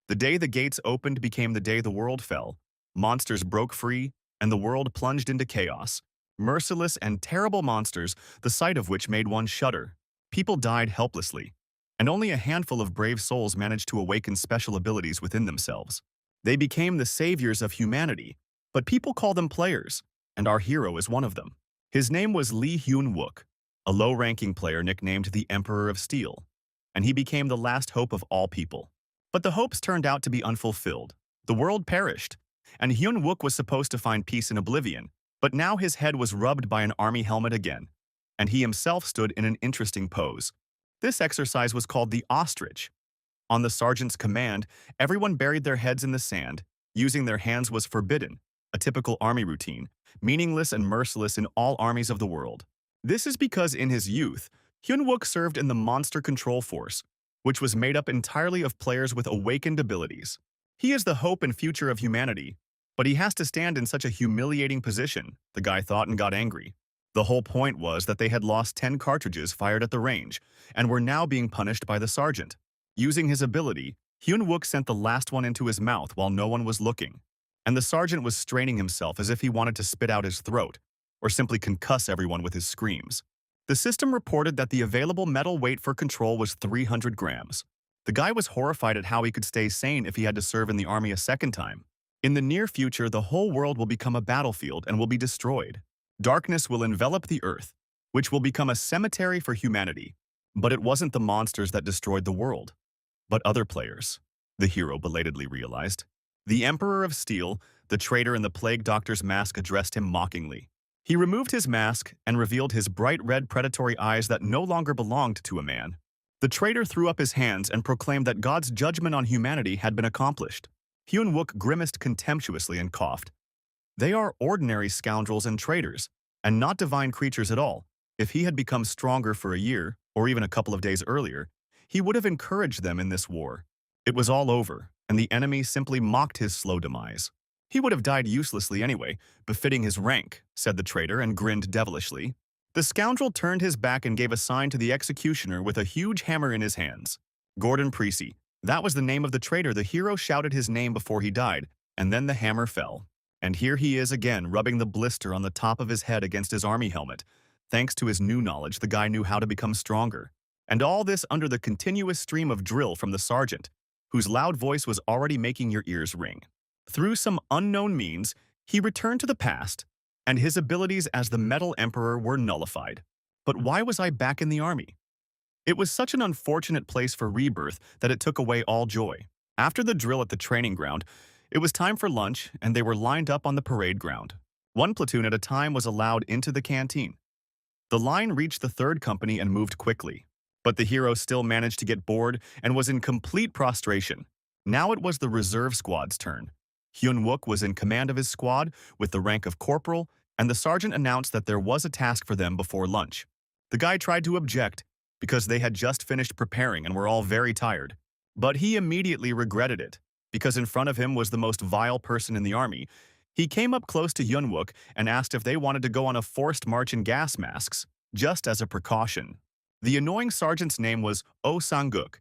The day the gates opened became the day the world fell. Monsters broke free, and the world plunged into chaos. Merciless and terrible monsters, the sight of which made one shudder. People died helplessly, and only a handful of brave souls managed to awaken special abilities within themselves. They became the saviors of humanity, but people call them players, and our hero is one of them. His name was Lee Hyun-wook, a low-ranking player nicknamed the Emperor of Steel, and he became the last hope of all people. But the hopes turned out to be unfulfilled. The world perished, and Hyun-wook was supposed to find peace in oblivion, but now his head was rubbed by an army helmet again, and he himself stood in an interesting pose. This exercise was called the ostrich. On the sergeant's command, everyone buried their heads in the sand. Using their hands was forbidden, a typical army routine, meaningless and merciless in all armies of the world. This is because in his youth, Hyun-wook served in the Monster Control Force, which was made up entirely of players with awakened abilities. He is the hope and future of humanity, but he has to stand in such a humiliating position, the guy thought and got angry. The whole point was that they had lost 10 cartridges fired at the range, and were now being punished by the sergeant. Using his ability, Hyun-wook sent the last one into his mouth while no one was looking, and the sergeant was straining himself as if he wanted to spit out his throat, or simply concuss everyone with his screams. The system reported that the available metal weight for control was 300 grams. The guy was horrified at how he could stay sane if he had to serve in the army a second time. In the near future, the whole world will become a battlefield and will be destroyed. Darkness will envelop the earth, which will become a cemetery for humanity. But it wasn't the monsters that destroyed the world, but other players, the hero belatedly realized. The Emperor of Steel, the traitor in the Plague Doctor's mask, addressed him mockingly. He removed his mask and revealed his bright red predatory eyes that no longer belonged to a man. The traitor threw up his hands and proclaimed that God's judgment on humanity had been accomplished. Hyun-wook grimaced contemptuously and coughed. They are ordinary scoundrels and traitors, and not divine creatures at all. If he had become stronger for a year, or even a couple of days earlier, he would have encouraged them in this war. It was all over, and the enemy simply mocked his slow demise. He would have died uselessly anyway, befitting his rank, said the traitor and grinned devilishly. The scoundrel turned his back and gave a sign to the executioner with a huge hammer in his hands. Gordon Precy. That was the name of the traitor. The hero shouted his name before he died, and then the hammer fell. And here he is again, rubbing the blister on the top of his head against his army helmet. Thanks to his new knowledge, the guy knew how to become stronger. And all this under the continuous stream of drill from the sergeant, whose loud voice was already making your ears ring. Through some unknown means, he returned to the past, and his abilities as the Metal Emperor were nullified. But why was I back in the army? It was such an unfortunate place for rebirth that it took away all joy. After the drill at the training ground, it was time for lunch, and they were lined up on the parade ground. One platoon at a time was allowed into the canteen. The line reached the third company and moved quickly. But the hero still managed to get bored and was in complete prostration. Now it was the reserve squad's turn. Hyun-wook was in command of his squad with the rank of corporal, and the sergeant announced that there was a task for them before lunch. The guy tried to object because they had just finished preparing and were all very tired. But he immediately regretted it, because in front of him was the most vile person in the army. He came up close to Hyun-wook and asked if they wanted to go on a forced march in gas masks, just as a precaution. The annoying sergeant's name was Oh Sang-guk.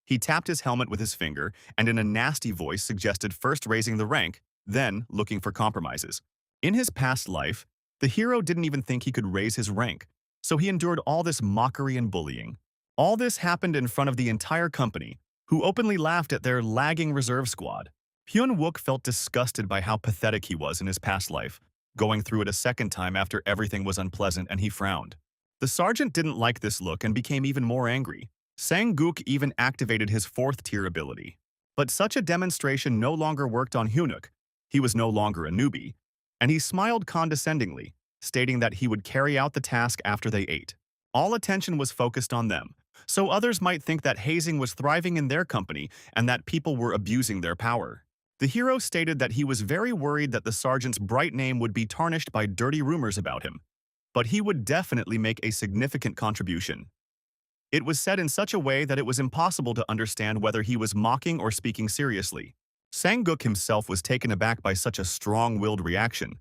He tapped his helmet with his finger and in a nasty voice suggested first raising the rank, then looking for compromises. In his past life, the hero didn't even think he could raise his rank, so he endured all this mockery and bullying. All this happened in front of the entire company, who openly laughed at their lagging reserve squad. Hyun-wook felt disgusted by how pathetic he was in his past life, going through it a second time after everything was unpleasant, and he frowned. The sergeant didn't like this look and became even more angry. Sang-guk even activated his 4th tier ability. But such a demonstration no longer worked on Hyun-wook. He was no longer a newbie, and he smiled condescendingly, stating that he would carry out the task after they ate. All attention was focused on them, so others might think that hazing was thriving in their company and that people were abusing their power. The hero stated that he was very worried that the sergeant's bright name would be tarnished by dirty rumors about him, but he would definitely make a significant contribution. It was said in such a way that it was impossible to understand whether he was mocking or speaking seriously. Sang-guk himself was taken aback by such a strong-willed reaction.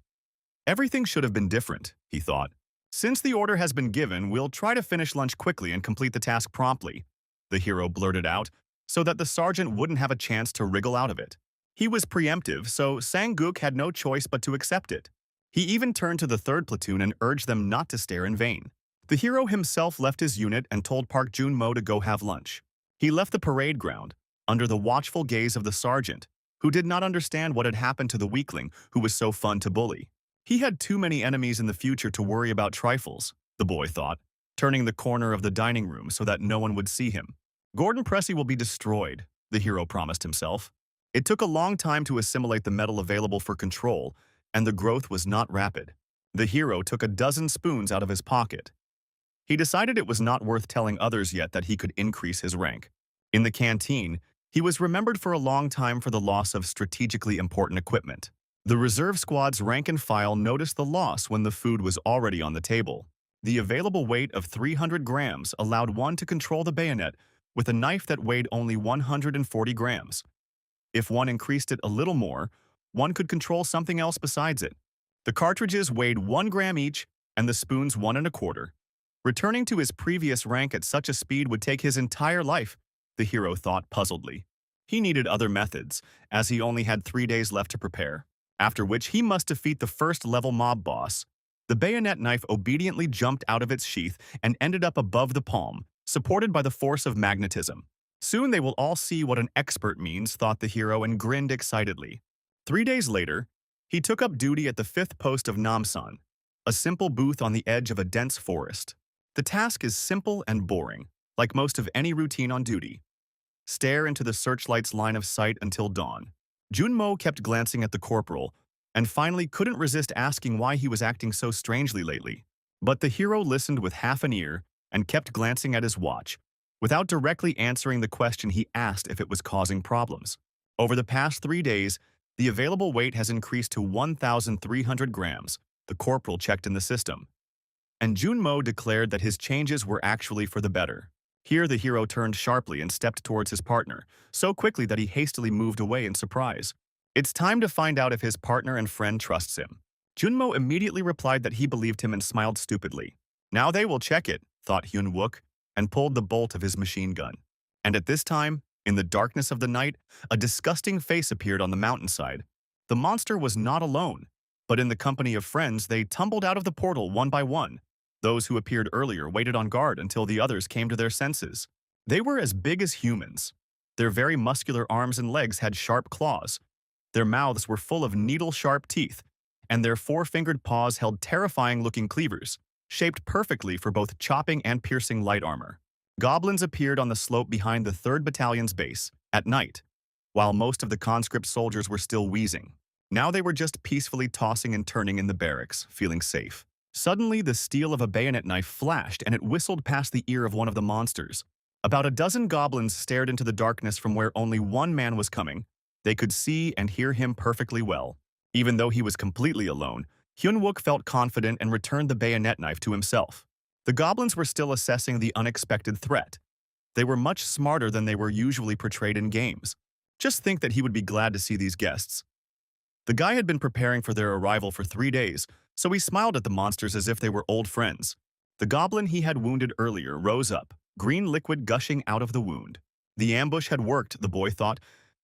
Everything should have been different, he thought. Since the order has been given, we'll try to finish lunch quickly and complete the task promptly, the hero blurted out, so that the sergeant wouldn't have a chance to wriggle out of it. He was preemptive, so Sang-guk had no choice but to accept it. He even turned to the third platoon and urged them not to stare in vain. The hero himself left his unit and told Park Jun-mo to go have lunch. He left the parade ground, under the watchful gaze of the sergeant, who did not understand what had happened to the weakling who was so fun to bully. He had too many enemies in the future to worry about trifles, the boy thought, turning the corner of the dining room so that no one would see him. Gordon Pressey will be destroyed, the hero promised himself. It took a long time to assimilate the metal available for control, and the growth was not rapid. The hero took a dozen spoons out of his pocket. He decided it was not worth telling others yet that he could increase his rank. In the canteen, he was remembered for a long time for the loss of strategically important equipment. The reserve squad's rank and file noticed the loss when the food was already on the table. The available weight of 300 grams allowed one to control the bayonet with a knife that weighed only 140 grams. If one increased it a little more, one could control something else besides it. The cartridges weighed 1 gram each and the spoons 1¼ Returning to his previous rank at such a speed would take his entire life, the hero thought puzzledly. He needed other methods, as he only had 3 days left to prepare, after which he must defeat the first-level mob boss. The bayonet knife obediently jumped out of its sheath and ended up above the palm, supported by the force of magnetism. Soon they will all see what an expert means, thought the hero and grinned excitedly. 3 days later, he took up duty at the 5th post of Namsan, a simple booth on the edge of a dense forest. The task is simple and boring, like most of any routine on duty. Stare into the searchlight's line of sight until dawn. Junmo kept glancing at the corporal, and finally couldn't resist asking why he was acting so strangely lately. But the hero listened with half an ear and kept glancing at his watch, without directly answering the question he asked if it was causing problems. Over the past 3 days, the available weight has increased to 1,300 grams, the corporal checked in the system. And Junmo declared that his changes were actually for the better. Here the hero turned sharply and stepped towards his partner, so quickly that he hastily moved away in surprise. It's time to find out if his partner and friend trusts him. Junmo immediately replied that he believed him and smiled stupidly. Now they will check it, thought Hyun-wook, and pulled the bolt of his machine gun. And at this time, in the darkness of the night, a disgusting face appeared on the mountainside. The monster was not alone, but in the company of friends they tumbled out of the portal one by one. Those who appeared earlier waited on guard until the others came to their senses. They were as big as humans. Their very muscular arms and legs had sharp claws. Their mouths were full of needle-sharp teeth, and their 4-fingered paws held terrifying-looking cleavers, shaped perfectly for both chopping and piercing light armor. Goblins appeared on the slope behind the 3rd Battalion's base, at night, while most of the conscript soldiers were still wheezing. Now they were just peacefully tossing and turning in the barracks, feeling safe. Suddenly, the steel of a bayonet knife flashed and it whistled past the ear of one of the monsters. About a dozen goblins stared into the darkness from where only one man was coming. They could see and hear him perfectly well. Even though he was completely alone, Hyun-wook felt confident and returned the bayonet knife to himself. The goblins were still assessing the unexpected threat. They were much smarter than they were usually portrayed in games. Just think that he would be glad to see these guests. The guy had been preparing for their arrival for 3 days, so he smiled at the monsters as if they were old friends. The goblin he had wounded earlier rose up, green liquid gushing out of the wound. The ambush had worked, the boy thought.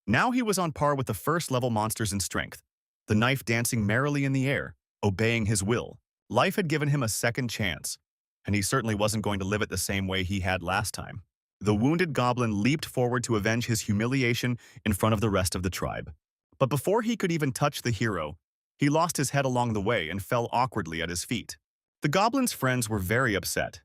Now he was on par with the first-level monsters in strength, the knife dancing merrily in the air, obeying his will. Life had given him a second chance, and he certainly wasn't going to live it the same way he had last time. The wounded goblin leaped forward to avenge his humiliation in front of the rest of the tribe. But before he could even touch the hero, he lost his head along the way and fell awkwardly at his feet. The goblin's friends were very upset.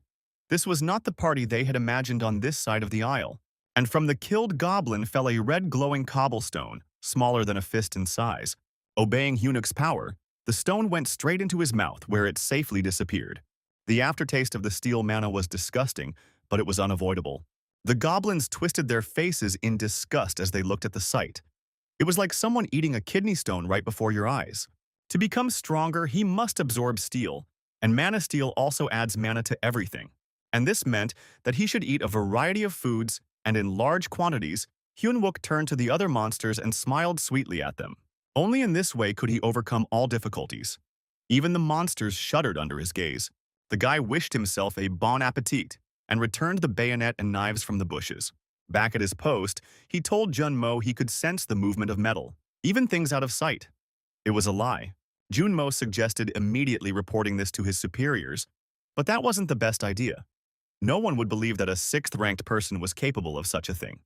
This was not the party they had imagined on this side of the aisle. And from the killed goblin fell a red glowing cobblestone, smaller than a fist in size. Obeying Hyunuk's power, the stone went straight into his mouth where it safely disappeared. The aftertaste of the steel manna was disgusting, but it was unavoidable. The goblins twisted their faces in disgust as they looked at the sight. It was like someone eating a kidney stone right before your eyes. To become stronger, he must absorb steel, and mana steel also adds mana to everything. And this meant that he should eat a variety of foods, and in large quantities. Hyun-wook turned to the other monsters and smiled sweetly at them. Only in this way could he overcome all difficulties. Even the monsters shuddered under his gaze. The guy wished himself a bon appetit and returned the bayonet and knives from the bushes. Back at his post, he told Junmo he could sense the movement of metal, even things out of sight. It was a lie. Junmo suggested immediately reporting this to his superiors, but that wasn't the best idea. No one would believe that a sixth-ranked person was capable of such a thing.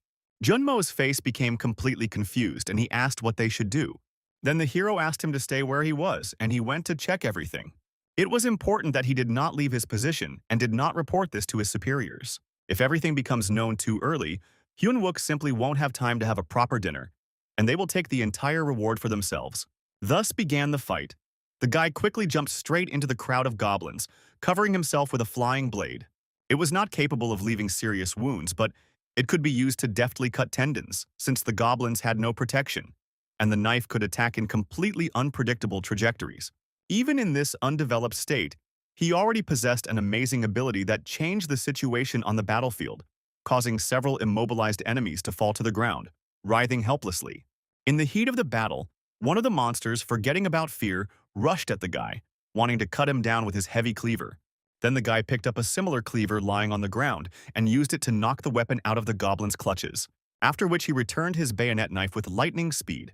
Junmo's face became completely confused and he asked what they should do. Then the hero asked him to stay where he was and he went to check everything. It was important that he did not leave his position and did not report this to his superiors. If everything becomes known too early, Hyun-wook simply won't have time to have a proper dinner, and they will take the entire reward for themselves. Thus began the fight. The guy quickly jumped straight into the crowd of goblins, covering himself with a flying blade. It was not capable of leaving serious wounds, but it could be used to deftly cut tendons, since the goblins had no protection, and the knife could attack in completely unpredictable trajectories. Even in this undeveloped state, he already possessed an amazing ability that changed the situation on the battlefield, causing several immobilized enemies to fall to the ground, writhing helplessly. In the heat of the battle, one of the monsters, forgetting about fear, rushed at the guy, wanting to cut him down with his heavy cleaver. Then the guy picked up a similar cleaver lying on the ground and used it to knock the weapon out of the goblin's clutches, after which he returned his bayonet knife with lightning speed.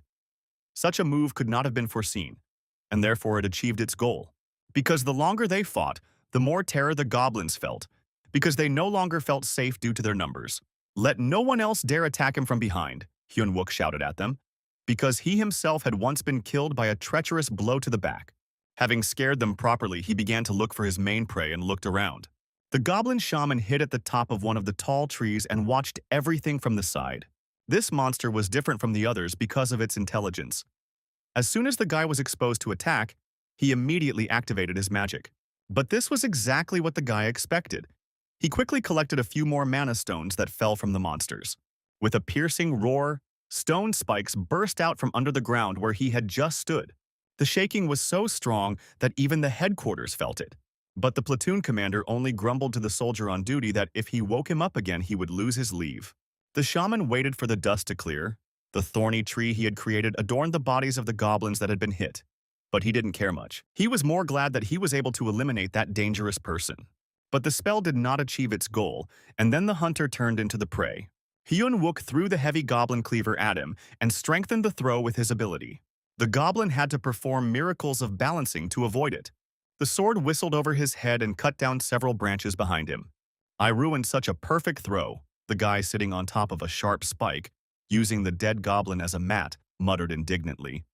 Such a move could not have been foreseen, and therefore it achieved its goal. Because the longer they fought, the more terror the goblins felt, because they no longer felt safe due to their numbers. "Let no one else dare attack him from behind," Hyun-wook shouted at them, because he himself had once been killed by a treacherous blow to the back. Having scared them properly, he began to look for his main prey and looked around. The goblin shaman hid at the top of one of the tall trees and watched everything from the side. This monster was different from the others because of its intelligence. As soon as the guy was exposed to attack, he immediately activated his magic. But this was exactly what the guy expected. He quickly collected a few more mana stones that fell from the monsters. With a piercing roar, stone spikes burst out from under the ground where he had just stood. The shaking was so strong that even the headquarters felt it. But the platoon commander only grumbled to the soldier on duty that if he woke him up again, he would lose his leave. The shaman waited for the dust to clear. The thorny tree he had created adorned the bodies of the goblins that had been hit. But he didn't care much. He was more glad that he was able to eliminate that dangerous person. But the spell did not achieve its goal, and then the hunter turned into the prey. Hyun-wook threw the heavy goblin cleaver at him and strengthened the throw with his ability. The goblin had to perform miracles of balancing to avoid it. The sword whistled over his head and cut down several branches behind him. "I ruined such a perfect throw," the guy sitting on top of a sharp spike, using the dead goblin as a mat, muttered indignantly.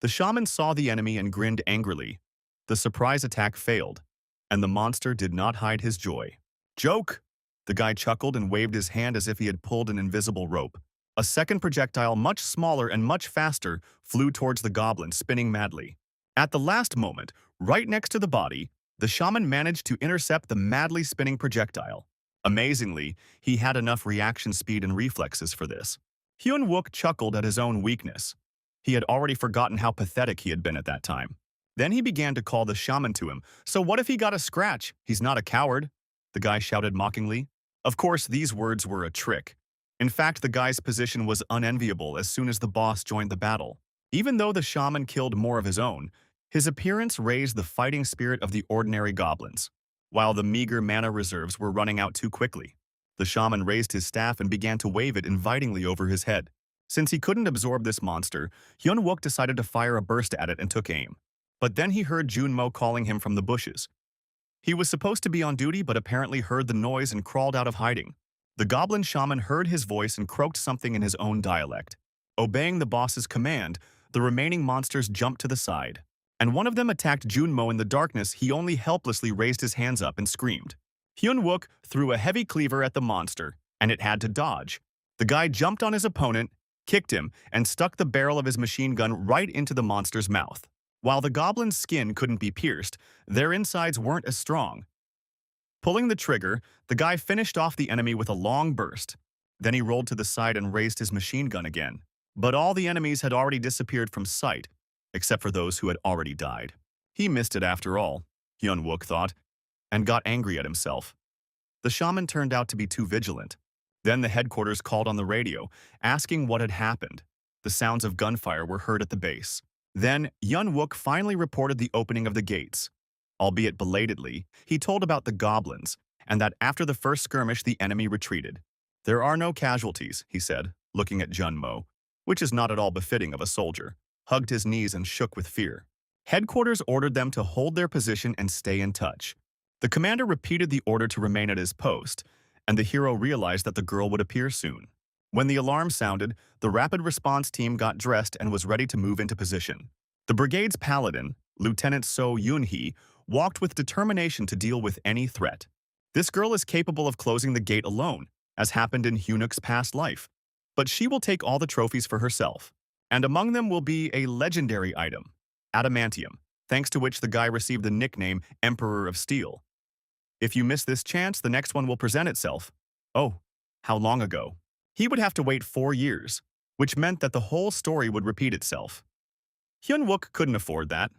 The shaman saw the enemy and grinned angrily. The surprise attack failed, and the monster did not hide his joy. "Joke!" The guy chuckled and waved his hand as if he had pulled an invisible rope. A second projectile, much smaller and much faster, flew towards the goblin, spinning madly. At the last moment, right next to the body, the shaman managed to intercept the madly spinning projectile. Amazingly, he had enough reaction speed and reflexes for this. Hyun-wook chuckled at his own weakness. He had already forgotten how pathetic he had been at that time. Then he began to call the shaman to him. "So what if he got a scratch? He's not a coward," the guy shouted mockingly. Of course, these words were a trick. In fact, the guy's position was unenviable as soon as the boss joined the battle. Even though the shaman killed more of his own, his appearance raised the fighting spirit of the ordinary goblins. While the meager mana reserves were running out too quickly, the shaman raised his staff and began to wave it invitingly over his head. Since he couldn't absorb this monster, Hyun-wook decided to fire a burst at it and took aim. But then he heard Junmo calling him from the bushes. He was supposed to be on duty but apparently heard the noise and crawled out of hiding. The goblin shaman heard his voice and croaked something in his own dialect. Obeying the boss's command, the remaining monsters jumped to the side. And one of them attacked Junmo in the darkness. He only helplessly raised his hands up and screamed. Hyun-wook threw a heavy cleaver at the monster, and it had to dodge. The guy jumped on his opponent, kicked him, and stuck the barrel of his machine gun right into the monster's mouth. While the goblin's skin couldn't be pierced, their insides weren't as strong. Pulling the trigger, the guy finished off the enemy with a long burst. Then he rolled to the side and raised his machine gun again. But all the enemies had already disappeared from sight, except for those who had already died. He missed it after all, Hyun-wook thought, and got angry at himself. The shaman turned out to be too vigilant. Then the headquarters called on the radio, asking what had happened. The sounds of gunfire were heard at the base. Then Hyun-wook finally reported the opening of the gates. Albeit belatedly, he told about the goblins, and that after the first skirmish the enemy retreated. There are no casualties, he said, looking at Junmo, which is not at all befitting of a soldier, hugged his knees and shook with fear. Headquarters ordered them to hold their position and stay in touch. The commander repeated the order to remain at his post, and the hero realized that the girl would appear soon. When the alarm sounded, the rapid response team got dressed and was ready to move into position. The brigade's paladin, Lieutenant So Yun-hee, walked with determination to deal with any threat. This girl is capable of closing the gate alone, as happened in Hunuk's past life, but she will take all the trophies for herself. And among them will be a legendary item, adamantium, thanks to which the guy received the nickname Emperor of Steel. If you miss this chance, the next one will present itself. Oh, how long ago? He would have to wait 4 years, which meant that the whole story would repeat itself. Hyun-wook couldn't afford that.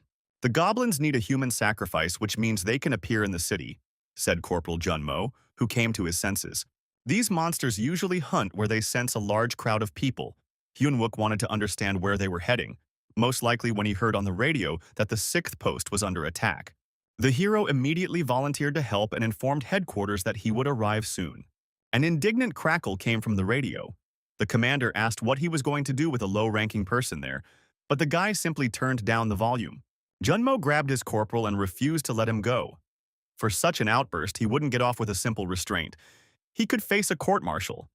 The goblins need a human sacrifice, which means they can appear in the city, said Corporal Junmo, who came to his senses. These monsters usually hunt where they sense a large crowd of people. Hyun-wook wanted to understand where they were heading, most likely when he heard on the radio that the 6th post was under attack. The hero immediately volunteered to help and informed headquarters that he would arrive soon. An indignant crackle came from the radio. The commander asked what he was going to do with a low-ranking person there, but the guy simply turned down the volume. Junmo grabbed his corporal and refused to let him go. For such an outburst, he wouldn't get off with a simple restraint. He could face a court-martial.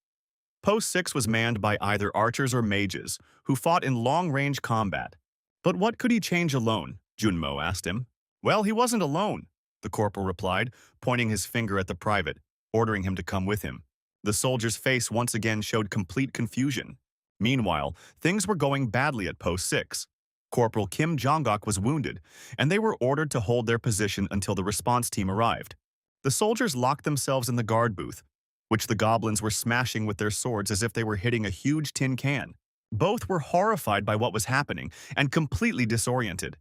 Post 6 was manned by either archers or mages, who fought in long-range combat. But what could he change alone? Junmo asked him. Well, he wasn't alone, the corporal replied, pointing his finger at the private, ordering him to come with him. The soldier's face once again showed complete confusion. Meanwhile, things were going badly at Post 6. Corporal Kim Jong-gok was wounded, and they were ordered to hold their position until the response team arrived. The soldiers locked themselves in the guard booth, which the goblins were smashing with their swords as if they were hitting a huge tin can. Both were horrified by what was happening and completely disoriented.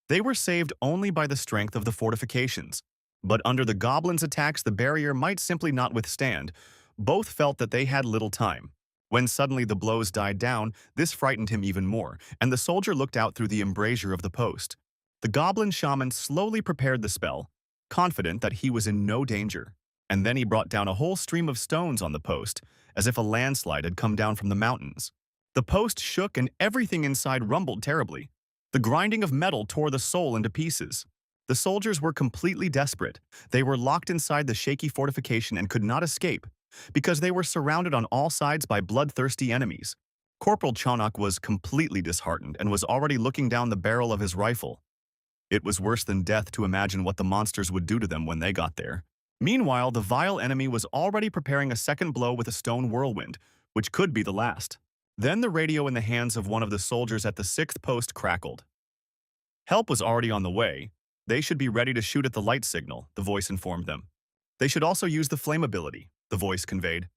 They were saved only by the strength of the fortifications. But under the goblins' attacks, the barrier might simply not withstand. Both felt that they had little time. When suddenly the blows died down, this frightened him even more, and the soldier looked out through the embrasure of the post. The goblin shaman slowly prepared the spell, confident that he was in no danger. And then he brought down a whole stream of stones on the post, as if a landslide had come down from the mountains. The post shook and everything inside rumbled terribly. The grinding of metal tore the soul into pieces. The soldiers were completely desperate. They were locked inside the shaky fortification and could not escape, because they were surrounded on all sides by bloodthirsty enemies. Corporal Chonok was completely disheartened and was already looking down the barrel of his rifle. It was worse than death to imagine what the monsters would do to them when they got there. Meanwhile, the vile enemy was already preparing a second blow with a stone whirlwind, which could be the last. Then the radio in the hands of one of the soldiers at the 6th post crackled. Help was already on the way. They should be ready to shoot at the light signal, the voice informed them. They should also use the flame ability, the voice conveyed.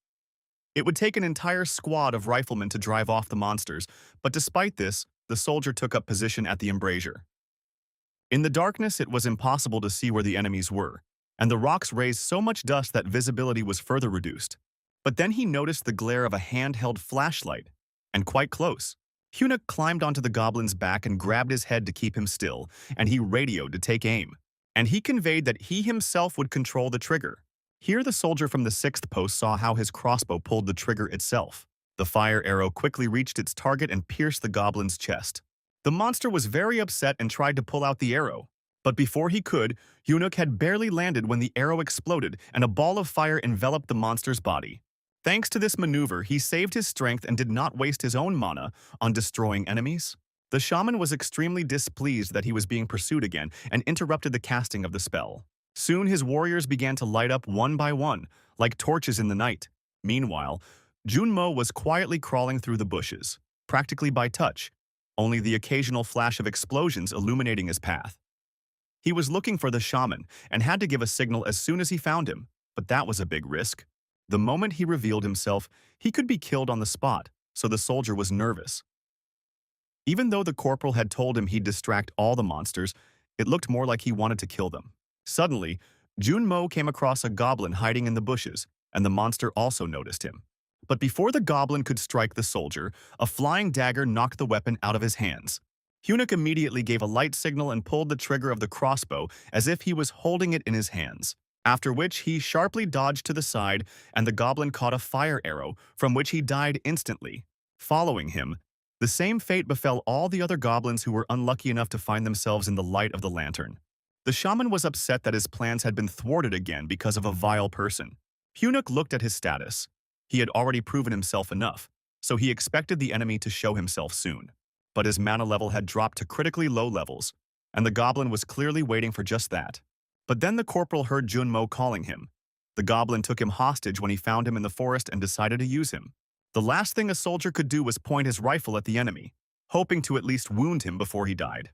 It would take an entire squad of riflemen to drive off the monsters, but despite this, the soldier took up position at the embrasure. In the darkness, it was impossible to see where the enemies were, and the rocks raised so much dust that visibility was further reduced. But then he noticed the glare of a handheld flashlight, and quite close. Hunuk climbed onto the goblin's back and grabbed his head to keep him still, and he radioed to take aim. And he conveyed that he himself would control the trigger. Here the soldier from the 6th post saw how his crossbow pulled the trigger itself. The fire arrow quickly reached its target and pierced the goblin's chest. The monster was very upset and tried to pull out the arrow. But before he could, Hunuk had barely landed when the arrow exploded and a ball of fire enveloped the monster's body. Thanks to this maneuver, he saved his strength and did not waste his own mana on destroying enemies. The shaman was extremely displeased that he was being pursued again and interrupted the casting of the spell. Soon his warriors began to light up one by one, like torches in the night. Meanwhile, Junmo was quietly crawling through the bushes, practically by touch, only the occasional flash of explosions illuminating his path. He was looking for the shaman and had to give a signal as soon as he found him, but that was a big risk. The moment he revealed himself, he could be killed on the spot, so the soldier was nervous. Even though the corporal had told him he'd distract all the monsters, it looked more like he wanted to kill them. Suddenly, Junmo came across a goblin hiding in the bushes, and the monster also noticed him. But before the goblin could strike the soldier, a flying dagger knocked the weapon out of his hands. Hunuk immediately gave a light signal and pulled the trigger of the crossbow as if he was holding it in his hands. after which he sharply dodged to the side and the goblin caught a fire arrow, from which he died instantly. Following him, the same fate befell all the other goblins who were unlucky enough to find themselves in the light of the lantern. The shaman was upset that his plans had been thwarted again because of a vile person. Hunuk looked at his status. He had already proven himself enough, so he expected the enemy to show himself soon. But his mana level had dropped to critically low levels, and the goblin was clearly waiting for just that. But then the corporal heard Junmo calling him. The goblin took him hostage when he found him in the forest and decided to use him. The last thing a soldier could do was point his rifle at the enemy, hoping to at least wound him before he died.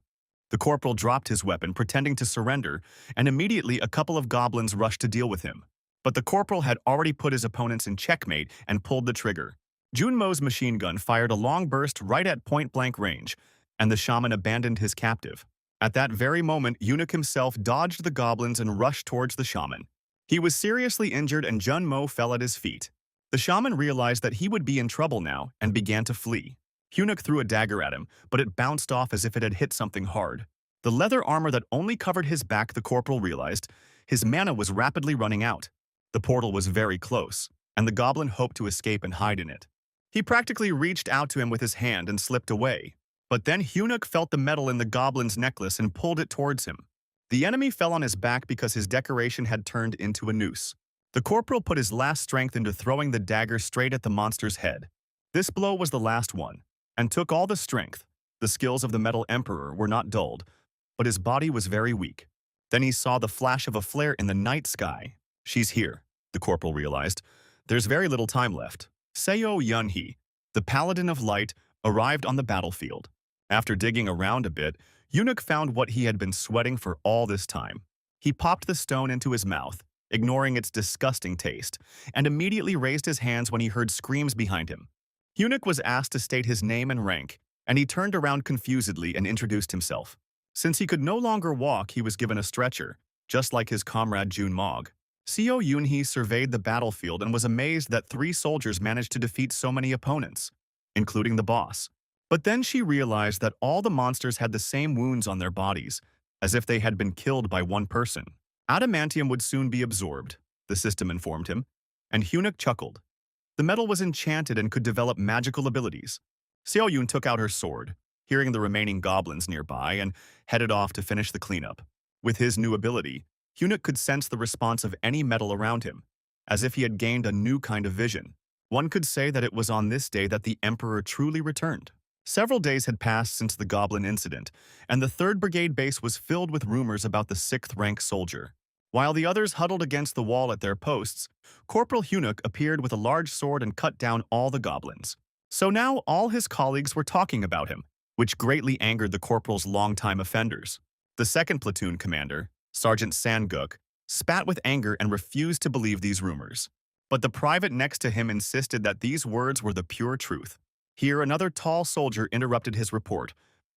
The corporal dropped his weapon, pretending to surrender, and immediately a couple of goblins rushed to deal with him. But the corporal had already put his opponents in checkmate and pulled the trigger. Junmo's machine gun fired a long burst right at point-blank range, and the shaman abandoned his captive. At that very moment, Eunuch himself dodged the goblins and rushed towards the shaman. He was seriously injured and Junmo fell at his feet. The shaman realized that he would be in trouble now and began to flee. Eunuch threw a dagger at him, but it bounced off as if it had hit something hard. The leather armor that only covered his back, the corporal realized, his mana was rapidly running out. The portal was very close, and the goblin hoped to escape and hide in it. He practically reached out to him with his hand and slipped away. But then Eunuch felt the metal in the goblin's necklace and pulled it towards him. The enemy fell on his back because his decoration had turned into a noose. The corporal put his last strength into throwing the dagger straight at the monster's head. This blow was the last one, and took all the strength. The skills of the Metal Emperor were not dulled, but his body was very weak. Then he saw the flash of a flare in the night sky. She's here, the corporal realized. There's very little time left. Seo Yunhee, the Paladin of Light, arrived on the battlefield. After digging around a bit, Eunuch found what he had been sweating for all this time. He popped the stone into his mouth, ignoring its disgusting taste, and immediately raised his hands when he heard screams behind him. Eunuch was asked to state his name and rank, and he turned around confusedly and introduced himself. Since he could no longer walk, he was given a stretcher, just like his comrade Jun Mog. Seo Yunhee surveyed the battlefield and was amazed that 3 soldiers managed to defeat so many opponents, including the boss. But then she realized that all the monsters had the same wounds on their bodies, as if they had been killed by one person. Adamantium would soon be absorbed, the system informed him, and Eunuch chuckled. The metal was enchanted and could develop magical abilities. Seo Yun took out her sword, hearing the remaining goblins nearby, and headed off to finish the cleanup. With his new ability, Eunuch could sense the response of any metal around him, as if he had gained a new kind of vision. One could say that it was on this day that the Emperor truly returned. Several days had passed since the Goblin incident, and the 3rd Brigade base was filled with rumors about the 6th rank soldier. While the others huddled against the wall at their posts, Corporal Eunuch appeared with a large sword and cut down all the goblins. So now all his colleagues were talking about him, which greatly angered the corporal's longtime offenders. The 2nd platoon commander, Sergeant Sanguk, spat with anger and refused to believe these rumors. But the private next to him insisted that these words were the pure truth. Here, another tall soldier interrupted his report,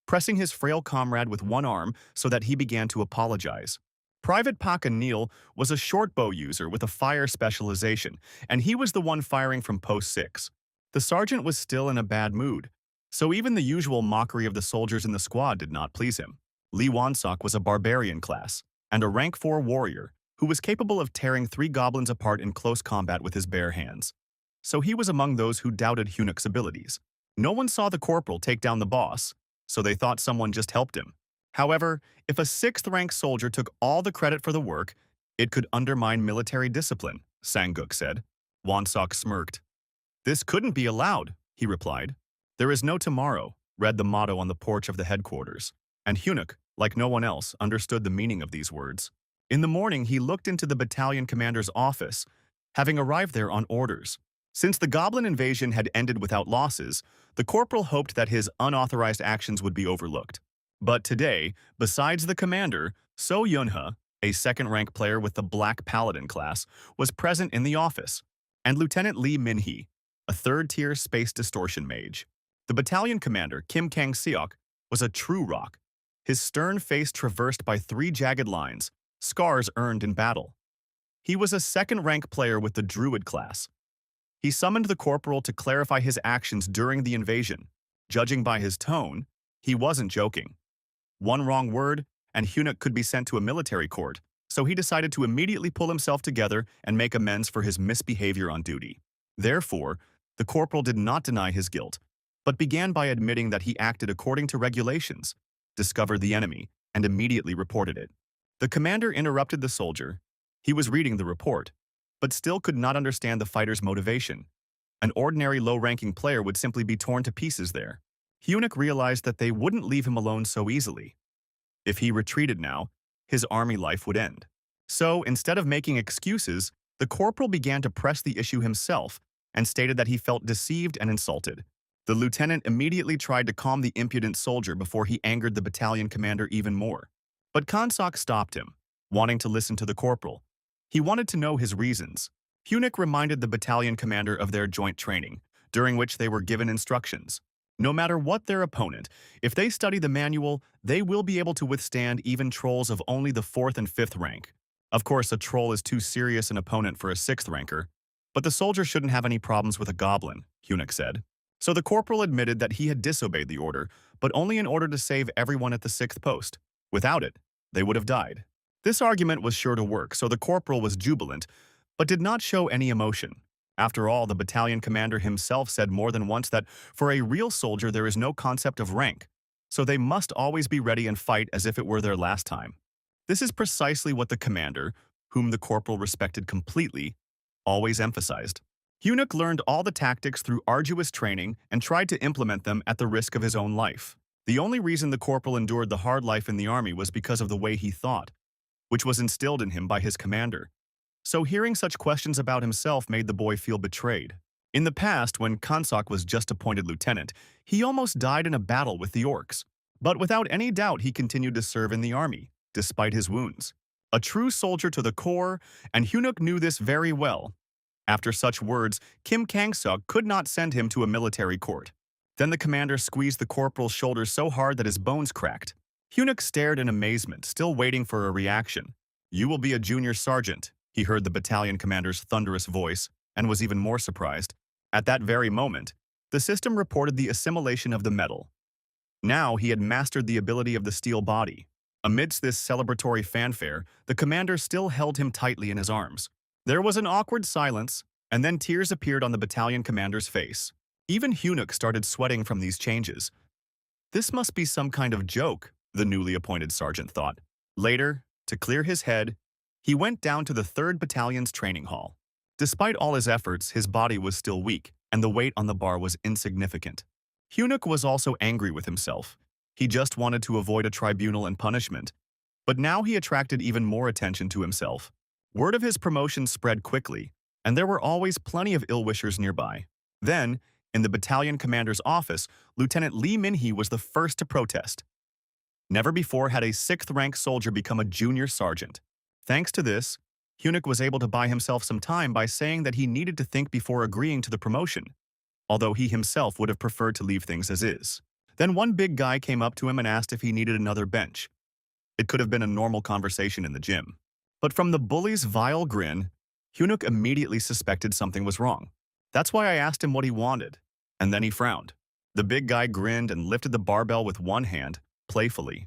pressing his frail comrade with one arm so that he began to apologize. Private Paka Neal was a short bow user with a fire specialization, and he was the one firing from Post 6. The sergeant was still in a bad mood, so even the usual mockery of the soldiers in the squad did not please him. Li Wansok was a barbarian class, and a rank 4 warrior who was capable of tearing 3 goblins apart in close combat with his bare hands. So he was among those who doubted Eunuch's abilities. No one saw the corporal take down the boss, so they thought someone just helped him. However, if a 6th rank soldier took all the credit for the work, it could undermine military discipline, Sanguk said. Wansok smirked. This couldn't be allowed, he replied. There is no tomorrow, read the motto on the porch of the headquarters, and Eunuch, like no one else, understood the meaning of these words. In the morning, he looked into the battalion commander's office, having arrived there on orders. Since the goblin invasion had ended without losses, the corporal hoped that his unauthorized actions would be overlooked. But today, besides the commander, So Yunha, a 2nd-rank player with the Black Paladin class, was present in the office, and Lieutenant Lee Minhee, a 3rd-tier space distortion mage. The battalion commander, Kim Kang-seok, was a true rock, his stern face traversed by 3 jagged lines, scars earned in battle. He was a 2nd-rank player with the Druid class. He summoned the corporal to clarify his actions during the invasion. Judging by his tone, he wasn't joking. One wrong word, and Eunuch could be sent to a military court, so he decided to immediately pull himself together and make amends for his misbehavior on duty. Therefore, the corporal did not deny his guilt, but began by admitting that he acted according to regulations, discovered the enemy, and immediately reported it. The commander interrupted the soldier. He was reading the report, but still could not understand the fighter's motivation. An ordinary low-ranking player would simply be torn to pieces there. Hyunik realized that they wouldn't leave him alone so easily. If he retreated now, his army life would end. So, instead of making excuses, the corporal began to press the issue himself and stated that he felt deceived and insulted. The lieutenant immediately tried to calm the impudent soldier before he angered the battalion commander even more. But Konsok stopped him, wanting to listen to the corporal. He wanted to know his reasons. Hyunik reminded the battalion commander of their joint training, during which they were given instructions. No matter what their opponent, if they study the manual, they will be able to withstand even trolls of only the 4th and 5th rank. Of course, a troll is too serious an opponent for a 6th ranker, but the soldier shouldn't have any problems with a goblin, Hyunik said. So the corporal admitted that he had disobeyed the order, but only in order to save everyone at the 6th post. Without it, they would have died. This argument was sure to work, so the corporal was jubilant, but did not show any emotion. After all, the battalion commander himself said more than once that for a real soldier there is no concept of rank, so they must always be ready and fight as if it were their last time. This is precisely what the commander, whom the corporal respected completely, always emphasized. Hyunik learned all the tactics through arduous training and tried to implement them at the risk of his own life. The only reason the corporal endured the hard life in the army was because of the way he thought, which was instilled in him by his commander. So hearing such questions about himself made the boy feel betrayed. In the past, when Konsok was just appointed lieutenant, he almost died in a battle with the orcs. But without any doubt he continued to serve in the army, despite his wounds. A true soldier to the core, and Hyunik knew this very well. After such words, Kim Kang-suk could not send him to a military court. Then the commander squeezed the corporal's shoulders so hard that his bones cracked. Hyunik stared in amazement, still waiting for a reaction. "You will be a junior sergeant," he heard the battalion commander's thunderous voice, and was even more surprised. At that very moment, the system reported the assimilation of the metal. Now he had mastered the ability of the steel body. Amidst this celebratory fanfare, the commander still held him tightly in his arms. There was an awkward silence, and then tears appeared on the battalion commander's face. Even Hyunik started sweating from these changes. This must be some kind of joke, the newly appointed sergeant thought. Later, to clear his head, he went down to the 3rd Battalion's training hall. Despite all his efforts, his body was still weak, and the weight on the bar was insignificant. Hyunik was also angry with himself. He just wanted to avoid a tribunal and punishment, but now he attracted even more attention to himself. Word of his promotion spread quickly, and there were always plenty of ill-wishers nearby. Then, in the battalion commander's office, Lieutenant Lee Min-hee was the first to protest. Never before had a 6th-rank soldier become a junior sergeant. Thanks to this, Hyunik was able to buy himself some time by saying that he needed to think before agreeing to the promotion, although he himself would have preferred to leave things as is. Then one big guy came up to him and asked if he needed another bench. It could have been a normal conversation in the gym. But from the bully's vile grin, Hyunik immediately suspected something was wrong. That's why I asked him what he wanted, and then he frowned. The big guy grinned and lifted the barbell with one hand, playfully.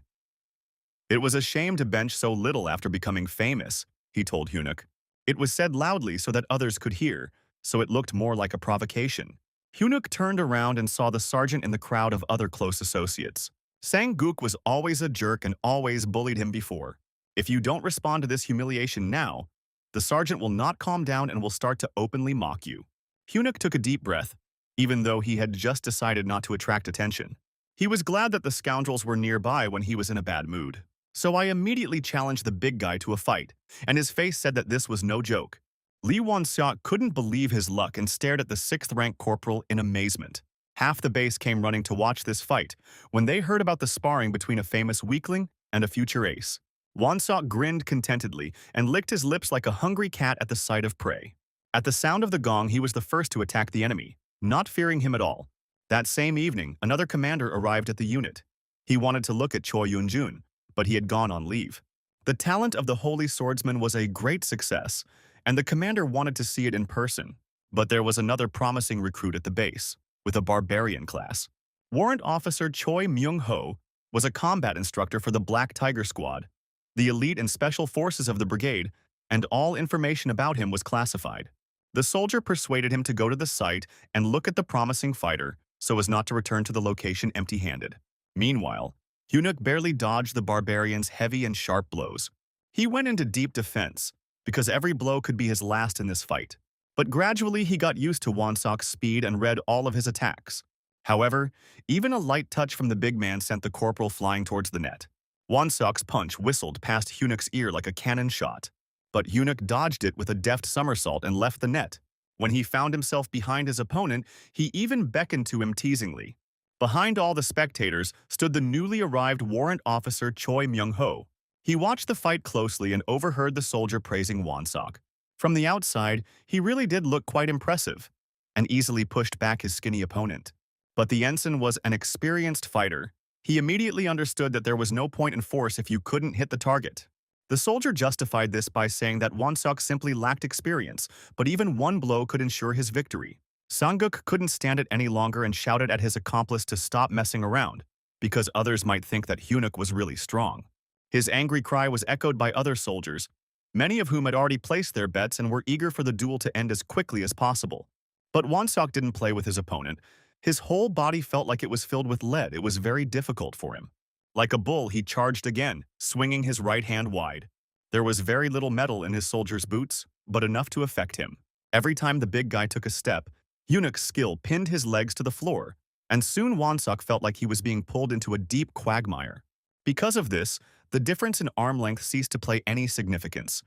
It was a shame to bench so little after becoming famous, he told Hyunik. It was said loudly so that others could hear, so it looked more like a provocation. Hyunik turned around and saw the sergeant in the crowd of other close associates. Sang-guk was always a jerk and always bullied him before. If you don't respond to this humiliation now, the sergeant will not calm down and will start to openly mock you. Hyunik took a deep breath, even though he had just decided not to attract attention. He was glad that the scoundrels were nearby when he was in a bad mood. So I immediately challenged the big guy to a fight, and his face said that this was no joke. Lee Won-seok couldn't believe his luck and stared at the 6th-rank corporal in amazement. Half the base came running to watch this fight when they heard about the sparring between a famous weakling and a future ace. Won-seok grinned contentedly and licked his lips like a hungry cat at the sight of prey. At the sound of the gong, he was the first to attack the enemy, not fearing him at all. That same evening, another commander arrived at the unit. He wanted to look at Choi Yun-jun, but he had gone on leave. The talent of the holy swordsman was a great success, and the commander wanted to see it in person. But there was another promising recruit at the base, with a barbarian class. Warrant Officer Choi Myung-ho was a combat instructor for the Black Tiger Squad. the elite and special forces of the brigade, and all information about him was classified. The soldier persuaded him to go to the site and look at the promising fighter so as not to return to the location empty-handed. Meanwhile, Hunuk barely dodged the barbarian's heavy and sharp blows. He went into deep defense, because every blow could be his last in this fight. But gradually he got used to Wonsok's speed and read all of his attacks. However, even a light touch from the big man sent the corporal flying towards the net. Wonsok's punch whistled past Hunuk's ear like a cannon shot, but Hunuk dodged it with a deft somersault and left the net. When he found himself behind his opponent, he even beckoned to him teasingly. Behind all the spectators stood the newly arrived warrant officer Choi Myung-ho. He watched the fight closely and overheard the soldier praising Wonsok. From the outside, he really did look quite impressive, and easily pushed back his skinny opponent. But the ensign was an experienced fighter. He immediately understood that there was no point in force if you couldn't hit the target. The soldier justified this by saying that Wonsok simply lacked experience, but even one blow could ensure his victory. Sanguk couldn't stand it any longer and shouted at his accomplice to stop messing around, because others might think that Hunuk was really strong. His angry cry was echoed by other soldiers, many of whom had already placed their bets and were eager for the duel to end as quickly as possible. But Wonsok didn't play with his opponent. His whole body felt like it was filled with lead. It was very difficult for him. Like a bull, he charged again, swinging his right hand wide. There was very little metal in his soldier's boots, but enough to affect him. Every time the big guy took a step, Hunuk's skill pinned his legs to the floor, and soon Wonsok felt like he was being pulled into a deep quagmire. Because of this, the difference in arm length ceased to play any significance.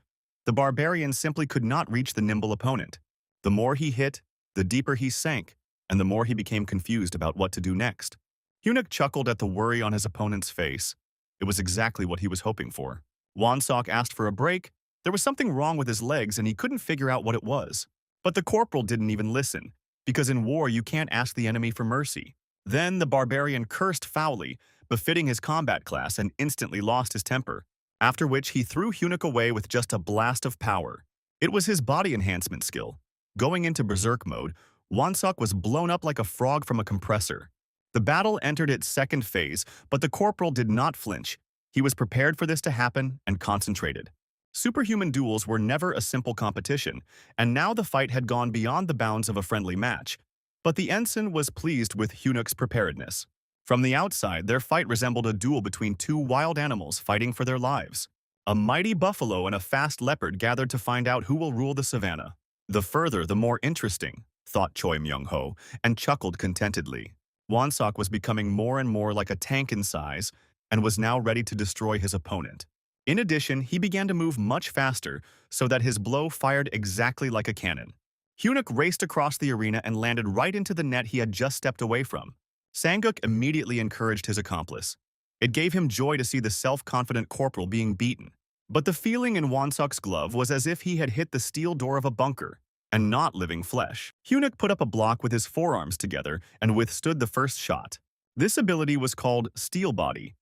The barbarian simply could not reach the nimble opponent. The more he hit, the deeper he sank, and the more he became confused about what to do next. Hunuk chuckled at the worry on his opponent's face. It was exactly what he was hoping for. Wonsok asked for a break. There was something wrong with his legs and he couldn't figure out what it was. But the corporal didn't even listen, because in war you can't ask the enemy for mercy. Then the barbarian cursed foully, befitting his combat class, and instantly lost his temper, after which he threw Hunuk away with just a blast of power. It was his body enhancement skill. Going into berserk mode, Wonsok was blown up like a frog from a compressor. The battle entered its second phase, but the corporal did not flinch. He was prepared for this to happen and concentrated. Superhuman duels were never a simple competition, and now the fight had gone beyond the bounds of a friendly match. But the ensign was pleased with Hunuk's preparedness. From the outside, their fight resembled a duel between two wild animals fighting for their lives. A mighty buffalo and a fast leopard gathered to find out who will rule the savannah. The further, the more interesting, thought Choi Myung-ho, and chuckled contentedly. Wonsok was becoming more and more like a tank in size and was now ready to destroy his opponent. In addition, he began to move much faster so that his blow fired exactly like a cannon. Hunuk raced across the arena and landed right into the net he had just stepped away from. Sanguk immediately encouraged his accomplice. It gave him joy to see the self-confident corporal being beaten. But the feeling in Wonsok's glove was as if he had hit the steel door of a bunker, and not living flesh. Hunuk put up a block with his forearms together and withstood the first shot. This ability was called Steel Body,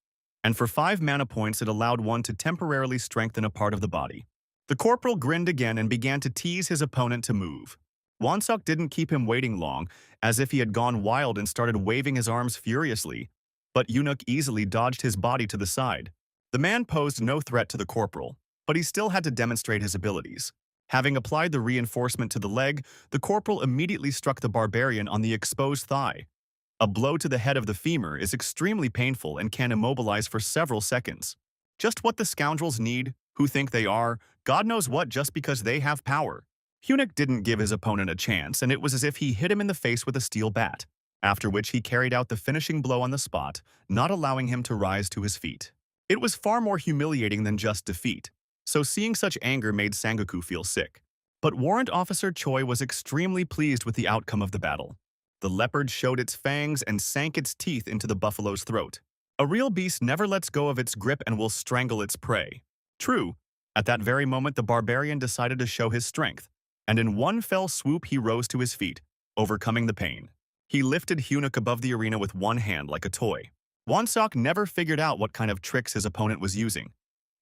and for 5 mana points it allowed one to temporarily strengthen a part of the body. The corporal grinned again and began to tease his opponent to move. Wonsok didn't keep him waiting long, as if he had gone wild and started waving his arms furiously, but Hunuk easily dodged his body to the side. The man posed no threat to the corporal, but he still had to demonstrate his abilities. Having applied the reinforcement to the leg, the corporal immediately struck the barbarian on the exposed thigh. A blow to the head of the femur is extremely painful and can immobilize for several seconds. Just what the scoundrels need, who think they are, God knows what, just because they have power. Hunuk didn't give his opponent a chance, and it was as if he hit him in the face with a steel bat, after which he carried out the finishing blow on the spot, not allowing him to rise to his feet. It was far more humiliating than just defeat, so seeing such anger made Sangoku feel sick. But Warrant Officer Choi was extremely pleased with the outcome of the battle. The leopard showed its fangs and sank its teeth into the buffalo's throat. A real beast never lets go of its grip and will strangle its prey. True, at that very moment the barbarian decided to show his strength, and in one fell swoop he rose to his feet, overcoming the pain. He lifted Hunuk above the arena with one hand like a toy. Wonsok never figured out what kind of tricks his opponent was using,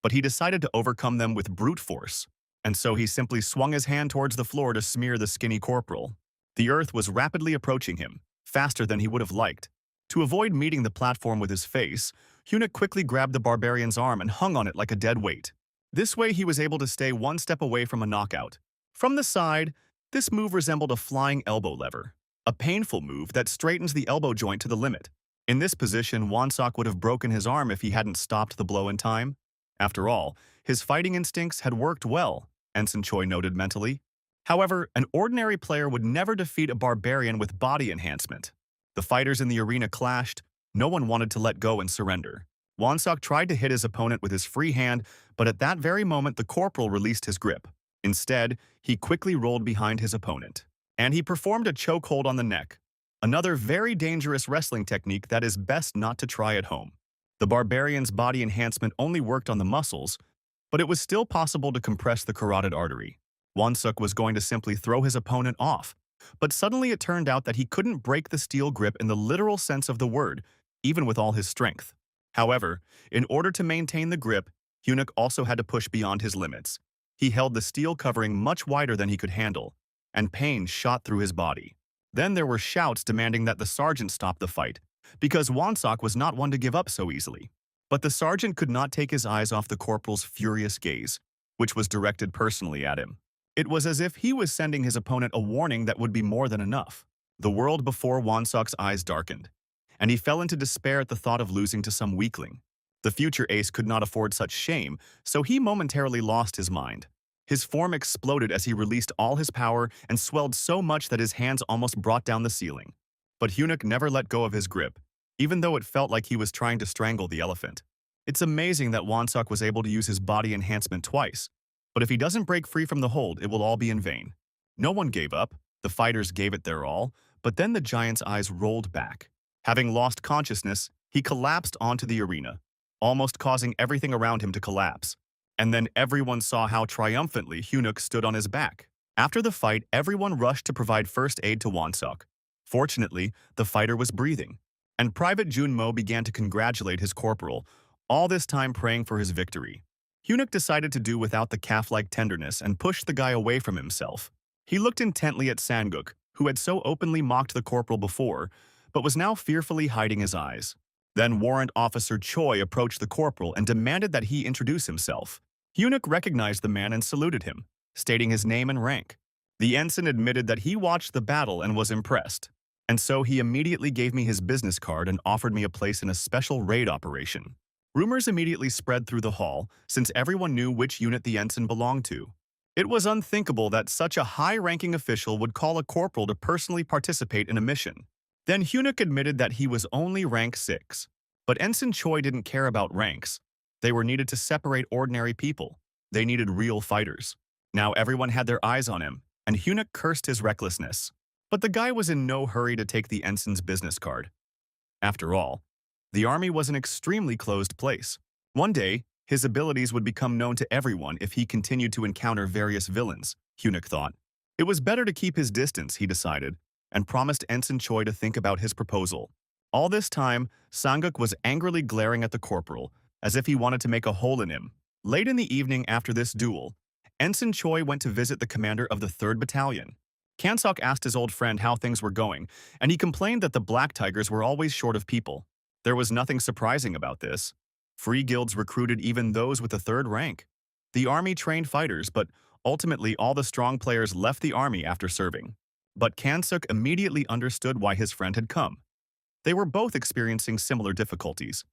but he decided to overcome them with brute force, and so he simply swung his hand towards the floor to smear the skinny corporal. The earth was rapidly approaching him, faster than he would have liked. To avoid meeting the platform with his face, Hyunik quickly grabbed the barbarian's arm and hung on it like a dead weight. This way he was able to stay one step away from a knockout. From the side, this move resembled a flying elbow lever, a painful move that straightens the elbow joint to the limit. In this position, Wonsock would have broken his arm if he hadn't stopped the blow in time. After all, his fighting instincts had worked well, Ensign Choi noted mentally. However, an ordinary player would never defeat a barbarian with body enhancement. The fighters in the arena clashed. No one wanted to let go and surrender. Wonsock tried to hit his opponent with his free hand, but at that very moment the corporal released his grip. Instead, he quickly rolled behind his opponent. And he performed a chokehold on the neck, another very dangerous wrestling technique that is best not to try at home. The barbarian's body enhancement only worked on the muscles, but it was still possible to compress the carotid artery. Wonsock was going to simply throw his opponent off, but suddenly it turned out that he couldn't break the steel grip in the literal sense of the word, even with all his strength. However, in order to maintain the grip, Hyunik also had to push beyond his limits. He held the steel covering much wider than he could handle, and pain shot through his body. Then there were shouts demanding that the sergeant stop the fight, because Wonsock was not one to give up so easily. But the sergeant could not take his eyes off the corporal's furious gaze, which was directed personally at him. It was as if he was sending his opponent a warning that would be more than enough. The world before Wonsock's eyes darkened, and he fell into despair at the thought of losing to some weakling. The future ace could not afford such shame, so he momentarily lost his mind. His form exploded as he released all his power and swelled so much that his hands almost brought down the ceiling. But Hyunik never let go of his grip, even though it felt like he was trying to strangle the elephant. It's amazing that Wonsock was able to use his body enhancement twice, but if he doesn't break free from the hold, it will all be in vain. No one gave up. The fighters gave it their all, but then the giant's eyes rolled back. Having lost consciousness, he collapsed onto the arena, almost causing everything around him to collapse. And then everyone saw how triumphantly Hyunik stood on his back. After the fight, everyone rushed to provide first aid to Wonsock. Fortunately, the fighter was breathing, and Private Junmo began to congratulate his corporal, all this time praying for his victory. Hyunik decided to do without the calf-like tenderness and pushed the guy away from himself. He looked intently at Sanguk, who had so openly mocked the corporal before, but was now fearfully hiding his eyes. Then Warrant Officer Choi approached the corporal and demanded that he introduce himself. Hyunik recognized the man and saluted him, stating his name and rank. The ensign admitted that he watched the battle and was impressed, and so he immediately gave me his business card and offered me a place in a special raid operation. Rumors immediately spread through the hall, since everyone knew which unit the ensign belonged to. It was unthinkable that such a high-ranking official would call a corporal to personally participate in a mission. Then Hyunik admitted that he was only rank 6. But Ensign Choi didn't care about ranks. They were needed to separate ordinary people. They needed real fighters. Now everyone had their eyes on him, and Hyunik cursed his recklessness. But the guy was in no hurry to take the ensign's business card. After all, the army was an extremely closed place. One day, his abilities would become known to everyone if he continued to encounter various villains, Hyunik thought. It was better to keep his distance, he decided, and promised Ensign Choi to think about his proposal. All this time, Sanguk was angrily glaring at the corporal, as if he wanted to make a hole in him. Late in the evening after this duel, Ensign Choi went to visit the commander of the 3rd Battalion. Kansok asked his old friend how things were going, and he complained that the Black Tigers were always short of people. There was nothing surprising about this. Free guilds recruited even those with the 3rd rank. The army trained fighters, but ultimately all the strong players left the army after serving. But Kansuk immediately understood why his friend had come. They were both experiencing similar difficulties.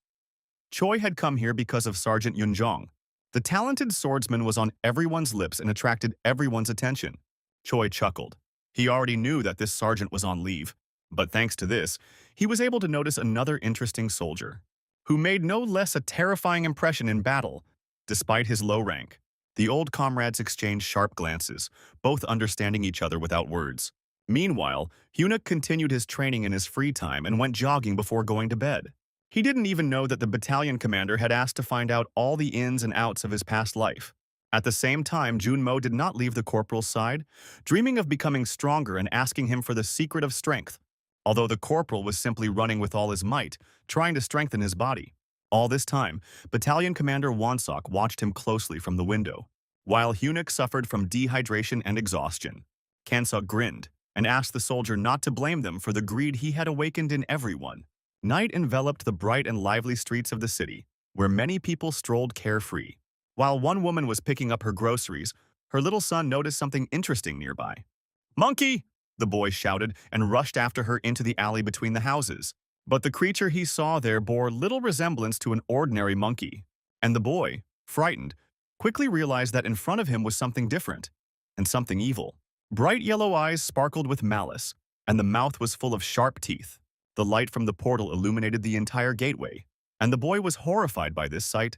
Choi had come here because of Sergeant Yunjong. The talented swordsman was on everyone's lips and attracted everyone's attention. Choi chuckled. He already knew that this sergeant was on leave. But thanks to this, he was able to notice another interesting soldier, who made no less a terrifying impression in battle, despite his low rank. The old comrades exchanged sharp glances, both understanding each other without words. Meanwhile, Hyunik continued his training in his free time and went jogging before going to bed. He didn't even know that the battalion commander had asked to find out all the ins and outs of his past life. At the same time, Junmo did not leave the corporal's side, dreaming of becoming stronger and asking him for the secret of strength, although the corporal was simply running with all his might, trying to strengthen his body. All this time, Battalion Commander Wonsock watched him closely from the window, while Hyunik suffered from dehydration and exhaustion. Kansok grinned and asked the soldier not to blame them for the greed he had awakened in everyone. Night enveloped the bright and lively streets of the city, where many people strolled carefree. While one woman was picking up her groceries, her little son noticed something interesting nearby. "Monkey!" the boy shouted and rushed after her into the alley between the houses. But the creature he saw there bore little resemblance to an ordinary monkey, and the boy, frightened, quickly realized that in front of him was something different, and something evil. Bright yellow eyes sparkled with malice, and the mouth was full of sharp teeth. The light from the portal illuminated the entire gateway, and the boy was horrified by this sight,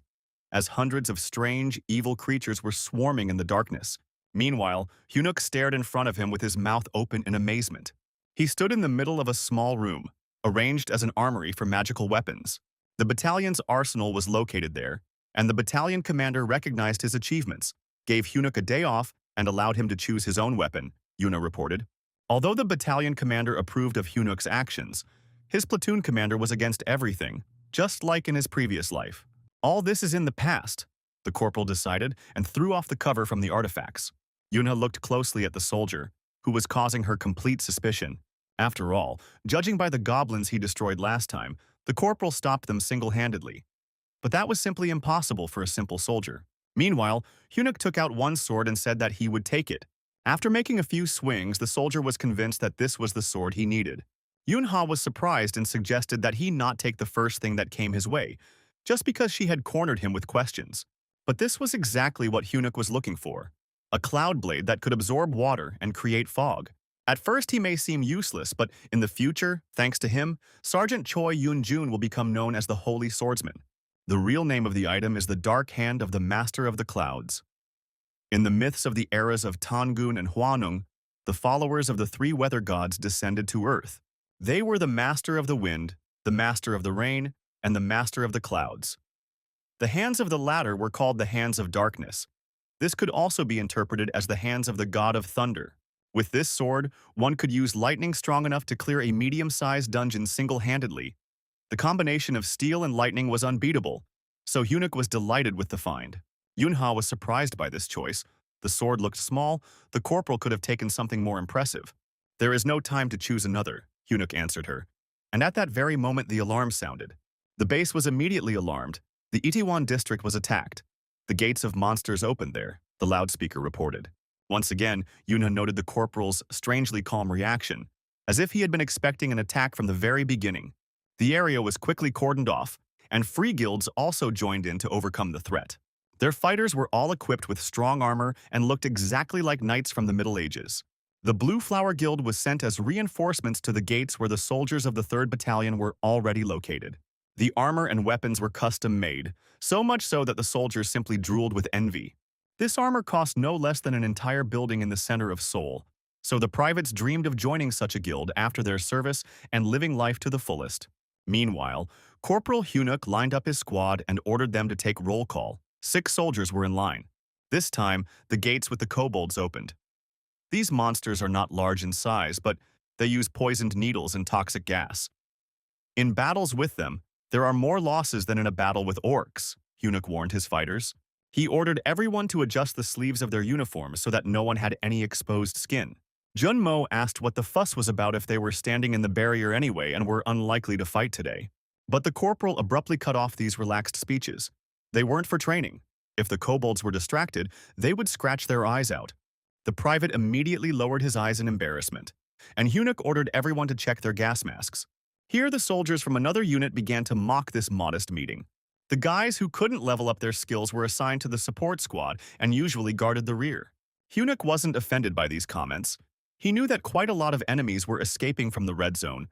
as hundreds of strange, evil creatures were swarming in the darkness. Meanwhile, Hunuk stared in front of him with his mouth open in amazement. He stood in the middle of a small room, arranged as an armory for magical weapons. The battalion's arsenal was located there, and the battalion commander recognized his achievements, gave Hunuk a day off, and allowed him to choose his own weapon, Yuna reported. Although the battalion commander approved of Hunuk's actions, his platoon commander was against everything, just like in his previous life. All this is in the past, the corporal decided and threw off the cover from the artifacts. Yuna looked closely at the soldier, who was causing her complete suspicion. After all, judging by the goblins he destroyed last time, the corporal stopped them single-handedly. But that was simply impossible for a simple soldier. Meanwhile, Hunuk took out one sword and said that he would take it. After making a few swings, the soldier was convinced that this was the sword he needed. Yunha was surprised and suggested that he not take the first thing that came his way, just because she had cornered him with questions. But this was exactly what Hunuk was looking for. A cloud blade that could absorb water and create fog. At first he may seem useless, but in the future, thanks to him, Sergeant Choi Yun-jun will become known as the Holy Swordsman. The real name of the item is the Dark Hand of the Master of the Clouds. In the myths of the eras of Tangun and Hwanung, the followers of the three weather gods descended to Earth. They were the Master of the Wind, the Master of the Rain, and the Master of the Clouds. The hands of the latter were called the Hands of Darkness. This could also be interpreted as the hands of the God of Thunder. With this sword, one could use lightning strong enough to clear a medium-sized dungeon single-handedly. The combination of steel and lightning was unbeatable, so Hunuk was delighted with the find. Yunha was surprised by this choice. The sword looked small, the corporal could have taken something more impressive. "There is no time to choose another," Hunuk answered her. And at that very moment the alarm sounded. The base was immediately alarmed. The Itaewon district was attacked. The gates of monsters opened there, the loudspeaker reported. Once again, Yunha noted the corporal's strangely calm reaction, as if he had been expecting an attack from the very beginning. The area was quickly cordoned off, and free guilds also joined in to overcome the threat. Their fighters were all equipped with strong armor and looked exactly like knights from the Middle Ages. The Blue Flower Guild was sent as reinforcements to the gates where the soldiers of the 3rd Battalion were already located. The armor and weapons were custom-made, so much so that the soldiers simply drooled with envy. This armor cost no less than an entire building in the center of Seoul, so the privates dreamed of joining such a guild after their service and living life to the fullest. Meanwhile, Corporal Hunuk lined up his squad and ordered them to take roll call. 6 soldiers were in line. This time, the gates with the kobolds opened. These monsters are not large in size, but they use poisoned needles and toxic gas. In battles with them, there are more losses than in a battle with orcs, Hunuk warned his fighters. He ordered everyone to adjust the sleeves of their uniforms so that no one had any exposed skin. Junmo asked what the fuss was about if they were standing in the barrier anyway and were unlikely to fight today. But the corporal abruptly cut off these relaxed speeches. They weren't for training. If the kobolds were distracted, they would scratch their eyes out. The private immediately lowered his eyes in embarrassment, and Hunuk ordered everyone to check their gas masks. Here the soldiers from another unit began to mock this modest meeting. The guys who couldn't level up their skills were assigned to the support squad and usually guarded the rear. Hunuk wasn't offended by these comments. He knew that quite a lot of enemies were escaping from the red zone,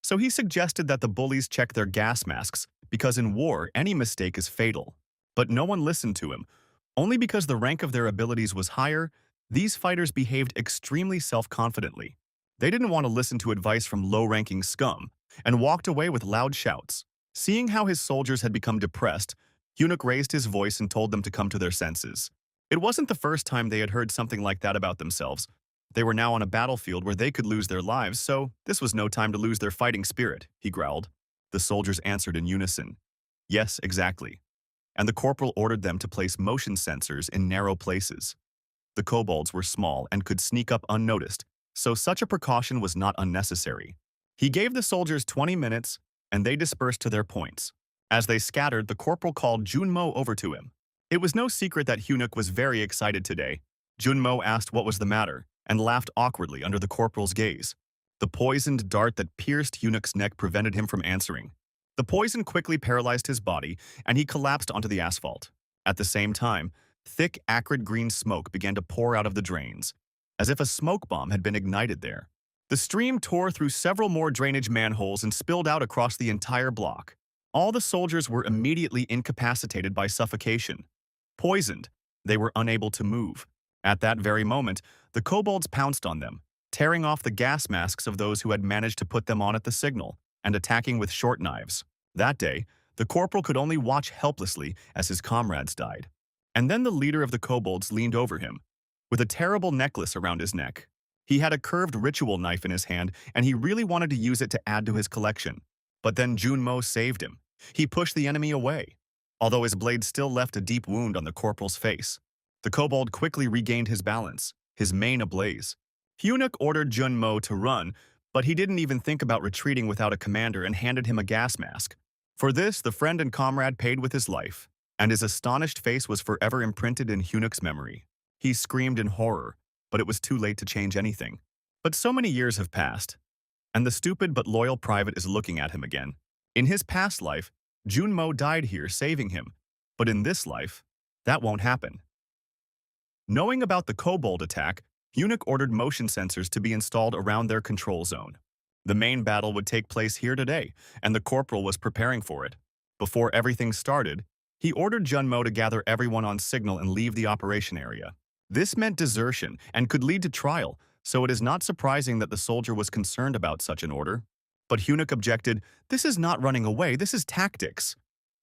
so he suggested that the bullies check their gas masks because in war any mistake is fatal. But no one listened to him. Only because the rank of their abilities was higher, these fighters behaved extremely self-confidently. They didn't want to listen to advice from low-ranking scum and walked away with loud shouts. Seeing how his soldiers had become depressed, Hunuk raised his voice and told them to come to their senses. It wasn't the first time they had heard something like that about themselves. They were now on a battlefield where they could lose their lives, so this was no time to lose their fighting spirit, he growled. The soldiers answered in unison. Yes, exactly. And the corporal ordered them to place motion sensors in narrow places. The kobolds were small and could sneak up unnoticed, so such a precaution was not unnecessary. He gave the soldiers 20 minutes, and they dispersed to their points. As they scattered, the corporal called Junmo over to him. It was no secret that Hyunuk was very excited today. Junmo asked what was the matter, and laughed awkwardly under the corporal's gaze. The poisoned dart that pierced Hyunuk's neck prevented him from answering. The poison quickly paralyzed his body, and he collapsed onto the asphalt. At the same time, thick, acrid green smoke began to pour out of the drains, as if a smoke bomb had been ignited there. The stream tore through several more drainage manholes and spilled out across the entire block. All the soldiers were immediately incapacitated by suffocation. Poisoned, they were unable to move. At that very moment, the kobolds pounced on them, tearing off the gas masks of those who had managed to put them on at the signal, and attacking with short knives. That day, the corporal could only watch helplessly as his comrades died. And then the leader of the kobolds leaned over him, with a terrible necklace around his neck. He had a curved ritual knife in his hand, and he really wanted to use it to add to his collection. But then Junmo saved him. He pushed the enemy away, although his blade still left a deep wound on the corporal's face. The kobold quickly regained his balance, his mane ablaze. Hyunuk ordered Junmo to run, but he didn't even think about retreating without a commander and handed him a gas mask. For this, the friend and comrade paid with his life, and his astonished face was forever imprinted in Hyunuk's memory. He screamed in horror, but it was too late to change anything. But so many years have passed, and the stupid but loyal private is looking at him again. In his past life, Junmo died here saving him, but in this life, that won't happen. Knowing about the kobold attack, Hyunuk ordered motion sensors to be installed around their control zone. The main battle would take place here today, and the corporal was preparing for it. Before everything started, he ordered Junmo to gather everyone on signal and leave the operation area. This meant desertion and could lead to trial, so it is not surprising that the soldier was concerned about such an order. But Hyunuk objected, "This is not running away, this is tactics."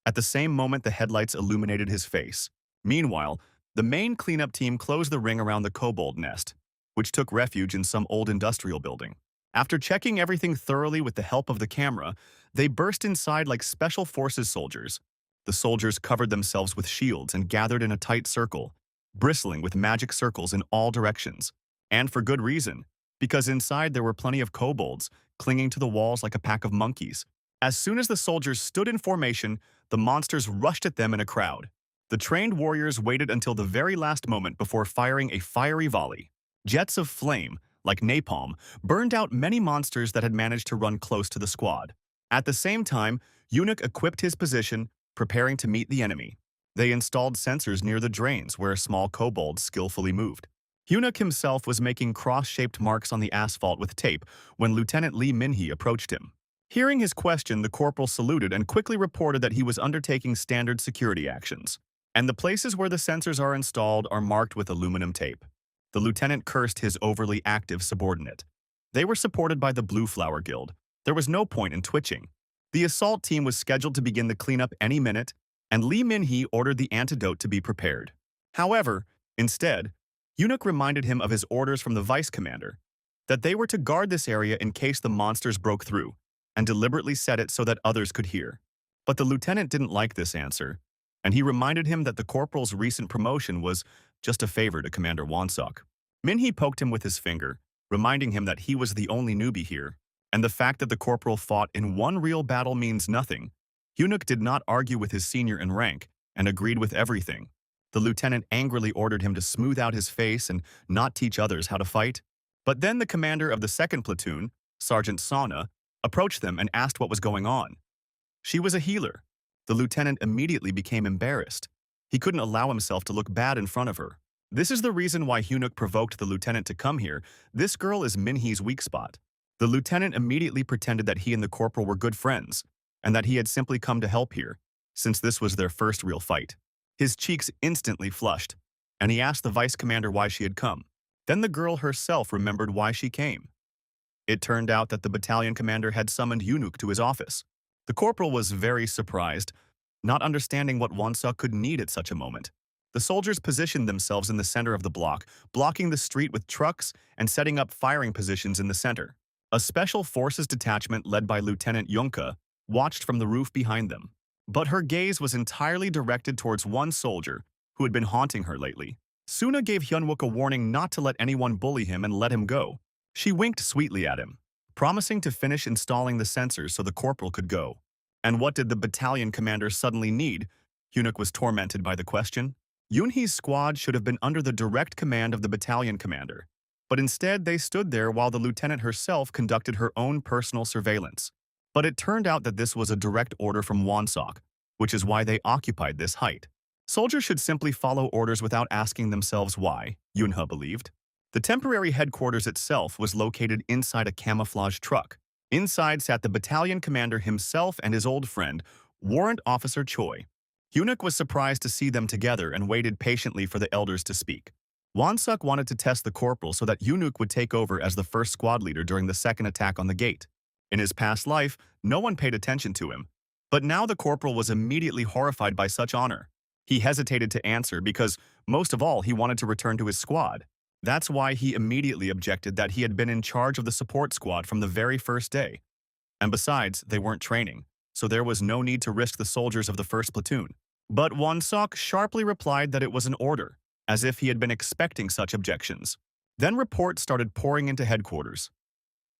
At the same moment, the headlights illuminated his face. Meanwhile, the main cleanup team closed the ring around the kobold nest, which took refuge in some old industrial building. After checking everything thoroughly with the help of the camera, they burst inside like special forces soldiers. The soldiers covered themselves with shields and gathered in a tight circle, bristling with magic circles in all directions. And for good reason, because inside there were plenty of kobolds, clinging to the walls like a pack of monkeys. As soon as the soldiers stood in formation, the monsters rushed at them in a crowd. The trained warriors waited until the very last moment before firing a fiery volley. Jets of flame, like napalm, burned out many monsters that had managed to run close to the squad. At the same time, Hyunuk equipped his position, preparing to meet the enemy. They installed sensors near the drains where small kobolds skillfully moved. Hyunuk himself was making cross-shaped marks on the asphalt with tape when Lieutenant Lee Min-hee approached him. Hearing his question, the corporal saluted and quickly reported that he was undertaking standard security actions, and the places where the sensors are installed are marked with aluminum tape. The lieutenant cursed his overly active subordinate. They were supported by the Blue Flower Guild. There was no point in twitching. The assault team was scheduled to begin the cleanup any minute, and Lee Min-hee ordered the antidote to be prepared. However, instead, Hyunuk reminded him of his orders from the vice commander, that they were to guard this area in case the monsters broke through, and deliberately said it so that others could hear. But the lieutenant didn't like this answer, and he reminded him that the corporal's recent promotion was just a favor to Commander Wonseok. Min-hee poked him with his finger, reminding him that he was the only newbie here, and the fact that the corporal fought in one real battle means nothing. Hyunuk did not argue with his senior in rank, and agreed with everything. The lieutenant angrily ordered him to smooth out his face and not teach others how to fight. But then the commander of the second platoon, Sergeant Sana, approached them and asked what was going on. She was a healer. The lieutenant immediately became embarrassed. He couldn't allow himself to look bad in front of her. This is the reason why Hyunuk provoked the lieutenant to come here. This girl is Min-hee's weak spot. The lieutenant immediately pretended that he and the corporal were good friends, and that he had simply come to help here, since this was their first real fight. His cheeks instantly flushed, and he asked the vice commander why she had come. Then the girl herself remembered why she came. It turned out that the battalion commander had summoned Hyunuk to his office. The corporal was very surprised, not understanding what Wonseok could need at such a moment. The soldiers positioned themselves in the center of the block, blocking the street with trucks and setting up firing positions in the center. A special forces detachment led by Lieutenant Yunka watched from the roof behind them. But her gaze was entirely directed towards one soldier who had been haunting her lately. Suna gave Hyunwook a warning not to let anyone bully him and let him go. She winked sweetly at him, promising to finish installing the sensors so the corporal could go. And what did the battalion commander suddenly need? Hyunuk was tormented by the question. Yoonhee's squad should have been under the direct command of the battalion commander, but instead they stood there while the lieutenant herself conducted her own personal surveillance. But it turned out that this was a direct order from Wonseok, which is why they occupied this height. Soldiers should simply follow orders without asking themselves why, Yoonhee believed. The temporary headquarters itself was located inside a camouflage truck. Inside sat the battalion commander himself and his old friend, Warrant Officer Choi. Hyunuk was surprised to see them together and waited patiently for the elders to speak. Wonseok wanted to test the corporal so that Hyunuk would take over as the first squad leader during the second attack on the gate. In his past life, no one paid attention to him, but now the corporal was immediately horrified by such honor. He hesitated to answer because, most of all, he wanted to return to his squad. That's why he immediately objected that he had been in charge of the support squad from the very first day. And besides, they weren't training, so there was no need to risk the soldiers of the first platoon. But Wonseok sharply replied that it was an order, as if he had been expecting such objections. Then reports started pouring into headquarters.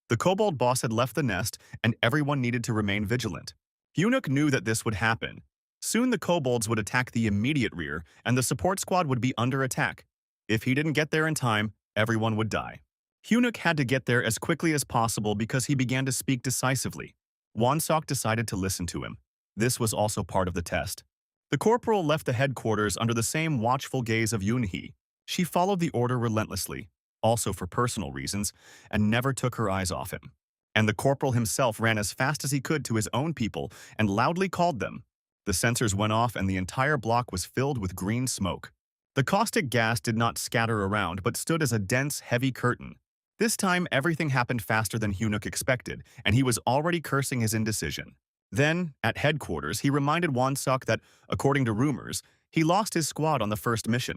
The kobold boss had left the nest, and everyone needed to remain vigilant. Hyunuk knew that this would happen. Soon the kobolds would attack the immediate rear, and the support squad would be under attack. If he didn't get there in time, everyone would die. Hyunuk had to get there as quickly as possible because he began to speak decisively. Wonseok decided to listen to him. This was also part of the test. The corporal left the headquarters under the same watchful gaze of Yoonhee. She followed the order relentlessly, also for personal reasons, and never took her eyes off him. And the corporal himself ran as fast as he could to his own people and loudly called them. The sensors went off and the entire block was filled with green smoke. The caustic gas did not scatter around but stood as a dense, heavy curtain. This time, everything happened faster than Hyunuk expected, and he was already cursing his indecision. Then, at headquarters, he reminded Wonseok that, according to rumors, he lost his squad on the first mission.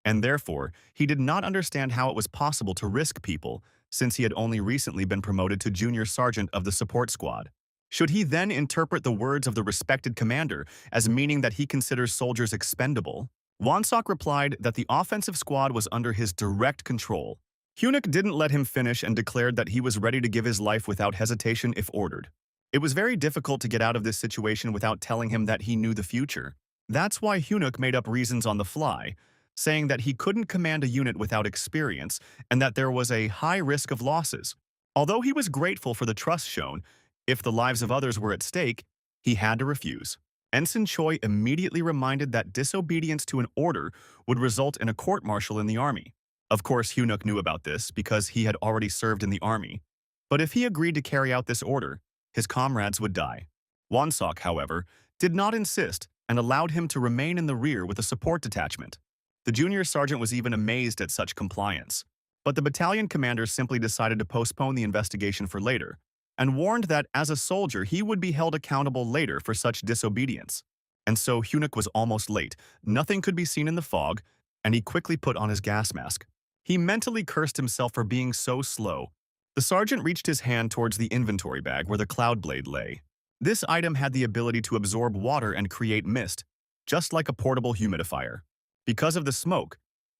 And therefore, he did not understand how it was possible to risk people, since he had only recently been promoted to junior sergeant of the support squad. Should he then interpret the words of the respected commander as meaning that he considers soldiers expendable? Wonseok replied that the offensive squad was under his direct control. Hyunuk didn't let him finish and declared that he was ready to give his life without hesitation if ordered. It was very difficult to get out of this situation without telling him that he knew the future. That's why Hyunuk made up reasons on the fly, saying that he couldn't command a unit without experience and that there was a high risk of losses. Although he was grateful for the trust shown, if the lives of others were at stake, he had to refuse. Ensign Choi immediately reminded that disobedience to an order would result in a court-martial in the army. Of course, Hyunuk knew about this because he had already served in the army. But if he agreed to carry out this order, his comrades would die. Wonseok, however, did not insist and allowed him to remain in the rear with a support detachment. The junior sergeant was even amazed at such compliance. But the battalion commander simply decided to postpone the investigation for later, and warned that as a soldier he would be held accountable later for such disobedience. And so Hyunuk was almost late, nothing could be seen in the fog, and he quickly put on his gas mask. He mentally cursed himself for being so slow. The sergeant reached his hand towards the inventory bag where the cloud blade lay. This item had the ability to absorb water and create mist, just like a portable humidifier. Because of the smoke,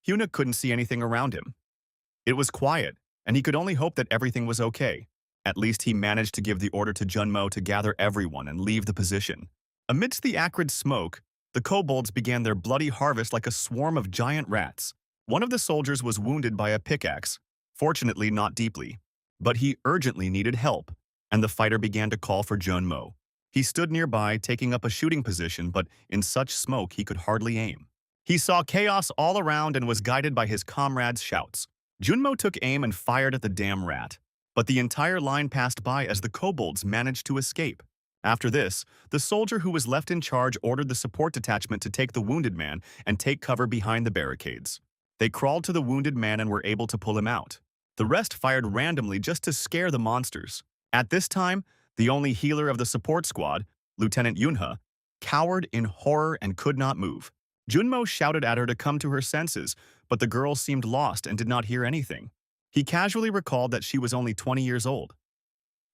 Hyunuk couldn't see anything around him. It was quiet, and he could only hope that everything was okay. At least he managed to give the order to Junmo to gather everyone and leave the position. Amidst the acrid smoke, the kobolds began their bloody harvest like a swarm of giant rats. One of the soldiers was wounded by a pickaxe, fortunately not deeply. But he urgently needed help, and the fighter began to call for Junmo. He stood nearby, taking up a shooting position, but in such smoke he could hardly aim. He saw chaos all around and was guided by his comrades' shouts. Junmo took aim and fired at the damn rat. But the entire line passed by as the kobolds managed to escape. After this, the soldier who was left in charge ordered the support detachment to take the wounded man and take cover behind the barricades. They crawled to the wounded man and were able to pull him out. The rest fired randomly just to scare the monsters. At this time, the only healer of the support squad, Lieutenant Yoonhee, cowered in horror and could not move. Junmo shouted at her to come to her senses, but the girl seemed lost and did not hear anything. He casually recalled that she was only 20 years old.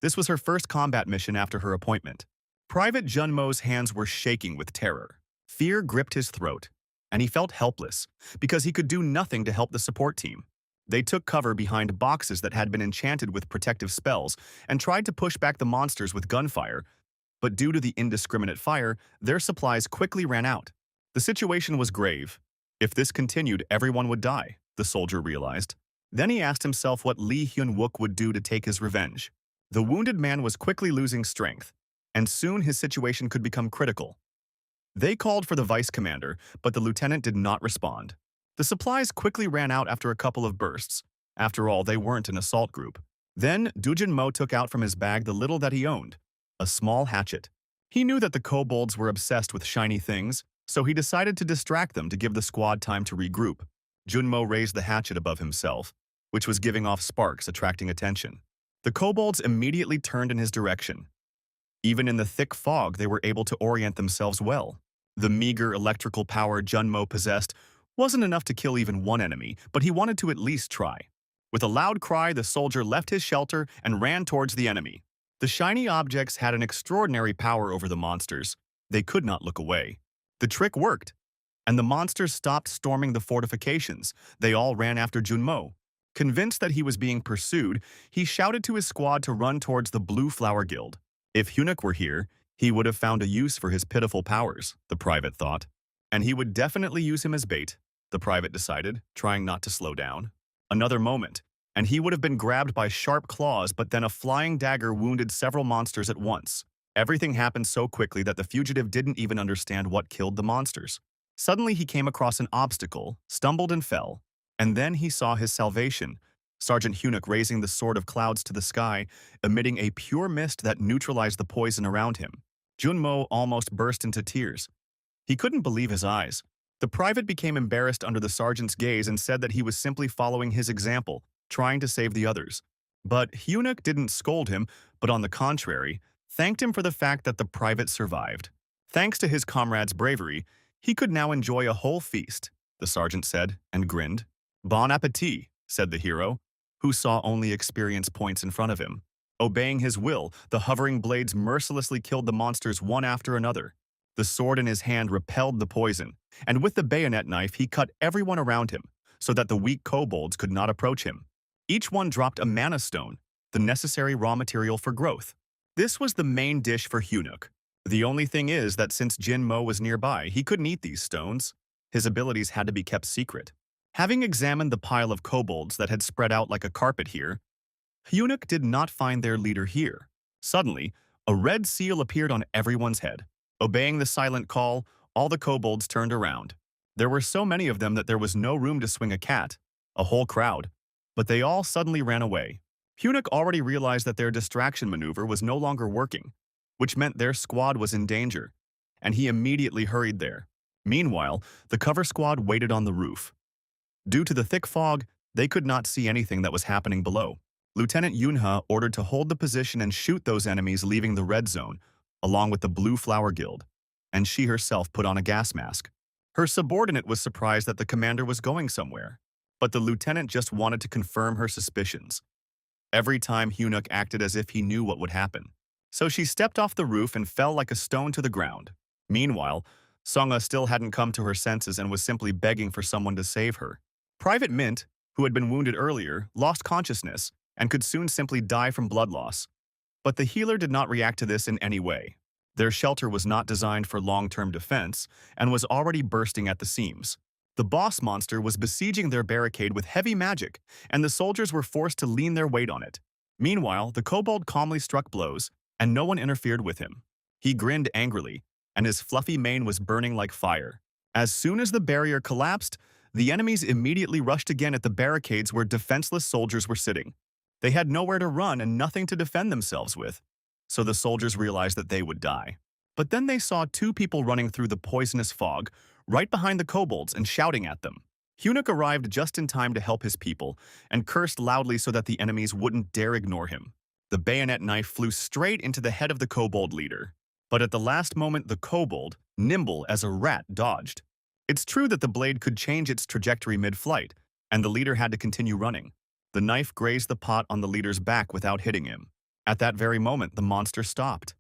This was her first combat mission after her appointment. Private Junmo's hands were shaking with terror. Fear gripped his throat, and he felt helpless because he could do nothing to help the support team. They took cover behind boxes that had been enchanted with protective spells and tried to push back the monsters with gunfire, but due to the indiscriminate fire, their supplies quickly ran out. The situation was grave. If this continued, everyone would die, the soldier realized. Then he asked himself what Lee Hyun-wook would do to take his revenge. The wounded man was quickly losing strength, and soon his situation could become critical. They called for the vice commander, but the lieutenant did not respond. The supplies quickly ran out after a couple of bursts. After all, they weren't an assault group. Then, Dujin Mo took out from his bag the little that he owned, a small hatchet. He knew that the kobolds were obsessed with shiny things, so he decided to distract them to give the squad time to regroup. Junmo raised the hatchet above himself, which was giving off sparks, attracting attention. The kobolds immediately turned in his direction. Even in the thick fog, they were able to orient themselves well. The meager electrical power Junmo possessed wasn't enough to kill even one enemy, but he wanted to at least try. With a loud cry, the soldier left his shelter and ran towards the enemy. The shiny objects had an extraordinary power over the monsters. They could not look away. The trick worked, and the monsters stopped storming the fortifications. They all ran after Junmo. Convinced that he was being pursued, he shouted to his squad to run towards the Blue Flower Guild. If Hyunuk were here, he would have found a use for his pitiful powers, the private thought. And he would definitely use him as bait, the private decided, trying not to slow down. Another moment, and he would have been grabbed by sharp claws, but then a flying dagger wounded several monsters at once. Everything happened so quickly that the fugitive didn't even understand what killed the monsters. Suddenly he came across an obstacle, stumbled and fell, and then he saw his salvation. Sergeant Hyunuk raising the sword of clouds to the sky, emitting a pure mist that neutralized the poison around him. Junmo almost burst into tears. He couldn't believe his eyes. The private became embarrassed under the sergeant's gaze and said that he was simply following his example, trying to save the others. But Hyunuk didn't scold him, but on the contrary, thanked him for the fact that the private survived. Thanks to his comrade's bravery, he could now enjoy a whole feast, the sergeant said, and grinned. Bon appetit, said the hero, who saw only experience points in front of him. Obeying his will, the hovering blades mercilessly killed the monsters one after another. The sword in his hand repelled the poison, and with the bayonet knife he cut everyone around him, so that the weak kobolds could not approach him. Each one dropped a mana stone, the necessary raw material for growth. This was the main dish for Hyunuk. The only thing is that since Jin Mo was nearby, he couldn't eat these stones. His abilities had to be kept secret. Having examined the pile of kobolds that had spread out like a carpet here, Hyunuk did not find their leader here. Suddenly, a red seal appeared on everyone's head. Obeying the silent call, all the kobolds turned around. There were so many of them that there was no room to swing a cat, a whole crowd, but they all suddenly ran away. Hyunuk already realized that their distraction maneuver was no longer working, which meant their squad was in danger, and he immediately hurried there. Meanwhile, the cover squad waited on the roof. Due to the thick fog, they could not see anything that was happening below. Lieutenant Yunha ordered to hold the position and shoot those enemies leaving the red zone, along with the Blue Flower Guild, and she herself put on a gas mask. Her subordinate was surprised that the commander was going somewhere, but the lieutenant just wanted to confirm her suspicions. Every time Hyunuk acted as if he knew what would happen. So she stepped off the roof and fell like a stone to the ground. Meanwhile, Songa still hadn't come to her senses and was simply begging for someone to save her. Private Mint, who had been wounded earlier, lost consciousness and could soon simply die from blood loss. But the healer did not react to this in any way. Their shelter was not designed for long-term defense and was already bursting at the seams. The boss monster was besieging their barricade with heavy magic, and the soldiers were forced to lean their weight on it. Meanwhile, the kobold calmly struck blows, and no one interfered with him. He grinned angrily, and his fluffy mane was burning like fire. As soon as the barrier collapsed, the enemies immediately rushed again at the barricades where defenseless soldiers were sitting. They had nowhere to run and nothing to defend themselves with, so the soldiers realized that they would die. But then they saw two people running through the poisonous fog, right behind the kobolds and shouting at them. Hyunuk arrived just in time to help his people, and cursed loudly so that the enemies wouldn't dare ignore him. The bayonet knife flew straight into the head of the kobold leader. But at the last moment, the kobold, nimble as a rat, dodged. It's true that the blade could change its trajectory mid-flight, and the leader had to continue running. The knife grazed the pot on the leader's back without hitting him. At that very moment, the monster stopped.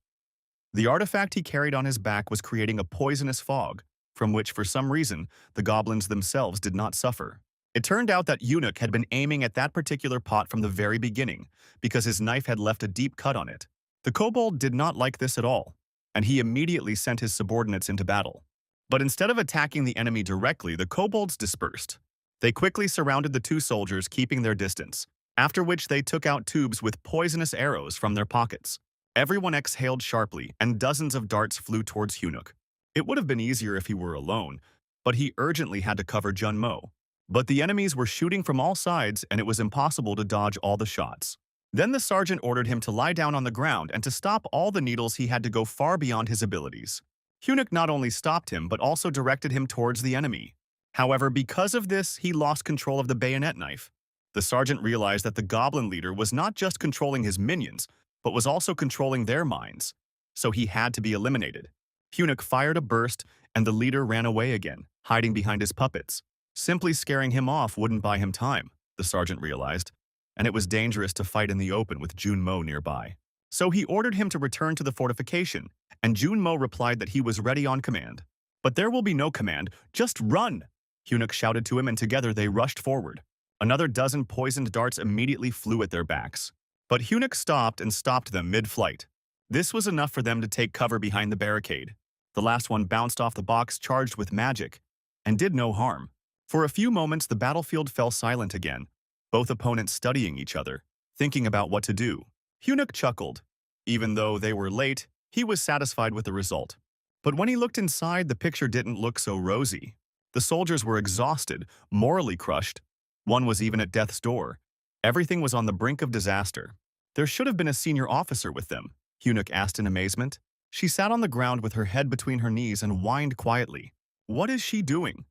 The artifact he carried on his back was creating a poisonous fog, from which, for some reason, the goblins themselves did not suffer. It turned out that Eunuch had been aiming at that particular pot from the very beginning, because his knife had left a deep cut on it. The kobold did not like this at all, and he immediately sent his subordinates into battle. But instead of attacking the enemy directly, the kobolds dispersed. They quickly surrounded the two soldiers, keeping their distance, after which they took out tubes with poisonous arrows from their pockets. Everyone exhaled sharply, and dozens of darts flew towards Eunuch. It would have been easier if he were alone, but he urgently had to cover Junmo. But the enemies were shooting from all sides, and it was impossible to dodge all the shots. Then the sergeant ordered him to lie down on the ground, and to stop all the needles he had to go far beyond his abilities. Eunuch not only stopped him, but also directed him towards the enemy. However, because of this, he lost control of the bayonet knife. The sergeant realized that the goblin leader was not just controlling his minions, but was also controlling their minds. So he had to be eliminated. Eunuch fired a burst, and the leader ran away again, hiding behind his puppets. Simply scaring him off wouldn't buy him time, the sergeant realized, and it was dangerous to fight in the open with Junmo nearby. So he ordered him to return to the fortification, and Junmo replied that he was ready on command. "But there will be no command, just run!" Eunuch shouted to him, and together they rushed forward. Another dozen poisoned darts immediately flew at their backs. But Eunuch stopped them mid-flight. This was enough for them to take cover behind the barricade. The last one bounced off the box charged with magic, and did no harm. For a few moments, the battlefield fell silent again, both opponents studying each other, thinking about what to do. Eunuch chuckled. Even though they were late, he was satisfied with the result. But when he looked inside, the picture didn't look so rosy. The soldiers were exhausted, morally crushed. One was even at death's door. Everything was on the brink of disaster. There should have been a senior officer with them, Eunuch asked in amazement. She sat on the ground with her head between her knees and whined quietly. What is she doing?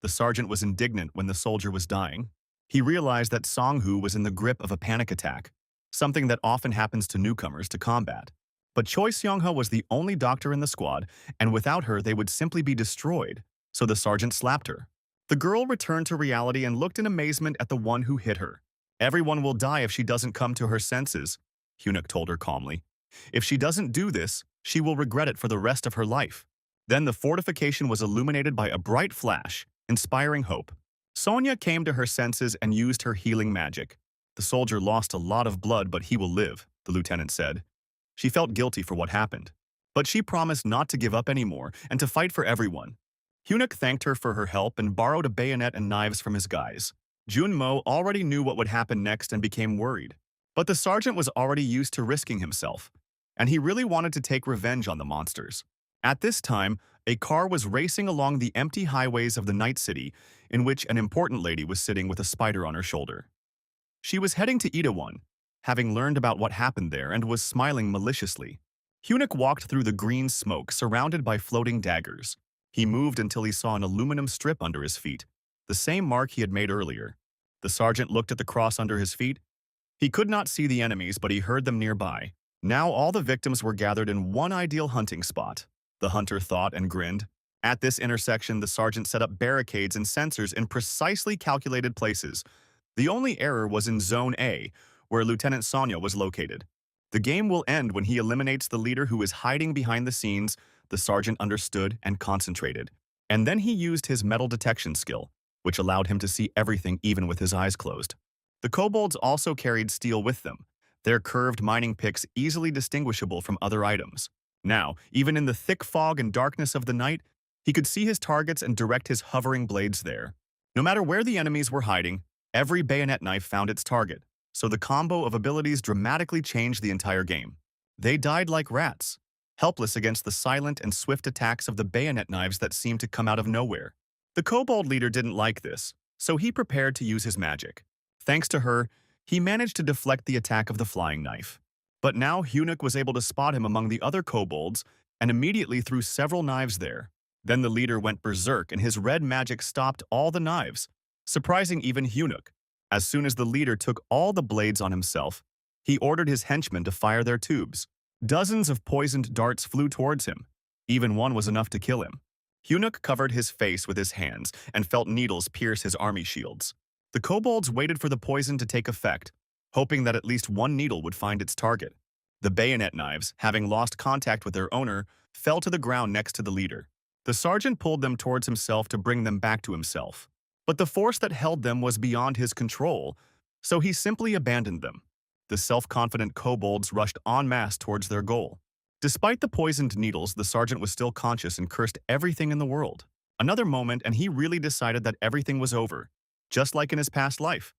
The sergeant was indignant when the soldier was dying. He realized that Songhu was in the grip of a panic attack, something that often happens to newcomers to combat. But Choi Seong-ho was the only doctor in the squad, and without her they would simply be destroyed, so the sergeant slapped her. The girl returned to reality and looked in amazement at the one who hit her. "Everyone will die if she doesn't come to her senses," Eunuch told her calmly. "If she doesn't do this, she will regret it for the rest of her life." Then the fortification was illuminated by a bright flash, inspiring hope. Sonia came to her senses and used her healing magic. "The soldier lost a lot of blood, but he will live," the lieutenant said. She felt guilty for what happened, but she promised not to give up anymore and to fight for everyone. Eunuch thanked her for her help and borrowed a bayonet and knives from his guys. Junmo already knew what would happen next and became worried. But the sergeant was already used to risking himself, and he really wanted to take revenge on the monsters. At this time, a car was racing along the empty highways of the night city, in which an important lady was sitting with a spider on her shoulder. She was heading to Itaewon, having learned about what happened there, and was smiling maliciously. Eunuch walked through the green smoke surrounded by floating daggers. He moved until he saw an aluminum strip under his feet, the same mark he had made earlier. The sergeant looked at the cross under his feet. He could not see the enemies, but he heard them nearby. Now all the victims were gathered in one ideal hunting spot. The hunter thought and grinned. At this intersection, the sergeant set up barricades and sensors in precisely calculated places. The only error was in Zone A, where Lieutenant Sonya was located. The game will end when he eliminates the leader who is hiding behind the scenes. The sergeant understood and concentrated. And then he used his metal detection skill, which allowed him to see everything even with his eyes closed. The kobolds also carried steel with them, their curved mining picks easily distinguishable from other items. Now, even in the thick fog and darkness of the night, he could see his targets and direct his hovering blades there. No matter where the enemies were hiding, every bayonet knife found its target, so the combo of abilities dramatically changed the entire game. They died like rats, helpless against the silent and swift attacks of the bayonet knives that seemed to come out of nowhere. The kobold leader didn't like this, so he prepared to use his magic. Thanks to her, he managed to deflect the attack of the flying knife. But now Eunuch was able to spot him among the other kobolds and immediately threw several knives there. Then the leader went berserk and his red magic stopped all the knives, surprising even Eunuch. As soon as the leader took all the blades on himself, he ordered his henchmen to fire their tubes. Dozens of poisoned darts flew towards him. Even one was enough to kill him. Eunuch covered his face with his hands and felt needles pierce his army shields. The kobolds waited for the poison to take effect, hoping that at least one needle would find its target. The bayonet knives, having lost contact with their owner, fell to the ground next to the leader. The sergeant pulled them towards himself to bring them back to himself. But the force that held them was beyond his control, so he simply abandoned them. The self-confident kobolds rushed en masse towards their goal. Despite the poisoned needles, the sergeant was still conscious and cursed everything in the world. Another moment, and he really decided that everything was over, just like in his past life.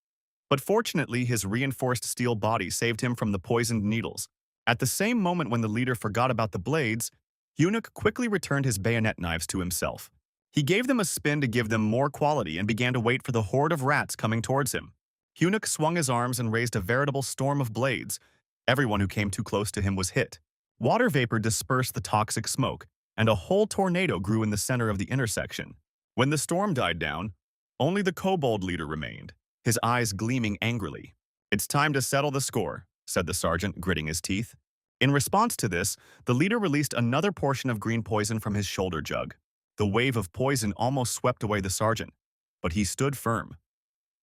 But fortunately, his reinforced steel body saved him from the poisoned needles. At the same moment when the leader forgot about the blades, Eunuch quickly returned his bayonet knives to himself. He gave them a spin to give them more quality and began to wait for the horde of rats coming towards him. Eunuch swung his arms and raised a veritable storm of blades. Everyone who came too close to him was hit. Water vapor dispersed the toxic smoke, and a whole tornado grew in the center of the intersection. When the storm died down, only the kobold leader remained, his eyes gleaming angrily. "It's time to settle the score," said the sergeant, gritting his teeth. In response to this, the leader released another portion of green poison from his shoulder jug. The wave of poison almost swept away the sergeant, but he stood firm.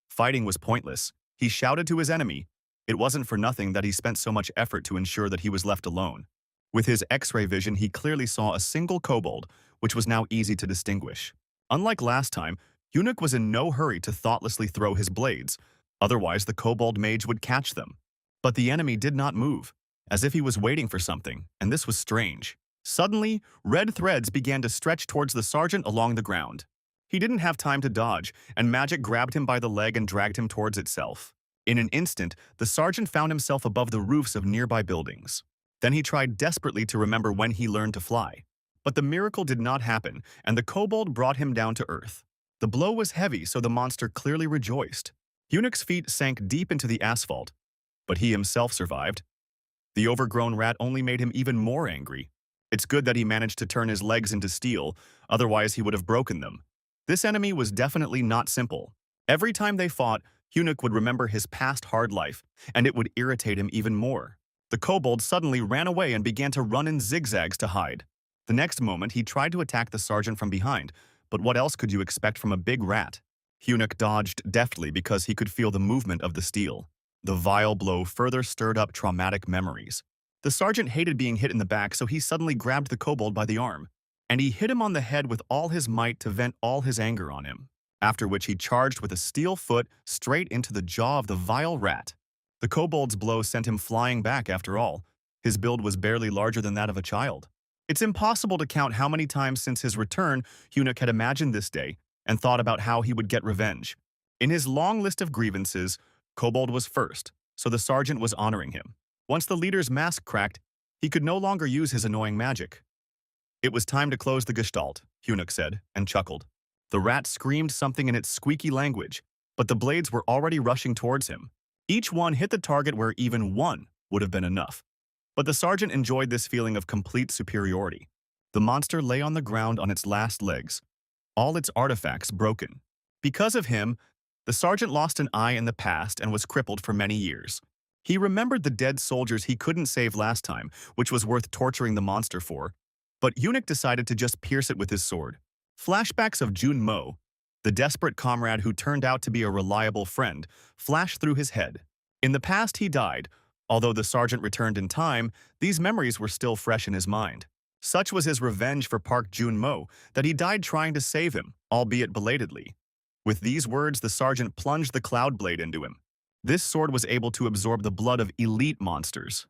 Fighting was pointless. He shouted to his enemy. It wasn't for nothing that he spent so much effort to ensure that he was left alone. With his X-ray vision, he clearly saw a single kobold, which was now easy to distinguish. Unlike last time, Eunuch was in no hurry to thoughtlessly throw his blades, otherwise the kobold mage would catch them. But the enemy did not move, as if he was waiting for something, and this was strange. Suddenly, red threads began to stretch towards the sergeant along the ground. He didn't have time to dodge, and magic grabbed him by the leg and dragged him towards itself. In an instant, the sergeant found himself above the roofs of nearby buildings. Then he tried desperately to remember when he learned to fly. But the miracle did not happen, and the kobold brought him down to earth. The blow was heavy, so the monster clearly rejoiced. Eunuch's feet sank deep into the asphalt, but he himself survived. The overgrown rat only made him even more angry. It's good that he managed to turn his legs into steel, otherwise he would have broken them. This enemy was definitely not simple. Every time they fought, Eunuch would remember his past hard life, and it would irritate him even more. The kobold suddenly ran away and began to run in zigzags to hide. The next moment, he tried to attack the sergeant from behind, but what else could you expect from a big rat? Eunuch dodged deftly because he could feel the movement of the steel. The vile blow further stirred up traumatic memories. The sergeant hated being hit in the back, so he suddenly grabbed the kobold by the arm, and he hit him on the head with all his might to vent all his anger on him, after which he charged with a steel foot straight into the jaw of the vile rat. The kobold's blow sent him flying back after all. His build was barely larger than that of a child. It's impossible to count how many times since his return Eunuch had imagined this day and thought about how he would get revenge. In his long list of grievances, kobold was first, so the sergeant was honoring him. Once the leader's mask cracked, he could no longer use his annoying magic. It was time to close the gestalt, Eunuch said, and chuckled. The rat screamed something in its squeaky language, but the blades were already rushing towards him. Each one hit the target where even one would have been enough. But the sergeant enjoyed this feeling of complete superiority. The monster lay on the ground on its last legs, all its artifacts broken. Because of him, the sergeant lost an eye in the past and was crippled for many years. He remembered the dead soldiers he couldn't save last time, which was worth torturing the monster for, but Eunuch decided to just pierce it with his sword. Flashbacks of Jun Mo, the desperate comrade who turned out to be a reliable friend, flashed through his head. In the past he died. Although the sergeant returned in time, these memories were still fresh in his mind. Such was his revenge for Park Jun Mo that he died trying to save him, albeit belatedly. With these words, the sergeant plunged the cloud blade into him. This sword was able to absorb the blood of elite monsters.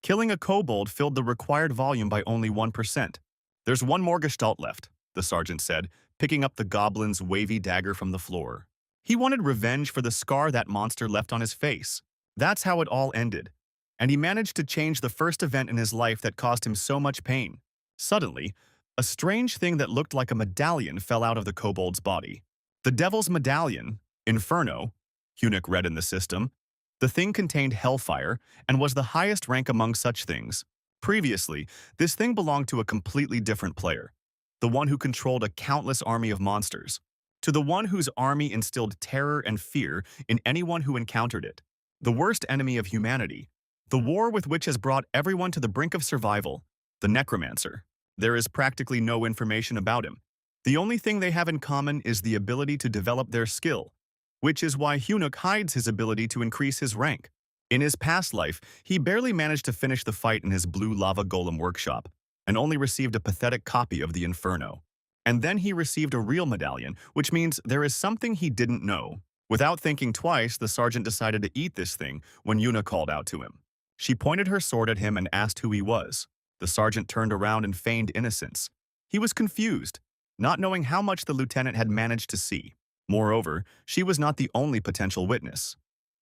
Killing a kobold filled the required volume by only 1%. "There's one more gestalt left," the sergeant said, picking up the goblin's wavy dagger from the floor. He wanted revenge for the scar that monster left on his face. That's how it all ended, and he managed to change the first event in his life that caused him so much pain. Suddenly, a strange thing that looked like a medallion fell out of the kobold's body. The devil's medallion, Inferno, Eunuch read in the system. The thing contained hellfire and was the highest rank among such things. Previously, this thing belonged to a completely different player, the one who controlled a countless army of monsters, to the one whose army instilled terror and fear in anyone who encountered it. The worst enemy of humanity, the war with which has brought everyone to the brink of survival, the necromancer. There is practically no information about him. The only thing they have in common is the ability to develop their skill, which is why Eunuch hides his ability to increase his rank. In his past life, he barely managed to finish the fight in his blue lava golem workshop, and only received a pathetic copy of the Inferno. And then he received a real medallion, which means there is something he didn't know. Without thinking twice, the sergeant decided to eat this thing when Yuna called out to him. She pointed her sword at him and asked who he was. The sergeant turned around and feigned innocence. He was confused, not knowing how much the lieutenant had managed to see. Moreover, she was not the only potential witness.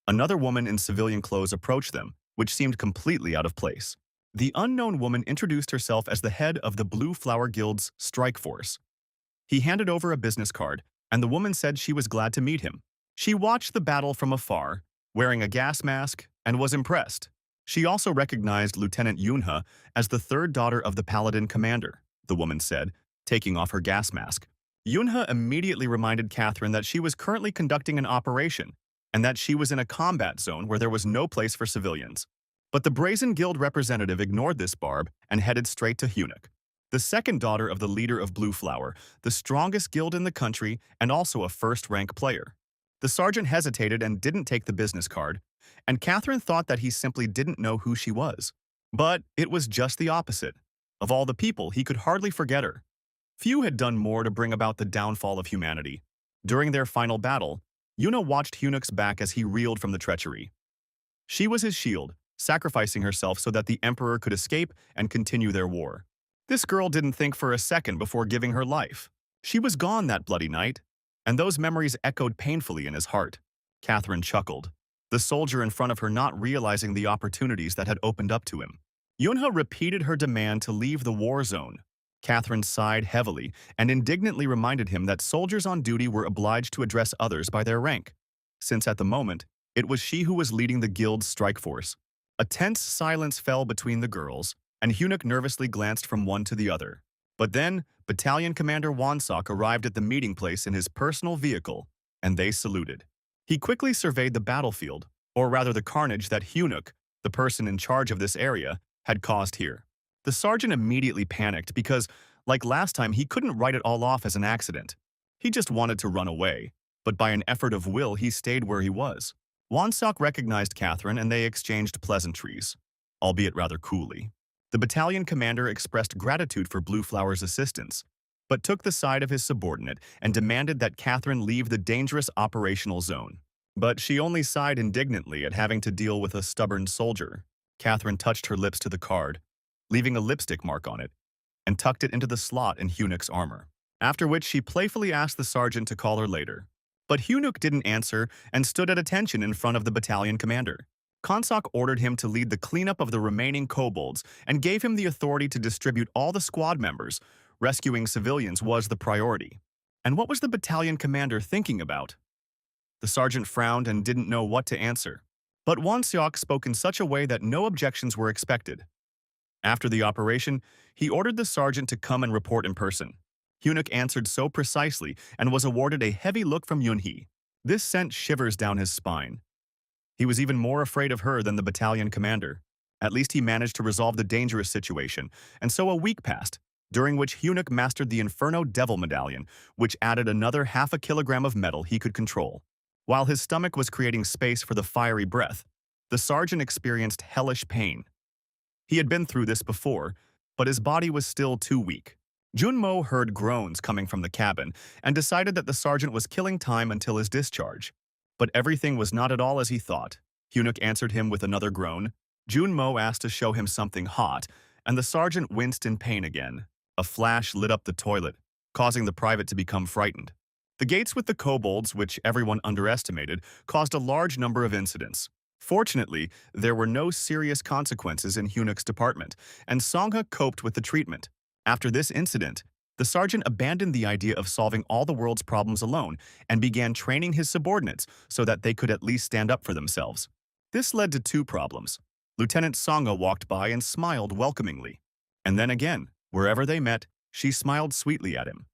Another woman in civilian clothes approached them, which seemed completely out of place. The unknown woman introduced herself as the head of the Blue Flower Guild's strike force. He handed over a business card, and the woman said she was glad to meet him. She watched the battle from afar, wearing a gas mask, and was impressed. She also recognized Lieutenant Yunha as the third daughter of the Paladin commander, the woman said, taking off her gas mask. Yunha immediately reminded Catherine that she was currently conducting an operation and that she was in a combat zone where there was no place for civilians. But the Brazen Guild representative ignored this barb and headed straight to Hunuk, the second daughter of the leader of Blue Flower, the strongest guild in the country and also a first-rank player. The sergeant hesitated and didn't take the business card, and Catherine thought that he simply didn't know who she was. But it was just the opposite. Of all the people, he could hardly forget her. Few had done more to bring about the downfall of humanity. During their final battle, Yuna watched Hunuk's back as he reeled from the treachery. She was his shield, sacrificing herself so that the Emperor could escape and continue their war. This girl didn't think for a second before giving her life. She was gone that bloody night, and those memories echoed painfully in his heart. Catherine chuckled, the soldier in front of her not realizing the opportunities that had opened up to him. Yunha repeated her demand to leave the war zone. Catherine sighed heavily and indignantly reminded him that soldiers on duty were obliged to address others by their rank, since at the moment, it was she who was leading the guild's strike force. A tense silence fell between the girls, and Hunuk nervously glanced from one to the other. But then, Battalion Commander Wansok arrived at the meeting place in his personal vehicle, and they saluted. He quickly surveyed the battlefield, or rather the carnage that Hunuk, the person in charge of this area, had caused here. The sergeant immediately panicked because, like last time, he couldn't write it all off as an accident. He just wanted to run away, but by an effort of will, he stayed where he was. Wansok recognized Catherine and they exchanged pleasantries, albeit rather coolly. The battalion commander expressed gratitude for Blue Flower's assistance, but took the side of his subordinate and demanded that Catherine leave the dangerous operational zone. But she only sighed indignantly at having to deal with a stubborn soldier. Catherine touched her lips to the card, leaving a lipstick mark on it, and tucked it into the slot in Hunuk's armor, after which she playfully asked the sergeant to call her later. But Hunuk didn't answer and stood at attention in front of the battalion commander. Konsok ordered him to lead the cleanup of the remaining kobolds and gave him the authority to distribute all the squad members. Rescuing civilians was the priority. And what was the battalion commander thinking about? The sergeant frowned and didn't know what to answer. But Wonseok spoke in such a way that no objections were expected. After the operation, he ordered the sergeant to come and report in person. Hunuk answered so precisely and was awarded a heavy look from Yunhee. This sent shivers down his spine. He was even more afraid of her than the battalion commander. At least he managed to resolve the dangerous situation, and so a week passed, during which Hunuk mastered the Inferno Devil Medallion, which added another 0.5 kilogram of metal he could control. While his stomach was creating space for the fiery breath, the sergeant experienced hellish pain. He had been through this before, but his body was still too weak. Junmo heard groans coming from the cabin and decided that the sergeant was killing time until his discharge. But everything was not at all as he thought. Hunuk answered him with another groan. Junmo asked to show him something hot, and the sergeant winced in pain again. A flash lit up the toilet, causing the private to become frightened. The gates with the kobolds, which everyone underestimated, caused a large number of incidents. Fortunately, there were no serious consequences in Hunuk's department, and Songha coped with the treatment. After this incident, the sergeant abandoned the idea of solving all the world's problems alone and began training his subordinates so that they could at least stand up for themselves. This led to two problems. Lieutenant Songha walked by and smiled welcomingly. And then again, wherever they met, she smiled sweetly at him.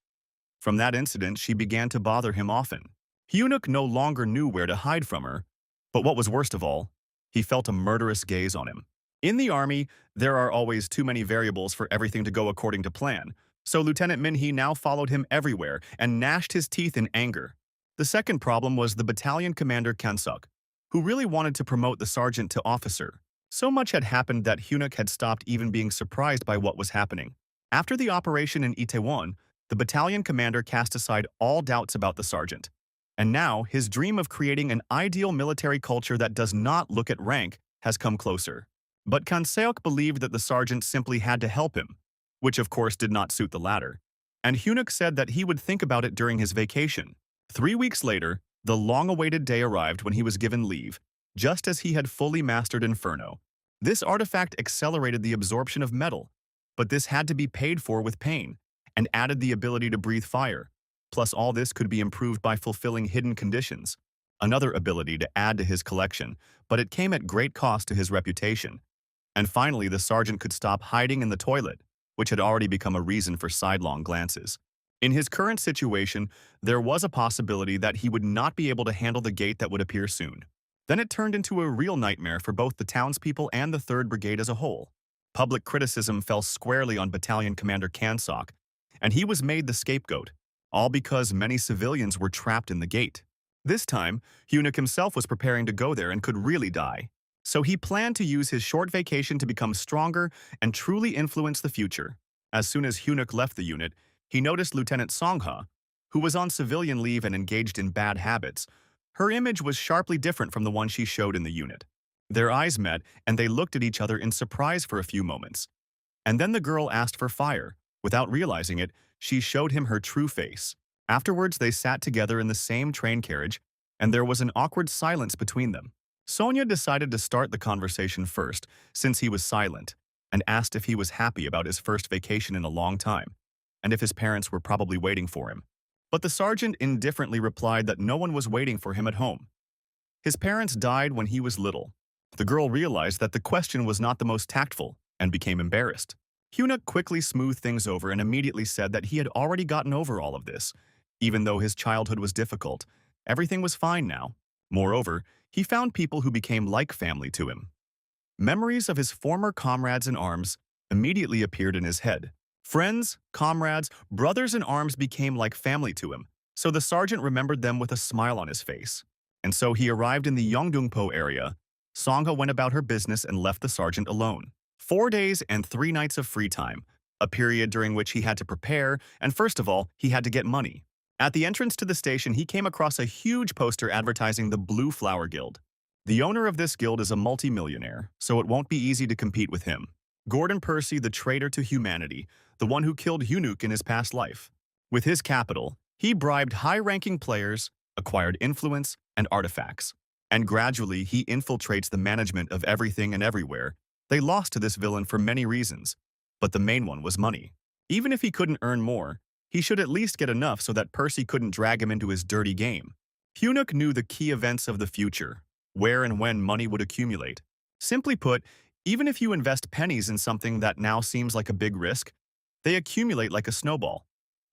From that incident, she began to bother him often. Hunuk no longer knew where to hide from her, but what was worst of all, he felt a murderous gaze on him. In the army, there are always too many variables for everything to go according to plan, so Lieutenant Minhee now followed him everywhere and gnashed his teeth in anger. The second problem was the battalion commander Kansuk, who really wanted to promote the sergeant to officer. So much had happened that Hunuk had stopped even being surprised by what was happening. After the operation in Itaewon, The battalion commander cast aside all doubts about the sergeant. And now, his dream of creating an ideal military culture that does not look at rank has come closer. But Kanseok believed that the sergeant simply had to help him, which of course did not suit the latter. And Hyunuk said that he would think about it during his vacation. 3 weeks later, the long-awaited day arrived when he was given leave, just as he had fully mastered Inferno. This artifact accelerated the absorption of metal, but this had to be paid for with pain, and added the ability to breathe fire. Plus, all this could be improved by fulfilling hidden conditions. Another ability to add to his collection, but it came at great cost to his reputation. And finally, the sergeant could stop hiding in the toilet, which had already become a reason for sidelong glances. In his current situation, there was a possibility that he would not be able to handle the gate that would appear soon. Then it turned into a real nightmare for both the townspeople and the 3rd Brigade as a whole. Public criticism fell squarely on Battalion Commander Kansok, and he was made the scapegoat, all because many civilians were trapped in the gate. This time, Hyunuk himself was preparing to go there and could really die. So he planned to use his short vacation to become stronger and truly influence the future. As soon as Hyunuk left the unit, he noticed Lieutenant Songha, who was on civilian leave and engaged in bad habits. Her image was sharply different from the one she showed in the unit. Their eyes met, and they looked at each other in surprise for a few moments. And then the girl asked for fire. Without realizing it, she showed him her true face. Afterwards, they sat together in the same train carriage, and there was an awkward silence between them. Sonia decided to start the conversation first, since he was silent, and asked if he was happy about his first vacation in a long time, and if his parents were probably waiting for him. But the sergeant indifferently replied that no one was waiting for him at home. His parents died when he was little. The girl realized that the question was not the most tactful and became embarrassed. Hyunuk quickly smoothed things over and immediately said that he had already gotten over all of this. Even though his childhood was difficult, everything was fine now. Moreover, he found people who became like family to him. Memories of his former comrades in arms immediately appeared in his head. Friends, comrades, brothers in arms became like family to him, so the sergeant remembered them with a smile on his face. And so he arrived in the Yeongdongpo area. Songha went about her business and left the sergeant alone. 4 days and 3 nights of free time, a period during which he had to prepare, and first of all, he had to get money. At the entrance to the station, he came across a huge poster advertising the Blue Flower Guild. The owner of this guild is a multimillionaire, so it won't be easy to compete with him. Gordon Percy, the traitor to humanity, the one who killed Hyunuk in his past life. With his capital, he bribed high-ranking players, acquired influence, and artifacts. And gradually, he infiltrates the management of everything and everywhere. They lost to this villain for many reasons, but the main one was money. Even if he couldn't earn more, he should at least get enough so that Percy couldn't drag him into his dirty game. Hyunuk knew the key events of the future, where and when money would accumulate. Simply put, even if you invest pennies in something that now seems like a big risk, they accumulate like a snowball.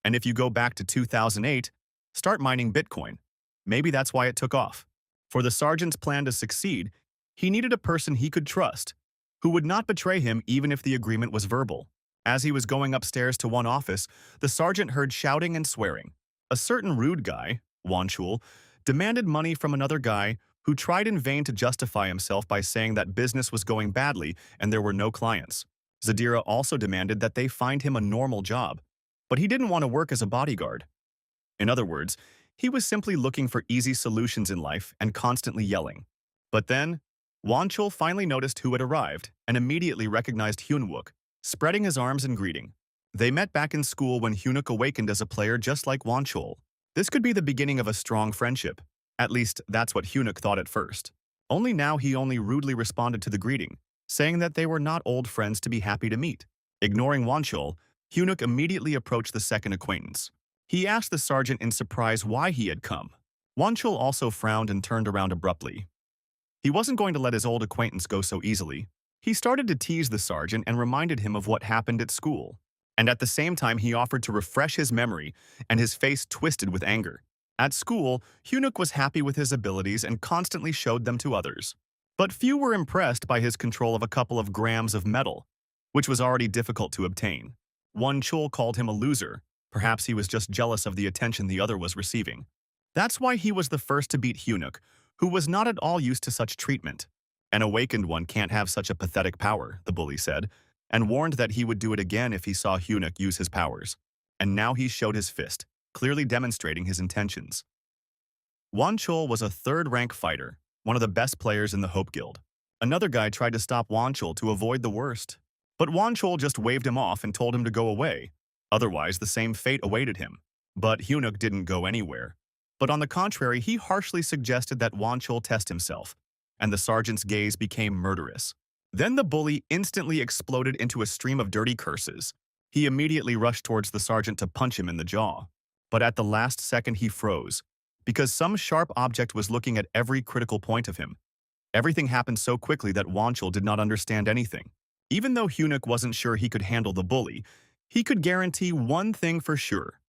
And if you go back to 2008, start mining Bitcoin. Maybe that's why it took off. For the sergeant's plan to succeed, he needed a person he could trust, who would not betray him even if the agreement was verbal. As he was going upstairs to one office, the sergeant heard shouting and swearing. A certain rude guy, Wanchul, demanded money from another guy who tried in vain to justify himself by saying that business was going badly and there were no clients. Zadira also demanded that they find him a normal job, but he didn't want to work as a bodyguard. In other words, he was simply looking for easy solutions in life and constantly yelling. But then, Wanchul finally noticed who had arrived and immediately recognized Hyunwook, spreading his arms in greeting. They met back in school when Hyunuk awakened as a player just like Wanchul. This could be the beginning of a strong friendship. At least, that's what Hyunuk thought at first. Only now he only rudely responded to the greeting, saying that they were not old friends to be happy to meet. Ignoring Wanchul, Hyunuk immediately approached the second acquaintance. He asked the sergeant in surprise why he had come. Wanchul also frowned and turned around abruptly. He wasn't going to let his old acquaintance go so easily. He started to tease the sergeant and reminded him of what happened at school. And at the same time, he offered to refresh his memory, and his face twisted with anger. At school, Hyunuk was happy with his abilities and constantly showed them to others. But few were impressed by his control of a couple of grams of metal, which was already difficult to obtain. One Chul called him a loser. Perhaps he was just jealous of the attention the other was receiving. That's why he was the first to beat Hyunuk, who was not at all used to such treatment. An awakened one can't have such a pathetic power, the bully said, and warned that he would do it again if he saw Hyunuk use his powers. and now he showed his fist, clearly demonstrating his intentions. Wan Chul was a third-rank fighter, one of the best players in the Hope Guild. Another guy tried to stop Wan Chul to avoid the worst, but Wan Chul just waved him off and told him to go away. Otherwise, the same fate awaited him. But Hyunuk didn't go anywhere. But on the contrary, he harshly suggested that Wan Chul test himself, and the sergeant's gaze became murderous. Then the bully instantly exploded into a stream of dirty curses. He immediately rushed towards the sergeant to punch him in the jaw. But at the last second he froze, because some sharp object was looking at every critical point of him. Everything happened so quickly that Wan Chul did not understand anything. Even though Hyunuk wasn't sure he could handle the bully, he could guarantee one thing for sure.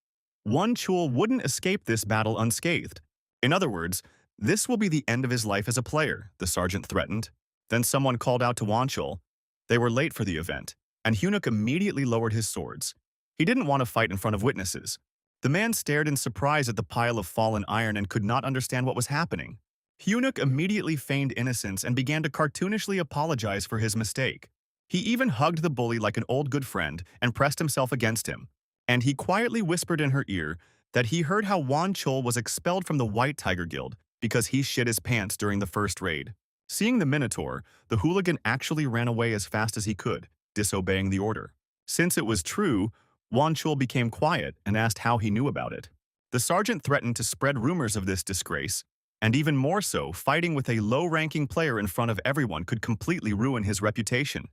Wan Chul wouldn't escape this battle unscathed. In other words, this will be the end of his life as a player, the sergeant threatened. Then someone called out to Wan Chul. They were late for the event, and Hyunuk immediately lowered his swords. He didn't want to fight in front of witnesses. The man stared in surprise at the pile of fallen iron and could not understand what was happening. Hyunuk immediately feigned innocence and began to cartoonishly apologize for his mistake. He even hugged the bully like an old good friend and pressed himself against him. And he quietly whispered in her ear that he heard how Wan Chul was expelled from the White Tiger Guild because he shit his pants during the first raid. Seeing the Minotaur, the hooligan actually ran away as fast as he could, disobeying the order. Since it was true, Wan Chul became quiet and asked how he knew about it. The sergeant threatened to spread rumors of this disgrace, and even more so, fighting with a low-ranking player in front of everyone could completely ruin his reputation.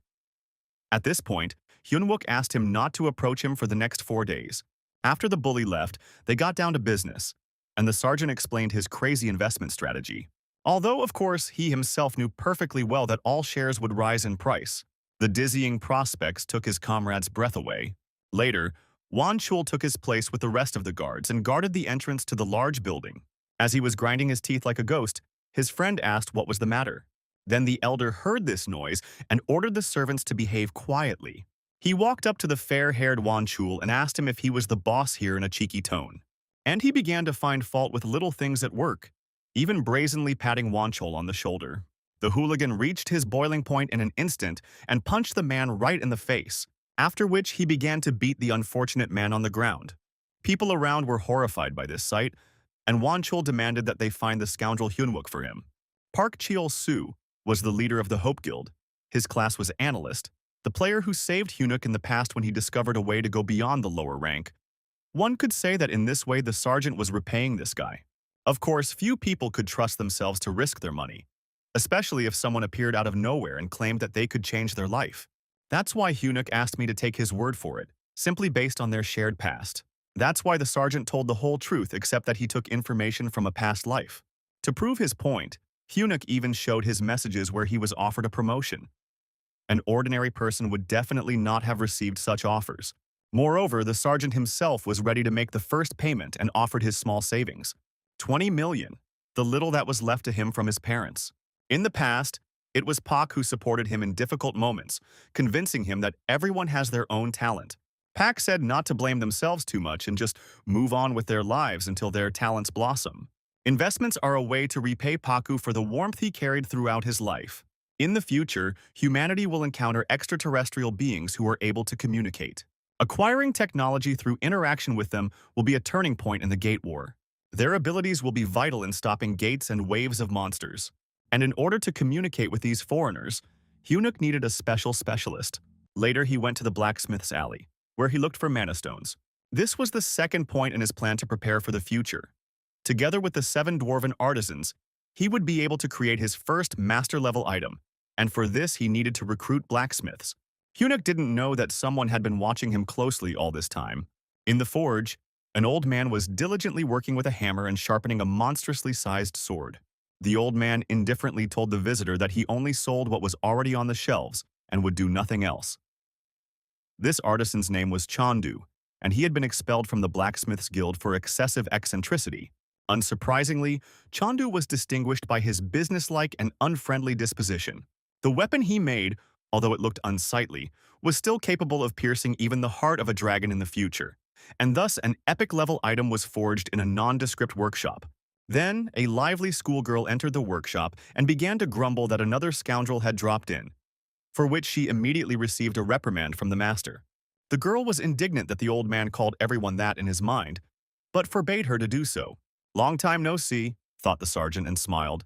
At this point, Hyunwook asked him not to approach him for the next 4 days. After the bully left, they got down to business, and the sergeant explained his crazy investment strategy. Although, of course, he himself knew perfectly well that all shares would rise in price, the dizzying prospects took his comrade's breath away. Later, Wan Chul took his place with the rest of the guards and guarded the entrance to the large building. As he was grinding his teeth like a ghost, his friend asked what was the matter. Then the elder heard this noise and ordered the servants to behave quietly. He walked up to the fair-haired Wan Chul and asked him if he was the boss here in a cheeky tone. And he began to find fault with little things at work, even brazenly patting Wan Chul on the shoulder. The hooligan reached his boiling point in an instant and punched the man right in the face, after which he began to beat the unfortunate man on the ground. People around were horrified by this sight, and Wan Chul demanded that they find the scoundrel Hyunwook for him. Park Cheol-soo was the leader of the Hope Guild. His class was Analyst, the player who saved Hyunwook in the past when he discovered a way to go beyond the lower rank. One could say that in this way the sergeant was repaying this guy. Of course, few people could trust themselves to risk their money, especially if someone appeared out of nowhere and claimed that they could change their life. That's why Hyunwook asked me to take his word for it, simply based on their shared past. That's why the sergeant told the whole truth except that he took information from a past life. To prove his point, Hyunwook even showed his messages where he was offered a promotion. An ordinary person would definitely not have received such offers. Moreover, the sergeant himself was ready to make the first payment and offered his small savings. 20 million, the little that was left to him from his parents. In the past, it was Pak who supported him in difficult moments, convincing him that everyone has their own talent. Pak said not to blame themselves too much and just move on with their lives until their talents blossom. Investments are a way to repay Paku for the warmth he carried throughout his life. In the future, humanity will encounter extraterrestrial beings who are able to communicate. Acquiring technology through interaction with them will be a turning point in the Gate War. Their abilities will be vital in stopping gates and waves of monsters. And in order to communicate with these foreigners, Hyunwook needed a special specialist. Later, he went to the blacksmith's alley, where he looked for mana stones. This was the second point in his plan to prepare for the future. Together with the 7 dwarven artisans, he would be able to create his first master-level item, and for this he needed to recruit blacksmiths. Hyunwook didn't know that someone had been watching him closely all this time. In the forge, an old man was diligently working with a hammer and sharpening a monstrously sized sword. The old man indifferently told the visitor that he only sold what was already on the shelves and would do nothing else. This artisan's name was Chandu, and he had been expelled from the Blacksmiths Guild for excessive eccentricity. Unsurprisingly, Chandu was distinguished by his businesslike and unfriendly disposition. The weapon he made, although it looked unsightly, was still capable of piercing even the heart of a dragon in the future, and thus an epic-level item was forged in a nondescript workshop. Then, a lively schoolgirl entered the workshop and began to grumble that another scoundrel had dropped in, for which she immediately received a reprimand from the master. The girl was indignant that the old man called everyone that in his mind, but forbade her to do so. Long time no see, thought the sergeant and smiled.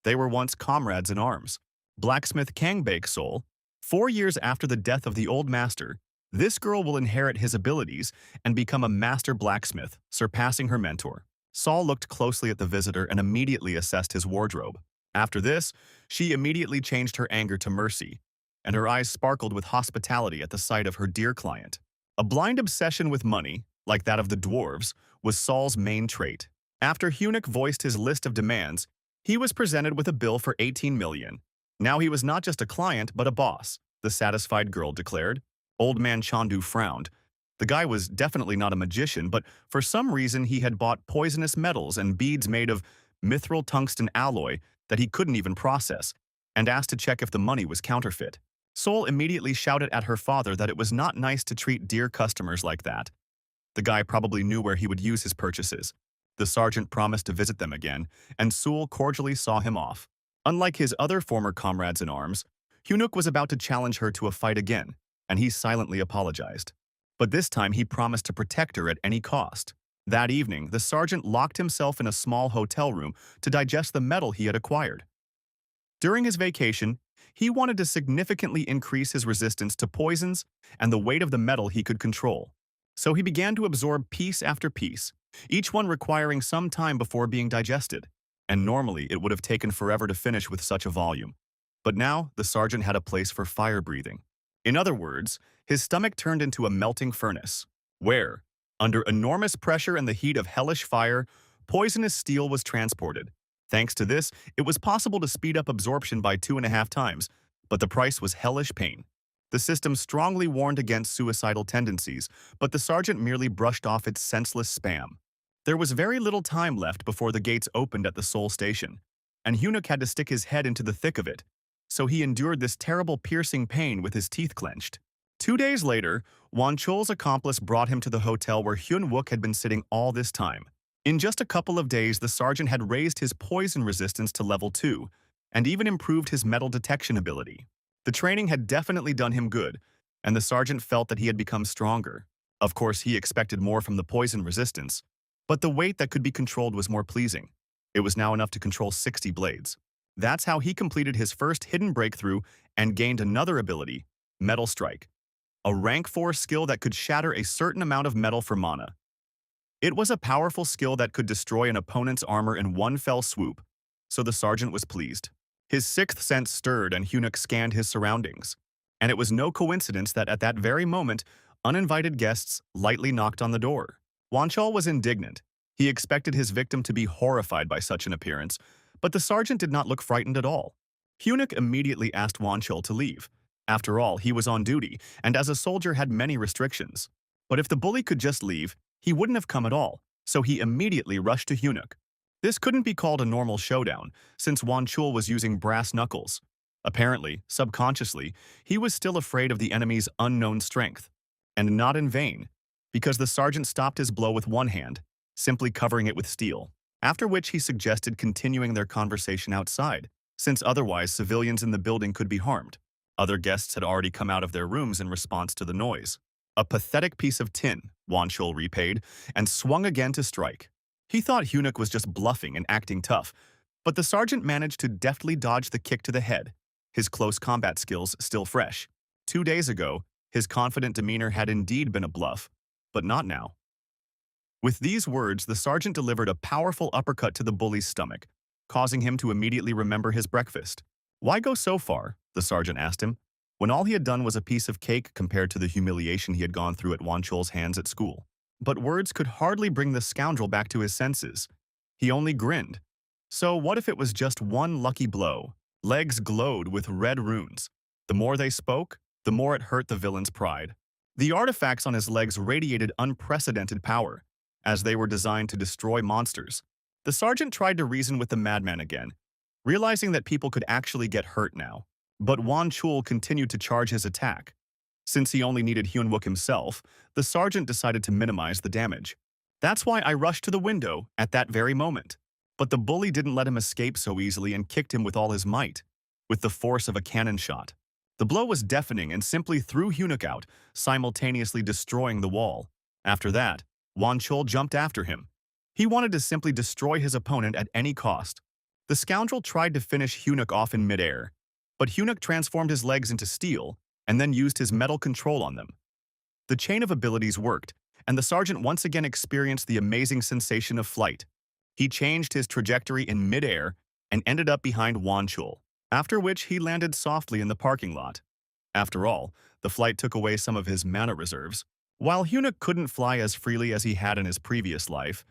They were once comrades in arms. Blacksmith Kangbake Soul. 4 years after the death of the old master, this girl will inherit his abilities and become a master blacksmith, surpassing her mentor. Saul looked closely at the visitor and immediately assessed his wardrobe. After this, she immediately changed her anger to mercy, and her eyes sparkled with hospitality at the sight of her dear client. A blind obsession with money, like that of the dwarves, was Saul's main trait. After Hunnic voiced his list of demands, he was presented with a bill for 18 million. Now he was not just a client, but a boss, the satisfied girl declared. Old man Chandu frowned. The guy was definitely not a magician, but for some reason he had bought poisonous metals and beads made of mithril tungsten alloy that he couldn't even process, and asked to check if the money was counterfeit. Sol immediately shouted at her father that it was not nice to treat dear customers like that. The guy probably knew where he would use his purchases. The sergeant promised to visit them again, and Sewell cordially saw him off. Unlike his other former comrades in arms, Hunuk was about to challenge her to a fight again, and he silently apologized. But this time he promised to protect her at any cost. That evening, the sergeant locked himself in a small hotel room to digest the metal he had acquired. During his vacation, he wanted to significantly increase his resistance to poisons and the weight of the metal he could control. So he began to absorb piece after piece, each one requiring some time before being digested, and normally it would have taken forever to finish with such a volume. But now, the sergeant had a place for fire breathing. In other words, his stomach turned into a melting furnace, where, under enormous pressure and the heat of hellish fire, poisonous steel was transported. Thanks to this, it was possible to speed up absorption by 2.5 times, but the price was hellish pain. The system strongly warned against suicidal tendencies, but the sergeant merely brushed off its senseless spam. There was very little time left before the gates opened at the Seoul station, and Hunuk had to stick his head into the thick of it, so he endured this terrible piercing pain with his teeth clenched. 2 days later, Wan Chol's accomplice brought him to the hotel where Hyun Wook had been sitting all this time. In just a couple of days, the sergeant had raised his poison resistance to level 2, and even improved his metal detection ability. The training had definitely done him good, and the sergeant felt that he had become stronger. Of course, he expected more from the poison resistance, but the weight that could be controlled was more pleasing. It was now enough to control 60 blades. That's how he completed his first hidden breakthrough and gained another ability, Metal Strike, a rank 4 skill that could shatter a certain amount of metal for mana. It was a powerful skill that could destroy an opponent's armor in one fell swoop, so the sergeant was pleased. His sixth sense stirred and Hunuk scanned his surroundings, and it was no coincidence that at that very moment, uninvited guests lightly knocked on the door. Wanchal was indignant. He expected his victim to be horrified by such an appearance, but the sergeant did not look frightened at all. Hunuk immediately asked Wanchal to leave. After all, he was on duty, and as a soldier had many restrictions. But if the bully could just leave, he wouldn't have come at all, so he immediately rushed to Hunuk. This couldn't be called a normal showdown, since Wanchul was using brass knuckles. Apparently, subconsciously, he was still afraid of the enemy's unknown strength. And not in vain, because the sergeant stopped his blow with one hand, simply covering it with steel, after which he suggested continuing their conversation outside, since otherwise civilians in the building could be harmed. Other guests had already come out of their rooms in response to the noise. A pathetic piece of tin, Wanchul repaid, and swung again to strike. He thought Hunuk was just bluffing and acting tough, but the sergeant managed to deftly dodge the kick to the head, his close combat skills still fresh. 2 days ago, his confident demeanor had indeed been a bluff, but not now. With these words, the sergeant delivered a powerful uppercut to the bully's stomach, causing him to immediately remember his breakfast. "Why go so far?" the sergeant asked him, when all he had done was a piece of cake compared to the humiliation he had gone through at Wanchul's hands at school. But words could hardly bring the scoundrel back to his senses. He only grinned. So what if it was just one lucky blow? Legs glowed with red runes. The more they spoke, the more it hurt the villain's pride. The artifacts on his legs radiated unprecedented power, as they were designed to destroy monsters. The sergeant tried to reason with the madman again, realizing that people could actually get hurt now. But Wanchul continued to charge his attack. Since he only needed Hyunwook himself, the sergeant decided to minimize the damage. "That's why I rushed to the window at that very moment." But the bully didn't let him escape so easily and kicked him with all his might, with the force of a cannon shot. The blow was deafening and simply threw Hunuk out, simultaneously destroying the wall. After that, Wan Chol jumped after him. He wanted to simply destroy his opponent at any cost. The scoundrel tried to finish Hunuk off in midair, but Hunuk transformed his legs into steel and then used his metal control on them. The chain of abilities worked, and the sergeant once again experienced the amazing sensation of flight. He changed his trajectory in midair and ended up behind Wan Chol, after which he landed softly in the parking lot. After all, the flight took away some of his mana reserves. While Hunuk couldn't fly as freely as he had in his previous life,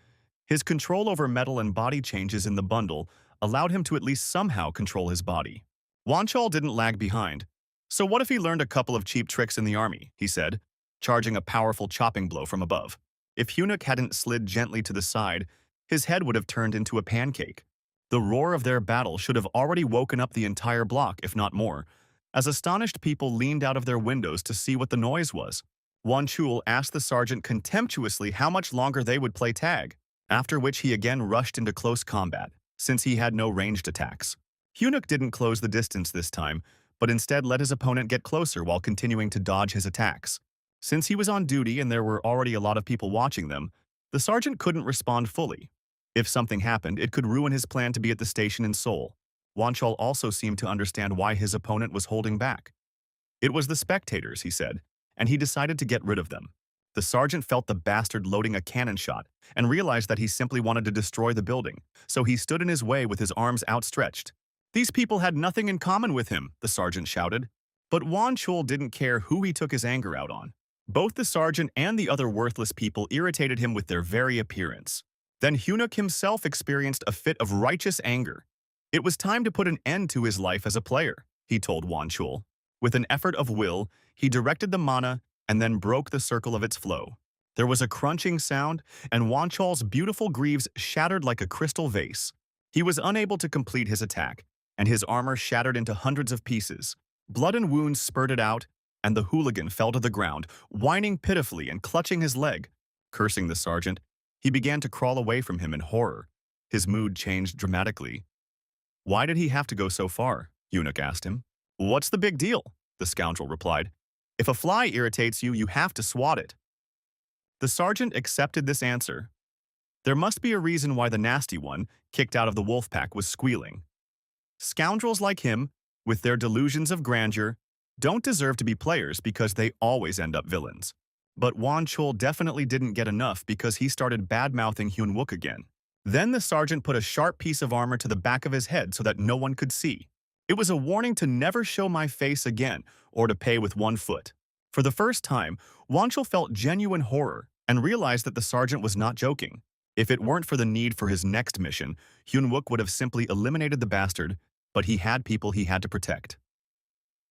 his control over metal and body changes in the bundle allowed him to at least somehow control his body. Wan Chol didn't lag behind. So what if he learned a couple of cheap tricks in the army, he said, charging a powerful chopping blow from above. If Hunuk hadn't slid gently to the side, his head would have turned into a pancake. The roar of their battle should have already woken up the entire block, if not more, as astonished people leaned out of their windows to see what the noise was. Wan Chul asked the sergeant contemptuously how much longer they would play tag, after which he again rushed into close combat, since he had no ranged attacks. Hunuk didn't close the distance this time, but instead let his opponent get closer while continuing to dodge his attacks. Since he was on duty and there were already a lot of people watching them, the sergeant couldn't respond fully. If something happened, it could ruin his plan to be at the station in Seoul. Wan Chol also seemed to understand why his opponent was holding back. It was the spectators, he said, and he decided to get rid of them. The sergeant felt the bastard loading a cannon shot and realized that he simply wanted to destroy the building, so he stood in his way with his arms outstretched. These people had nothing in common with him, the sergeant shouted. But Wan Chol didn't care who he took his anger out on. Both the sergeant and the other worthless people irritated him with their very appearance. Then Hunuk himself experienced a fit of righteous anger. It was time to put an end to his life as a player, he told Wan Chul. With an effort of will, he directed the mana and then broke the circle of its flow. There was a crunching sound, and Wan Chol's beautiful greaves shattered like a crystal vase. He was unable to complete his attack, and his armor shattered into hundreds of pieces. Blood and wounds spurted out, and the hooligan fell to the ground, whining pitifully and clutching his leg. Cursing the sergeant, he began to crawl away from him in horror. His mood changed dramatically. Why did he have to go so far? Hunuk asked him. What's the big deal? The scoundrel replied. If a fly irritates you, you have to swat it. The sergeant accepted this answer. There must be a reason why the nasty one, kicked out of the wolf pack, was squealing. Scoundrels like him, with their delusions of grandeur, don't deserve to be players because they always end up villains. But Wan Chul definitely didn't get enough because he started bad-mouthing Hyun Wook again. Then the sergeant put a sharp piece of armor to the back of his head so that no one could see. It was a warning to never show my face again or to pay with 1 foot. For the first time, Wan Chul felt genuine horror and realized that the sergeant was not joking. If it weren't for the need for his next mission, Hyun Wook would have simply eliminated the bastard, but he had people he had to protect.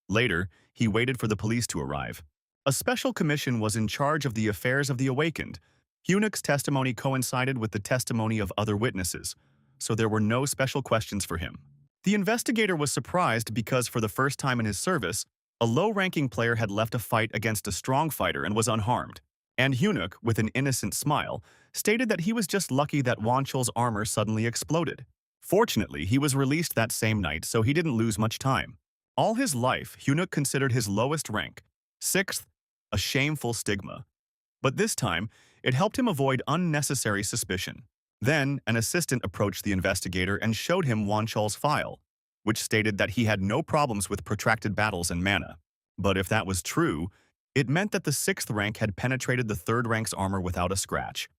Later, he waited for the police to arrive. A special commission was in charge of the affairs of the awakened. Hunuk's testimony coincided with the testimony of other witnesses, so there were no special questions for him. The investigator was surprised because for the first time in his service, a low-ranking player had left a fight against a strong fighter and was unharmed. And Hunuk, with an innocent smile, stated that he was just lucky that Wan Chul's armor suddenly exploded. Fortunately, he was released that same night, so he didn't lose much time. All his life, Hunuk considered his lowest rank, 6th, a shameful stigma. But this time, it helped him avoid unnecessary suspicion. Then, an assistant approached the investigator and showed him Wan Chul's file, which stated that he had no problems with protracted battles and mana. But if that was true, it meant that the 6th rank had penetrated the 3rd rank's armor without a scratch.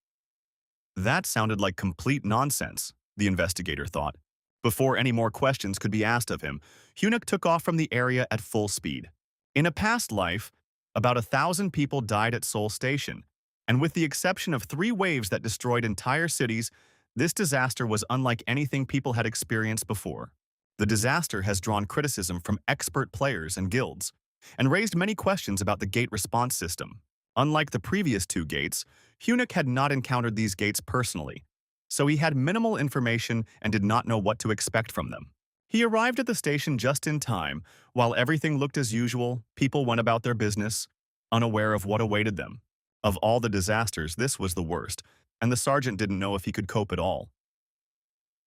That sounded like complete nonsense, the investigator thought. Before any more questions could be asked of him, Hunuk took off from the area at full speed. In a past life, about 1,000 people died at Seoul Station, and with the exception of 3 waves that destroyed entire cities, this disaster was unlike anything people had experienced before. The disaster has drawn criticism from expert players and guilds, and raised many questions about the gate response system. Unlike the previous 2 gates, Hunuk had not encountered these gates personally, so he had minimal information and did not know what to expect from them. He arrived at the station just in time. While everything looked as usual, people went about their business, unaware of what awaited them. Of all the disasters, this was the worst, and the sergeant didn't know if he could cope at all.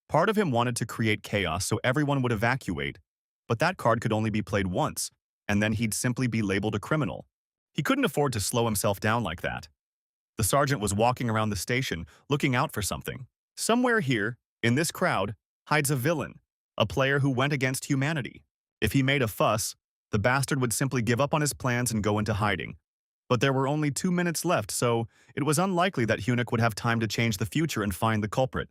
Part of him wanted to create chaos so everyone would evacuate, but that card could only be played once, and then he'd simply be labeled a criminal. He couldn't afford to slow himself down like that. The sergeant was walking around the station, looking out for something. Somewhere here, in this crowd, hides a villain, a player who went against humanity. If he made a fuss, the bastard would simply give up on his plans and go into hiding. But there were only 2 minutes left, so it was unlikely that Hunnick would have time to change the future and find the culprit.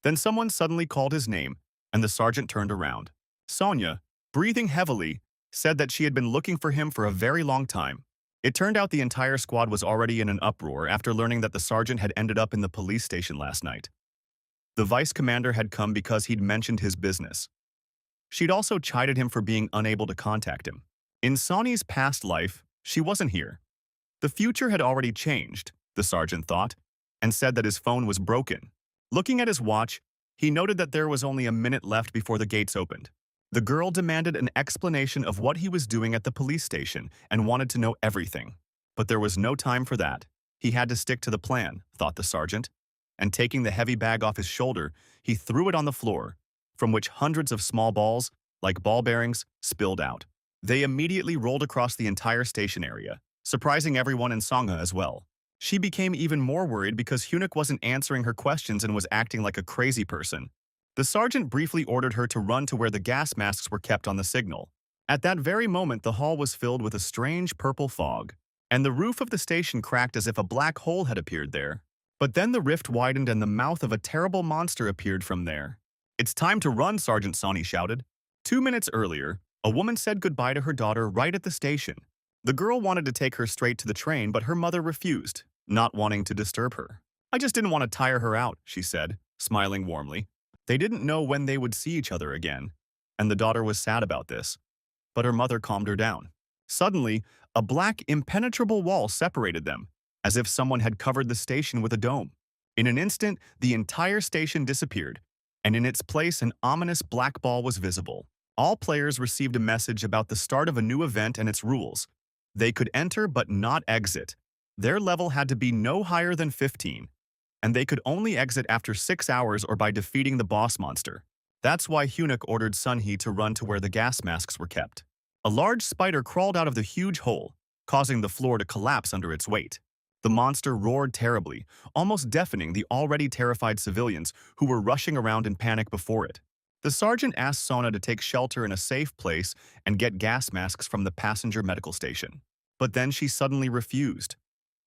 Then someone suddenly called his name, and the sergeant turned around. Sonia, breathing heavily, said that she had been looking for him for a very long time. It turned out the entire squad was already in an uproar after learning that the sergeant had ended up in the police station last night. The vice commander had come because he'd mentioned his business. She'd also chided him for being unable to contact him. In Sonia's past life, she wasn't here. The future had already changed, the sergeant thought, and said that his phone was broken. Looking at his watch, he noted that there was only a minute left before the gates opened. The girl demanded an explanation of what he was doing at the police station and wanted to know everything. But there was no time for that. He had to stick to the plan, thought the sergeant, and taking the heavy bag off his shoulder, he threw it on the floor, from which hundreds of small balls, like ball bearings, spilled out. They immediately rolled across the entire station area, surprising everyone in Sangha as well. She became even more worried because Hunnick wasn't answering her questions and was acting like a crazy person. The sergeant briefly ordered her to run to where the gas masks were kept on the signal. At that very moment, the hall was filled with a strange purple fog, and the roof of the station cracked as if a black hole had appeared there. But then the rift widened and the mouth of a terrible monster appeared from there. "It's time to run," Sergeant Sani shouted. 2 minutes earlier, a woman said goodbye to her daughter right at the station. The girl wanted to take her straight to the train, but her mother refused, not wanting to disturb her. "I just didn't want to tire her out," she said, smiling warmly. They didn't know when they would see each other again, and the daughter was sad about this. But her mother calmed her down. Suddenly, a black, impenetrable wall separated them, as if someone had covered the station with a dome. In an instant, the entire station disappeared, and in its place an ominous black ball was visible. All players received a message about the start of a new event and its rules. They could enter but not exit. Their level had to be no higher than 15, and they could only exit after 6 hours or by defeating the boss monster. That's why Hunnick ordered Sunhee to run to where the gas masks were kept. A large spider crawled out of the huge hole, causing the floor to collapse under its weight. The monster roared terribly, almost deafening the already terrified civilians who were rushing around in panic before it. The sergeant asked Sona to take shelter in a safe place and get gas masks from the passenger medical station. But then she suddenly refused.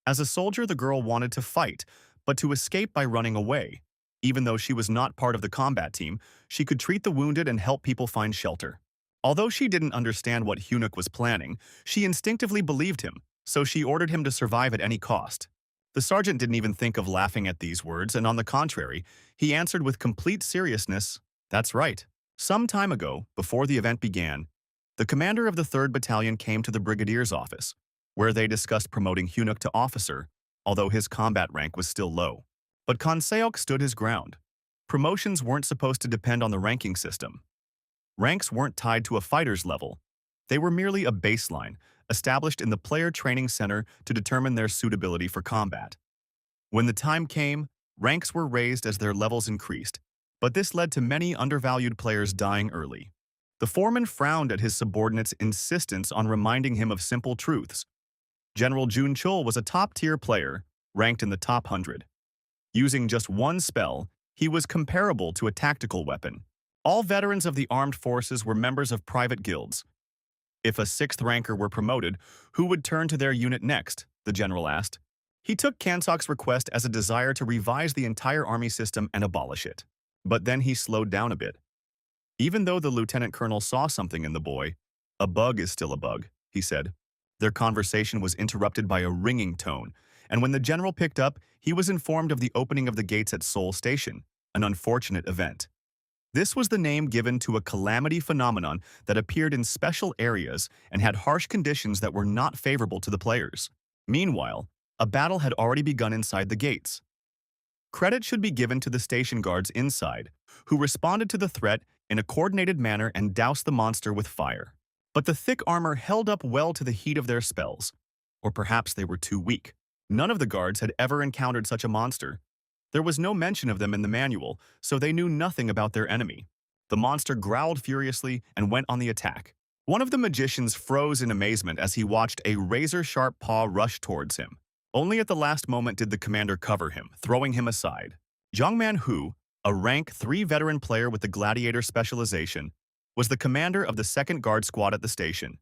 As a soldier, the girl wanted to fight, but to escape by running away. Even though she was not part of the combat team, she could treat the wounded and help people find shelter. Although she didn't understand what Hunnick was planning, she instinctively believed him, so she ordered him to survive at any cost. The sergeant didn't even think of laughing at these words, and on the contrary, he answered with complete seriousness, "That's right." Some time ago, before the event began, the commander of the 3rd Battalion came to the brigadier's office, where they discussed promoting Hunnick to officer, although his combat rank was still low. But Kanseok stood his ground. Promotions weren't supposed to depend on the ranking system. Ranks weren't tied to a fighter's level. They were merely a baseline, established in the player training center to determine their suitability for combat. When the time came, ranks were raised as their levels increased, but this led to many undervalued players dying early. The foreman frowned at his subordinates' insistence on reminding him of simple truths. General Jun Chul was a top-tier player, ranked in the top 100. Using just one spell, he was comparable to a tactical weapon. All veterans of the armed forces were members of private guilds. If a 6th ranker were promoted, who would turn to their unit next? The general asked. He took Kansok's request as a desire to revise the entire army system and abolish it. But then he slowed down a bit. Even though the lieutenant colonel saw something in the boy, "A bug is still a bug," he said. Their conversation was interrupted by a ringing tone, and when the general picked up, he was informed of the opening of the gates at Seoul Station, an unfortunate event. This was the name given to a calamity phenomenon that appeared in special areas and had harsh conditions that were not favorable to the players. Meanwhile, a battle had already begun inside the gates. Credit should be given to the station guards inside, who responded to the threat in a coordinated manner and doused the monster with fire. But the thick armor held up well to the heat of their spells. Or perhaps they were too weak. None of the guards had ever encountered such a monster. There was no mention of them in the manual, so they knew nothing about their enemy. The monster growled furiously and went on the attack. One of the magicians froze in amazement as he watched a razor-sharp paw rush towards him. Only at the last moment did the commander cover him, throwing him aside. Zhang Manhu, a rank 3 veteran player with the gladiator specialization, was the commander of the 2nd Guard Squad at the station.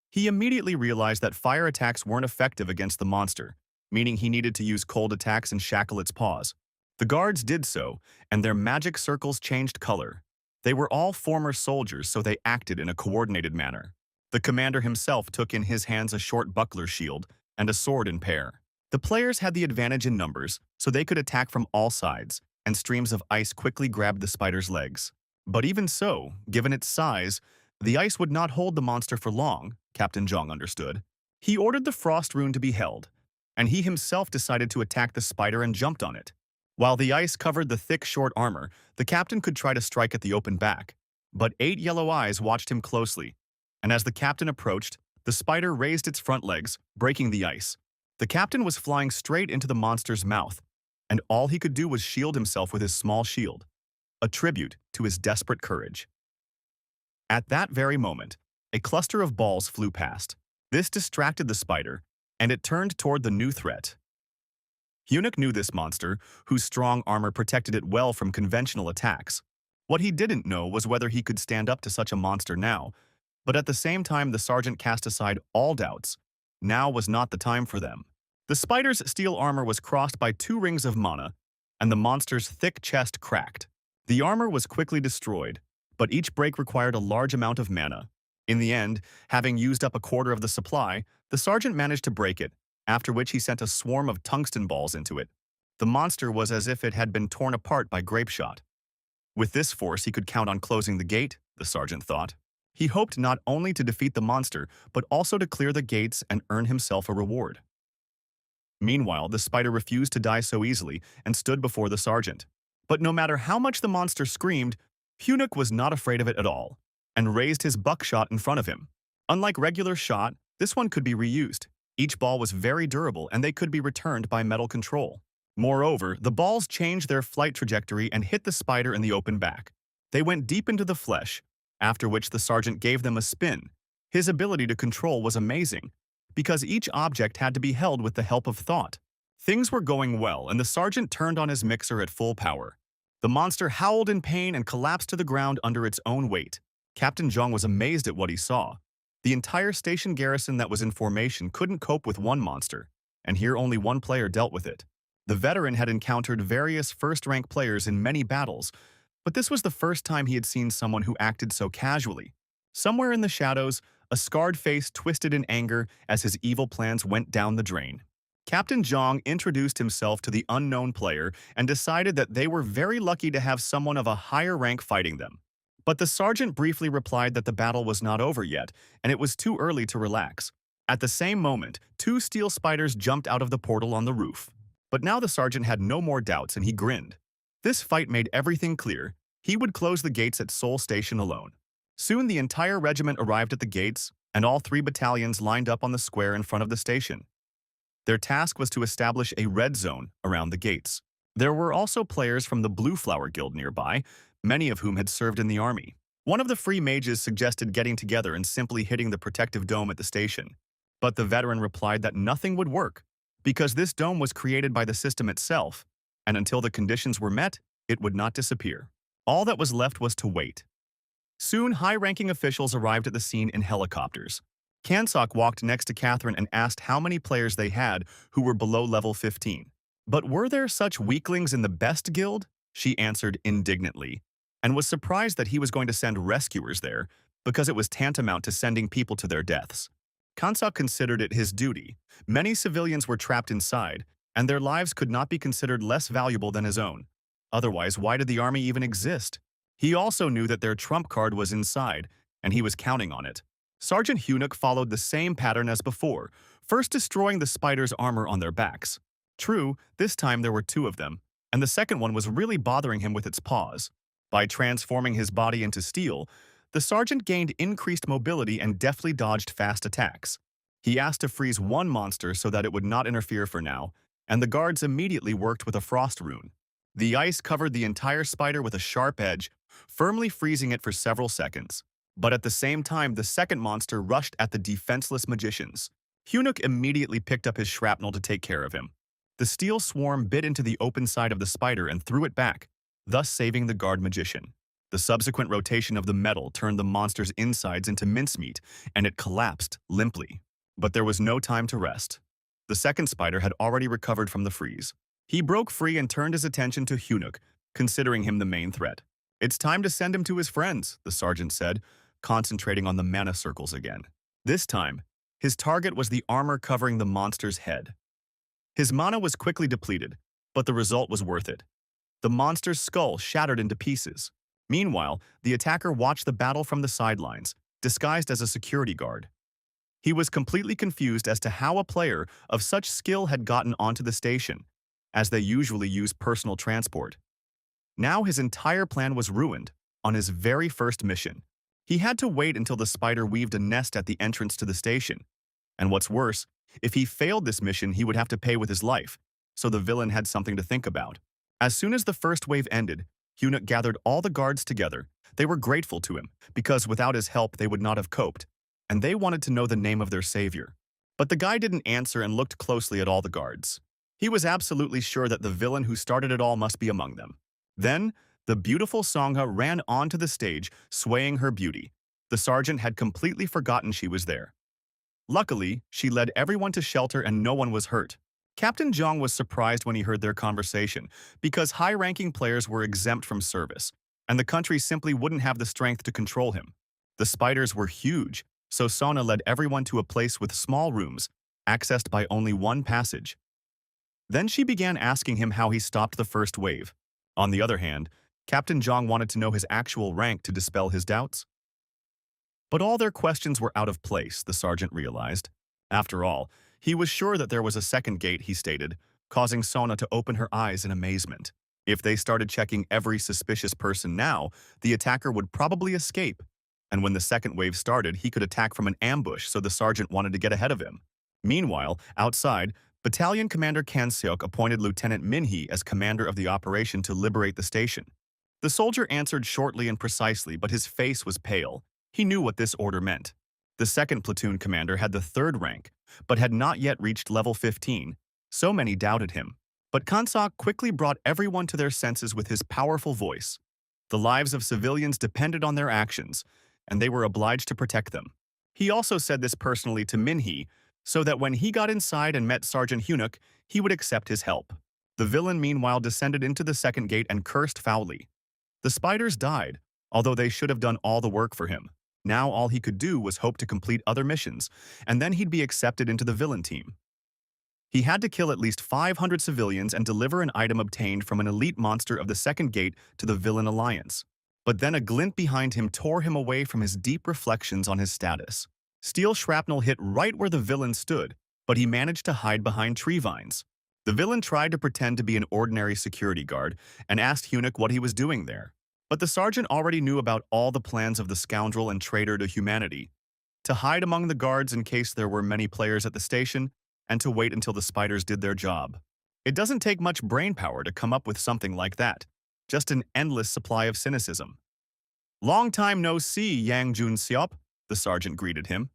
He immediately realized that fire attacks weren't effective against the monster, meaning he needed to use cold attacks and shackle its paws. The guards did so, and their magic circles changed color. They were all former soldiers, so they acted in a coordinated manner. The commander himself took in his hands a short buckler shield and a sword in pair. The players had the advantage in numbers, so they could attack from all sides, and streams of ice quickly grabbed the spider's legs. But even so, given its size, the ice would not hold the monster for long, Captain Zhang understood. He ordered the frost rune to be held, and he himself decided to attack the spider and jumped on it. While the ice covered the thick, short armor, the captain could try to strike at the open back. But 8 yellow eyes watched him closely, and as the captain approached, the spider raised its front legs, breaking the ice. The captain was flying straight into the monster's mouth, and all he could do was shield himself with his small shield, a tribute to his desperate courage. At that very moment, a cluster of balls flew past. This distracted the spider, and it turned toward the new threat. Eunuch knew this monster, whose strong armor protected it well from conventional attacks. What he didn't know was whether he could stand up to such a monster now, but at the same time the sergeant cast aside all doubts. Now was not the time for them. The spider's steel armor was crossed by 2 rings of mana, and the monster's thick chest cracked. The armor was quickly destroyed, but each break required a large amount of mana. In the end, having used up a quarter of the supply, the sergeant managed to break it, after which he sent a swarm of tungsten balls into it. The monster was as if it had been torn apart by grape shot. With this force, he could count on closing the gate, the sergeant thought. He hoped not only to defeat the monster, but also to clear the gates and earn himself a reward. Meanwhile, the spider refused to die so easily and stood before the sergeant. But no matter how much the monster screamed, Eunuch was not afraid of it at all, and raised his buckshot in front of him. Unlike regular shot, this one could be reused. Each ball was very durable and they could be returned by metal control. Moreover, the balls changed their flight trajectory and hit the spider in the open back. They went deep into the flesh, after which the sergeant gave them a spin. His ability to control was amazing, because each object had to be held with the help of thought. Things were going well, and the sergeant turned on his mixer at full power. The monster howled in pain and collapsed to the ground under its own weight. Captain Zhang was amazed at what he saw. The entire station garrison that was in formation couldn't cope with one monster, and here only one player dealt with it. The veteran had encountered various first-rank players in many battles, but this was the first time he had seen someone who acted so casually. Somewhere in the shadows, a scarred face twisted in anger as his evil plans went down the drain. Captain Zhang introduced himself to the unknown player and decided that they were very lucky to have someone of a higher rank fighting them. But the sergeant briefly replied that the battle was not over yet, and it was too early to relax. At the same moment, 2 steel spiders jumped out of the portal on the roof. But now the sergeant had no more doubts, and he grinned. This fight made everything clear. He would close the gates at Seoul Station alone. Soon the entire regiment arrived at the gates, and all 3 battalions lined up on the square in front of the station. Their task was to establish a red zone around the gates. There were also players from the Blue Flower Guild nearby, many of whom had served in the army. One of the free mages suggested getting together and simply hitting the protective dome at the station. But the veteran replied that nothing would work, because this dome was created by the system itself, and until the conditions were met, it would not disappear. All that was left was to wait. Soon, high-ranking officials arrived at the scene in helicopters. Kansok walked next to Catherine and asked how many players they had who were below level 15. But were there such weaklings in the best guild? She answered indignantly, and was surprised that he was going to send rescuers there, because it was tantamount to sending people to their deaths. Kansok considered it his duty. Many civilians were trapped inside, and their lives could not be considered less valuable than his own. Otherwise, why did the army even exist? He also knew that their trump card was inside, and he was counting on it. Sergeant Eunuch followed the same pattern as before, first destroying the spider's armor on their backs. True, this time there were 2 of them, and the second one was really bothering him with its paws. By transforming his body into steel, the sergeant gained increased mobility and deftly dodged fast attacks. He asked to freeze one monster so that it would not interfere for now, and the guards immediately worked with a frost rune. The ice covered the entire spider with a sharp edge, firmly freezing it for several seconds. But at the same time, the second monster rushed at the defenseless magicians. Hunuk immediately picked up his shrapnel to take care of him. The steel swarm bit into the open side of the spider and threw it back, thus saving the guard magician. The subsequent rotation of the metal turned the monster's insides into mincemeat, and it collapsed limply. But there was no time to rest. The second spider had already recovered from the freeze. He broke free and turned his attention to Hunuk, considering him the main threat. "It's time to send him to his friends," the sergeant said, concentrating on the mana circles again. This time, his target was the armor covering the monster's head. His mana was quickly depleted, but the result was worth it. The monster's skull shattered into pieces. Meanwhile, the attacker watched the battle from the sidelines, disguised as a security guard. He was completely confused as to how a player of such skill had gotten onto the station, as they usually use personal transport. Now his entire plan was ruined on his very first mission. He had to wait until the spider weaved a nest at the entrance to the station. And what's worse, if he failed this mission, he would have to pay with his life, so the villain had something to think about. As soon as the first wave ended, Hunuk gathered all the guards together. They were grateful to him, because without his help they would not have coped, and they wanted to know the name of their savior. But the guy didn't answer and looked closely at all the guards. He was absolutely sure that the villain who started it all must be among them. Then, the beautiful Sangha ran onto the stage, swaying her beauty. The sergeant had completely forgotten she was there. Luckily, she led everyone to shelter and no one was hurt. Captain Zhang was surprised when he heard their conversation, because high-ranking players were exempt from service, and the country simply wouldn't have the strength to control him. The spiders were huge, so Sona led everyone to a place with small rooms, accessed by only one passage. Then she began asking him how he stopped the first wave. On the other hand, Captain Zhang wanted to know his actual rank to dispel his doubts. But all their questions were out of place, the sergeant realized. After all, he was sure that there was a second gate, he stated, causing Sona to open her eyes in amazement. If they started checking every suspicious person now, the attacker would probably escape. And when the second wave started, he could attack from an ambush, so the sergeant wanted to get ahead of him. Meanwhile, outside, Battalion Commander Kan Seok appointed Lieutenant Minhee as commander of the operation to liberate the station. The soldier answered shortly and precisely, but his face was pale. He knew what this order meant. The second platoon commander had the third rank, but had not yet reached level 15. So many doubted him. But Kansak quickly brought everyone to their senses with his powerful voice. The lives of civilians depended on their actions, and they were obliged to protect them. He also said this personally to Minhee, so that when he got inside and met Sergeant Hunuk, he would accept his help. The villain meanwhile descended into the second gate and cursed foully. The spiders died, although they should have done all the work for him. Now all he could do was hope to complete other missions, and then he'd be accepted into the villain team. He had to kill at least 500 civilians and deliver an item obtained from an elite monster of the second gate to the villain alliance. But then a glint behind him tore him away from his deep reflections on his status. Steel shrapnel hit right where the villain stood, but he managed to hide behind tree vines. The villain tried to pretend to be an ordinary security guard and asked Hunuk what he was doing there. But the sergeant already knew about all the plans of the scoundrel and traitor to humanity: to hide among the guards in case there were many players at the station, and to wait until the spiders did their job. It doesn't take much brainpower to come up with something like that, just an endless supply of cynicism. "Long time no see, Yang Jun Seop," the sergeant greeted him.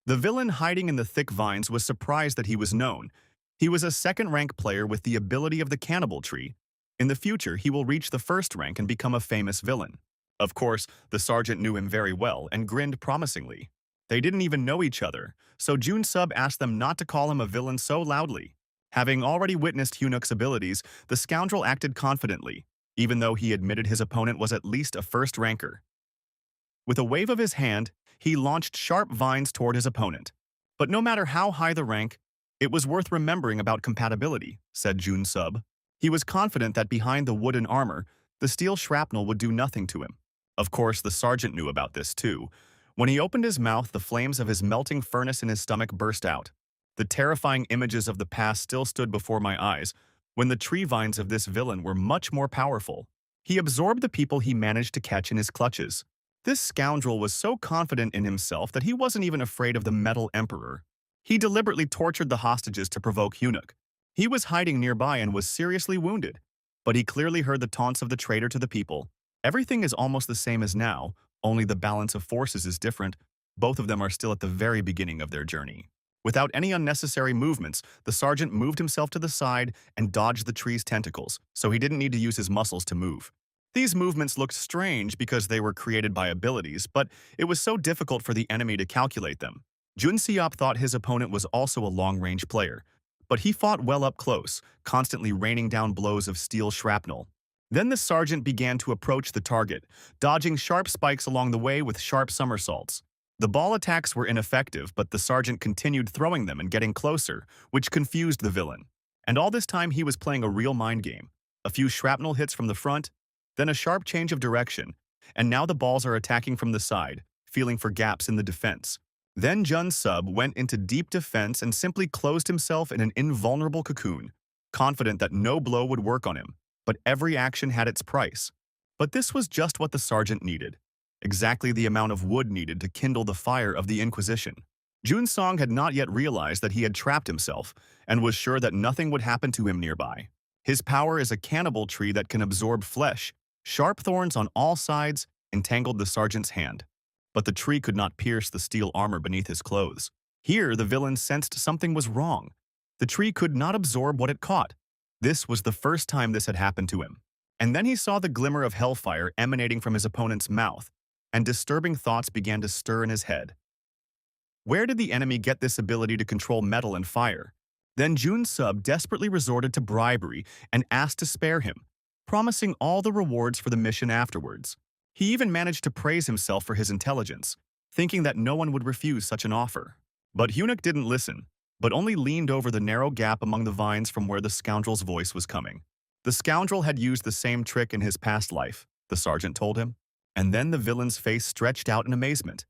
The villain hiding in the thick vines was surprised that he was known. He was a second-rank player with the ability of the cannibal tree. In the future, he will reach the first rank and become a famous villain. Of course, the sergeant knew him very well and grinned promisingly. They didn't even know each other, so Jun Sub asked them not to call him a villain so loudly. Having already witnessed Hunuk's abilities, the scoundrel acted confidently, even though he admitted his opponent was at least a first-ranker. With a wave of his hand, he launched sharp vines toward his opponent. But no matter how high the rank, it was worth remembering about compatibility, said Jun Sub. He was confident that behind the wooden armor, the steel shrapnel would do nothing to him. Of course, the sergeant knew about this too. When he opened his mouth, the flames of his melting furnace in his stomach burst out. The terrifying images of the past still stood before my eyes, when the tree vines of this villain were much more powerful. He absorbed the people he managed to catch in his clutches. This scoundrel was so confident in himself that he wasn't even afraid of the Metal Emperor. He deliberately tortured the hostages to provoke Hunuk. He was hiding nearby and was seriously wounded, but he clearly heard the taunts of the traitor to the people. Everything is almost the same as now, Only the balance of forces is different. Both of them are still at the very beginning of their journey. Without any unnecessary movements, the sergeant moved himself to the side and dodged the tree's tentacles, so he didn't need to use his muscles to move. These movements looked strange because they were created by abilities, but it was so difficult for the enemy to calculate them. Jun Seop thought his opponent was also a long-range player, but he fought well up close, constantly raining down blows of steel shrapnel. Then the sergeant began to approach the target, dodging sharp spikes along the way with sharp somersaults. The ball attacks were ineffective, but the sergeant continued throwing them and getting closer, which confused the villain. And all this time he was playing a real mind game. A few shrapnel hits from the front, then a sharp change of direction, and now the balls are attacking from the side, feeling for gaps in the defense. Then Jun Sub went into deep defense and simply closed himself in an invulnerable cocoon, confident that no blow would work on him, but every action had its price. But this was just what the sergeant needed, exactly the amount of wood needed to kindle the fire of the Inquisition. Jun Song had not yet realized that he had trapped himself and was sure that nothing would happen to him nearby. His power is a cannibal tree that can absorb flesh. Sharp thorns on all sides entangled the sergeant's hand, but the tree could not pierce the steel armor beneath his clothes. Here, the villain sensed something was wrong. The tree could not absorb what it caught. This was the first time this had happened to him. And then he saw the glimmer of hellfire emanating from his opponent's mouth, and disturbing thoughts began to stir in his head. Where did the enemy get this ability to control metal and fire? Then Jun Sub desperately resorted to bribery and asked to spare him, promising all the rewards for the mission afterwards. He even managed to praise himself for his intelligence, thinking that no one would refuse such an offer. But Eunuch didn't listen, but only leaned over the narrow gap among the vines from where the scoundrel's voice was coming. The scoundrel had used the same trick in his past life, the sergeant told him. And then the villain's face stretched out in amazement.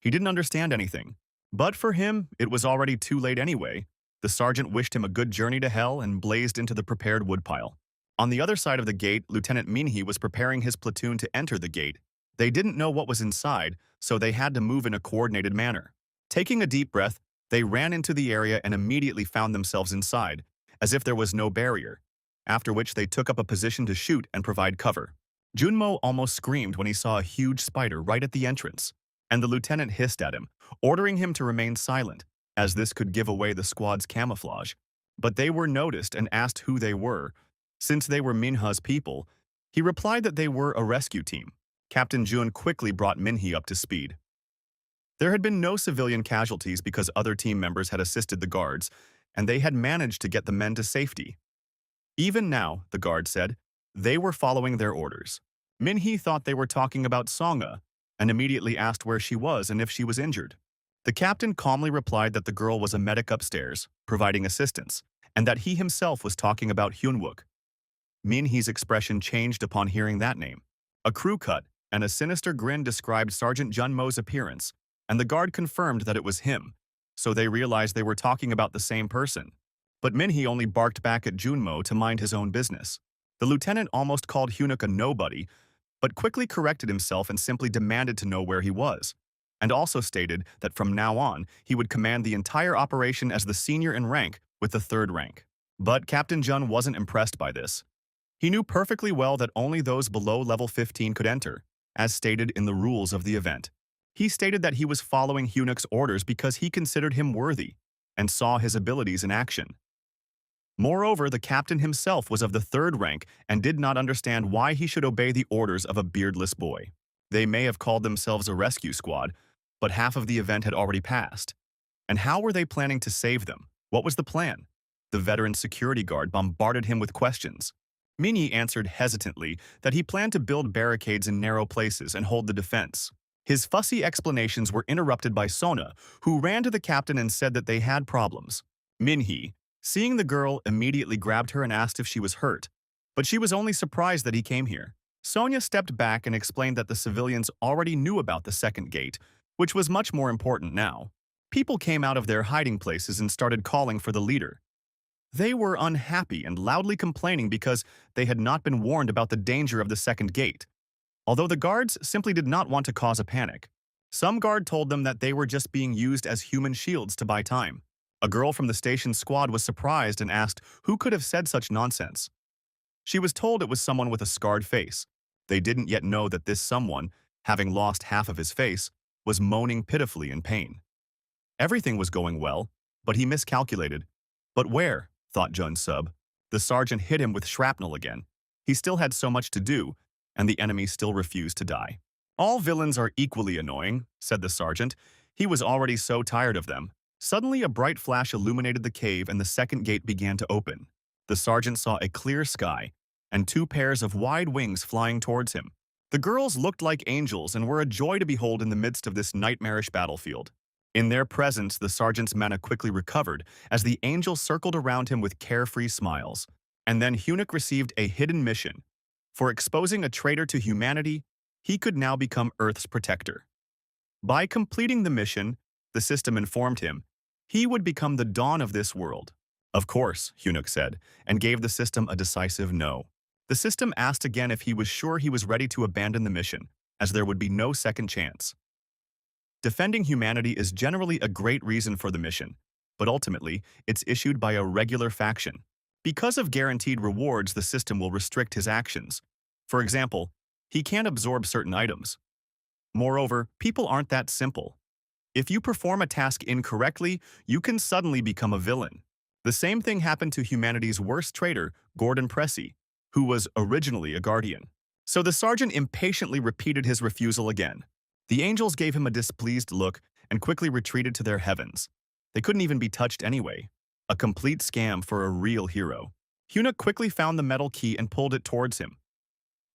He didn't understand anything. But for him, it was already too late anyway. The sergeant wished him a good journey to hell and blazed into the prepared woodpile. On the other side of the gate, Lieutenant Minhee was preparing his platoon to enter the gate. They didn't know what was inside, so they had to move in a coordinated manner. Taking a deep breath, they ran into the area and immediately found themselves inside, as if there was no barrier, after which they took up a position to shoot and provide cover. Junmo almost screamed when he saw a huge spider right at the entrance, and the lieutenant hissed at him, ordering him to remain silent, as this could give away the squad's camouflage. But they were noticed and asked who they were. Since they were Minha's people, he replied that they were a rescue team. Captain Jun quickly brought Minhee up to speed. There had been no civilian casualties because other team members had assisted the guards, and they had managed to get the men to safety. Even now, the guard said, they were following their orders. Minhee thought they were talking about Songa, and immediately asked where she was and if she was injured. The captain calmly replied that the girl was a medic upstairs, providing assistance, and that he himself was talking about Hyunwook. Minhee's expression changed upon hearing that name. A crew cut and a sinister grin described Sergeant Junmo's appearance, and the guard confirmed that it was him, so they realized they were talking about the same person. But Minhee only barked back at Junmo to mind his own business. The lieutenant almost called Hyunwook a nobody, but quickly corrected himself and simply demanded to know where he was, and also stated that from now on he would command the entire operation as the senior in rank with the third rank. But Captain Jun wasn't impressed by this. He knew perfectly well that only those below level 15 could enter, as stated in the rules of the event. He stated that he was following Hyunwook's orders because he considered him worthy and saw his abilities in action. Moreover, the captain himself was of the third rank and did not understand why he should obey the orders of a beardless boy. They may have called themselves a rescue squad, but half of the event had already passed. And how were they planning to save them? What was the plan? The veteran security guard bombarded him with questions. Minhee answered hesitantly that he planned to build barricades in narrow places and hold the defense. His fussy explanations were interrupted by Sona, who ran to the captain and said that they had problems. Minhee, seeing the girl, immediately grabbed her and asked if she was hurt, but she was only surprised that he came here. Sonia stepped back and explained that the civilians already knew about the second gate, which was much more important now. People came out of their hiding places and started calling for the leader. They were unhappy and loudly complaining because they had not been warned about the danger of the second gate, although the guards simply did not want to cause a panic. Some guard told them that they were just being used as human shields to buy time. A girl from the station's squad was surprised and asked who could have said such nonsense. She was told it was someone with a scarred face. They didn't yet know that this someone having lost half of his face, was moaning pitifully in pain. Everything was going well, but he miscalculated. But where? Thought Jun Sub. The sergeant hit him with shrapnel again. He still had so much to do, and the enemy still refused to die. All villains are equally annoying, said the sergeant. He was already so tired of them. Suddenly a bright flash illuminated the cave and the second gate began to open. The sergeant saw a clear sky and two pairs of wide wings flying towards him. The girls looked like angels and were a joy to behold in the midst of this nightmarish battlefield. In their presence, the sergeant's mana quickly recovered as the angels circled around him with carefree smiles. And then Hunuk received a hidden mission. For exposing a traitor to humanity, he could now become Earth's protector. By completing the mission, the system informed him, he would become the dawn of this world. Of course, Hunuk said, and gave the system a decisive no. The system asked again if he was sure he was ready to abandon the mission, as there would be no second chance. Defending humanity is generally a great reason for the mission, but ultimately, it's issued by a regular faction. Because of guaranteed rewards, the system will restrict his actions. For example, he can't absorb certain items. Moreover, people aren't that simple. If you perform a task incorrectly, you can suddenly become a villain. The same thing happened to humanity's worst traitor, Gordon Pressy, who was originally a guardian. So the sergeant impatiently repeated his refusal again. The angels gave him a displeased look and quickly retreated to their heavens. They couldn't even be touched anyway. A complete scam for a real hero. Hunuk quickly found the metal key and pulled it towards him.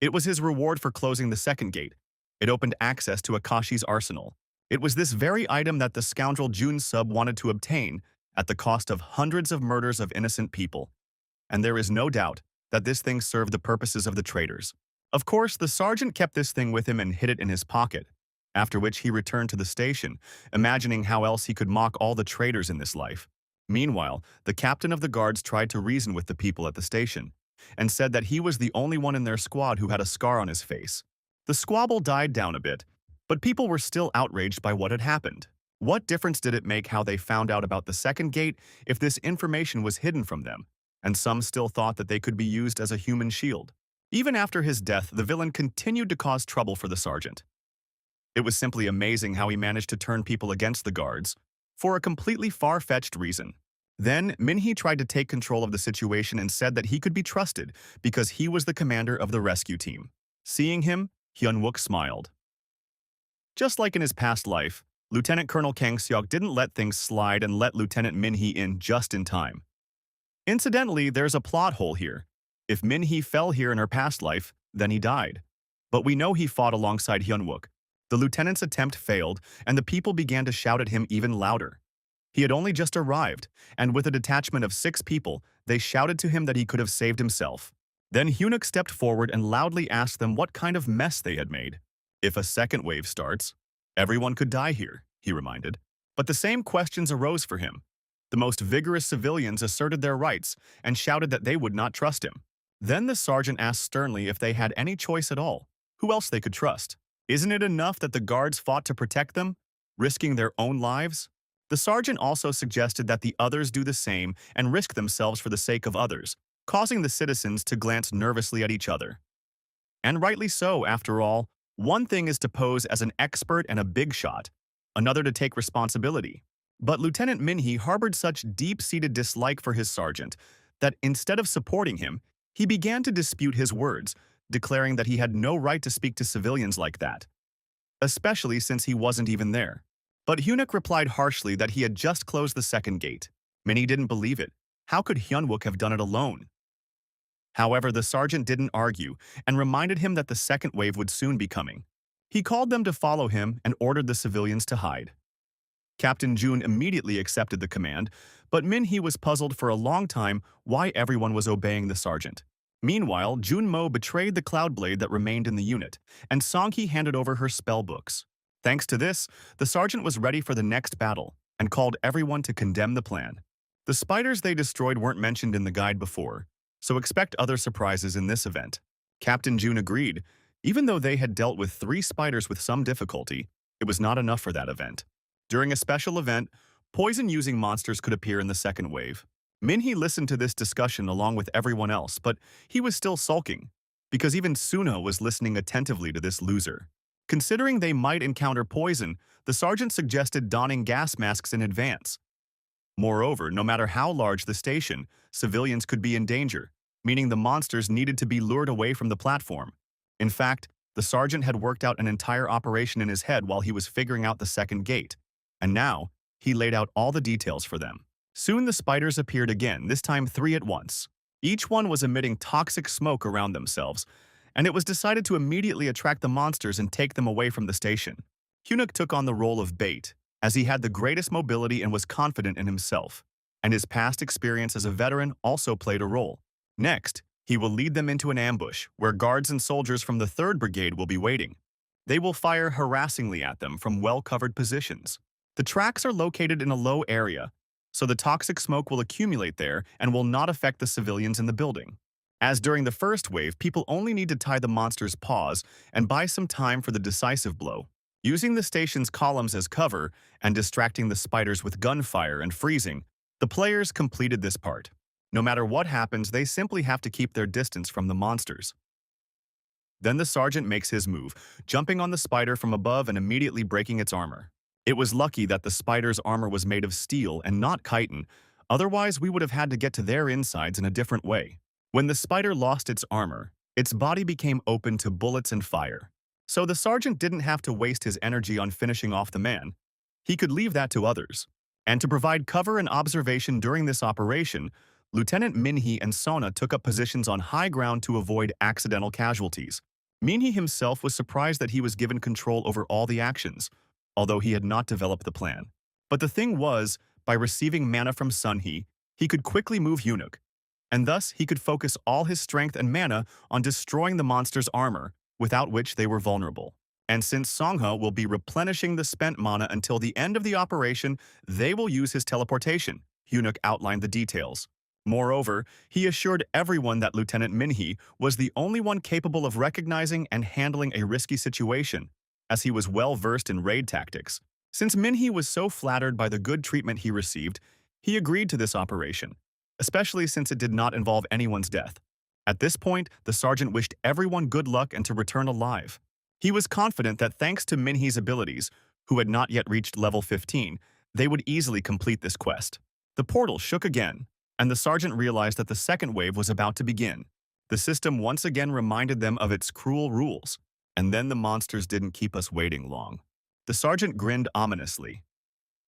It was his reward for closing the second gate. It opened access to Akashi's arsenal. It was this very item that the scoundrel Jun Sub wanted to obtain at the cost of hundreds of murders of innocent people. And there is no doubt that this thing served the purposes of the traitors. Of course, the sergeant kept this thing with him and hid it in his pocket, after which he returned to the station, imagining how else he could mock all the traitors in this life. Meanwhile, the captain of the guards tried to reason with the people at the station, and said that he was the only one in their squad who had a scar on his face. The squabble died down a bit, but people were still outraged by what had happened. What difference did it make how they found out about the second gate if this information was hidden from them, and some still thought that they could be used as a human shield? Even after his death, the villain continued to cause trouble for the sergeant. It was simply amazing how he managed to turn people against the guards, for a completely far-fetched reason. Then, Minhee tried to take control of the situation and said that he could be trusted because he was the commander of the rescue team. Seeing him, Hyun-wook smiled. Just like in his past life, Lieutenant Colonel Kang-seok didn't let things slide and let Lieutenant Minhee in just in time. Incidentally, there's a plot hole here. If Minhee fell here in her past life, then he died. But we know he fought alongside Hyun-wook. The lieutenant's attempt failed, and the people began to shout at him even louder. He had only just arrived, and with a detachment of 6 people, they shouted to him that he could have saved himself. Then Hyun-wook stepped forward and loudly asked them what kind of mess they had made. If a second wave starts, everyone could die here, he reminded. But the same questions arose for him. The most vigorous civilians asserted their rights and shouted that they would not trust him. Then the sergeant asked sternly if they had any choice at all, who else they could trust. Isn't it enough that the guards fought to protect them, risking their own lives? The sergeant also suggested that the others do the same and risk themselves for the sake of others, causing the citizens to glance nervously at each other. And rightly so, after all. One thing is to pose as an expert and a big shot, another to take responsibility. But Lieutenant Minhee harbored such deep-seated dislike for his sergeant that instead of supporting him, he began to dispute his words, declaring that he had no right to speak to civilians like that, especially since he wasn't even there. But Hyun-wook replied harshly that he had just closed the second gate. Minhee didn't believe it. How could Hyun-wook have done it alone? However, the sergeant didn't argue and reminded him that the second wave would soon be coming. He called them to follow him and ordered the civilians to hide. Captain Jun immediately accepted the command, but Minhee was puzzled for a long time why everyone was obeying the sergeant. Meanwhile, Junmo betrayed the cloud blade that remained in the unit, and Songhee handed over her spell books. Thanks to this, the sergeant was ready for the next battle and called everyone to condemn the plan. The spiders they destroyed weren't mentioned in the guide before, so expect other surprises in this event. Captain Jun agreed. Even though they had dealt with 3 spiders with some difficulty, it was not enough for that event. During a special event, poison-using monsters could appear in the second wave. Minhee listened to this discussion along with everyone else, but he was still sulking, because even Suno was listening attentively to this loser. Considering they might encounter poison, the sergeant suggested donning gas masks in advance. Moreover, no matter how large the station, civilians could be in danger, meaning the monsters needed to be lured away from the platform. In fact, the sergeant had worked out an entire operation in his head while he was figuring out the second gate, and now he laid out all the details for them. Soon the spiders appeared again, this time 3 at once. Each one was emitting toxic smoke around themselves, and it was decided to immediately attract the monsters and take them away from the station. Hunuk took on the role of bait, as he had the greatest mobility and was confident in himself, and his past experience as a veteran also played a role. Next, he will lead them into an ambush, where guards and soldiers from the 3rd Brigade will be waiting. They will fire harassingly at them from well-covered positions. The tracks are located in a low area, so the toxic smoke will accumulate there and will not affect the civilians in the building. As during the first wave, people only need to tie the monster's paws and buy some time for the decisive blow. Using the station's columns as cover and distracting the spiders with gunfire and freezing, the players completed this part. No matter what happens, they simply have to keep their distance from the monsters. Then the sergeant makes his move, jumping on the spider from above and immediately breaking its armor. It was lucky that the spider's armor was made of steel and not chitin, otherwise we would have had to get to their insides in a different way. When the spider lost its armor, its body became open to bullets and fire. So the sergeant didn't have to waste his energy on finishing off the man. He could leave that to others. And to provide cover and observation during this operation, Lieutenant Minhee and Sona took up positions on high ground to avoid accidental casualties. Minhee himself was surprised that he was given control over all the actions, although he had not developed the plan. But the thing was, by receiving mana from Sunhee, he could quickly move Hunuk, and thus he could focus all his strength and mana on destroying the monster's armor, without which they were vulnerable. And since Songha will be replenishing the spent mana until the end of the operation, they will use his teleportation. Hunuk outlined the details. Moreover, he assured everyone that Lieutenant Minhee was the only one capable of recognizing and handling a risky situation, as he was well-versed in raid tactics. Since Minhee was so flattered by the good treatment he received, he agreed to this operation, especially since it did not involve anyone's death. At this point, the sergeant wished everyone good luck and to return alive. He was confident that thanks to Minhee's abilities, who had not yet reached level 15, they would easily complete this quest. The portal shook again, and the sergeant realized that the second wave was about to begin. The system once again reminded them of its cruel rules, and then the monsters didn't keep us waiting long. The sergeant grinned ominously.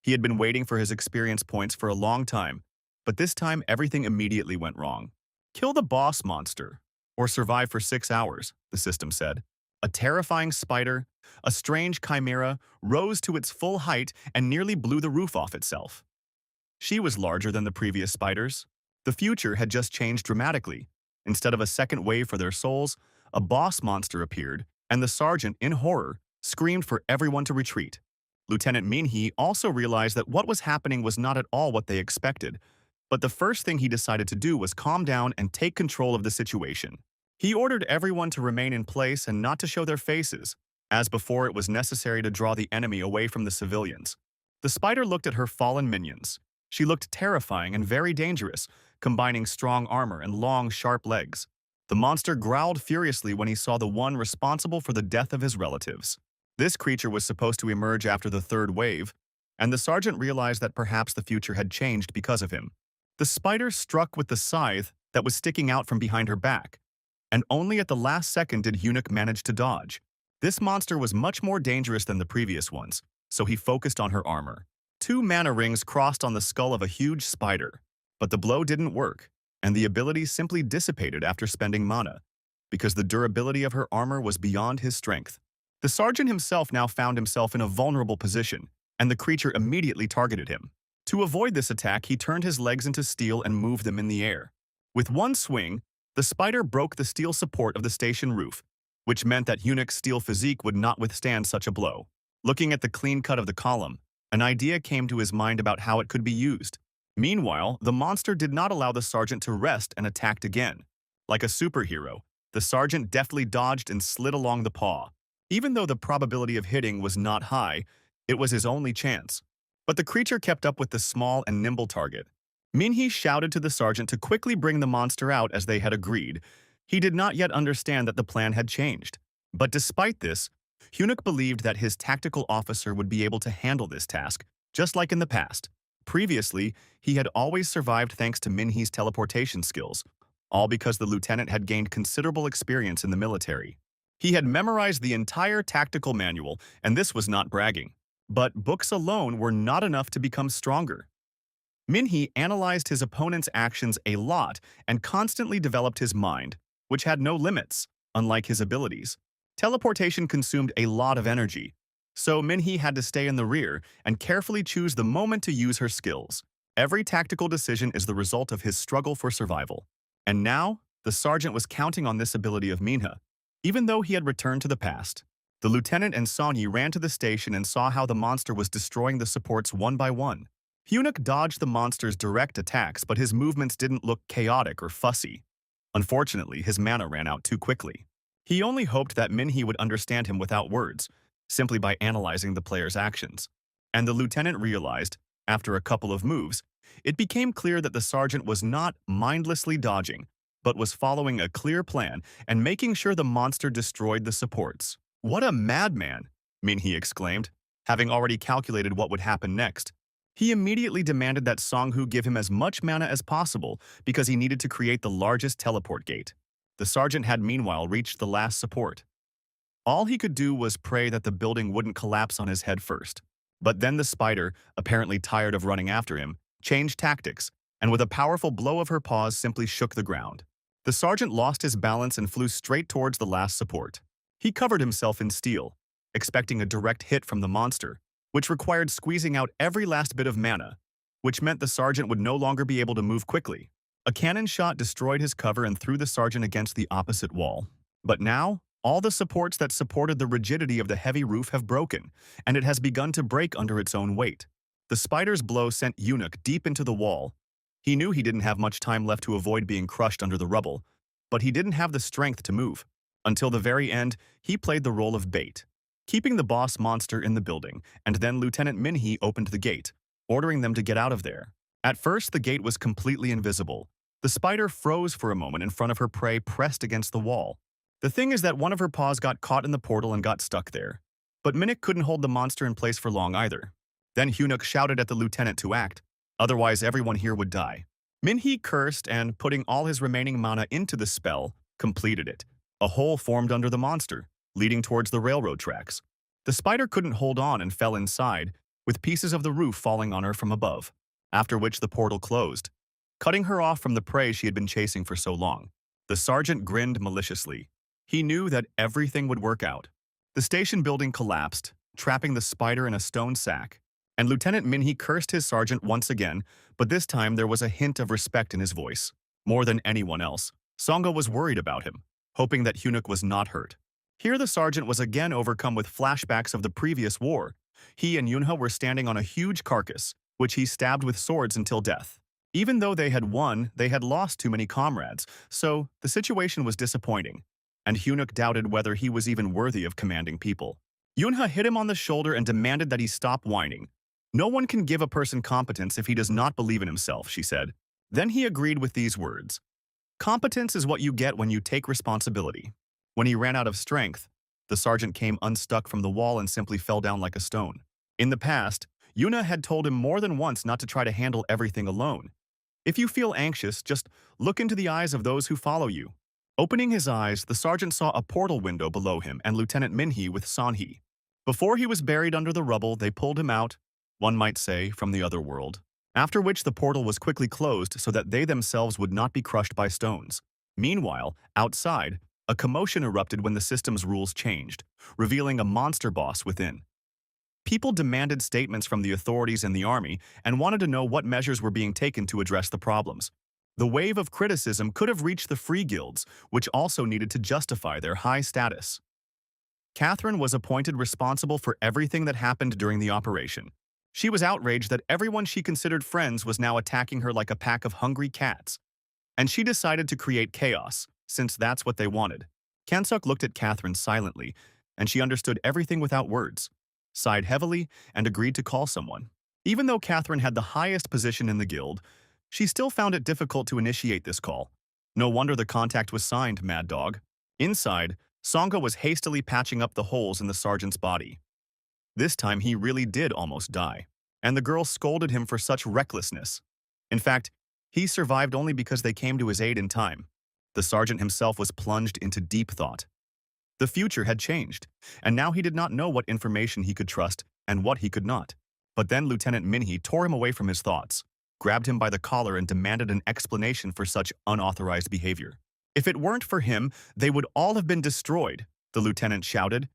He had been waiting for his experience points for a long time, but this time everything immediately went wrong. Kill the boss monster, or survive for 6 hours, the system said. A terrifying spider, a strange chimera, rose to its full height and nearly blew the roof off itself. She was larger than the previous spiders. The future had just changed dramatically. Instead of a second wave for their souls, a boss monster appeared, and the sergeant, in horror, screamed for everyone to retreat. Lieutenant Minhee also realized that what was happening was not at all what they expected, but the first thing he decided to do was calm down and take control of the situation. He ordered everyone to remain in place and not to show their faces, as before it was necessary to draw the enemy away from the civilians. The spider looked at her fallen minions. She looked terrifying and very dangerous, combining strong armor and long, sharp legs. The monster growled furiously when he saw the one responsible for the death of his relatives. This creature was supposed to emerge after the third wave, and the sergeant realized that perhaps the future had changed because of him. The spider struck with the scythe that was sticking out from behind her back, and only at the last second did Hunuk manage to dodge. This monster was much more dangerous than the previous ones, so he focused on her armor. 2 mana rings crossed on the skull of a huge spider, but the blow didn't work, and the ability simply dissipated after spending mana, because the durability of her armor was beyond his strength. The sergeant himself now found himself in a vulnerable position, and the creature immediately targeted him. To avoid this attack, he turned his legs into steel and moved them in the air. With one swing, the spider broke the steel support of the station roof, which meant that Hunuk's steel physique would not withstand such a blow. Looking at the clean cut of the column, an idea came to his mind about how it could be used. Meanwhile, the monster did not allow the sergeant to rest and attacked again. Like a superhero, the sergeant deftly dodged and slid along the paw. Even though the probability of hitting was not high, it was his only chance. But the creature kept up with the small and nimble target. Minhee shouted to the sergeant to quickly bring the monster out as they had agreed. He did not yet understand that the plan had changed. But despite this, Hyunuk believed that his tactical officer would be able to handle this task, just like in the past. Previously, he had always survived thanks to Minhee's teleportation skills, all because the lieutenant had gained considerable experience in the military. He had memorized the entire tactical manual, and this was not bragging. But books alone were not enough to become stronger. Minhee analyzed his opponent's actions a lot and constantly developed his mind, which had no limits, unlike his abilities. Teleportation consumed a lot of energy, so Minhee had to stay in the rear and carefully choose the moment to use her skills. Every tactical decision is the result of his struggle for survival. And now, the sergeant was counting on this ability of Minha, even though he had returned to the past. The lieutenant and Sonyi ran to the station and saw how the monster was destroying the supports one by one. Hyunuk dodged the monster's direct attacks, but his movements didn't look chaotic or fussy. Unfortunately, his mana ran out too quickly. He only hoped that Minhee would understand him without words, simply by analyzing the player's actions. And the lieutenant realized, after a couple of moves, it became clear that the sergeant was not mindlessly dodging, but was following a clear plan and making sure the monster destroyed the supports. "What a madman!" Minhee exclaimed, having already calculated what would happen next. He immediately demanded that Songhu give him as much mana as possible because he needed to create the largest teleport gate. The sergeant had meanwhile reached the last support. All he could do was pray that the building wouldn't collapse on his head first. But then the spider, apparently tired of running after him, changed tactics, and with a powerful blow of her paws simply shook the ground. The sergeant lost his balance and flew straight towards the last support. He covered himself in steel, expecting a direct hit from the monster, which required squeezing out every last bit of mana, which meant the sergeant would no longer be able to move quickly. A cannon shot destroyed his cover and threw the sergeant against the opposite wall. But now, all the supports that supported the rigidity of the heavy roof have broken, and it has begun to break under its own weight. The spider's blow sent Hyunuk deep into the wall. He knew he didn't have much time left to avoid being crushed under the rubble, but he didn't have the strength to move. Until the very end, he played the role of bait, keeping the boss monster in the building, and then Lieutenant Minhee opened the gate, ordering them to get out of there. At first, the gate was completely invisible. The spider froze for a moment in front of her prey pressed against the wall. The thing is that one of her paws got caught in the portal and got stuck there. But Minhee couldn't hold the monster in place for long either. Then Hyunuk shouted at the lieutenant to act, otherwise everyone here would die. Minhee cursed and, putting all his remaining mana into the spell, completed it. A hole formed under the monster, leading towards the railroad tracks. The spider couldn't hold on and fell inside, with pieces of the roof falling on her from above, after which the portal closed, cutting her off from the prey she had been chasing for so long. The sergeant grinned maliciously. He knew that everything would work out. The station building collapsed, trapping the spider in a stone sack, and Lieutenant Minhee cursed his sergeant once again, but this time there was a hint of respect in his voice. More than anyone else, Songa was worried about him, hoping that Hyunuk was not hurt. Here the sergeant was again overcome with flashbacks of the previous war. He and Yunha were standing on a huge carcass, which he stabbed with swords until death. Even though they had won, they had lost too many comrades, so the situation was disappointing, and Hyunuk doubted whether he was even worthy of commanding people. Yunha hit him on the shoulder and demanded that he stop whining. "No one can give a person competence if he does not believe in himself," she said. Then he agreed with these words. "Competence is what you get when you take responsibility." When he ran out of strength, the sergeant came unstuck from the wall and simply fell down like a stone. In the past, Yuna had told him more than once not to try to handle everything alone. If you feel anxious, just look into the eyes of those who follow you. Opening his eyes, the sergeant saw a portal window below him and Lieutenant Minhee with Sonhee. Before he was buried under the rubble, they pulled him out, one might say, from the other world. After which the portal was quickly closed so that they themselves would not be crushed by stones. Meanwhile, outside, a commotion erupted when the system's rules changed, revealing a monster boss within. People demanded statements from the authorities and the army and wanted to know what measures were being taken to address the problems. The wave of criticism could have reached the free guilds, which also needed to justify their high status. Catherine was appointed responsible for everything that happened during the operation. She was outraged that everyone she considered friends was now attacking her like a pack of hungry cats. And she decided to create chaos, since that's what they wanted. Kansuk looked at Catherine silently, and she understood everything without words, sighed heavily, and agreed to call someone. Even though Catherine had the highest position in the guild, she still found it difficult to initiate this call. No wonder the contact was signed, Mad Dog. Inside, Songa was hastily patching up the holes in the sergeant's body. This time he really did almost die, and the girl scolded him for such recklessness. In fact, he survived only because they came to his aid in time. The sergeant himself was plunged into deep thought. The future had changed, and now he did not know what information he could trust and what he could not. But then Lieutenant Minhee tore him away from his thoughts, grabbed him by the collar and demanded an explanation for such unauthorized behavior. If it weren't for him, they would all have been destroyed, the lieutenant shouted.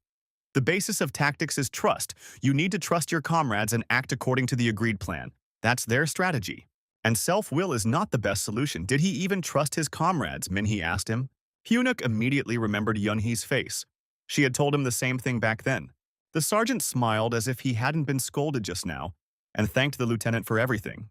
The basis of tactics is trust. You need to trust your comrades and act according to the agreed plan. That's their strategy. And self-will is not the best solution. Did he even trust his comrades? Minhee asked him. Hyunuk immediately remembered Yunhee's face. She had told him the same thing back then. The sergeant smiled as if he hadn't been scolded just now, and thanked the lieutenant for everything.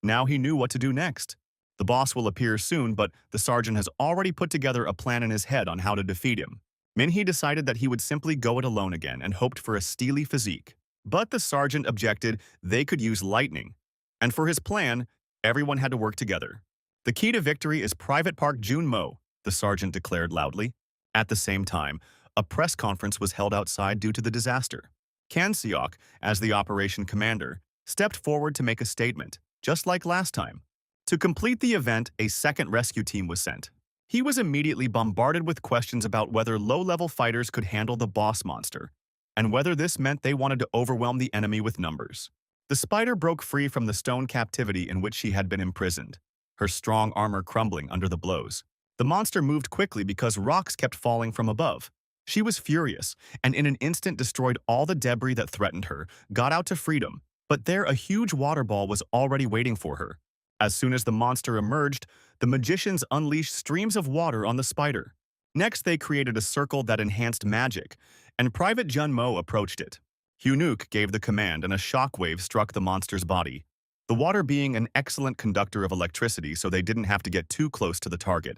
Now he knew what to do next. The boss will appear soon, but the sergeant has already put together a plan in his head on how to defeat him. Minhee decided that he would simply go it alone again and hoped for a steely physique. But the sergeant objected they could use lightning. And for his plan, everyone had to work together. The key to victory is Private Park Junmo, the sergeant declared loudly. At the same time, a press conference was held outside due to the disaster. Kan Seok, as the operation commander, stepped forward to make a statement, just like last time. To complete the event, a second rescue team was sent. He was immediately bombarded with questions about whether low-level fighters could handle the boss monster, and whether this meant they wanted to overwhelm the enemy with numbers. The spider broke free from the stone captivity in which she had been imprisoned, her strong armor crumbling under the blows. The monster moved quickly because rocks kept falling from above. She was furious, and in an instant destroyed all the debris that threatened her, got out to freedom. But there a huge water ball was already waiting for her. As soon as the monster emerged, the magicians unleashed streams of water on the spider. Next, they created a circle that enhanced magic, and Private Junmo approached it. Hyunuk gave the command and a shockwave struck the monster's body, the water being an excellent conductor of electricity so they didn't have to get too close to the target.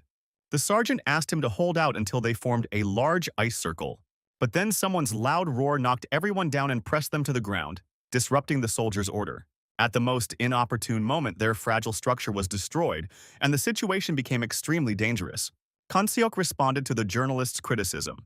The sergeant asked him to hold out until they formed a large ice circle. But then someone's loud roar knocked everyone down and pressed them to the ground, disrupting the soldiers' order. At the most inopportune moment, their fragile structure was destroyed, and the situation became extremely dangerous. Kan Seok responded to the journalist's criticism.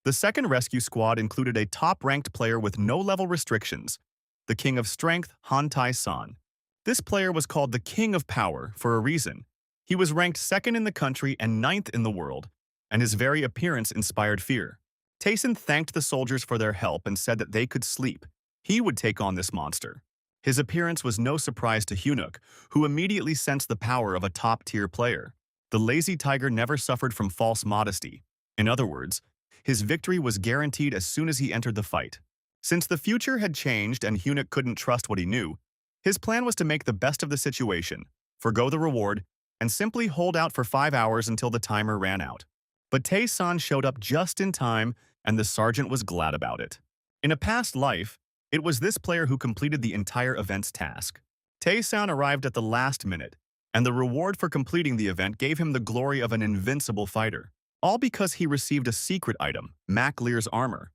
The second rescue squad included a top-ranked player with no level restrictions, the King of Strength, Han Tai-san. This player was called the King of Power for a reason. He was ranked second in the country and ninth in the world, and his very appearance inspired fear. Taeson thanked the soldiers for their help and said that they could sleep. He would take on this monster. His appearance was no surprise to Hyunuk, who immediately sensed the power of a top-tier player. The lazy tiger never suffered from false modesty. In other words, his victory was guaranteed as soon as he entered the fight. Since the future had changed and Hyunuk couldn't trust what he knew, his plan was to make the best of the situation, forgo the reward, and simply hold out for 5 hours until the timer ran out. But Tae-san showed up just in time, and the sergeant was glad about it. In a past life, it was this player who completed the entire event's task. Tae-san arrived at the last minute, and the reward for completing the event gave him the glory of an invincible fighter. All because he received a secret item, Mac Lear's armor.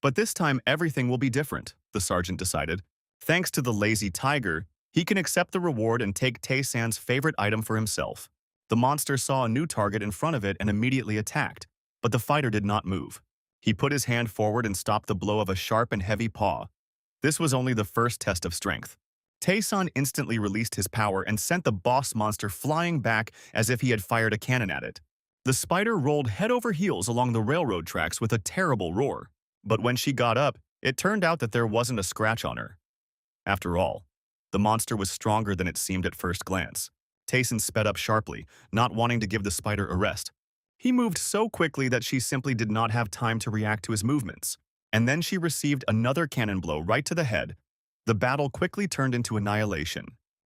But this time everything will be different, the sergeant decided. Thanks to the lazy tiger, he can accept the reward and take Tae-san's favorite item for himself. The monster saw a new target in front of it and immediately attacked, but the fighter did not move. He put his hand forward and stopped the blow of a sharp and heavy paw. This was only the first test of strength. Tae-san instantly released his power and sent the boss monster flying back as if he had fired a cannon at it. The spider rolled head over heels along the railroad tracks with a terrible roar. But when she got up, it turned out that there wasn't a scratch on her. After all, the monster was stronger than it seemed at first glance. Taeson sped up sharply, not wanting to give the spider a rest. He moved so quickly that she simply did not have time to react to his movements. And then she received another cannon blow right to the head. The battle quickly turned into annihilation.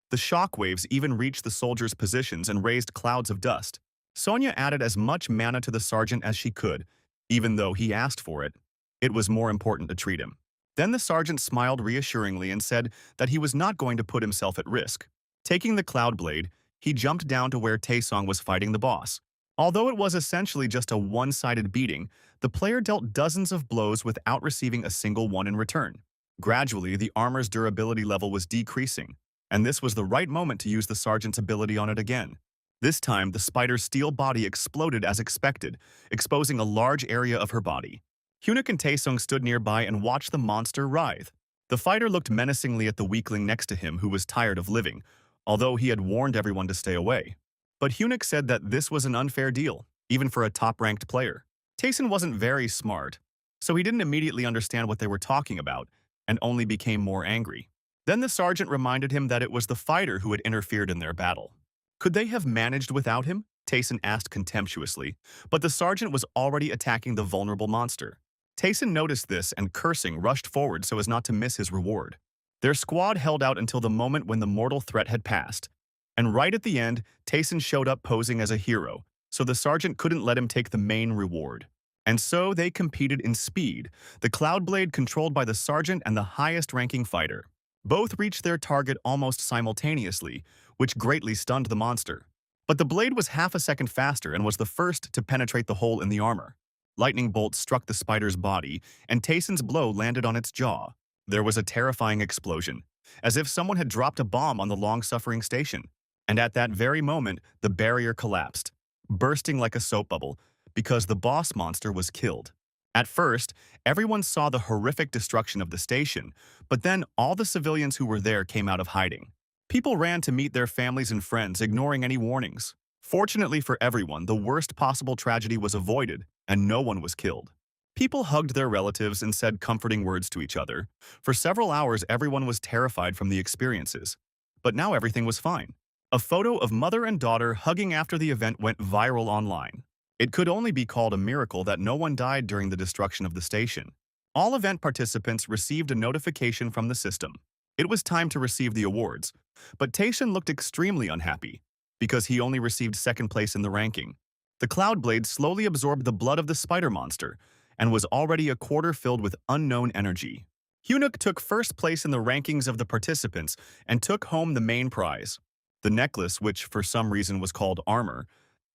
The shockwaves even reached the soldiers' positions and raised clouds of dust. Sonia added as much mana to the sergeant as she could, even though he asked for it. It was more important to treat him. Then the sergeant smiled reassuringly and said that he was not going to put himself at risk. Taking the cloud blade, he jumped down to where Taesong was fighting the boss. Although it was essentially just a one-sided beating, the player dealt dozens of blows without receiving a single one in return. Gradually, the armor's durability level was decreasing, and this was the right moment to use the sergeant's ability on it again. This time, the spider's steel body exploded as expected, exposing a large area of her body. Hyunuk and Taesung stood nearby and watched the monster writhe. The fighter looked menacingly at the weakling next to him who was tired of living, although he had warned everyone to stay away. But Hyunuk said that this was an unfair deal, even for a top-ranked player. Taesun wasn't very smart, so he didn't immediately understand what they were talking about, and only became more angry. Then the sergeant reminded him that it was the fighter who had interfered in their battle. Could they have managed without him? Taesun asked contemptuously, but the sergeant was already attacking the vulnerable monster. Taesun noticed this and, cursing, rushed forward so as not to miss his reward. Their squad held out until the moment when the mortal threat had passed. And right at the end, Taesun showed up posing as a hero, so the sergeant couldn't let him take the main reward. And so they competed in speed, the Cloud Blade controlled by the sergeant and the highest-ranking fighter. Both reached their target almost simultaneously, which greatly stunned the monster. But the blade was half a second faster and was the first to penetrate the hole in the armor. Lightning bolts struck the spider's body, and Taesun's blow landed on its jaw. There was a terrifying explosion, as if someone had dropped a bomb on the long-suffering station. And at that very moment, the barrier collapsed, bursting like a soap bubble, because the boss monster was killed. At first, everyone saw the horrific destruction of the station, but then all the civilians who were there came out of hiding. People ran to meet their families and friends, ignoring any warnings. Fortunately for everyone, the worst possible tragedy was avoided, and no one was killed. People hugged their relatives and said comforting words to each other. For several hours, everyone was terrified from the experiences. But now everything was fine. A photo of mother and daughter hugging after the event went viral online. It could only be called a miracle that no one died during the destruction of the station. All event participants received a notification from the system. It was time to receive the awards, but Taesun looked extremely unhappy because he only received second place in the ranking. The Cloud Blade slowly absorbed the blood of the spider monster and was already a quarter filled with unknown energy. Hyunuk took first place in the rankings of the participants and took home the main prize. The necklace, which for some reason was called armor.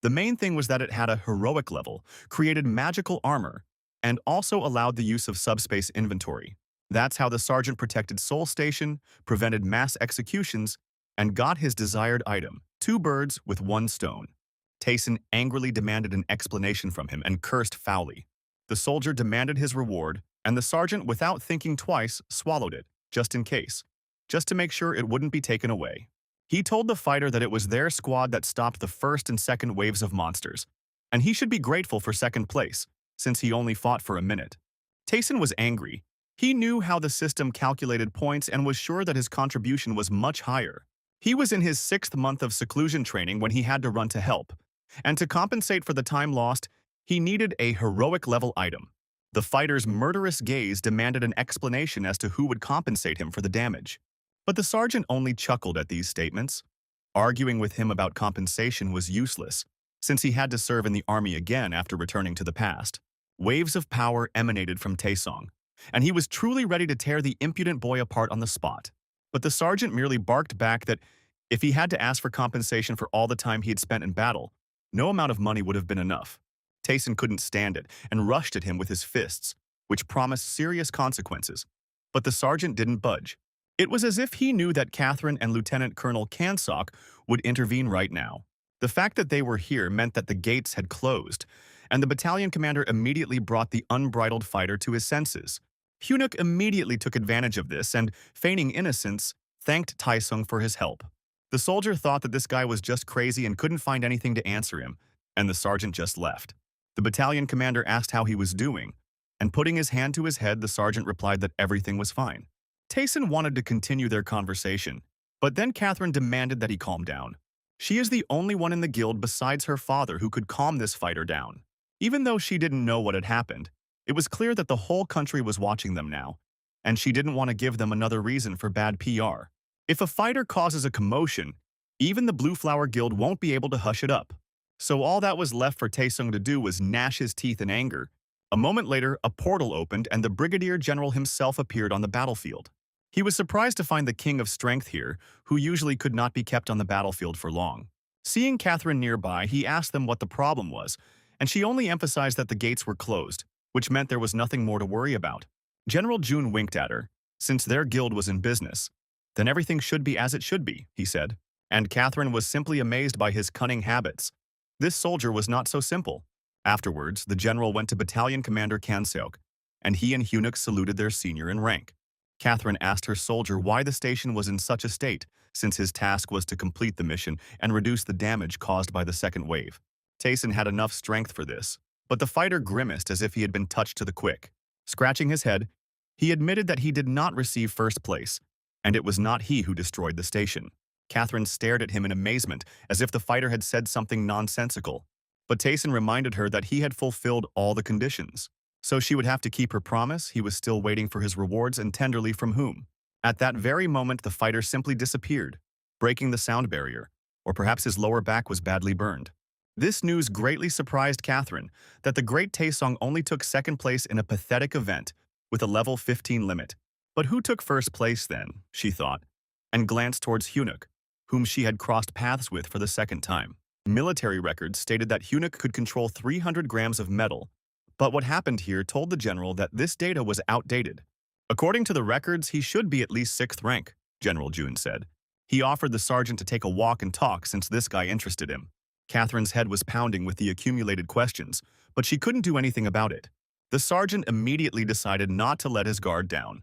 The main thing was that it had a heroic level, created magical armor, and also allowed the use of subspace inventory. That's how the sergeant protected Seoul Station, prevented mass executions, and got his desired item, 2 birds with 1 stone. Taesun angrily demanded an explanation from him and cursed foully. The soldier demanded his reward, and the sergeant, without thinking twice, swallowed it, just in case, just to make sure it wouldn't be taken away. He told the fighter that it was their squad that stopped the first and second waves of monsters, and he should be grateful for second place, since he only fought for a minute. Taesun was angry. He knew how the system calculated points and was sure that his contribution was much higher. He was in his 6th month of seclusion training when he had to run to help, and to compensate for the time lost, he needed a heroic-level item. The fighter's murderous gaze demanded an explanation as to who would compensate him for the damage. But the sergeant only chuckled at these statements. Arguing with him about compensation was useless, since he had to serve in the army again after returning to the past. Waves of power emanated from Taesung, and he was truly ready to tear the impudent boy apart on the spot. But the sergeant merely barked back that if he had to ask for compensation for all the time he had spent in battle, no amount of money would have been enough. Taesun couldn't stand it and rushed at him with his fists, which promised serious consequences. But the sergeant didn't budge. It was as if he knew that Catherine and Lieutenant Colonel Kansok would intervene right now. The fact that they were here meant that the gates had closed, and the battalion commander immediately brought the unbridled fighter to his senses. Hyunuk immediately took advantage of this and, feigning innocence, thanked Taesung for his help. The soldier thought that this guy was just crazy and couldn't find anything to answer him, and the sergeant just left. The battalion commander asked how he was doing, and putting his hand to his head, the sergeant replied that everything was fine. Taesun wanted to continue their conversation, but then Catherine demanded that he calm down. She is the only one in the guild besides her father who could calm this fighter down. Even though she didn't know what had happened, it was clear that the whole country was watching them now, and she didn't want to give them another reason for bad PR. If a fighter causes a commotion, even the Blue Flower Guild won't be able to hush it up. So all that was left for Taesung to do was gnash his teeth in anger. A moment later, a portal opened and the Brigadier General himself appeared on the battlefield. He was surprised to find the King of Strength here, who usually could not be kept on the battlefield for long. Seeing Catherine nearby, he asked them what the problem was, and she only emphasized that the gates were closed, which meant there was nothing more to worry about. General June winked at her. Since their guild was in business, then everything should be as it should be, he said. And Catherine was simply amazed by his cunning habits. This soldier was not so simple. Afterwards, the general went to Battalion Commander Kanseok, and he and Hunuk saluted their senior in rank. Catherine asked her soldier why the station was in such a state, since his task was to complete the mission and reduce the damage caused by the second wave. Tayson had enough strength for this, but the fighter grimaced as if he had been touched to the quick. Scratching his head, he admitted that he did not receive first place, and it was not he who destroyed the station. Catherine stared at him in amazement, as if the fighter had said something nonsensical. But Tayson reminded her that he had fulfilled all the conditions. So she would have to keep her promise. He was still waiting for his rewards, and tenderly from whom. At that very moment, the fighter simply disappeared, breaking the sound barrier, or perhaps his lower back was badly burned. This news greatly surprised Catherine, that the great Taesong only took second place in a pathetic event with a level 15 limit. But who took first place then, she thought, and glanced towards Hunuk, whom she had crossed paths with for the second time. Military records stated that Hunuk could control 300 grams of metal, but what happened here told the general that this data was outdated. According to the records, he should be at least 6th rank, General June said. He offered the sergeant to take a walk and talk since this guy interested him. Catherine's head was pounding with the accumulated questions, but she couldn't do anything about it. The sergeant immediately decided not to let his guard down.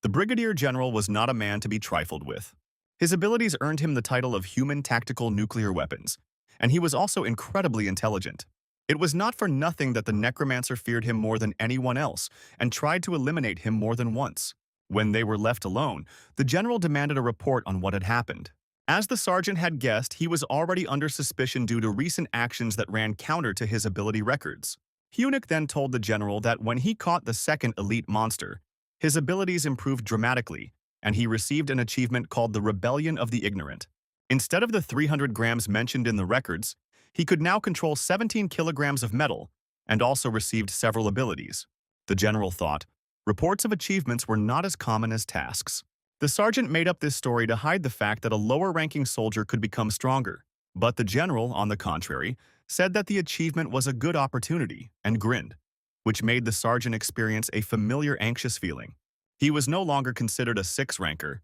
The brigadier general was not a man to be trifled with. His abilities earned him the title of Human Tactical Nuclear Weapons, and he was also incredibly intelligent. It was not for nothing that the necromancer feared him more than anyone else and tried to eliminate him more than once. When they were left alone, the general demanded a report on what had happened. As the sergeant had guessed, he was already under suspicion due to recent actions that ran counter to his ability records. Hunuk then told the general that when he caught the second elite monster, his abilities improved dramatically, and he received an achievement called the Rebellion of the Ignorant. Instead of the 300 grams mentioned in the records, he could now control 17 kilograms of metal and also received several abilities. The general thought, reports of achievements were not as common as tasks. The sergeant made up this story to hide the fact that a lower-ranking soldier could become stronger, but the general, on the contrary, said that the achievement was a good opportunity and grinned, which made the sergeant experience a familiar anxious feeling. He was no longer considered a 6th-ranker.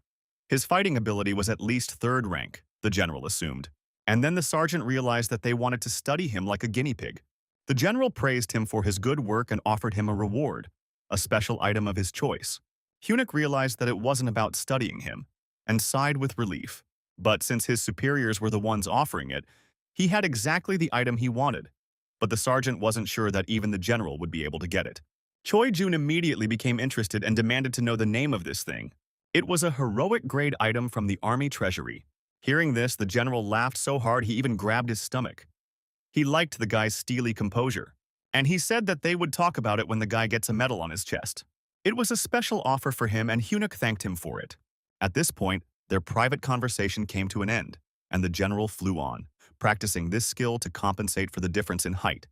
His fighting ability was at least 3rd rank, the general assumed. And then the sergeant realized that they wanted to study him like a guinea pig. The general praised him for his good work and offered him a reward, a special item of his choice. Hunuk realized that it wasn't about studying him, and sighed with relief. But since his superiors were the ones offering it, he had exactly the item he wanted. But the sergeant wasn't sure that even the general would be able to get it. Choi Jun immediately became interested and demanded to know the name of this thing. It was a heroic-grade item from the army treasury. Hearing this, the general laughed so hard he even grabbed his stomach. He liked the guy's steely composure, and he said that they would talk about it when the guy gets a medal on his chest. It was a special offer for him, and Hunuk thanked him for it. At this point, their private conversation came to an end, and the general flew on, practicing this skill to compensate for the difference in height.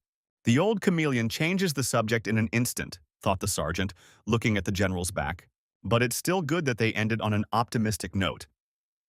The old chameleon changes the subject in an instant, thought the sergeant, looking at the general's back. But it's still good that they ended on an optimistic note.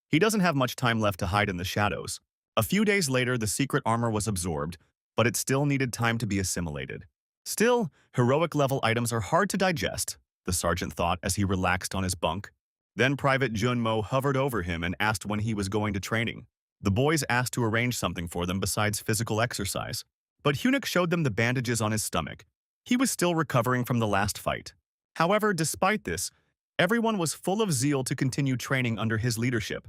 He doesn't have much time left to hide in the shadows. A few days later, the secret armor was absorbed, but it still needed time to be assimilated. Still, heroic-level items are hard to digest, the sergeant thought as he relaxed on his bunk. Then Private Junmo hovered over him and asked when he was going to training. The boys asked to arrange something for them besides physical exercise. But Hunuk showed them the bandages on his stomach. He was still recovering from the last fight. However, despite this, everyone was full of zeal to continue training under his leadership.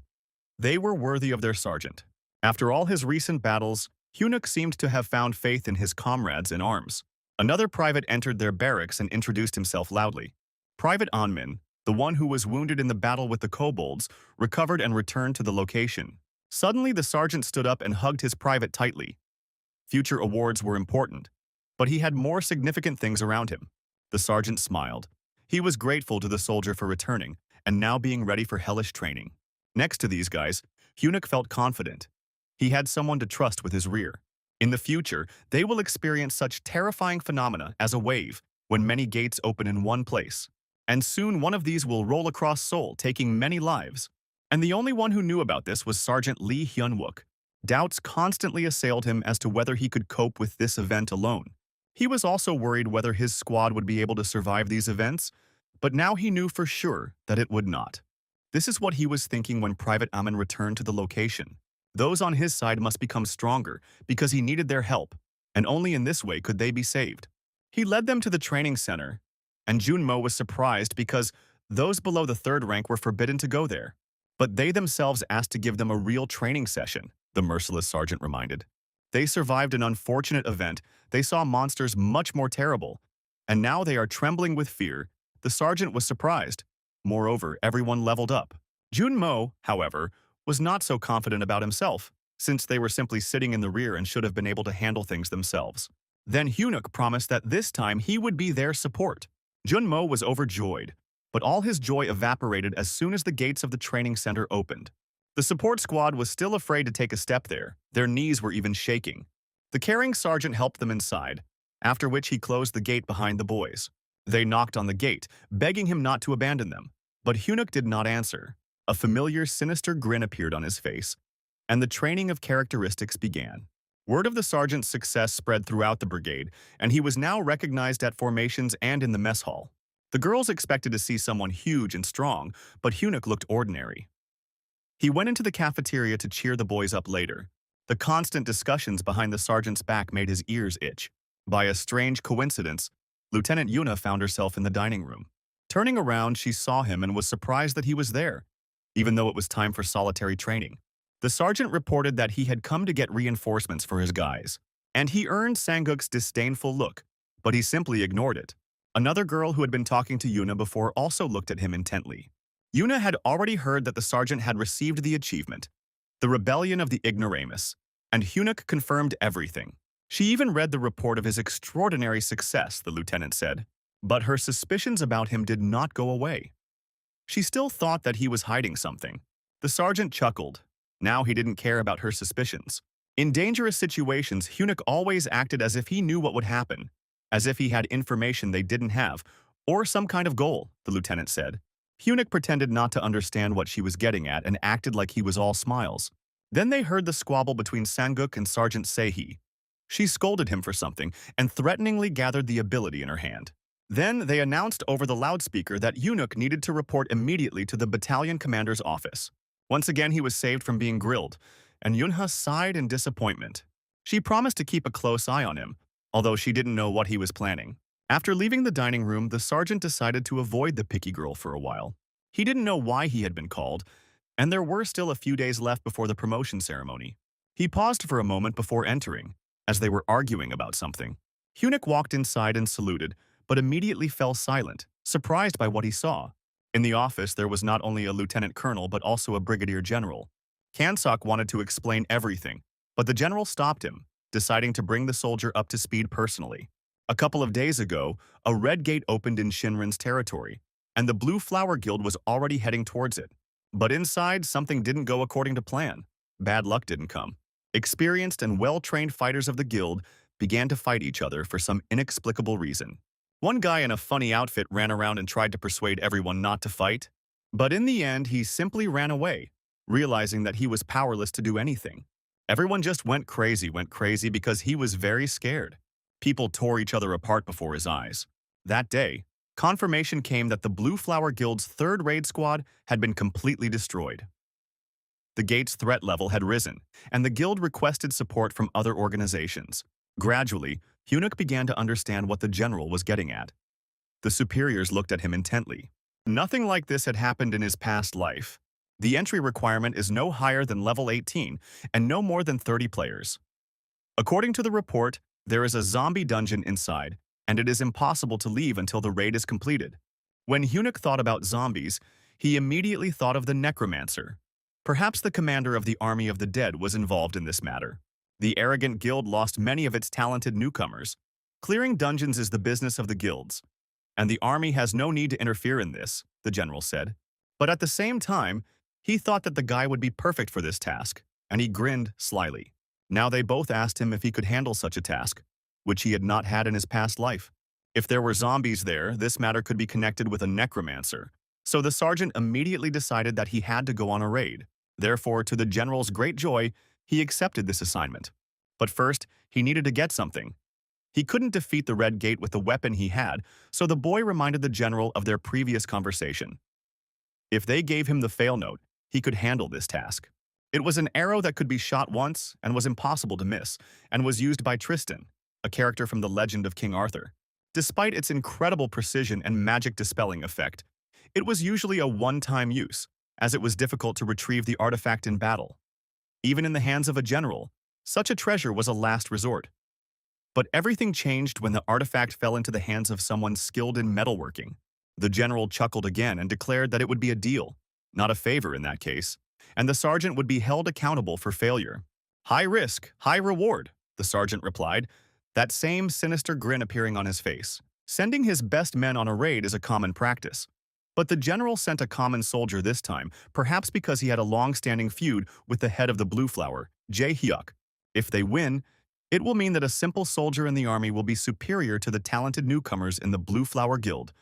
They were worthy of their sergeant. After all his recent battles, Hunuk seemed to have found faith in his comrades in arms. Another private entered their barracks and introduced himself loudly. Private Anmin, the one who was wounded in the battle with the kobolds, recovered and returned to the location. Suddenly, the sergeant stood up and hugged his private tightly. Future awards were important, but he had more significant things around him. The sergeant smiled. He was grateful to the soldier for returning and now being ready for hellish training. Next to these guys, Hunuk felt confident. He had someone to trust with his rear. In the future, they will experience such terrifying phenomena as a wave when many gates open in one place. And soon one of these will roll across Seoul, taking many lives. And the only one who knew about this was Sergeant Lee Hyun-wook. Doubts constantly assailed him as to whether he could cope with this event alone. He was also worried whether his squad would be able to survive these events, but now he knew for sure that it would not. This is what he was thinking when Private Amin returned to the location. Those on his side must become stronger because he needed their help, and only in this way could they be saved. He led them to the training center, and Junmo was surprised because those below the third rank were forbidden to go there. But they themselves asked to give them a real training session, the merciless sergeant reminded. They survived an unfortunate event, they saw monsters much more terrible, and now they are trembling with fear. The sergeant was surprised. Moreover, everyone leveled up. Junmo, however, was not so confident about himself, since they were simply sitting in the rear and should have been able to handle things themselves. Then Hyunuk promised that this time he would be their support. Junmo was overjoyed, but all his joy evaporated as soon as the gates of the training center opened. The support squad was still afraid to take a step there. Their knees were even shaking. The caring sergeant helped them inside, after which he closed the gate behind the boys. They knocked on the gate, begging him not to abandon them. But Hyunuk did not answer. A familiar, sinister grin appeared on his face, and the training of characteristics began. Word of the sergeant's success spread throughout the brigade, and he was now recognized at formations and in the mess hall. The girls expected to see someone huge and strong, but Hyunuk looked ordinary. He went into the cafeteria to cheer the boys up later. The constant discussions behind the sergeant's back made his ears itch. By a strange coincidence, Lieutenant Yuna found herself in the dining room. Turning around, she saw him and was surprised that he was there, even though it was time for solitary training. The sergeant reported that he had come to get reinforcements for his guys, and he earned Sanguk's disdainful look, but he simply ignored it. Another girl who had been talking to Yuna before also looked at him intently. Yuna had already heard that the sergeant had received the achievement, the rebellion of the ignoramus, and Hyunuk confirmed everything. She even read the report of his extraordinary success, the lieutenant said. But her suspicions about him did not go away. She still thought that he was hiding something. The sergeant chuckled. Now he didn't care about her suspicions. In dangerous situations, Hyunuk always acted as if he knew what would happen, as if he had information they didn't have, or some kind of goal, the lieutenant said. Hyunuk pretended not to understand what she was getting at and acted like he was all smiles. Then they heard the squabble between Sanguk and Sergeant Seihi. She scolded him for something and threateningly gathered the ability in her hand. Then they announced over the loudspeaker that Hyunuk needed to report immediately to the battalion commander's office. Once again, he was saved from being grilled, and Yunha sighed in disappointment. She promised to keep a close eye on him, although she didn't know what he was planning. After leaving the dining room, the sergeant decided to avoid the picky girl for a while. He didn't know why he had been called, and there were still a few days left before the promotion ceremony. He paused for a moment before entering, as they were arguing about something. Hyunuk walked inside and saluted, but immediately fell silent, surprised by what he saw. In the office, there was not only a lieutenant colonel but also a brigadier general. Kansok wanted to explain everything, but the general stopped him, deciding to bring the soldier up to speed personally. A couple of days ago, a red gate opened in Shinran's territory, and the Blue Flower Guild was already heading towards it. But inside, something didn't go according to plan. Bad luck didn't come. Experienced and well-trained fighters of the guild began to fight each other for some inexplicable reason. One guy in a funny outfit ran around and tried to persuade everyone not to fight. But in the end, he simply ran away, realizing that he was powerless to do anything. Everyone just went crazy because he was very scared. People tore each other apart before his eyes. That day, confirmation came that the Blue Flower Guild's third raid squad had been completely destroyed. The gate's threat level had risen, and the guild requested support from other organizations. Gradually, Hyunuk began to understand what the general was getting at. The superiors looked at him intently. Nothing like this had happened in his past life. The entry requirement is no higher than level 18 and no more than 30 players. According to the report, there is a zombie dungeon inside, and it is impossible to leave until the raid is completed. When Hyunuk thought about zombies, he immediately thought of the necromancer. Perhaps the commander of the army of the dead was involved in this matter. The arrogant guild lost many of its talented newcomers. Clearing dungeons is the business of the guilds, and the army has no need to interfere in this, the general said. But at the same time, he thought that the guy would be perfect for this task, and he grinned slyly. Now they both asked him if he could handle such a task, which he had not had in his past life. If there were zombies there, this matter could be connected with a necromancer. So the sergeant immediately decided that he had to go on a raid. Therefore, to the general's great joy, he accepted this assignment. But first, he needed to get something. He couldn't defeat the Red Gate with the weapon he had, so the boy reminded the general of their previous conversation. If they gave him the fail note, he could handle this task. It was an arrow that could be shot once and was impossible to miss, and was used by Tristan, a character from the legend of King Arthur. Despite its incredible precision and magic dispelling effect, it was usually a one-time use, as it was difficult to retrieve the artifact in battle. Even in the hands of a general, such a treasure was a last resort. But everything changed when the artifact fell into the hands of someone skilled in metalworking. The general chuckled again and declared that it would be a deal, not a favor in that case, and the sergeant would be held accountable for failure. High risk, high reward, the sergeant replied, that same sinister grin appearing on his face. Sending his best men on a raid is a common practice. But the general sent a common soldier this time, perhaps because he had a long-standing feud with the head of the Blue Flower, Jae-hyuk. If they win, it will mean that a simple soldier in the army will be superior to the talented newcomers in the Blue Flower Guild,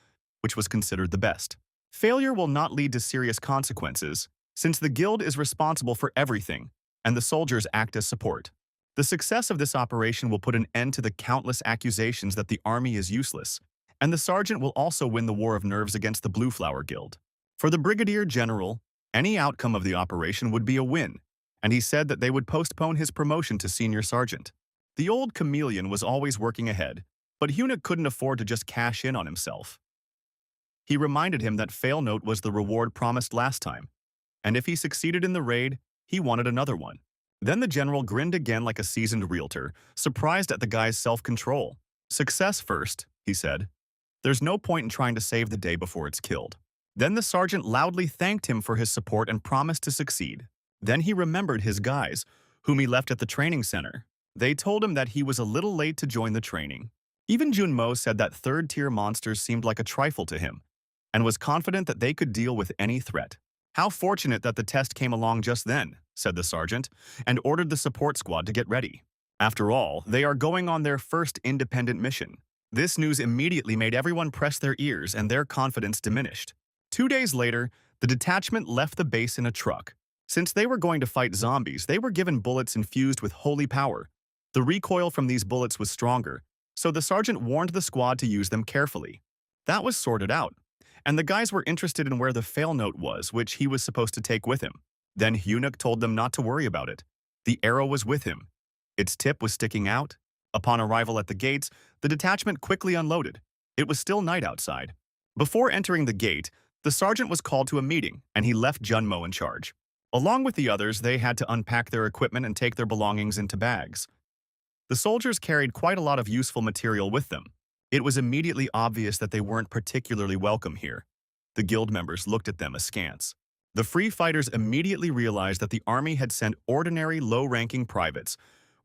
which was considered the best. Failure will not lead to serious consequences, since the guild is responsible for everything, and the soldiers act as support. The success of this operation will put an end to the countless accusations that the army is useless, and the sergeant will also win the war of nerves against the Blue Flower Guild. For the brigadier general, any outcome of the operation would be a win, and he said that they would postpone his promotion to senior sergeant. The old chameleon was always working ahead, but Hyunuk couldn't afford to just cash in on himself. He reminded him that fail note was the reward promised last time, and if he succeeded in the raid, he wanted another one. Then the general grinned again like a seasoned realtor, surprised at the guy's self-control. Success first, he said. There's no point in trying to save the day before it's killed. Then the sergeant loudly thanked him for his support and promised to succeed. Then he remembered his guys, whom he left at the training center. They told him that he was a little late to join the training. Even Junmo said that third-tier monsters seemed like a trifle to him, and was confident that they could deal with any threat. How fortunate that the test came along just then, said the sergeant, and ordered the support squad to get ready. After all, they are going on their first independent mission. This news immediately made everyone press their ears and their confidence diminished. 2 days later, the detachment left the base in a truck. Since they were going to fight zombies, they were given bullets infused with holy power. The recoil from these bullets was stronger, so the sergeant warned the squad to use them carefully. That was sorted out, and the guys were interested in where the fail note was, which he was supposed to take with him. Then Hyunuk told them not to worry about it. The arrow was with him. Its tip was sticking out. Upon arrival at the gates, the detachment quickly unloaded. It was still night outside. Before entering the gate, the sergeant was called to a meeting, and he left Junmo in charge. Along with the others, they had to unpack their equipment and take their belongings into bags. The soldiers carried quite a lot of useful material with them. It was immediately obvious that they weren't particularly welcome here. The guild members looked at them askance. The free fighters immediately realized that the army had sent ordinary low-ranking privates,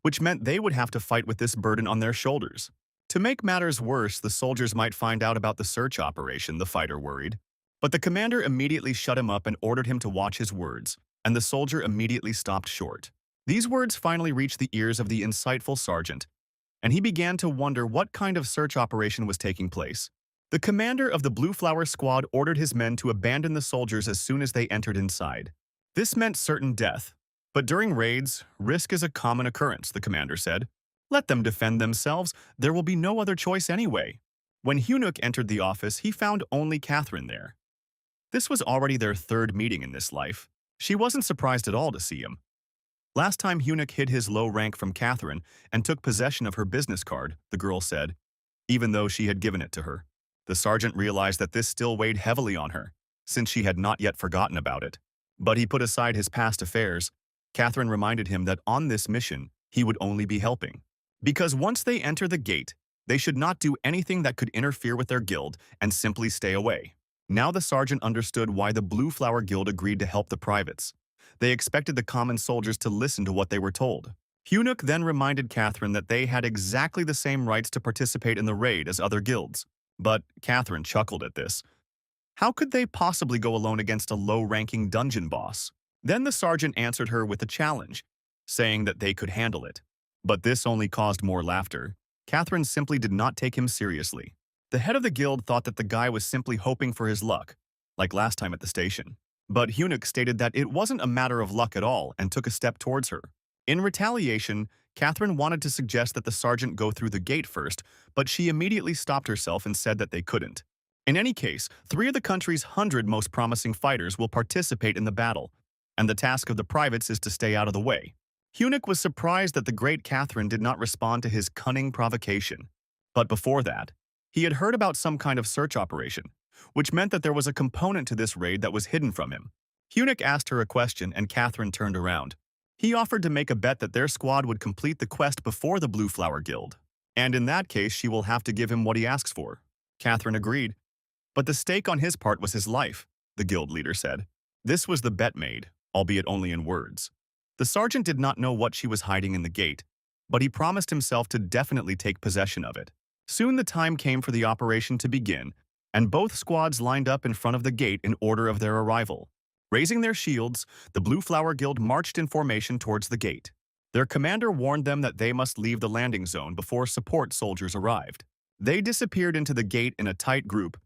which meant they would have to fight with this burden on their shoulders. To make matters worse, the soldiers might find out about the search operation, the fighter worried. But the commander immediately shut him up and ordered him to watch his words, and the soldier immediately stopped short. These words finally reached the ears of the insightful sergeant, and he began to wonder what kind of search operation was taking place. The commander of the Blue Flower Squad ordered his men to abandon the soldiers as soon as they entered inside. This meant certain death, but during raids, risk is a common occurrence, the commander said. Let them defend themselves, there will be no other choice anyway. When Hyunuk entered the office, he found only Catherine there. This was already their third meeting in this life. She wasn't surprised at all to see him. Last time Hyunuk hid his low rank from Catherine and took possession of her business card, the girl said, even though she had given it to her. The sergeant realized that this still weighed heavily on her, since she had not yet forgotten about it. But he put aside his past affairs. Catherine reminded him that on this mission, he would only be helping. Because once they enter the gate, they should not do anything that could interfere with their guild and simply stay away. Now the sergeant understood why the Blue Flower Guild agreed to help the privates. They expected the common soldiers to listen to what they were told. Hyunuk then reminded Catherine that they had exactly the same rights to participate in the raid as other guilds. But Catherine chuckled at this. How could they possibly go alone against a low-ranking dungeon boss? Then the sergeant answered her with a challenge, saying that they could handle it. But this only caused more laughter. Catherine simply did not take him seriously. The head of the guild thought that the guy was simply hoping for his luck, like last time at the station. But Hyunuk stated that it wasn't a matter of luck at all and took a step towards her. In retaliation, Catherine wanted to suggest that the sergeant go through the gate first, but she immediately stopped herself and said that they couldn't. In any case, 3 of the country's 100 most promising fighters will participate in the battle, and the task of the privates is to stay out of the way. Hunnic was surprised that the great Catherine did not respond to his cunning provocation. But before that, he had heard about some kind of search operation, which meant that there was a component to this raid that was hidden from him. Hunnic asked her a question and Catherine turned around. He offered to make a bet that their squad would complete the quest before the Blue Flower Guild. And in that case, she will have to give him what he asks for. Catherine agreed. But the stake on his part was his life, the guild leader said. This was the bet made, albeit only in words. The sergeant did not know what she was hiding in the gate, but he promised himself to definitely take possession of it. Soon the time came for the operation to begin, and both squads lined up in front of the gate in order of their arrival. Raising their shields, the Blue Flower Guild marched in formation towards the gate. Their commander warned them that they must leave the landing zone before support soldiers arrived. They disappeared into the gate in a tight group.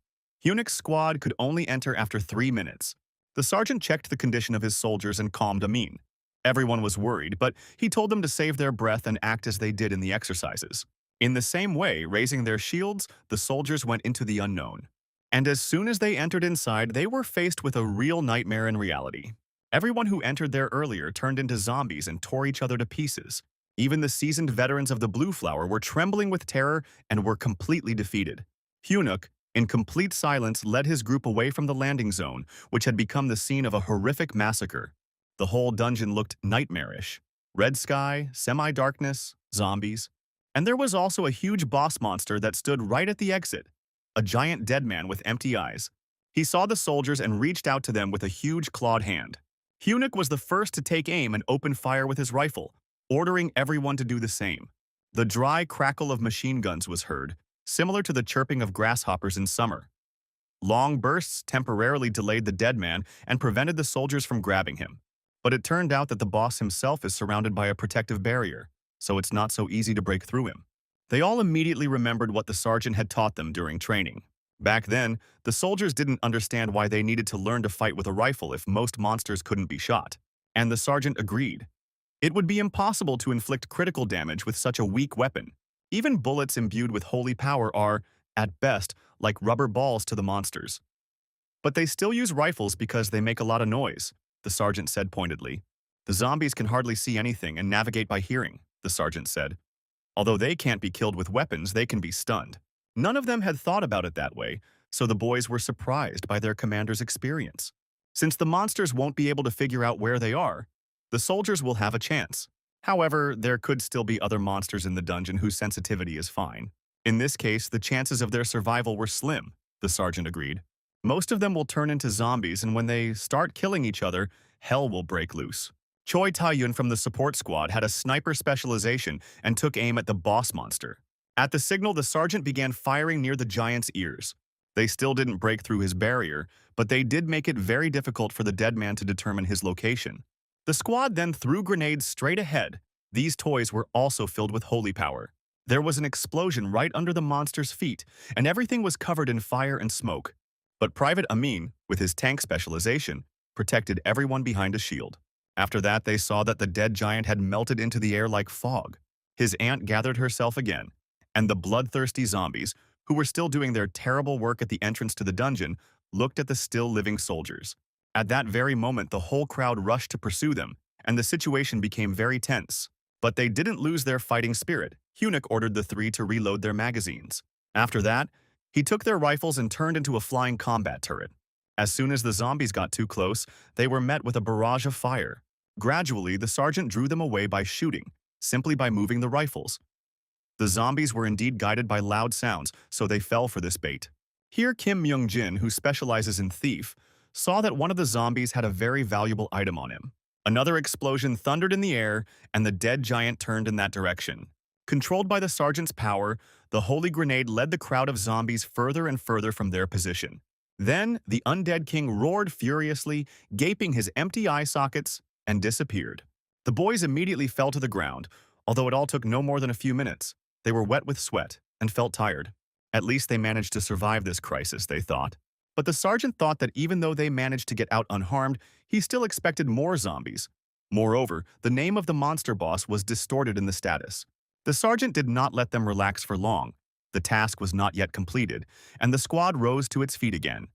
Hunnic's squad could only enter after 3 minutes. The sergeant checked the condition of his soldiers and calmed Amin. Everyone was worried, but he told them to save their breath and act as they did in the exercises. In the same way, raising their shields, the soldiers went into the unknown. And as soon as they entered inside, they were faced with a real nightmare in reality. Everyone who entered there earlier turned into zombies and tore each other to pieces. Even the seasoned veterans of the Blue Flower were trembling with terror and were completely defeated. Hunnic, in complete silence, led his group away from the landing zone, which had become the scene of a horrific massacre. The whole dungeon looked nightmarish. Red sky, semi-darkness, zombies. And there was also a huge boss monster that stood right at the exit. A giant dead man with empty eyes. He saw the soldiers and reached out to them with a huge clawed hand. Hunnic was the first to take aim and open fire with his rifle, ordering everyone to do the same. The dry crackle of machine guns was heard, similar to the chirping of grasshoppers in summer. Long bursts temporarily delayed the dead man and prevented the soldiers from grabbing him. But it turned out that the boss himself is surrounded by a protective barrier, so it's not so easy to break through him. They all immediately remembered what the sergeant had taught them during training. Back then, the soldiers didn't understand why they needed to learn to fight with a rifle if most monsters couldn't be shot. And the sergeant agreed. It would be impossible to inflict critical damage with such a weak weapon. Even bullets imbued with holy power are, at best, like rubber balls to the monsters. But they still use rifles because they make a lot of noise, the sergeant said pointedly. The zombies can hardly see anything and navigate by hearing, the sergeant said. Although they can't be killed with weapons, they can be stunned. None of them had thought about it that way, so the boys were surprised by their commander's experience. Since the monsters won't be able to figure out where they are, the soldiers will have a chance. However, there could still be other monsters in the dungeon whose sensitivity is fine. In this case, the chances of their survival were slim, the sergeant agreed. Most of them will turn into zombies, and when they start killing each other, hell will break loose. Choi Tae-yun from the support squad had a sniper specialization and took aim at the boss monster. At the signal, the sergeant began firing near the giant's ears. They still didn't break through his barrier, but they did make it very difficult for the dead man to determine his location. The squad then threw grenades straight ahead. These toys were also filled with holy power. There was an explosion right under the monster's feet, and everything was covered in fire and smoke. But Private Amin, with his tank specialization, protected everyone behind a shield. After that, they saw that the dead giant had melted into the air like fog. His aunt gathered herself again, and the bloodthirsty zombies, who were still doing their terrible work at the entrance to the dungeon, looked at the still living soldiers. At that very moment, the whole crowd rushed to pursue them, and the situation became very tense. But they didn't lose their fighting spirit. Hunnic ordered the 3 to reload their magazines. After that, he took their rifles and turned into a flying combat turret. As soon as the zombies got too close, they were met with a barrage of fire. Gradually, the sergeant drew them away by shooting, simply by moving the rifles. The zombies were indeed guided by loud sounds, so they fell for this bait. Here Kim Myung-jin, who specializes in thief, saw that one of the zombies had a very valuable item on him. Another explosion thundered in the air, and the dead giant turned in that direction. Controlled by the sergeant's power, the holy grenade led the crowd of zombies further and further from their position. Then, the undead king roared furiously, gaping his empty eye sockets, and disappeared. The boys immediately fell to the ground, although it all took no more than a few minutes. They were wet with sweat and felt tired. At least they managed to survive this crisis, they thought. But the sergeant thought that even though they managed to get out unharmed, he still expected more zombies. Moreover, the name of the monster boss was distorted in the status. The sergeant did not let them relax for long. The task was not yet completed, and the squad rose to its feet again.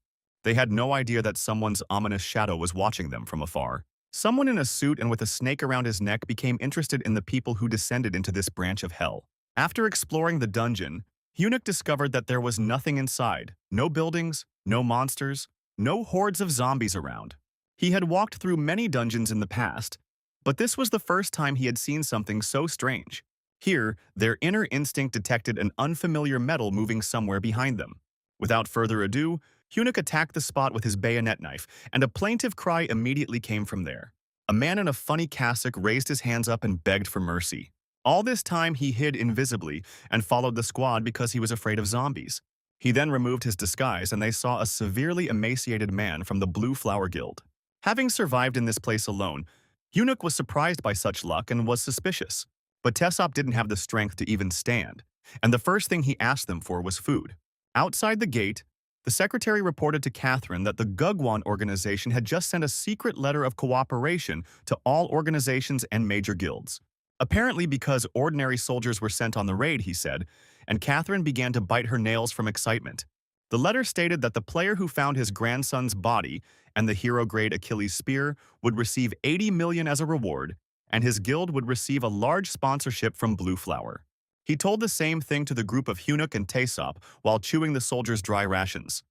They had no idea that someone's ominous shadow was watching them from afar. Someone in a suit and with a snake around his neck became interested in the people who descended into this branch of hell. After exploring the dungeon, Eunuch discovered that there was nothing inside, no buildings, no monsters, no hordes of zombies around. He had walked through many dungeons in the past, but this was the first time he had seen something so strange. Here, their inner instinct detected an unfamiliar metal moving somewhere behind them. Without further ado, Eunuch attacked the spot with his bayonet knife, and a plaintive cry immediately came from there. A man in a funny cassock raised his hands up and begged for mercy. All this time he hid invisibly and followed the squad because he was afraid of zombies. He then removed his disguise and they saw a severely emaciated man from the Blue Flower Guild. Having survived in this place alone, Eunuch was surprised by such luck and was suspicious. But Tessop didn't have the strength to even stand, and the first thing he asked them for was food. Outside the gate, the secretary reported to Catherine that the Gugwan organization had just sent a secret letter of cooperation to all organizations and major guilds. Apparently because ordinary soldiers were sent on the raid, he said, and Catherine began to bite her nails from excitement. The letter stated that the player who found his grandson's body and the hero-grade Achilles spear would receive 80 million as a reward, and his guild would receive a large sponsorship from Blue Flower. He told the same thing to the group of Eunuch and Taesop while chewing the soldiers' dry rations.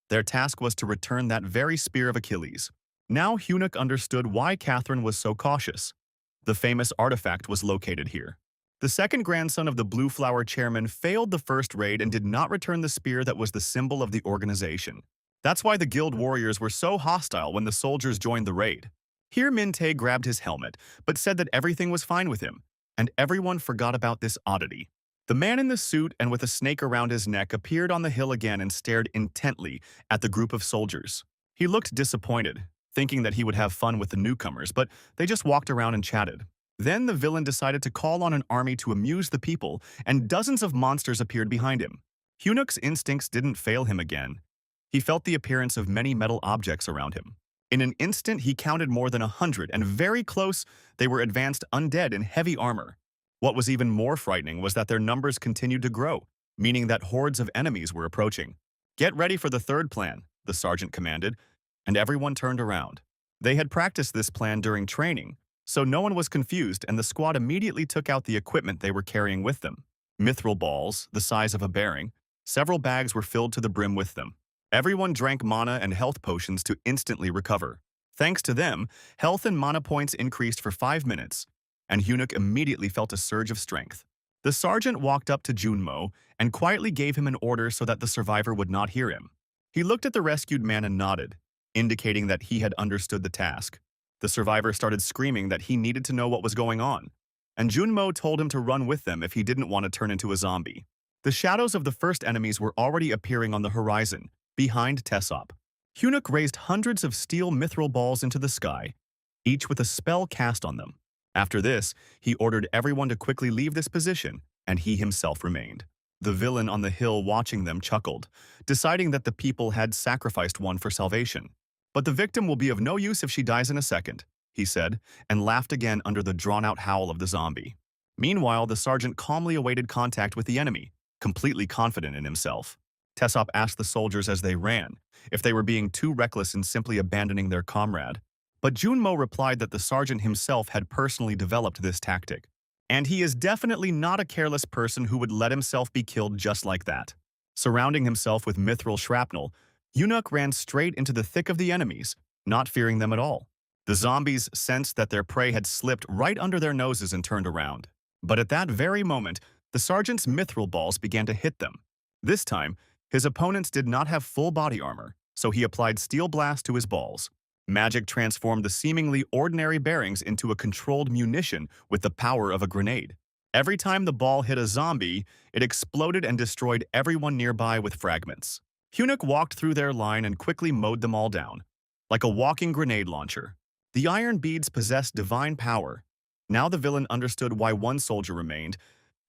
Their task was to return that very spear of Achilles. Now Eunuch understood why Catherine was so cautious. The famous artifact was located here. The second grandson of the Blue Flower chairman failed the first raid and did not return the spear that was the symbol of the organization. That's why the guild warriors were so hostile when the soldiers joined the raid. Here Min-tae grabbed his helmet, but said that everything was fine with him, and everyone forgot about this oddity. The man in the suit and with a snake around his neck appeared on the hill again and stared intently at the group of soldiers. He looked disappointed, thinking that he would have fun with the newcomers, but they just walked around and chatted. Then the villain decided to call on an army to amuse the people, and dozens of monsters appeared behind him. Eunuch's instincts didn't fail him again. He felt the appearance of many metal objects around him. In an instant, he counted more than 100, and very close, they were advanced undead in heavy armor. What was even more frightening was that their numbers continued to grow, meaning that hordes of enemies were approaching. "Get ready for the third plan," the sergeant commanded, and everyone turned around. They had practiced this plan during training, so no one was confused, and the squad immediately took out the equipment they were carrying with them. Mithril balls, the size of a bearing, several bags were filled to the brim with them. Everyone drank mana and health potions to instantly recover. Thanks to them, health and mana points increased for 5 minutes, and Eunuch immediately felt a surge of strength. The sergeant walked up to Junmo and quietly gave him an order so that the survivor would not hear him. He looked at the rescued man and nodded, indicating that he had understood the task. The survivor started screaming that he needed to know what was going on, and Junmo told him to run with them if he didn't want to turn into a zombie. The shadows of the first enemies were already appearing on the horizon, behind Taesop. Eunuch raised hundreds of steel mithril balls into the sky, each with a spell cast on them. After this, he ordered everyone to quickly leave this position, and he himself remained. The villain on the hill watching them chuckled, deciding that the people had sacrificed one for salvation. "But the victim will be of no use if she dies in a second," he said, and laughed again under the drawn-out howl of the zombie. Meanwhile, the sergeant calmly awaited contact with the enemy, completely confident in himself. Taesop asked the soldiers as they ran if they were being too reckless in simply abandoning their comrade. But Junmo replied that the sergeant himself had personally developed this tactic, and he is definitely not a careless person who would let himself be killed just like that. Surrounding himself with mithril shrapnel, Eunuch ran straight into the thick of the enemies, not fearing them at all. The zombies sensed that their prey had slipped right under their noses and turned around. But at that very moment, the sergeant's mithril balls began to hit them. This time, his opponents did not have full body armor, so he applied Steel Blast to his balls. Magic transformed the seemingly ordinary bearings into a controlled munition with the power of a grenade. Every time the ball hit a zombie, it exploded and destroyed everyone nearby with fragments. Eunuch walked through their line and quickly mowed them all down, like a walking grenade launcher. The iron beads possessed divine power. Now the villain understood why one soldier remained,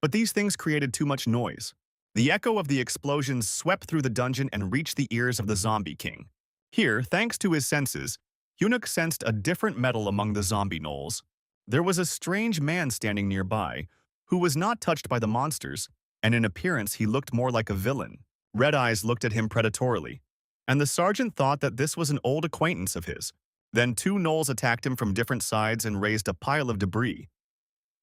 but these things created too much noise. The echo of the explosions swept through the dungeon and reached the ears of the zombie king. Here, thanks to his senses, Eunuch sensed a different metal among the zombie gnolls. There was a strange man standing nearby, who was not touched by the monsters, and in appearance he looked more like a villain. Red Eyes looked at him predatorily, and the sergeant thought that this was an old acquaintance of his. Then two gnolls attacked him from different sides and raised a pile of debris.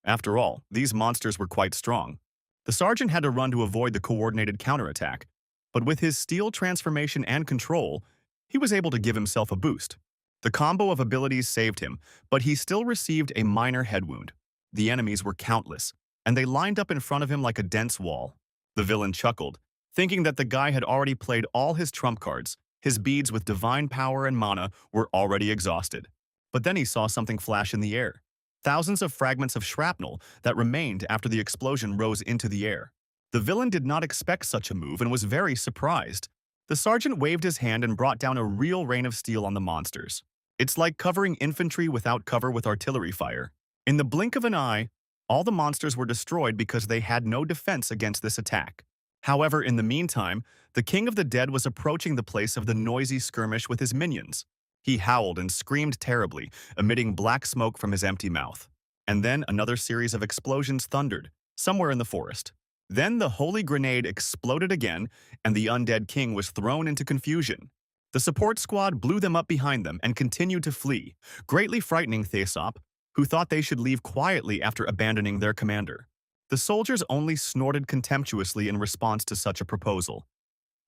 After all, these monsters were quite strong. The sergeant had to run to avoid the coordinated counterattack, but with his steel transformation and control, he was able to give himself a boost. The combo of abilities saved him, but he still received a minor head wound. The enemies were countless, and they lined up in front of him like a dense wall. The villain chuckled, thinking that the guy had already played all his trump cards. His beads with divine power and mana were already exhausted. But then he saw something flash in the air. Thousands of fragments of shrapnel that remained after the explosion rose into the air. The villain did not expect such a move and was very surprised. The sergeant waved his hand and brought down a real rain of steel on the monsters. It's like covering infantry without cover with artillery fire. In the blink of an eye, all the monsters were destroyed because they had no defense against this attack. However, in the meantime, the King of the Dead was approaching the place of the noisy skirmish with his minions. He howled and screamed terribly, emitting black smoke from his empty mouth. And then another series of explosions thundered, somewhere in the forest. Then the holy grenade exploded again, and the undead king was thrown into confusion. The support squad blew them up behind them and continued to flee, greatly frightening Thesop, who thought they should leave quietly after abandoning their commander. The soldiers only snorted contemptuously in response to such a proposal.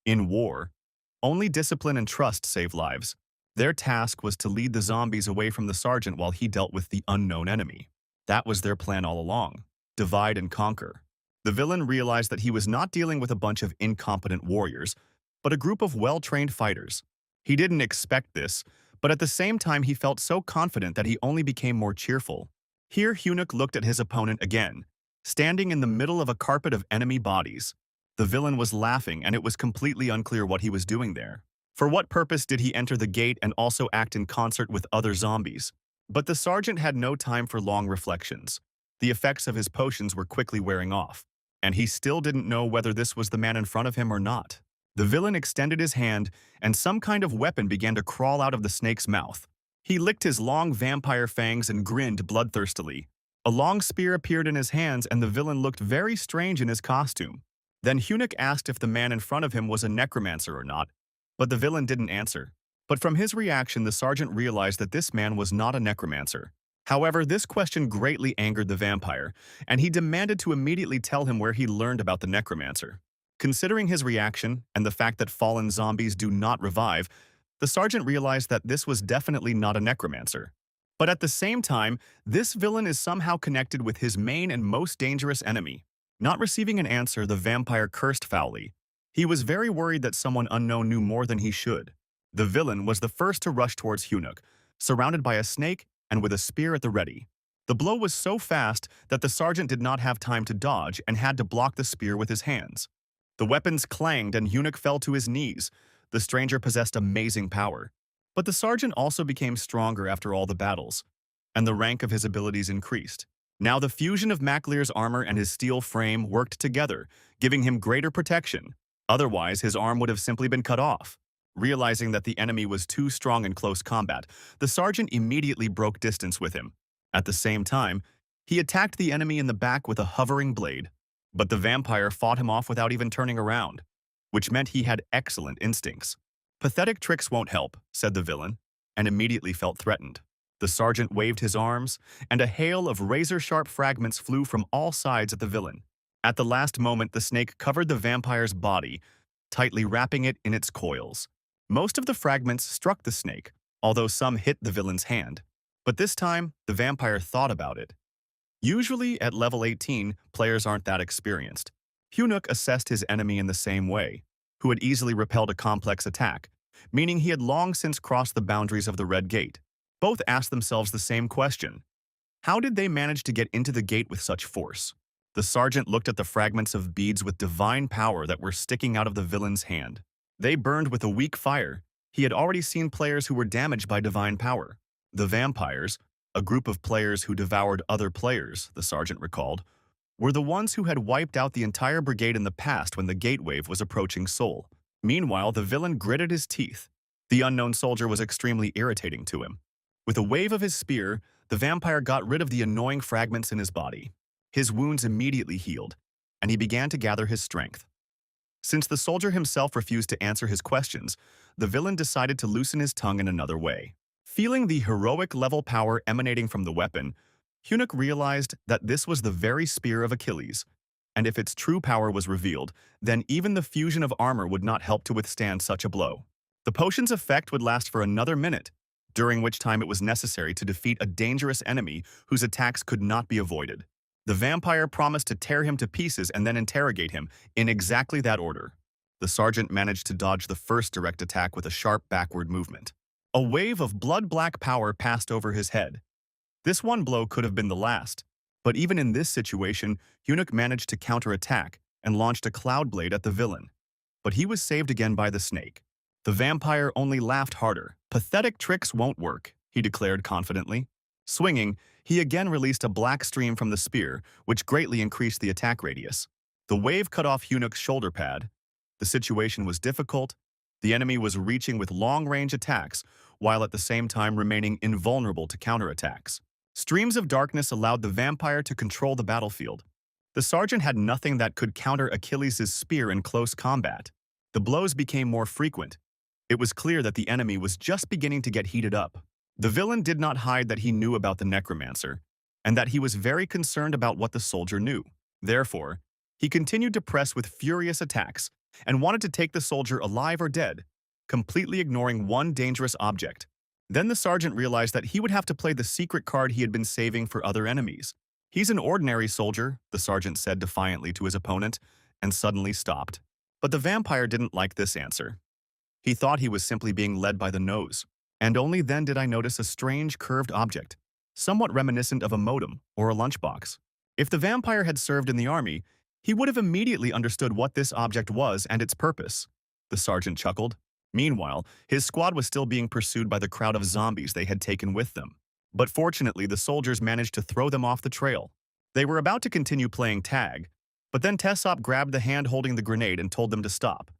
In war, only discipline and trust save lives. Their task was to lead the zombies away from the sergeant while he dealt with the unknown enemy. That was their plan all along: divide and conquer. The villain realized that he was not dealing with a bunch of incompetent warriors, but a group of well-trained fighters. He didn't expect this, but at the same time he felt so confident that he only became more cheerful. Here Hunuk looked at his opponent again, standing in the middle of a carpet of enemy bodies. The villain was laughing, and it was completely unclear what he was doing there. For what purpose did he enter the gate and also act in concert with other zombies? But the sergeant had no time for long reflections. The effects of his potions were quickly wearing off, and he still didn't know whether this was the man in front of him or not. The villain extended his hand, and some kind of weapon began to crawl out of the snake's mouth. He licked his long vampire fangs and grinned bloodthirstily. A long spear appeared in his hands, and the villain looked very strange in his costume. Then Hunuk asked if the man in front of him was a necromancer or not, but the villain didn't answer. But from his reaction, the sergeant realized that this man was not a necromancer. However, this question greatly angered the vampire, and he demanded to immediately tell him where he learned about the necromancer. Considering his reaction and the fact that fallen zombies do not revive, the sergeant realized that this was definitely not a necromancer. But at the same time, this villain is somehow connected with his main and most dangerous enemy. Not receiving an answer, the vampire cursed foully. He was very worried that someone unknown knew more than he should. The villain was the first to rush towards Hunuk, surrounded by a snake and with a spear at the ready. The blow was so fast that the sergeant did not have time to dodge and had to block the spear with his hands. The weapons clanged and Hunuk fell to his knees. The stranger possessed amazing power. But the sergeant also became stronger after all the battles, and the rank of his abilities increased. Now the fusion of Maclear's armor and his steel frame worked together, giving him greater protection. Otherwise, his arm would have simply been cut off. Realizing that the enemy was too strong in close combat, the sergeant immediately broke distance with him. At the same time, he attacked the enemy in the back with a hovering blade. But the vampire fought him off without even turning around, which meant he had excellent instincts. "Pathetic tricks won't help," said the villain, and immediately felt threatened. The sergeant waved his arms, and a hail of razor-sharp fragments flew from all sides at the villain. At the last moment, the snake covered the vampire's body, tightly wrapping it in its coils. Most of the fragments struck the snake, although some hit the villain's hand. But this time, the vampire thought about it. Usually, at level 18, players aren't that experienced. Hunuk assessed his enemy in the same way, who had easily repelled a complex attack, meaning he had long since crossed the boundaries of the Red Gate. Both asked themselves the same question: how did they manage to get into the gate with such force? The sergeant looked at the fragments of beads with divine power that were sticking out of the villain's hand. They burned with a weak fire. He had already seen players who were damaged by divine power. The vampires, a group of players who devoured other players, the sergeant recalled, were the ones who had wiped out the entire brigade in the past when the gate wave was approaching Seoul. Meanwhile, the villain gritted his teeth. The unknown soldier was extremely irritating to him. With a wave of his spear, the vampire got rid of the annoying fragments in his body. His wounds immediately healed, and he began to gather his strength. Since the soldier himself refused to answer his questions, the villain decided to loosen his tongue in another way. Feeling the heroic level power emanating from the weapon, Hunuk realized that this was the very spear of Achilles, and if its true power was revealed, then even the fusion of armor would not help to withstand such a blow. The potion's effect would last for another minute, during which time it was necessary to defeat a dangerous enemy whose attacks could not be avoided. The vampire promised to tear him to pieces and then interrogate him in exactly that order. The sergeant managed to dodge the first direct attack with a sharp backward movement. A wave of blood-black power passed over his head. This one blow could have been the last, but even in this situation, Hunuk managed to counterattack and launched a cloud blade at the villain. But he was saved again by the snake. The vampire only laughed harder. "Pathetic tricks won't work," he declared confidently. Swinging, he again released a black stream from the spear, which greatly increased the attack radius. The wave cut off Hunuk's shoulder pad. The situation was difficult. The enemy was reaching with long-range attacks, while at the same time remaining invulnerable to counterattacks. Streams of darkness allowed the vampire to control the battlefield. The sergeant had nothing that could counter Achilles' spear in close combat. The blows became more frequent. It was clear that the enemy was just beginning to get heated up. The villain did not hide that he knew about the necromancer, and that he was very concerned about what the soldier knew. Therefore, he continued to press with furious attacks, and wanted to take the soldier alive or dead, completely ignoring one dangerous object. Then the sergeant realized that he would have to play the secret card he had been saving for other enemies. "He's an ordinary soldier," the sergeant said defiantly to his opponent, and suddenly stopped. But the vampire didn't like this answer. He thought he was simply being led by the nose. And only then did I notice a strange curved object, somewhat reminiscent of a modem or a lunchbox. If the vampire had served in the army, he would have immediately understood what this object was and its purpose. The sergeant chuckled. Meanwhile, his squad was still being pursued by the crowd of zombies they had taken with them. But fortunately, the soldiers managed to throw them off the trail. They were about to continue playing tag, but then Tessop grabbed the hand holding the grenade and told them to stop.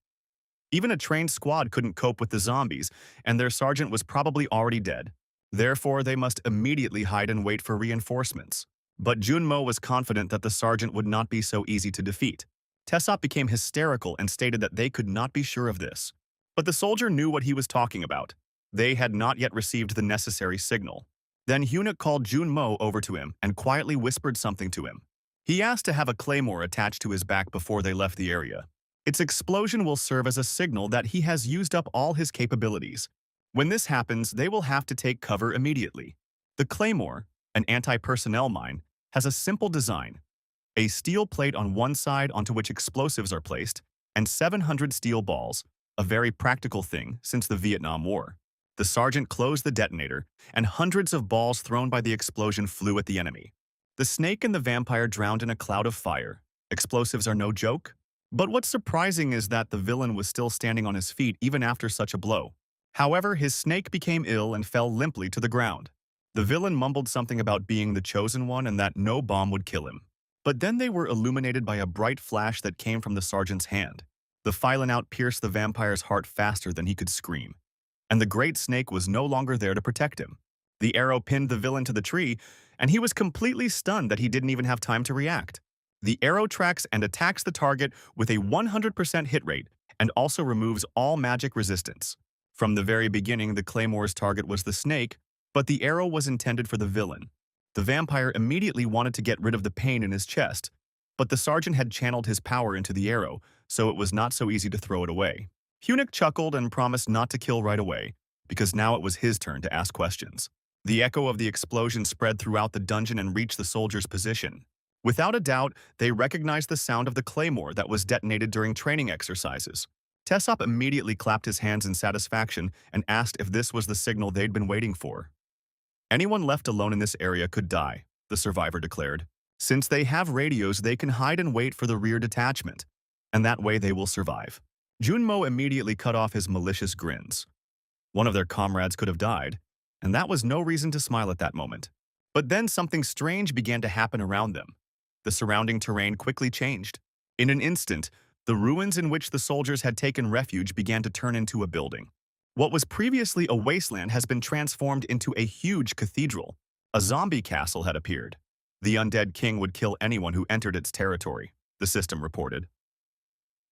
Even a trained squad couldn't cope with the zombies, and their sergeant was probably already dead. Therefore, they must immediately hide and wait for reinforcements. But Junmo was confident that the sergeant would not be so easy to defeat. Tessop became hysterical and stated that they could not be sure of this. But the soldier knew what he was talking about. They had not yet received the necessary signal. Then Hunuk called Junmo over to him and quietly whispered something to him. He asked to have a claymore attached to his back before they left the area. Its explosion will serve as a signal that he has used up all his capabilities. When this happens, they will have to take cover immediately. The claymore, an anti-personnel mine, has a simple design. A steel plate on one side onto which explosives are placed, and 700 steel balls, a very practical thing since the Vietnam War. The sergeant closed the detonator, and hundreds of balls thrown by the explosion flew at the enemy. The snake and the vampire drowned in a cloud of fire. Explosives are no joke. But what's surprising is that the villain was still standing on his feet even after such a blow. However, his snake became ill and fell limply to the ground. The villain mumbled something about being the chosen one and that no bomb would kill him. But then they were illuminated by a bright flash that came from the sergeant's hand. The filing out pierced the vampire's heart faster than he could scream. And the great snake was no longer there to protect him. The arrow pinned the villain to the tree, and he was completely stunned that he didn't even have time to react. The arrow tracks and attacks the target with a 100% hit rate and also removes all magic resistance. From the very beginning, the Claymore's target was the snake, but the arrow was intended for the villain. The vampire immediately wanted to get rid of the pain in his chest, but the sergeant had channeled his power into the arrow, so it was not so easy to throw it away. Hunuk chuckled and promised not to kill right away, because now it was his turn to ask questions. The echo of the explosion spread throughout the dungeon and reached the soldiers' position. Without a doubt, they recognized the sound of the claymore that was detonated during training exercises. Tessop immediately clapped his hands in satisfaction and asked if this was the signal they'd been waiting for. "Anyone left alone in this area could die," the survivor declared. "Since they have radios, they can hide and wait for the rear detachment, and that way they will survive." Junmo immediately cut off his malicious grins. One of their comrades could have died, and that was no reason to smile at that moment. But then something strange began to happen around them. The surrounding terrain quickly changed. In an instant, the ruins in which the soldiers had taken refuge began to turn into a building. What was previously a wasteland has been transformed into a huge cathedral. A zombie castle had appeared. The undead king would kill anyone who entered its territory. the system reported.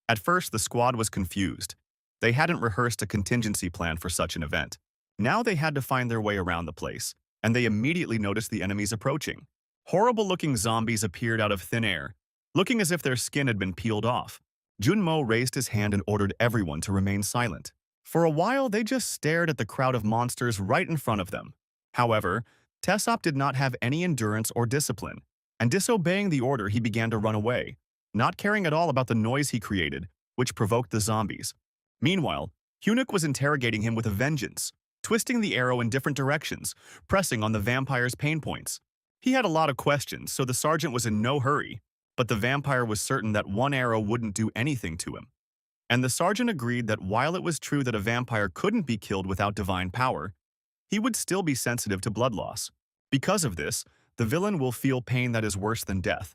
At first, the squad was confused. They hadn't rehearsed a contingency plan for such an event. Now they had to find their way around the place, and they immediately noticed the enemies approaching. Horrible-looking zombies appeared out of thin air, looking as if their skin had been peeled off. Junmo raised his hand and ordered everyone to remain silent. For a while, they just stared at the crowd of monsters right in front of them. However, Tessop did not have any endurance or discipline, and disobeying the order, he began to run away, not caring at all about the noise he created, which provoked the zombies. Meanwhile, Hunuk was interrogating him with a vengeance, twisting the arrow in different directions, pressing on the vampire's pain points. He had a lot of questions, so the sergeant was in no hurry, but the vampire was certain that one arrow wouldn't do anything to him. And the sergeant agreed that while it was true that a vampire couldn't be killed without divine power, he would still be sensitive to blood loss. Because of this, the villain will feel pain that is worse than death.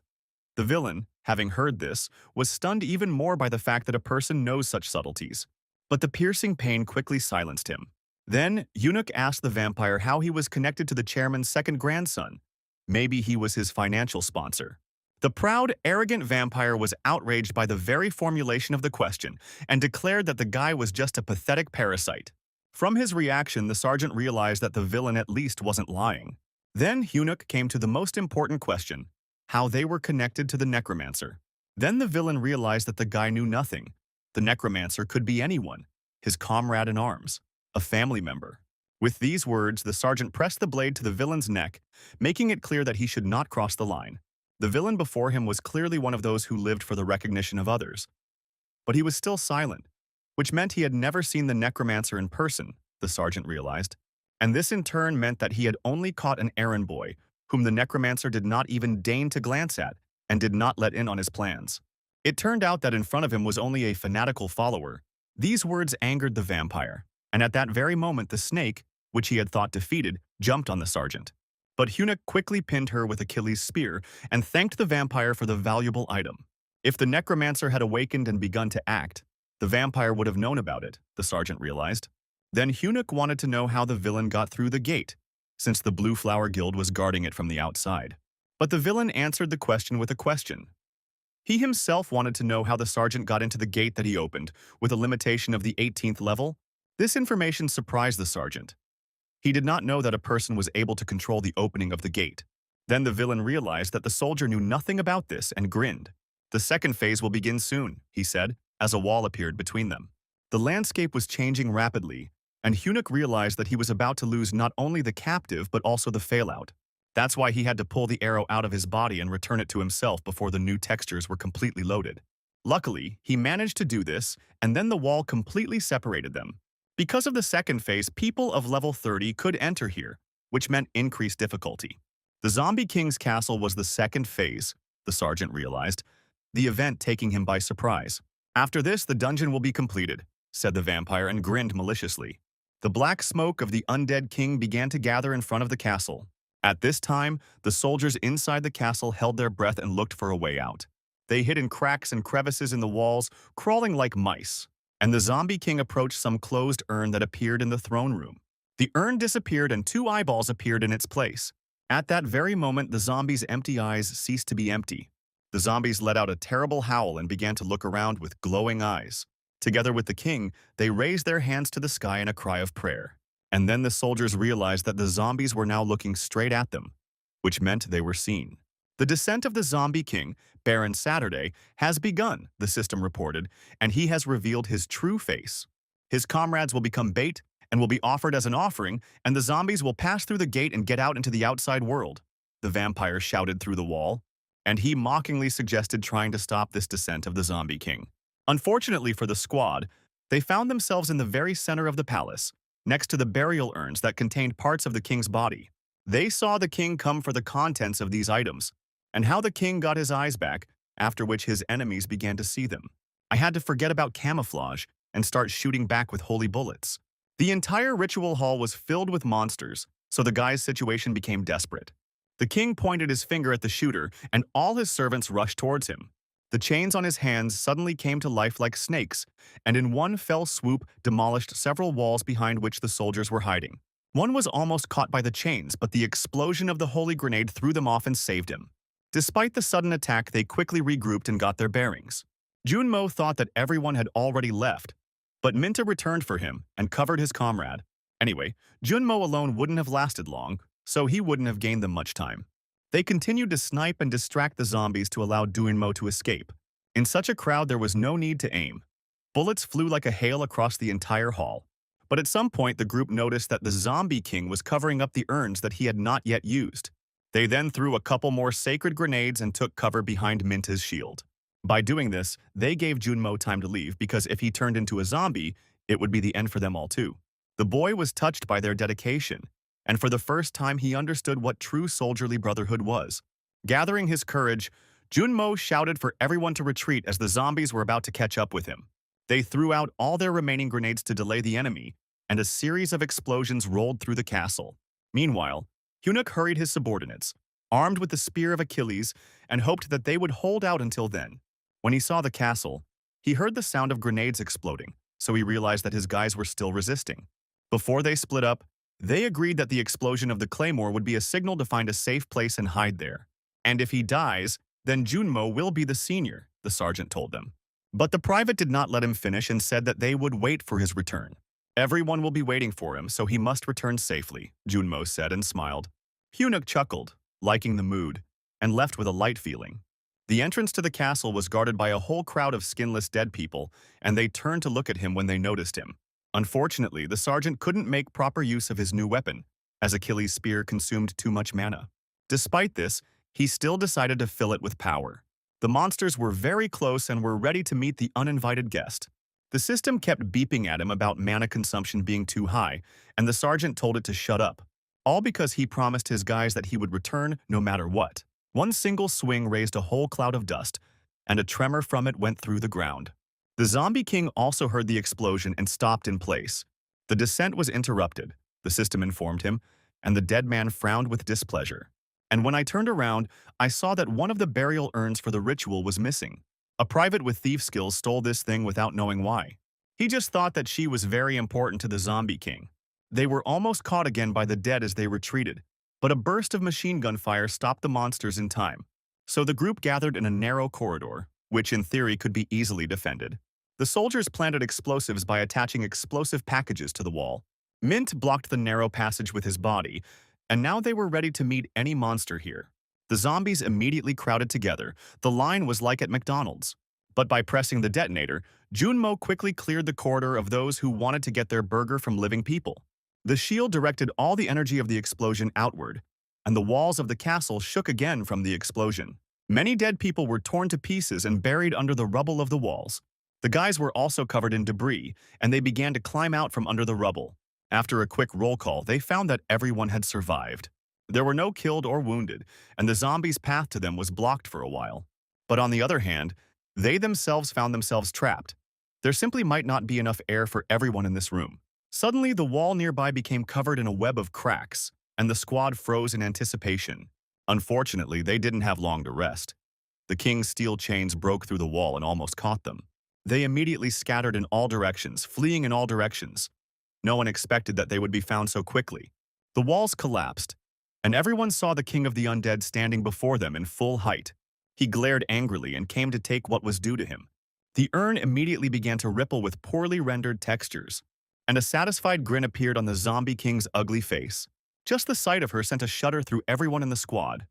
The villain, having heard this, was stunned even more by the fact that a person knows such subtleties. But the piercing pain quickly silenced him. Then, Eunuch asked the vampire how he was connected to the chairman's second grandson. Maybe he was his financial sponsor. The proud, arrogant vampire was outraged by the very formulation of the question and declared that the guy was just a pathetic parasite. From his reaction, the sergeant realized that the villain at least wasn't lying. Then Eunuch came to the most important question: how they were connected to the necromancer. Then the villain realized that the guy knew nothing. The necromancer could be anyone, his comrade in arms, a family member. With these words, the sergeant pressed the blade to the villain's neck, making it clear that he should not cross the line. The villain before him was clearly one of those who lived for the recognition of others. But he was still silent, which meant he had never seen the necromancer in person, the sergeant realized. And this in turn meant that he had only caught an errand boy, whom the necromancer did not even deign to glance at and did not let in on his plans. It turned out that in front of him was only a fanatical follower. These words angered the vampire, and at that very moment the snake, which he had thought defeated, jumped on the sergeant. But Eunuch quickly pinned her with Achilles' spear and thanked the vampire for the valuable item. If the necromancer had awakened and begun to act, the vampire would have known about it, the sergeant realized. Then Eunuch wanted to know how the villain got through the gate, since the Blue Flower Guild was guarding it from the outside. But the villain answered the question with a question. He himself wanted to know how the sergeant got into the gate that he opened, with a limitation of the 18th level. This information surprised the sergeant. He did not know that a person was able to control the opening of the gate. Then the villain realized that the soldier knew nothing about this and grinned. The second phase will begin soon, he said, as a wall appeared between them. The landscape was changing rapidly, and Eunuch realized that he was about to lose not only the captive but also the failout. That's why he had to pull the arrow out of his body and return it to himself before the new textures were completely loaded. Luckily, he managed to do this, and then the wall completely separated them. Because of the second phase, people of level 30 could enter here, which meant increased difficulty. The Zombie King's castle was the second phase, the sergeant realized, the event taking him by surprise. After this, the dungeon will be completed, said the vampire and grinned maliciously. The black smoke of the undead king began to gather in front of the castle. At this time, the soldiers inside the castle held their breath and looked for a way out. They hid in cracks and crevices in the walls, crawling like mice. And the Zombie King approached some closed urn that appeared in the throne room. The urn disappeared and 2 eyeballs appeared in its place. At that very moment, the zombies' empty eyes ceased to be empty. The zombies let out a terrible howl and began to look around with glowing eyes. Together with the king, they raised their hands to the sky in a cry of prayer. And then the soldiers realized that the zombies were now looking straight at them, which meant they were seen. The descent of the Zombie King, Baron Saturday, has begun, the system reported, and he has revealed his true face. His comrades will become bait and will be offered as an offering, and the zombies will pass through the gate and get out into the outside world. The vampire shouted through the wall, and he mockingly suggested trying to stop this descent of the Zombie King. Unfortunately for the squad, they found themselves in the very center of the palace, next to the burial urns that contained parts of the king's body. They saw the king come for the contents of these items, and how the king got his eyes back, after which his enemies began to see them. I had to forget about camouflage and start shooting back with holy bullets. The entire ritual hall was filled with monsters, so the guy's situation became desperate. The king pointed his finger at the shooter, and all his servants rushed towards him. The chains on his hands suddenly came to life like snakes, and in one fell swoop demolished several walls behind which the soldiers were hiding. One was almost caught by the chains, but the explosion of the holy grenade threw them off and saved him. Despite the sudden attack, they quickly regrouped and got their bearings. Junmo thought that everyone had already left, but Minta returned for him and covered his comrade. Anyway, Junmo alone wouldn't have lasted long, so he wouldn't have gained them much time. They continued to snipe and distract the zombies to allow Junmo to escape. In such a crowd, there was no need to aim. Bullets flew like a hail across the entire hall. But at some point, the group noticed that the Zombie King was covering up the urns that he had not yet used. They then threw a couple more sacred grenades and took cover behind Minta's shield. By doing this, they gave Junmo time to leave because if he turned into a zombie, it would be the end for them all too. The boy was touched by their dedication, and for the first time he understood what true soldierly brotherhood was. Gathering his courage, Junmo shouted for everyone to retreat as the zombies were about to catch up with him. They threw out all their remaining grenades to delay the enemy, and a series of explosions rolled through the castle. Meanwhile, Hunuk hurried his subordinates, armed with the spear of Achilles, and hoped that they would hold out until then. When he saw the castle, he heard the sound of grenades exploding, so he realized that his guys were still resisting. Before they split up, they agreed that the explosion of the claymore would be a signal to find a safe place and hide there. And if he dies, then Junmo will be the senior, the sergeant told them. But the private did not let him finish and said that they would wait for his return. Everyone will be waiting for him, so he must return safely, Junmo said and smiled. Hunuk chuckled, liking the mood, and left with a light feeling. The entrance to the castle was guarded by a whole crowd of skinless dead people, and they turned to look at him when they noticed him. Unfortunately, the sergeant couldn't make proper use of his new weapon, as Achilles' spear consumed too much mana. Despite this, he still decided to fill it with power. The monsters were very close and were ready to meet the uninvited guest. The system kept beeping at him about mana consumption being too high, and the sergeant told it to shut up. All because he promised his guys that he would return no matter what. One single swing raised a whole cloud of dust, and a tremor from it went through the ground. The Zombie King also heard the explosion and stopped in place. The descent was interrupted, the system informed him, and the dead man frowned with displeasure. And when I turned around, I saw that one of the burial urns for the ritual was missing. A private with thief skills stole this thing without knowing why. He just thought that she was very important to the Zombie King. They were almost caught again by the dead as they retreated, but a burst of machine gun fire stopped the monsters in time. So the group gathered in a narrow corridor, which in theory could be easily defended. The soldiers planted explosives by attaching explosive packages to the wall. Mint blocked the narrow passage with his body, and now they were ready to meet any monster here. The zombies immediately crowded together. The line was like at McDonald's. But by pressing the detonator, Junmo quickly cleared the corridor of those who wanted to get their burger from living people. The shield directed all the energy of the explosion outward, and the walls of the castle shook again from the explosion. Many dead people were torn to pieces and buried under the rubble of the walls. The guys were also covered in debris, and they began to climb out from under the rubble. After a quick roll call, they found that everyone had survived. There were no killed or wounded, and the zombies' path to them was blocked for a while. But on the other hand, they themselves found themselves trapped. There simply might not be enough air for everyone in this room. Suddenly, the wall nearby became covered in a web of cracks, and the squad froze in anticipation. Unfortunately, they didn't have long to rest. The king's steel chains broke through the wall and almost caught them. They immediately scattered in all directions, fleeing in all directions. No one expected that they would be found so quickly. The walls collapsed, and everyone saw the king of the undead standing before them in full height. He glared angrily and came to take what was due to him. The urn immediately began to ripple with poorly rendered textures, and a satisfied grin appeared on the zombie king's ugly face. Just the sight of her sent a shudder through everyone in the squad.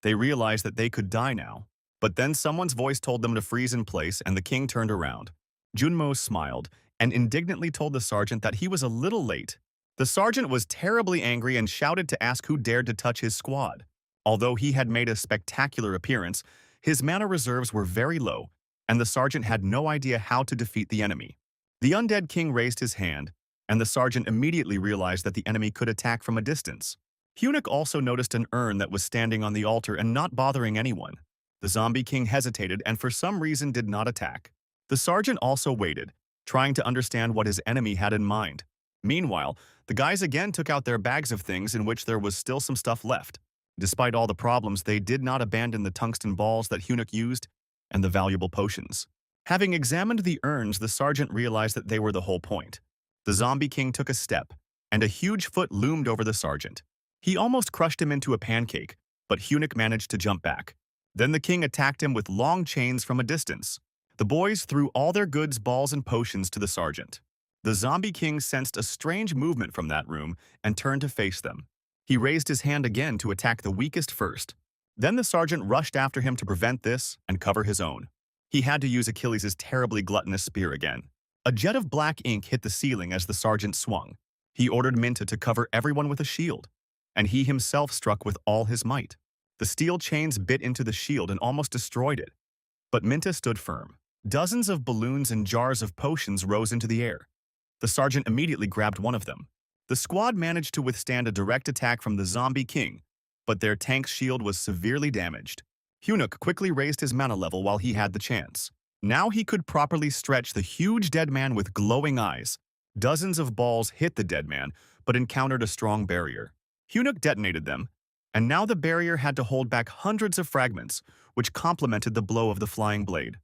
They realized that they could die now, but then someone's voice told them to freeze in place, and the king turned around. Junmo smiled and indignantly told the sergeant that he was a little late. The sergeant was terribly angry and shouted to ask who dared to touch his squad. Although he had made a spectacular appearance, his mana reserves were very low, and the sergeant had no idea how to defeat the enemy. The undead king raised his hand, and the sergeant immediately realized that the enemy could attack from a distance. Hunuk also noticed an urn that was standing on the altar and not bothering anyone. The zombie king hesitated and for some reason did not attack. The sergeant also waited, trying to understand what his enemy had in mind. Meanwhile, the guys again took out their bags of things in which there was still some stuff left. Despite all the problems, they did not abandon the tungsten balls that Hunuk used and the valuable potions. Having examined the urns, the sergeant realized that they were the whole point. The zombie king took a step, and a huge foot loomed over the sergeant. He almost crushed him into a pancake, but Hunnic managed to jump back. Then the king attacked him with long chains from a distance. The boys threw all their goods, balls, and potions to the sergeant. The zombie king sensed a strange movement from that room and turned to face them. He raised his hand again to attack the weakest first. Then the sergeant rushed after him to prevent this and cover his own. He had to use Achilles' terribly gluttonous spear again. A jet of black ink hit the ceiling as the sergeant swung. He ordered Minta to cover everyone with a shield, and he himself struck with all his might. The steel chains bit into the shield and almost destroyed it. But Minta stood firm. Dozens of balloons and jars of potions rose into the air. The sergeant immediately grabbed one of them. The squad managed to withstand a direct attack from the zombie king, but their tank's shield was severely damaged. Hunnic quickly raised his mana level while he had the chance. Now he could properly stretch the huge dead man with glowing eyes. Dozens of balls hit the dead man, but encountered a strong barrier. Hunnic detonated them, and now the barrier had to hold back hundreds of fragments, which complemented the blow of the flying blade.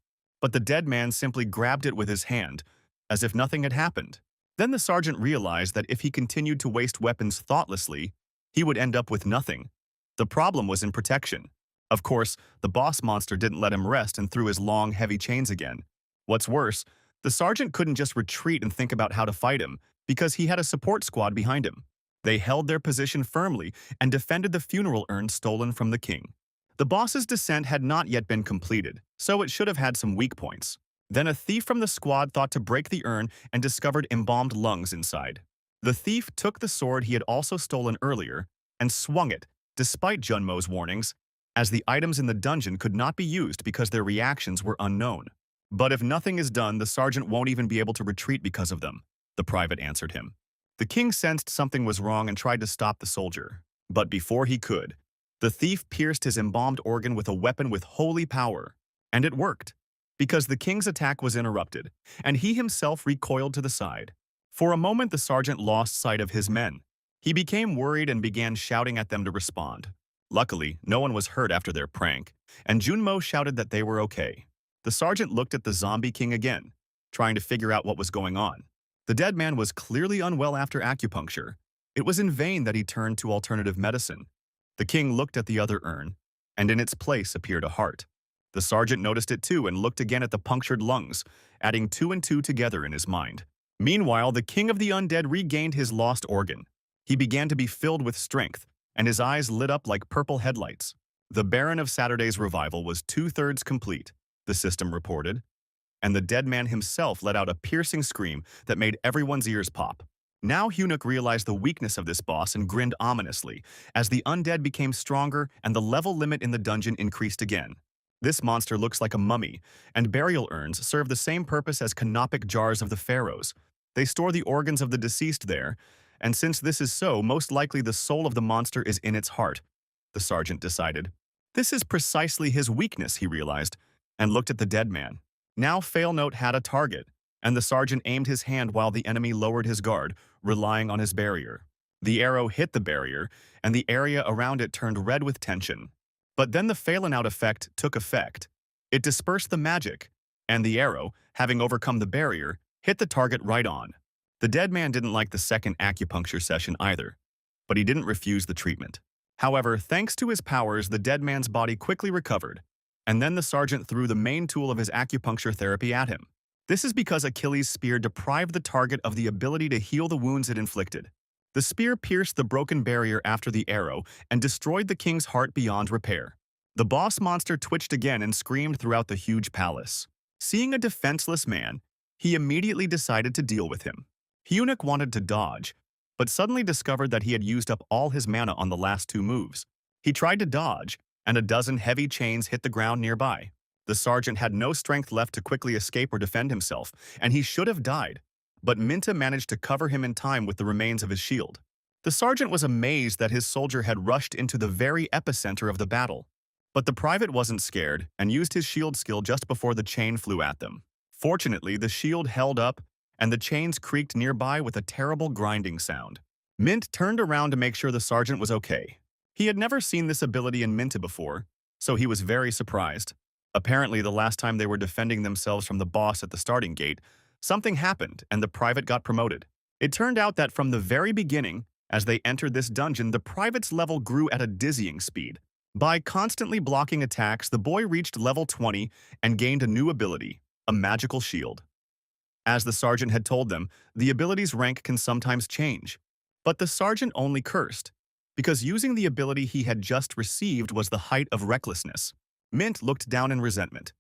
But the dead man simply grabbed it with his hand, as if nothing had happened. Then the sergeant realized that if he continued to waste weapons thoughtlessly, he would end up with nothing. The problem was in protection. Of course, the boss monster didn't let him rest and threw his long, heavy chains again. What's worse, the sergeant couldn't just retreat and think about how to fight him, because he had a support squad behind him. They held their position firmly and defended the funeral urn stolen from the king. The boss's descent had not yet been completed, so it should have had some weak points. Then a thief from the squad thought to break the urn and discovered embalmed lungs inside. The thief took the sword he had also stolen earlier and swung it, despite Junmo's warnings, as the items in the dungeon could not be used because their reactions were unknown. But if nothing is done, the sergeant won't even be able to retreat because of them, the private answered him. The king sensed something was wrong and tried to stop the soldier. But before he could, the thief pierced his embalmed organ with a weapon with holy power. And it worked, because the king's attack was interrupted, and he himself recoiled to the side. For a moment, the sergeant lost sight of his men. He became worried and began shouting at them to respond. Luckily, no one was hurt after their prank, and Junmo shouted that they were okay. The sergeant looked at the zombie king again, trying to figure out what was going on. The dead man was clearly unwell after acupuncture. It was in vain that he turned to alternative medicine. The king looked at the other urn, and in its place appeared a heart. The sergeant noticed it too and looked again at the punctured lungs, adding 2 and 2 together in his mind. Meanwhile, the king of the undead regained his lost organ. He began to be filled with strength, and his eyes lit up like purple headlights. The Baron of Saturday's revival was 2/3 complete, the system reported, and the dead man himself let out a piercing scream that made everyone's ears pop. Now Hunnic realized the weakness of this boss and grinned ominously as the undead became stronger and the level limit in the dungeon increased again. This monster looks like a mummy, and burial urns serve the same purpose as canopic jars of the pharaohs. They store the organs of the deceased there, and since this is so, most likely the soul of the monster is in its heart, the sergeant decided. This is precisely his weakness, he realized, and looked at the dead man. Now Failnote had a target, and the sergeant aimed his hand while the enemy lowered his guard, relying on his barrier. The arrow hit the barrier, and the area around it turned red with tension. But then the Failnote effect took effect. It dispersed the magic, and the arrow, having overcome the barrier, hit the target right on. The dead man didn't like the second acupuncture session either, but he didn't refuse the treatment. However, thanks to his powers, the dead man's body quickly recovered, and then the sergeant threw the main tool of his acupuncture therapy at him. This is because Achilles' spear deprived the target of the ability to heal the wounds it inflicted. The spear pierced the broken barrier after the arrow and destroyed the king's heart beyond repair. The boss monster twitched again and screamed throughout the huge palace. Seeing a defenseless man, he immediately decided to deal with him. Hunnic wanted to dodge, but suddenly discovered that he had used up all his mana on the last 2 moves. He tried to dodge, and a dozen heavy chains hit the ground nearby. The sergeant had no strength left to quickly escape or defend himself, and he should have died. But Minta managed to cover him in time with the remains of his shield. The sergeant was amazed that his soldier had rushed into the very epicenter of the battle. But the private wasn't scared and used his shield skill just before the chain flew at them. Fortunately, the shield held up, and the chains creaked nearby with a terrible grinding sound. Mint turned around to make sure the sergeant was okay. He had never seen this ability in Minta before, so he was very surprised. Apparently, the last time they were defending themselves from the boss at the starting gate, something happened and the private got promoted. It turned out that from the very beginning, as they entered this dungeon, the private's level grew at a dizzying speed. By constantly blocking attacks, the boy reached level 20 and gained a new ability, a magical shield. As the sergeant had told them, the ability's rank can sometimes change. But the sergeant only cursed, because using the ability he had just received was the height of recklessness. Mint looked down in resentment.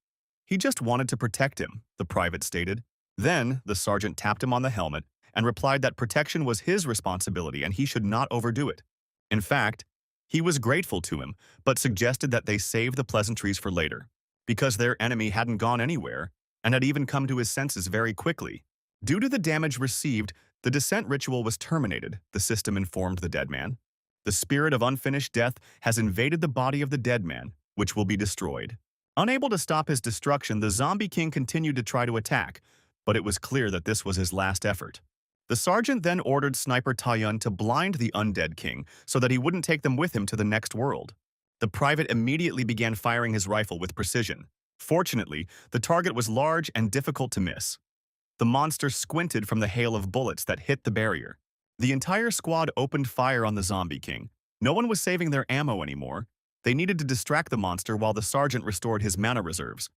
He just wanted to protect him, the private stated. Then, the sergeant tapped him on the helmet and replied that protection was his responsibility and he should not overdo it. In fact, he was grateful to him, but suggested that they save the pleasantries for later, because their enemy hadn't gone anywhere and had even come to his senses very quickly. Due to the damage received, the descent ritual was terminated, the system informed the dead man. The spirit of unfinished death has invaded the body of the dead man, which will be destroyed. Unable to stop his destruction, the zombie king continued to try to attack, but it was clear that this was his last effort. The sergeant then ordered Sniper Taeyun to blind the undead king so that he wouldn't take them with him to the next world. The private immediately began firing his rifle with precision. Fortunately, the target was large and difficult to miss. The monster squinted from the hail of bullets that hit the barrier. The entire squad opened fire on the zombie king. No one was saving their ammo anymore. They needed to distract the monster while the sergeant restored his mana reserves.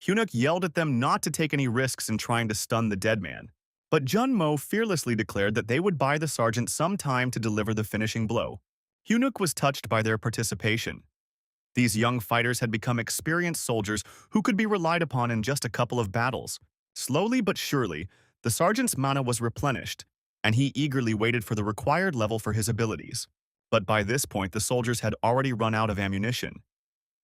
Hunuk yelled at them not to take any risks in trying to stun the dead man. But Jun Mo fearlessly declared that they would buy the sergeant some time to deliver the finishing blow. Hunuk was touched by their participation. These young fighters had become experienced soldiers who could be relied upon in just a couple of battles. Slowly but surely, the sergeant's mana was replenished, and he eagerly waited for the required level for his abilities. But by this point, the soldiers had already run out of ammunition.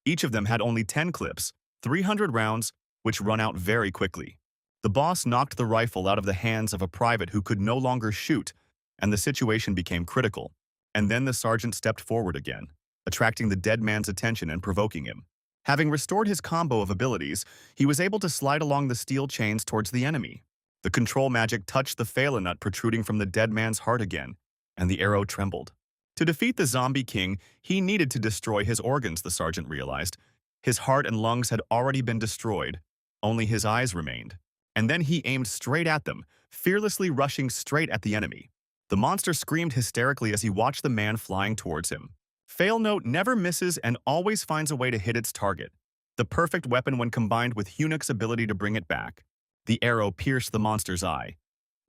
Each of them had only 10 clips, 300 rounds, which run out very quickly. The boss knocked the rifle out of the hands of a private who could no longer shoot, and the situation became critical. And then the sergeant stepped forward again, attracting the dead man's attention and provoking him. Having restored his combo of abilities, he was able to slide along the steel chains towards the enemy. The control magic touched the phala nut protruding from the dead man's heart again, and the arrow trembled. To defeat the zombie king, he needed to destroy his organs, the sergeant realized. His heart and lungs had already been destroyed. Only his eyes remained. And then he aimed straight at them, fearlessly rushing straight at the enemy. The monster screamed hysterically as he watched the man flying towards him. Fail Note never misses and always finds a way to hit its target. The perfect weapon when combined with Hunuk's ability to bring it back. The arrow pierced the monster's eye,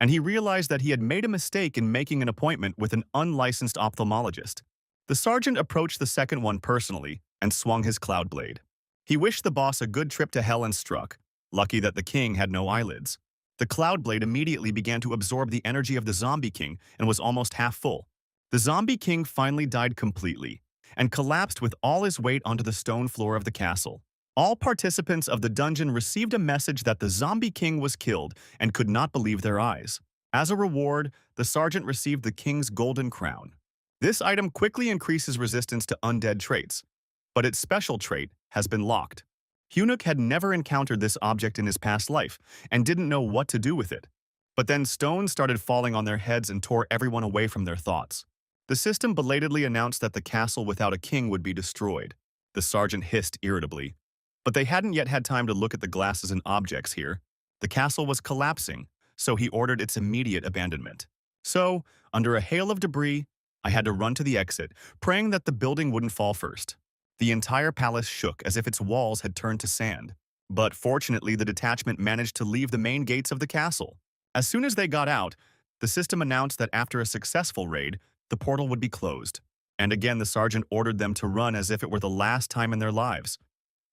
and he realized that he had made a mistake in making an appointment with an unlicensed ophthalmologist. The sergeant approached the second one personally and swung his cloud blade. He wished the boss a good trip to hell and struck. Lucky that the king had no eyelids. The cloud blade immediately began to absorb the energy of the zombie king and was almost half full. The zombie king finally died completely and collapsed with all his weight onto the stone floor of the castle. All participants of the dungeon received a message that the zombie king was killed and could not believe their eyes. As a reward, the sergeant received the king's golden crown. This item quickly increases resistance to undead traits, but its special trait has been locked. Hunuk had never encountered this object in his past life and didn't know what to do with it. But then stones started falling on their heads and tore everyone away from their thoughts. The system belatedly announced that the castle without a king would be destroyed. The sergeant hissed irritably. But they hadn't yet had time to look at the glasses and objects here. The castle was collapsing, so he ordered its immediate abandonment. So, under a hail of debris, I had to run to the exit, praying that the building wouldn't fall first. The entire palace shook as if its walls had turned to sand. But fortunately, the detachment managed to leave the main gates of the castle. As soon as they got out, the system announced that after a successful raid, the portal would be closed. And again, the sergeant ordered them to run as if it were the last time in their lives.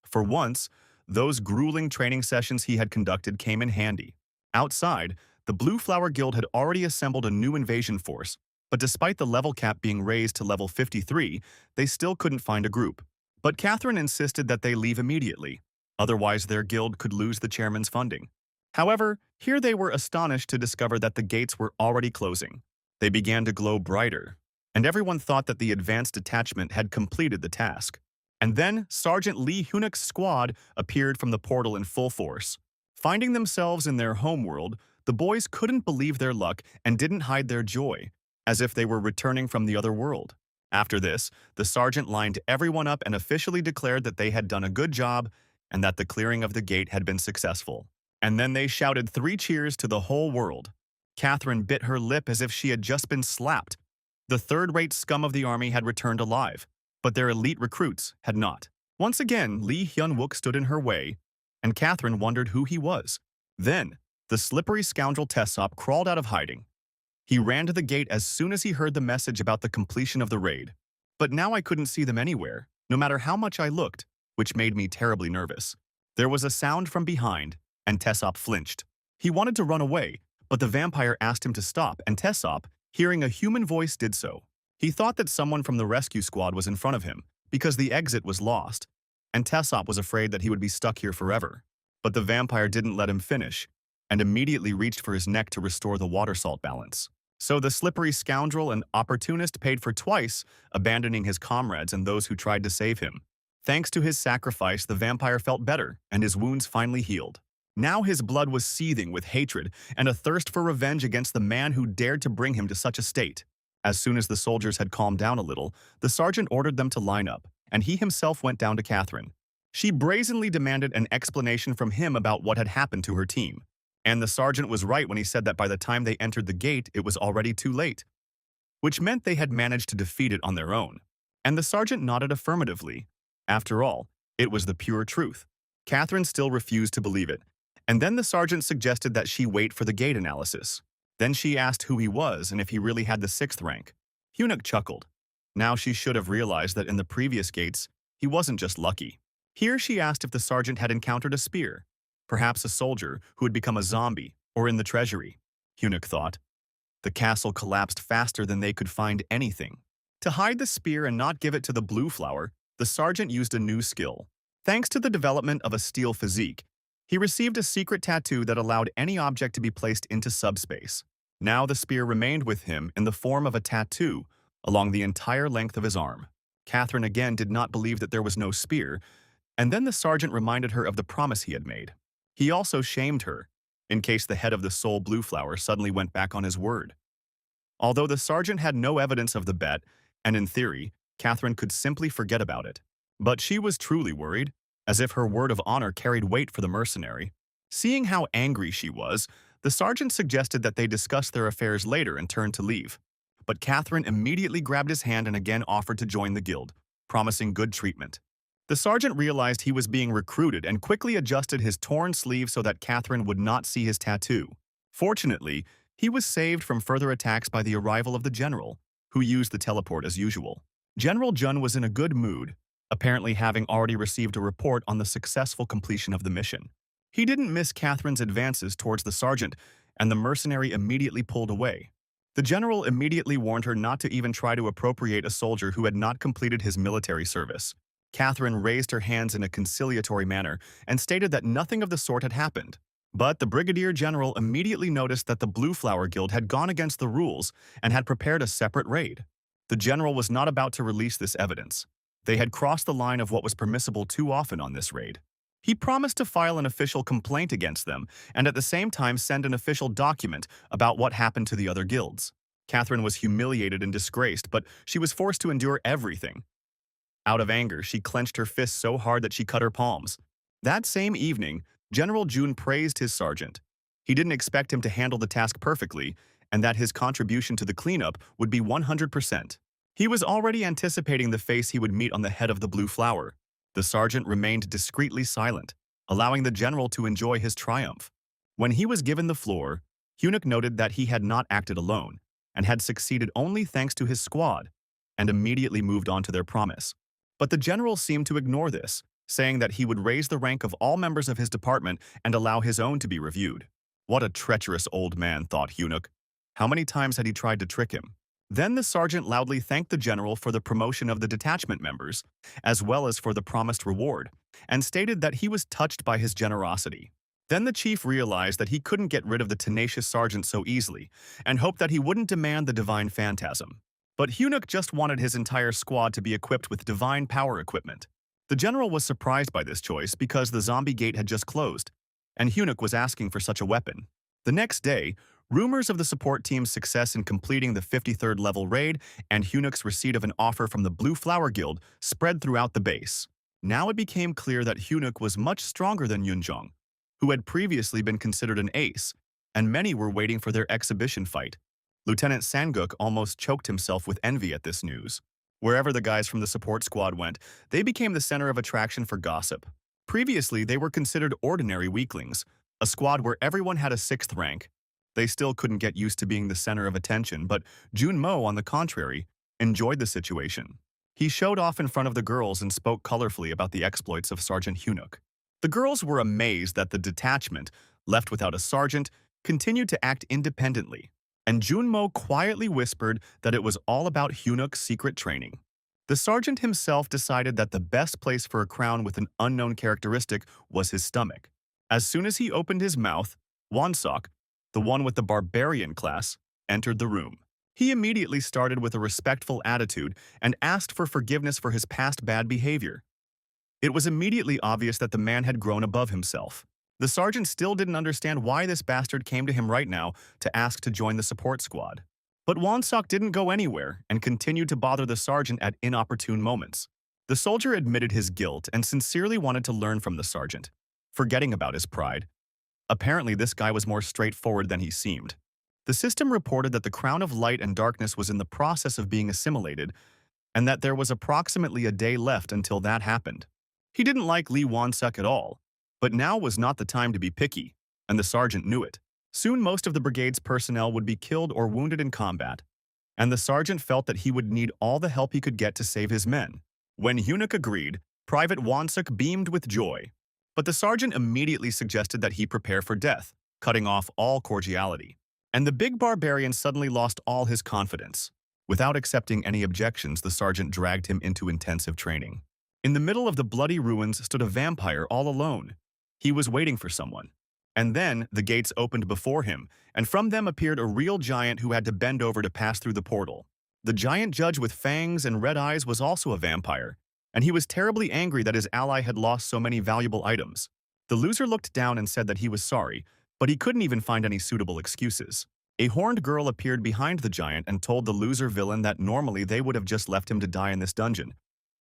For once, those grueling training sessions he had conducted came in handy. Outside, the Blue Flower Guild had already assembled a new invasion force, but despite the level cap being raised to level 53, they still couldn't find a group. But Catherine insisted that they leave immediately, otherwise their guild could lose the chairman's funding. However, here they were astonished to discover that the gates were already closing. They began to glow brighter, and everyone thought that the advanced detachment had completed the task. And then Sergeant Lee Hunuk's squad appeared from the portal in full force. Finding themselves in their homeworld, the boys couldn't believe their luck and didn't hide their joy, as if they were returning from the other world. After this, the sergeant lined everyone up and officially declared that they had done a good job and that the clearing of the gate had been successful. And then they shouted 3 cheers to the whole world. Catherine bit her lip as if she had just been slapped. The third-rate scum of the army had returned alive. but their elite recruits had not. Once again, Lee Hyun-wook stood in her way, and Catherine wondered who he was. Then, the slippery scoundrel Tessop crawled out of hiding. He ran to the gate as soon as he heard the message about the completion of the raid. But now I couldn't see them anywhere, no matter how much I looked, which made me terribly nervous. There was a sound from behind, and Tessop flinched. He wanted to run away, but the vampire asked him to stop, and Tessop, hearing a human voice, did so. He thought that someone from the rescue squad was in front of him, because the exit was lost, and Tessop was afraid that he would be stuck here forever. But the vampire didn't let him finish, and immediately reached for his neck to restore the water-salt balance. So the slippery scoundrel and opportunist paid for twice, abandoning his comrades and those who tried to save him. Thanks to his sacrifice, the vampire felt better, and his wounds finally healed. Now his blood was seething with hatred and a thirst for revenge against the man who dared to bring him to such a state. As soon as the soldiers had calmed down a little, the sergeant ordered them to line up, and he himself went down to Catherine. She brazenly demanded an explanation from him about what had happened to her team. And the sergeant was right when he said that by the time they entered the gate, it was already too late, which meant they had managed to defeat it on their own. And the sergeant nodded affirmatively. After all, it was the pure truth. Catherine still refused to believe it, and then the sergeant suggested that she wait for the gate analysis. Then she asked who he was and if he really had the 6th rank. Hyunuk chuckled. Now she should have realized that in the previous gates, he wasn't just lucky. Here she asked if the sergeant had encountered a spear, perhaps a soldier who had become a zombie, or in the treasury. Hyunuk thought. The castle collapsed faster than they could find anything. To hide the spear and not give it to the blue flower, the sergeant used a new skill. Thanks to the development of a steel physique, he received a secret tattoo that allowed any object to be placed into subspace. Now the spear remained with him in the form of a tattoo along the entire length of his arm. Catherine again did not believe that there was no spear, and then the sergeant reminded her of the promise he had made. He also shamed her, in case the head of the soul blue flower suddenly went back on his word. Although the sergeant had no evidence of the bet, and in theory, Catherine could simply forget about it. But she was truly worried, as if her word of honor carried weight for the mercenary. Seeing how angry she was, the sergeant suggested that they discuss their affairs later and turned to leave. But Catherine immediately grabbed his hand and again offered to join the guild, promising good treatment. The sergeant realized he was being recruited and quickly adjusted his torn sleeve so that Catherine would not see his tattoo. Fortunately, he was saved from further attacks by the arrival of the general, who used the teleport as usual. General Jun was in a good mood, apparently having already received a report on the successful completion of the mission. He didn't miss Catherine's advances towards the sergeant, and the mercenary immediately pulled away. The general immediately warned her not to even try to appropriate a soldier who had not completed his military service. Catherine raised her hands in a conciliatory manner and stated that nothing of the sort had happened. But the brigadier general immediately noticed that the Blue Flower Guild had gone against the rules and had prepared a separate raid. The general was not about to release this evidence. They had crossed the line of what was permissible too often on this raid. He promised to file an official complaint against them and at the same time send an official document about what happened to the other guilds. Catherine was humiliated and disgraced, but she was forced to endure everything. Out of anger, she clenched her fists so hard that she cut her palms. That same evening, General Jun praised his sergeant. He didn't expect him to handle the task perfectly, and that his contribution to the cleanup would be 100%. He was already anticipating the face he would meet on the head of the blue flower. The sergeant remained discreetly silent, allowing the general to enjoy his triumph. When he was given the floor, Hyunuk noted that he had not acted alone, and had succeeded only thanks to his squad, and immediately moved on to their promise. But the general seemed to ignore this, saying that he would raise the rank of all members of his department and allow his own to be reviewed. What a treacherous old man, thought Hyunuk. How many times had he tried to trick him? Then the sergeant loudly thanked the general for the promotion of the detachment members, as well as for the promised reward, and stated that he was touched by his generosity. Then the chief realized that he couldn't get rid of the tenacious sergeant so easily, and hoped that he wouldn't demand the divine phantasm. But Hyunuk just wanted his entire squad to be equipped with divine power equipment. The general was surprised by this choice because the zombie gate had just closed, and Hyunuk was asking for such a weapon. The next day, rumors of the support team's success in completing the 53rd level raid and Hyunuk's receipt of an offer from the Blue Flower Guild spread throughout the base. Now it became clear that Hyunuk was much stronger than Yunjong, who had previously been considered an ace, and many were waiting for their exhibition fight. Lieutenant Sanguk almost choked himself with envy at this news. Wherever the guys from the support squad went, they became the center of attraction for gossip. Previously, they were considered ordinary weaklings, a squad where everyone had a sixth rank. They still couldn't get used to being the center of attention, but Junmo, on the contrary, enjoyed the situation. He showed off in front of the girls and spoke colorfully about the exploits of Sergeant Hunuk. The girls were amazed that the detachment, left without a sergeant, continued to act independently, and Junmo quietly whispered that it was all about Hunuk's secret training. The sergeant himself decided that the best place for a crown with an unknown characteristic was his stomach. As soon as he opened his mouth, Wonsok, the one with the barbarian class, entered the room. He immediately started with a respectful attitude and asked for forgiveness for his past bad behavior. It was immediately obvious that the man had grown above himself. The sergeant still didn't understand why this bastard came to him right now to ask to join the support squad. But Wonsok didn't go anywhere and continued to bother the sergeant at inopportune moments. The soldier admitted his guilt and sincerely wanted to learn from the sergeant, forgetting about his pride. Apparently, this guy was more straightforward than he seemed. The system reported that the crown of light and darkness was in the process of being assimilated, and that there was approximately a day left until that happened. He didn't like Lee Wonsuk at all, but now was not the time to be picky, and the sergeant knew it. Soon most of the brigade's personnel would be killed or wounded in combat, and the sergeant felt that he would need all the help he could get to save his men. When Hunuk agreed, Private Wonsuk beamed with joy. But the sergeant immediately suggested that he prepare for death, cutting off all cordiality. And the big barbarian suddenly lost all his confidence. Without accepting any objections, the sergeant dragged him into intensive training. In the middle of the bloody ruins stood a vampire all alone. He was waiting for someone. And then the gates opened before him, and from them appeared a real giant who had to bend over to pass through the portal. The giant judge with fangs and red eyes was also a vampire, and he was terribly angry that his ally had lost so many valuable items. The loser looked down and said that he was sorry, but he couldn't even find any suitable excuses. A horned girl appeared behind the giant and told the loser villain that normally they would have just left him to die in this dungeon,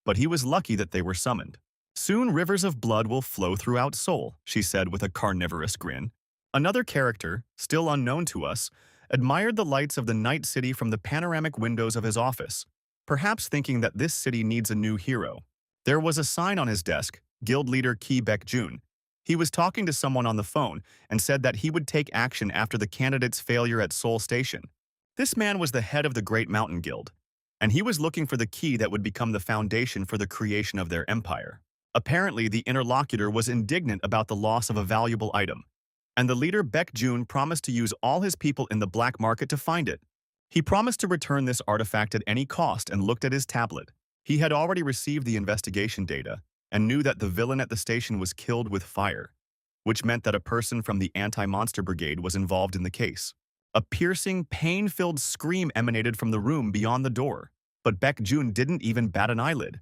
but he was lucky that they were summoned. Soon rivers of blood will flow throughout Seoul, she said with a carnivorous grin. Another character, still unknown to us, admired the lights of the night city from the panoramic windows of his office, perhaps thinking that this city needs a new hero. There was a sign on his desk, Guild Leader Ki Baek-jun. He was talking to someone on the phone and said that he would take action after the candidate's failure at Seoul Station. This man was the head of the Great Mountain Guild, and he was looking for the key that would become the foundation for the creation of their empire. Apparently, the interlocutor was indignant about the loss of a valuable item, and the leader Baek-jun promised to use all his people in the black market to find it. He promised to return this artifact at any cost and looked at his tablet. He had already received the investigation data and knew that the villain at the station was killed with fire, which meant that a person from the anti-monster brigade was involved in the case. A piercing, pain-filled scream emanated from the room beyond the door, but Baek-jun didn't even bat an eyelid.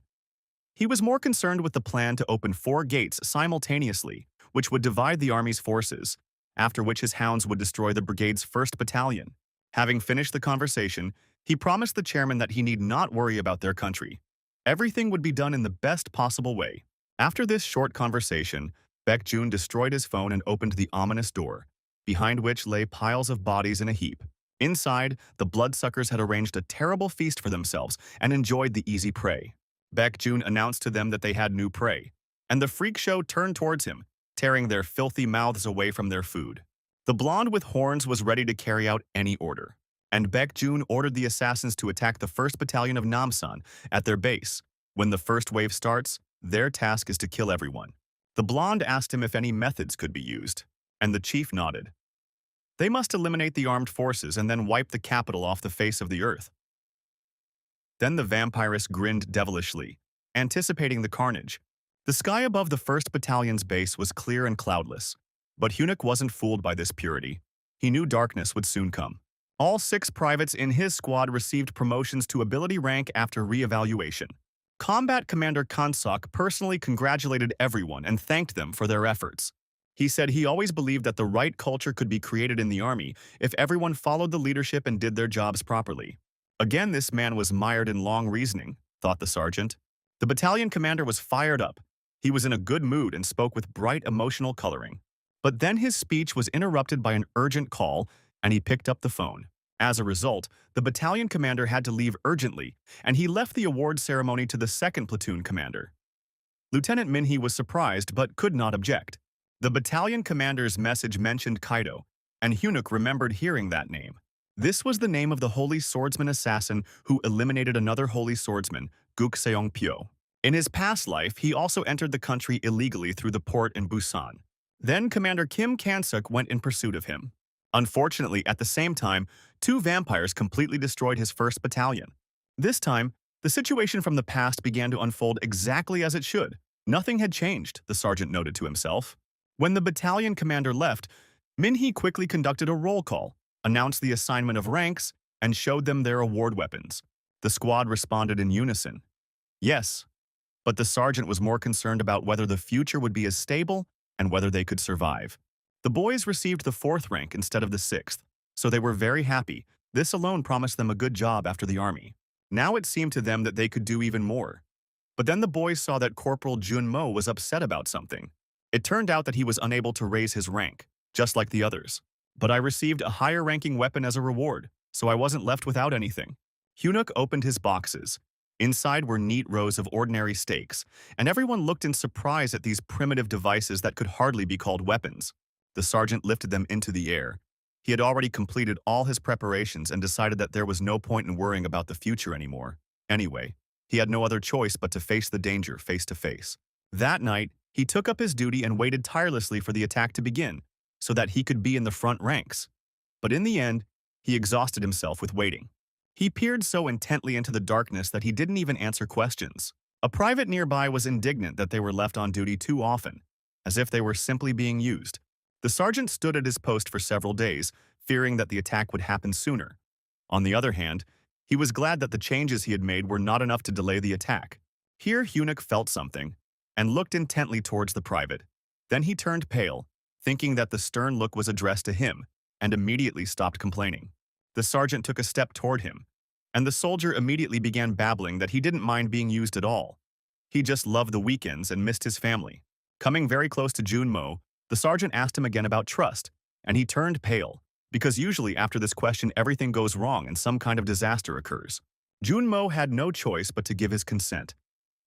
He was more concerned with the plan to open 4 gates simultaneously, which would divide the army's forces, after which his hounds would destroy the brigade's 1st Battalion. Having finished the conversation, he promised the chairman that he need not worry about their country. Everything would be done in the best possible way. After this short conversation, Baek-jun destroyed his phone and opened the ominous door, behind which lay piles of bodies in a heap. Inside, the bloodsuckers had arranged a terrible feast for themselves and enjoyed the easy prey. Baek-jun announced to them that they had new prey, and the freak show turned towards him, tearing their filthy mouths away from their food. The blonde with horns was ready to carry out any order, and Baek-jun ordered the assassins to attack the 1st Battalion of Namsan at their base. When the first wave starts, their task is to kill everyone. The blonde asked him if any methods could be used, and the chief nodded. They must eliminate the armed forces and then wipe the capital off the face of the earth. Then the vampiress grinned devilishly, anticipating the carnage. The sky above the 1st Battalion's base was clear and cloudless, but Hunuk wasn't fooled by this purity. He knew darkness would soon come. All 6 privates in his squad received promotions to ability rank after re-evaluation. Combat Commander Kansok personally congratulated everyone and thanked them for their efforts. He said he always believed that the right culture could be created in the army if everyone followed the leadership and did their jobs properly. Again, this man was mired in long reasoning, thought the sergeant. The battalion commander was fired up. He was in a good mood and spoke with bright emotional coloring. But then his speech was interrupted by an urgent call, and he picked up the phone. As a result, the battalion commander had to leave urgently, and he left the award ceremony to the second platoon commander. Lieutenant Minhee was surprised but could not object. The battalion commander's message mentioned Kaido, and Hunuk remembered hearing that name. This was the name of the holy swordsman assassin who eliminated another holy swordsman, Guk Seong-pyo. In his past life, he also entered the country illegally through the port in Busan. Then Commander Kim Kansuk went in pursuit of him. Unfortunately, at the same time, two vampires completely destroyed his first battalion. This time, the situation from the past began to unfold exactly as it should. Nothing had changed, the sergeant noted to himself. When the battalion commander left, Minhee quickly conducted a roll call, announced the assignment of ranks, and showed them their award weapons. The squad responded in unison. Yes, but the sergeant was more concerned about whether the future would be as stable and whether they could survive. The boys received the 4th rank instead of the 6th, so they were very happy. This alone promised them a good job after the army. Now it seemed to them that they could do even more. But then the boys saw that Corporal Junmo was upset about something. It turned out that he was unable to raise his rank, just like the others. But I received a higher-ranking weapon as a reward, so I wasn't left without anything. Hunuk opened his boxes. Inside were neat rows of ordinary stakes, and everyone looked in surprise at these primitive devices that could hardly be called weapons. The sergeant lifted them into the air. He had already completed all his preparations and decided that there was no point in worrying about the future anymore. Anyway, he had no other choice but to face the danger face to face. That night, he took up his duty and waited tirelessly for the attack to begin, so that he could be in the front ranks. But in the end, he exhausted himself with waiting. He peered so intently into the darkness that he didn't even answer questions. A private nearby was indignant that they were left on duty too often, as if they were simply being used. The sergeant stood at his post for several days, fearing that the attack would happen sooner. On the other hand, he was glad that the changes he had made were not enough to delay the attack. Here Hunuk felt something, and looked intently towards the private. Then he turned pale, thinking that the stern look was addressed to him, and immediately stopped complaining. The sergeant took a step toward him, and the soldier immediately began babbling that he didn't mind being used at all. He just loved the weekends and missed his family. Coming very close to Junmo, the sergeant asked him again about trust, and he turned pale, because usually after this question everything goes wrong and some kind of disaster occurs. Junmo had no choice but to give his consent,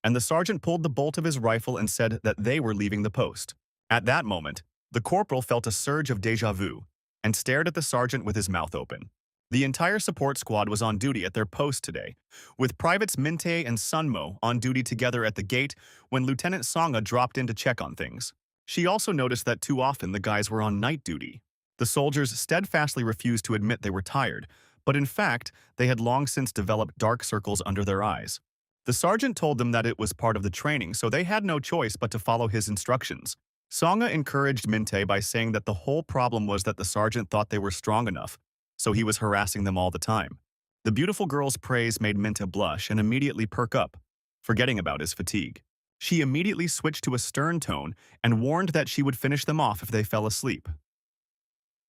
and the sergeant pulled the bolt of his rifle and said that they were leaving the post. At that moment, the corporal felt a surge of déjà vu and stared at the sergeant with his mouth open. The entire support squad was on duty at their post today, with Privates Minte and Sunmo on duty together at the gate when Lieutenant Songa dropped in to check on things. She also noticed that too often the guys were on night duty. The soldiers steadfastly refused to admit they were tired, but in fact, they had long since developed dark circles under their eyes. The sergeant told them that it was part of the training, so they had no choice but to follow his instructions. Songa encouraged Minte by saying that the whole problem was that the sergeant thought they were strong enough, so he was harassing them all the time. The beautiful girl's praise made Minte blush and immediately perk up, forgetting about his fatigue. She immediately switched to a stern tone and warned that she would finish them off if they fell asleep.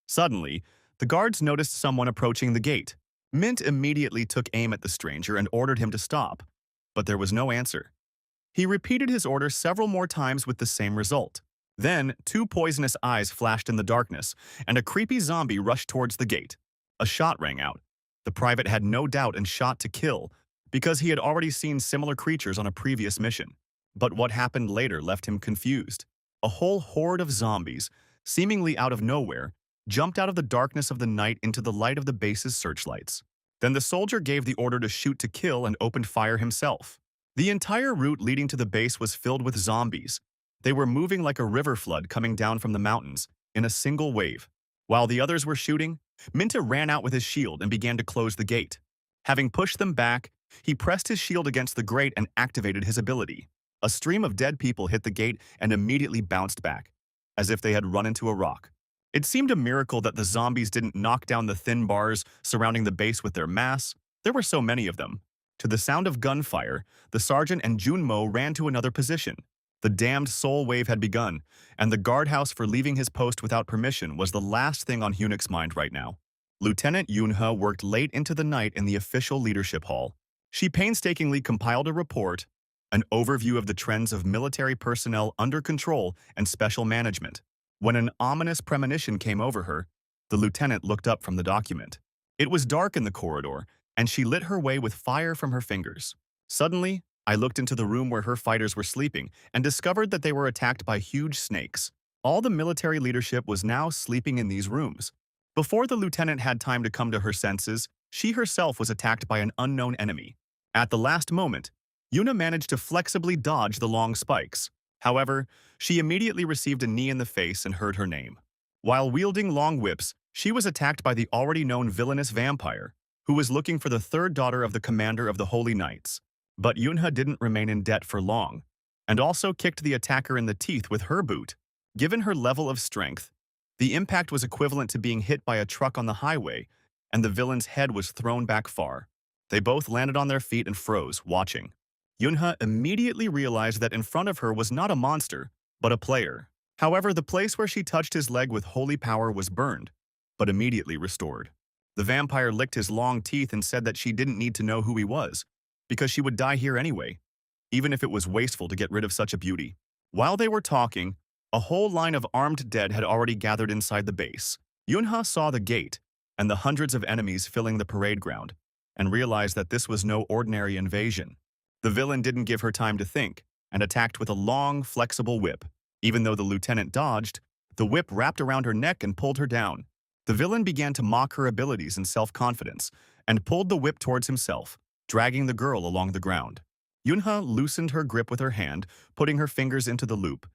Suddenly, the guards noticed someone approaching the gate. Mint immediately took aim at the stranger and ordered him to stop, but there was no answer. He repeated his order several more times with the same result. Then, two poisonous eyes flashed in the darkness, and a creepy zombie rushed towards the gate. A shot rang out. The private had no doubt and shot to kill, because he had already seen similar creatures on a previous mission. But what happened later left him confused. A whole horde of zombies, seemingly out of nowhere, jumped out of the darkness of the night into the light of the base's searchlights. Then the soldier gave the order to shoot to kill and opened fire himself. The entire route leading to the base was filled with zombies. They were moving like a river flood coming down from the mountains, in a single wave. While the others were shooting, Minta ran out with his shield and began to close the gate. Having pushed them back, he pressed his shield against the grate and activated his ability. A stream of dead people hit the gate and immediately bounced back, as if they had run into a rock. It seemed a miracle that the zombies didn't knock down the thin bars surrounding the base with their mass. There were so many of them. To the sound of gunfire, the sergeant and Junmo ran to another position. The damned soul wave had begun, and the guardhouse for leaving his post without permission was the last thing on Hunuk's mind right now. Lieutenant Yunhe worked late into the night in the official leadership hall. She painstakingly compiled a report, an overview of the trends of military personnel under control and special management. When an ominous premonition came over her, the lieutenant looked up from the document. It was dark in the corridor, and she lit her way with fire from her fingers. Suddenly, I looked into the room where her fighters were sleeping and discovered that they were attacked by huge snakes. All the military leadership was now sleeping in these rooms. Before the lieutenant had time to come to her senses, she herself was attacked by an unknown enemy. At the last moment, Yuna managed to flexibly dodge the long spikes. However, she immediately received a knee in the face and heard her name. While wielding long whips, she was attacked by the already known villainous vampire, who was looking for the third daughter of the commander of the Holy Knights. But Yunha didn't remain in debt for long, and also kicked the attacker in the teeth with her boot. Given her level of strength, the impact was equivalent to being hit by a truck on the highway, and the villain's head was thrown back far. They both landed on their feet and froze, watching. Yunha immediately realized that in front of her was not a monster, but a player. However, the place where she touched his leg with holy power was burned, but immediately restored. The vampire licked his long teeth and said that she didn't need to know who he was, because she would die here anyway, even if it was wasteful to get rid of such a beauty. While they were talking, a whole line of armed dead had already gathered inside the base. Yunha saw the gate and the hundreds of enemies filling the parade ground, and realized that this was no ordinary invasion. The villain didn't give her time to think, and attacked with a long, flexible whip. Even though the lieutenant dodged, the whip wrapped around her neck and pulled her down. The villain began to mock her abilities and self-confidence, and pulled the whip towards himself, dragging the girl along the ground. Yunha loosened her grip with her hand, putting her fingers into the loop.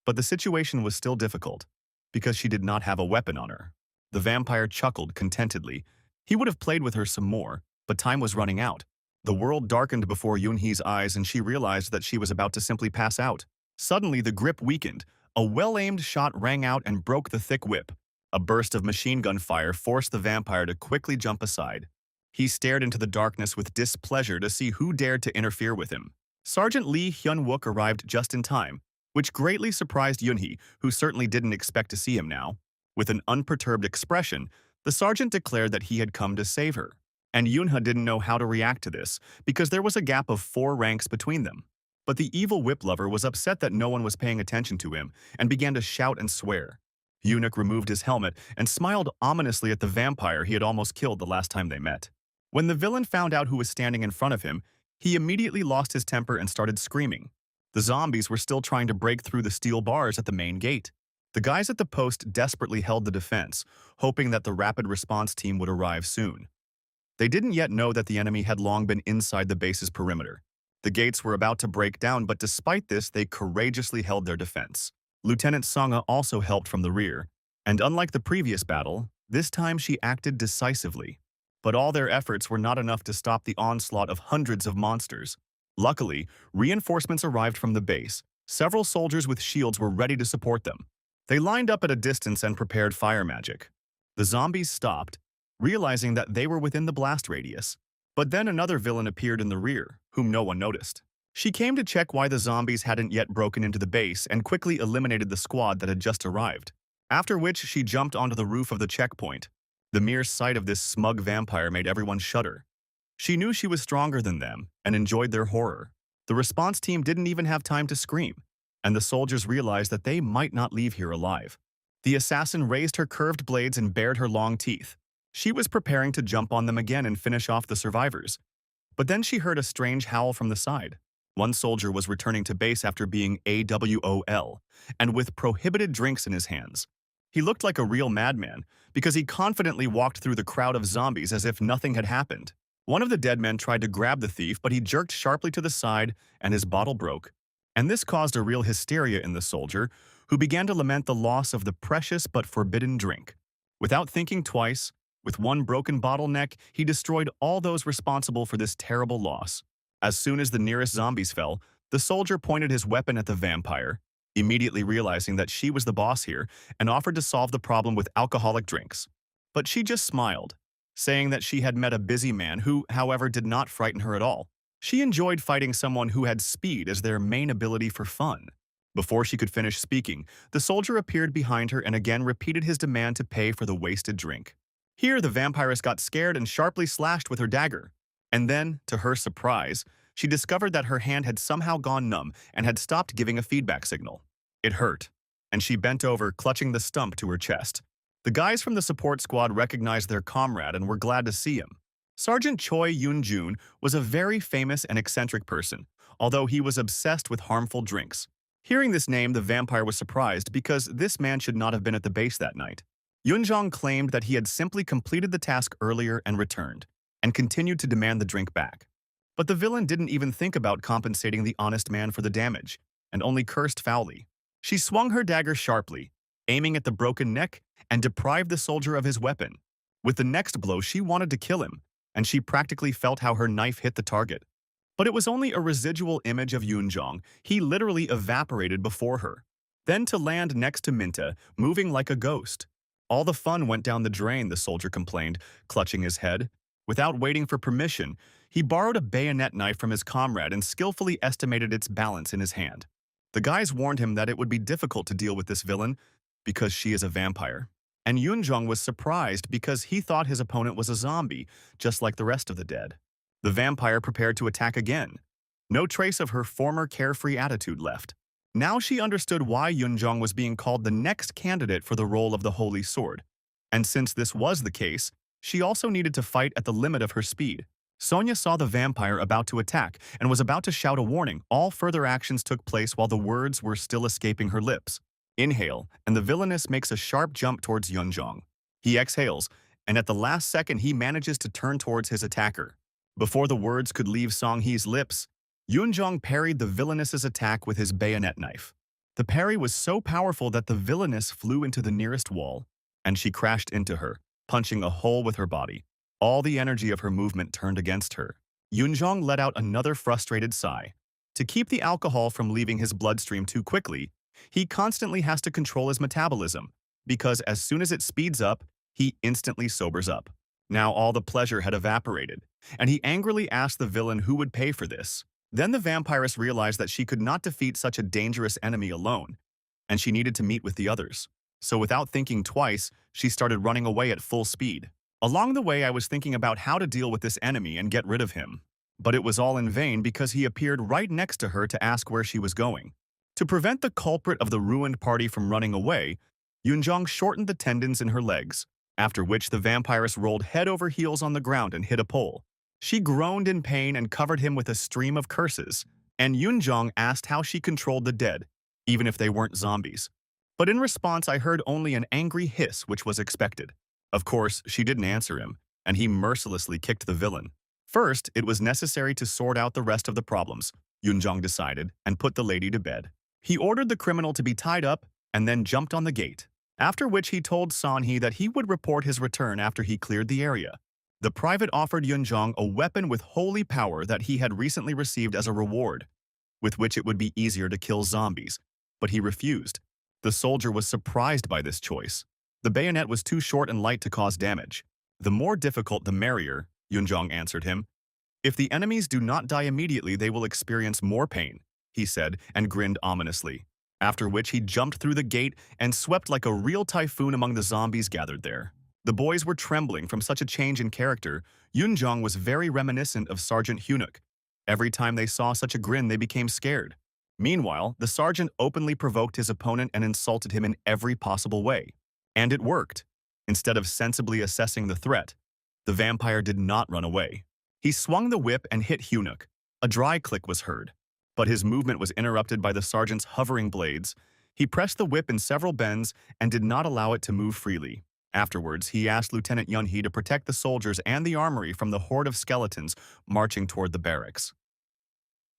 But the situation was still difficult, because she did not have a weapon on her. The vampire chuckled contentedly. He would have played with her some more, but time was running out. The world darkened before Yunhee's eyes, and she realized that she was about to simply pass out. Suddenly, the grip weakened. A well-aimed shot rang out and broke the thick whip. A burst of machine gun fire forced the vampire to quickly jump aside. He stared into the darkness with displeasure to see who dared to interfere with him. Sergeant Lee Hyun-wook arrived just in time, which greatly surprised Yunhee, who certainly didn't expect to see him now. With an unperturbed expression, the sergeant declared that he had come to save her. And Yunha didn't know how to react to this, because there was a gap of 4 ranks between them. But the evil whip lover was upset that no one was paying attention to him, and began to shout and swear. Eunuch removed his helmet and smiled ominously at the vampire he had almost killed the last time they met. When the villain found out who was standing in front of him, he immediately lost his temper and started screaming. The zombies were still trying to break through the steel bars at the main gate. The guys at the post desperately held the defense, hoping that the rapid response team would arrive soon. They didn't yet know that the enemy had long been inside the base's perimeter. The gates were about to break down, but despite this, they courageously held their defense. Lieutenant Songa also helped from the rear, and unlike the previous battle, this time she acted decisively. But all their efforts were not enough to stop the onslaught of hundreds of monsters. Luckily, reinforcements arrived from the base. Several soldiers with shields were ready to support them. They lined up at a distance and prepared fire magic. The zombies stopped, realizing that they were within the blast radius. But then another villain appeared in the rear, whom no one noticed. She came to check why the zombies hadn't yet broken into the base and quickly eliminated the squad that had just arrived. After which she jumped onto the roof of the checkpoint. The mere sight of this smug vampire made everyone shudder. She knew she was stronger than them and enjoyed their horror. The response team didn't even have time to scream, and the soldiers realized that they might not leave here alive. The assassin raised her curved blades and bared her long teeth. She was preparing to jump on them again and finish off the survivors. But then she heard a strange howl from the side. One soldier was returning to base after being AWOL, and with prohibited drinks in his hands. He looked like a real madman, because he confidently walked through the crowd of zombies as if nothing had happened. One of the dead men tried to grab the thief, but he jerked sharply to the side, and his bottle broke. And this caused a real hysteria in the soldier, who began to lament the loss of the precious but forbidden drink. Without thinking twice, with one broken bottleneck, he destroyed all those responsible for this terrible loss. As soon as the nearest zombies fell, the soldier pointed his weapon at the vampire, immediately realizing that she was the boss here, and offered to solve the problem with alcoholic drinks. But she just smiled, saying that she had met a busy man who, however, did not frighten her at all. She enjoyed fighting someone who had speed as their main ability for fun. Before she could finish speaking, the soldier appeared behind her and again repeated his demand to pay for the wasted drink. Here, the vampiress got scared and sharply slashed with her dagger. And then, to her surprise, she discovered that her hand had somehow gone numb and had stopped giving a feedback signal. It hurt, and she bent over, clutching the stump to her chest. The guys from the support squad recognized their comrade and were glad to see him. Sergeant Choi Yoon-jun was a very famous and eccentric person, although he was obsessed with harmful drinks. Hearing this name, the vampire was surprised because this man should not have been at the base that night. Yoon-jong claimed that he had simply completed the task earlier and returned, and continued to demand the drink back. But the villain didn't even think about compensating the honest man for the damage, and only cursed foully. She swung her dagger sharply, aiming at the broken neck, and deprived the soldier of his weapon. With the next blow, she wanted to kill him, and she practically felt how her knife hit the target. But it was only a residual image of Yoon-jong. He literally evaporated before her. Then to land next to Minta, moving like a ghost. All the fun went down the drain, the soldier complained, clutching his head. Without waiting for permission, he borrowed a bayonet knife from his comrade and skillfully estimated its balance in his hand. The guys warned him that it would be difficult to deal with this villain because she is a vampire. And Yoon-jong was surprised because he thought his opponent was a zombie, just like the rest of the dead. The vampire prepared to attack again. No trace of her former carefree attitude left. Now she understood why Yoon-jong was being called the next candidate for the role of the Holy Sword. And since this was the case, she also needed to fight at the limit of her speed. Sonya saw the vampire about to attack and was about to shout a warning. All further actions took place while the words were still escaping her lips. Inhale, and the villainess makes a sharp jump towards Yoon-jong. He exhales, and at the last second he manages to turn towards his attacker. Before the words could leave Song-hee's lips, Yoon-jong parried the villainess's attack with his bayonet knife. The parry was so powerful that the villainess flew into the nearest wall, and she crashed into her, punching a hole with her body. All the energy of her movement turned against her. Yoon-jong let out another frustrated sigh. To keep the alcohol from leaving his bloodstream too quickly, he constantly has to control his metabolism, because as soon as it speeds up, he instantly sobers up. Now all the pleasure had evaporated, and he angrily asked the villain who would pay for this. Then the vampiress realized that she could not defeat such a dangerous enemy alone, and she needed to meet with the others. So without thinking twice, she started running away at full speed. Along the way, I was thinking about how to deal with this enemy and get rid of him. But it was all in vain because he appeared right next to her to ask where she was going. To prevent the culprit of the ruined party from running away, Yoon-jong shortened the tendons in her legs, after which the vampiress rolled head over heels on the ground and hit a pole. She groaned in pain and covered him with a stream of curses, and Yoon-jong asked how she controlled the dead, even if they weren't zombies. But in response, I heard only an angry hiss, which was expected. Of course, she didn't answer him, and he mercilessly kicked the villain. First, it was necessary to sort out the rest of the problems, Yoon-jong decided, and put the lady to bed. He ordered the criminal to be tied up and then jumped on the gate, after which he told Son-hee that he would report his return after he cleared the area. The private offered Yoon-jong a weapon with holy power that he had recently received as a reward, with which it would be easier to kill zombies, but he refused. The soldier was surprised by this choice. The bayonet was too short and light to cause damage. The more difficult, the merrier, Yoon-jong answered him. If the enemies do not die immediately, they will experience more pain, he said, and grinned ominously, after which he jumped through the gate and swept like a real typhoon among the zombies gathered there. The boys were trembling from such a change in character. Yoon-jong was very reminiscent of Sergeant Hyunuk. Every time they saw such a grin, they became scared. Meanwhile, the sergeant openly provoked his opponent and insulted him in every possible way. And it worked. Instead of sensibly assessing the threat, the vampire did not run away. He swung the whip and hit Hyunuk. A dry click was heard, but his movement was interrupted by the sergeant's hovering blades. He pressed the whip in several bends and did not allow it to move freely. Afterwards, he asked Lieutenant Yun-hee to protect the soldiers and the armory from the horde of skeletons marching toward the barracks.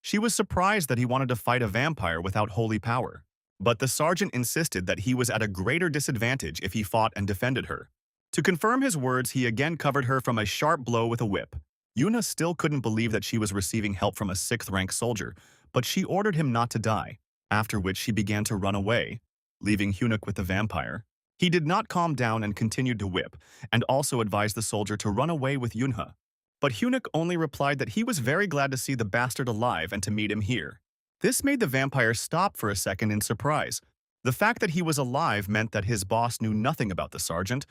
She was surprised that he wanted to fight a vampire without holy power, but the sergeant insisted that he was at a greater disadvantage if he fought and defended her. To confirm his words, he again covered her from a sharp blow with a whip. Yuna still couldn't believe that she was receiving help from a 6th-rank soldier, but she ordered him not to die, after which she began to run away, leaving Hyunuk with the vampire. He did not calm down and continued to whip, and also advised the soldier to run away with Yunha. But Hyunuk only replied that he was very glad to see the bastard alive and to meet him here. This made the vampire stop for a second in surprise. The fact that he was alive meant that his boss knew nothing about the sergeant.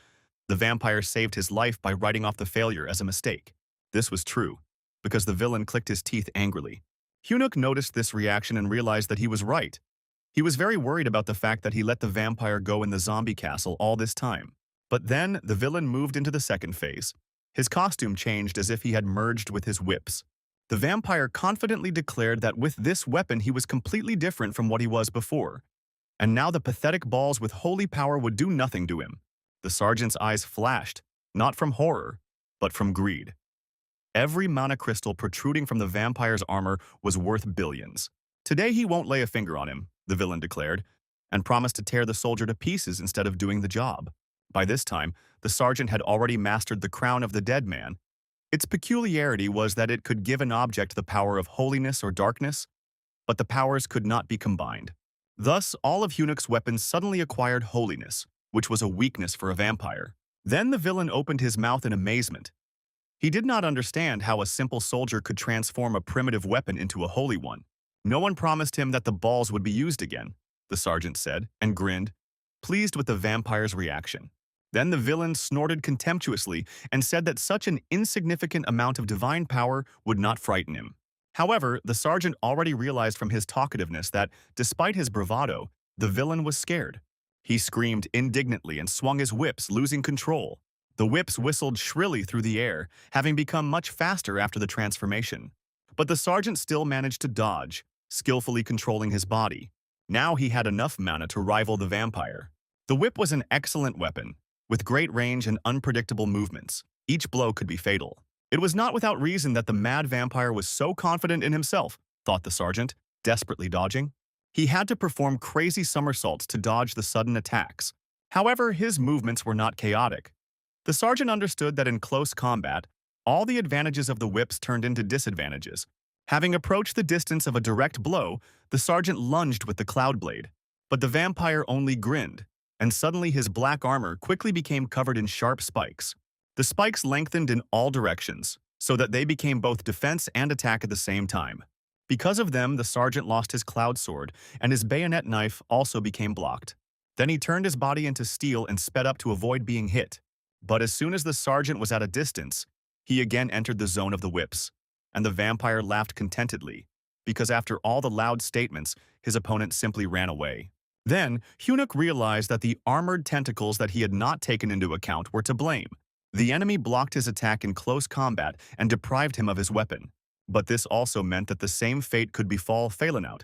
The vampire saved his life by writing off the failure as a mistake. This was true, because the villain clicked his teeth angrily. Hyunuk noticed this reaction and realized that he was right. He was very worried about the fact that he let the vampire go in the zombie castle all this time. But then, the villain moved into the second phase. His costume changed as if he had merged with his whips. The vampire confidently declared that with this weapon he was completely different from what he was before, and now the pathetic balls with holy power would do nothing to him. The sergeant's eyes flashed, not from horror, but from greed. Every mana crystal protruding from the vampire's armor was worth billions. Today he won't lay a finger on him, the villain declared, and promised to tear the soldier to pieces instead of doing the job. By this time, the sergeant had already mastered the crown of the dead man. Its peculiarity was that it could give an object the power of holiness or darkness, but the powers could not be combined. Thus, all of Hunuk's weapons suddenly acquired holiness, which was a weakness for a vampire. Then the villain opened his mouth in amazement. He did not understand how a simple soldier could transform a primitive weapon into a holy one. No one promised him that the balls would be used again, the sergeant said, and grinned, pleased with the vampire's reaction. Then the villain snorted contemptuously and said that such an insignificant amount of divine power would not frighten him. However, the sergeant already realized from his talkativeness that, despite his bravado, the villain was scared. He screamed indignantly and swung his whips, losing control. The whips whistled shrilly through the air, having become much faster after the transformation. But the sergeant still managed to dodge, skillfully controlling his body. Now he had enough mana to rival the vampire. The whip was an excellent weapon, with great range and unpredictable movements. Each blow could be fatal. It was not without reason that the mad vampire was so confident in himself, thought the sergeant, desperately dodging. He had to perform crazy somersaults to dodge the sudden attacks. However, his movements were not chaotic. The sergeant understood that in close combat, all the advantages of the whips turned into disadvantages. Having approached the distance of a direct blow, the sergeant lunged with the cloud blade. But the vampire only grinned, and suddenly his black armor quickly became covered in sharp spikes. The spikes lengthened in all directions, so that they became both defense and attack at the same time. Because of them, the sergeant lost his cloud sword, and his bayonet knife also became blocked. Then he turned his body into steel and sped up to avoid being hit. But as soon as the sergeant was at a distance, he again entered the zone of the whips, and the vampire laughed contentedly, because after all the loud statements, his opponent simply ran away. Then, Hunuk realized that the armored tentacles that he had not taken into account were to blame. The enemy blocked his attack in close combat and deprived him of his weapon. But this also meant that the same fate could befall Phalanaut,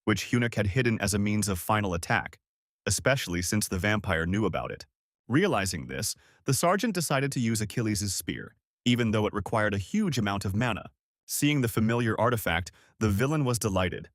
which Hunuk had hidden as a means of final attack, especially since the vampire knew about it. Realizing this, the sergeant decided to use Achilles' spear, even though it required a huge amount of mana. Seeing the familiar artifact, the villain was delighted.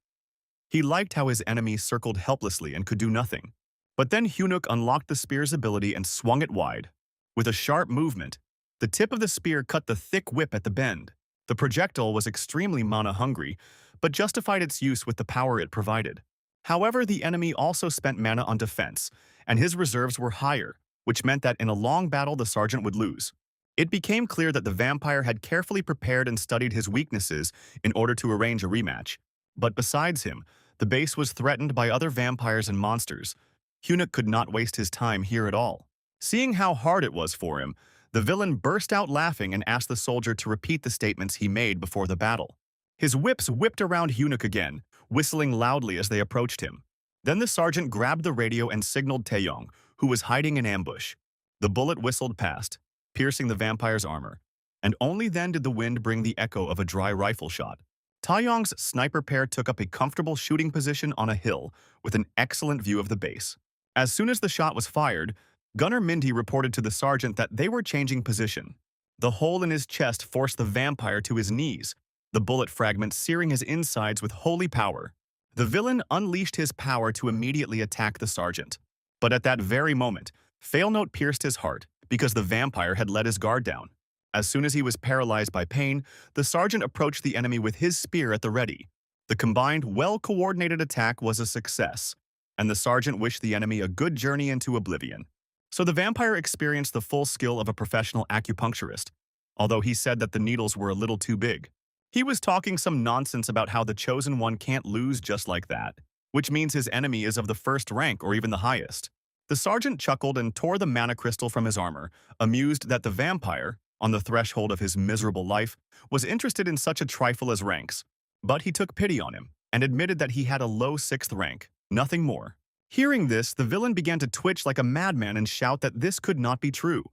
He liked how his enemy circled helplessly and could do nothing. But then Hunuk unlocked the spear's ability and swung it wide. With a sharp movement, the tip of the spear cut the thick whip at the bend. The projectile was extremely mana-hungry, but justified its use with the power it provided. However, the enemy also spent mana on defense, and his reserves were higher, which meant that in a long battle the sergeant would lose. It became clear that the vampire had carefully prepared and studied his weaknesses in order to arrange a rematch. But besides him, the base was threatened by other vampires and monsters. Hunuk could not waste his time here at all. Seeing how hard it was for him, the villain burst out laughing and asked the soldier to repeat the statements he made before the battle. His whips whipped around Hunuk again, whistling loudly as they approached him. Then the sergeant grabbed the radio and signaled Taeyong, who was hiding in ambush. The bullet whistled past, piercing the vampire's armor, and only then did the wind bring the echo of a dry rifle shot. Taeyong's sniper pair took up a comfortable shooting position on a hill with an excellent view of the base. As soon as the shot was fired, Gunner Mindy reported to the sergeant that they were changing position. The hole in his chest forced the vampire to his knees, the bullet fragment searing his insides with holy power. The villain unleashed his power to immediately attack the sergeant. But at that very moment, Phalanaut pierced his heart because the vampire had let his guard down. As soon as he was paralyzed by pain, the sergeant approached the enemy with his spear at the ready. The combined, well-coordinated attack was a success, and the sergeant wished the enemy a good journey into oblivion. So the vampire experienced the full skill of a professional acupuncturist, although he said that the needles were a little too big. He was talking some nonsense about how the chosen one can't lose just like that, which means his enemy is of the first rank or even the highest. The sergeant chuckled and tore the mana crystal from his armor, amused that the vampire, on the threshold of his miserable life, was interested in such a trifle as ranks. But he took pity on him and admitted that he had a low 6th rank, nothing more. Hearing this, the villain began to twitch like a madman and shout that this could not be true.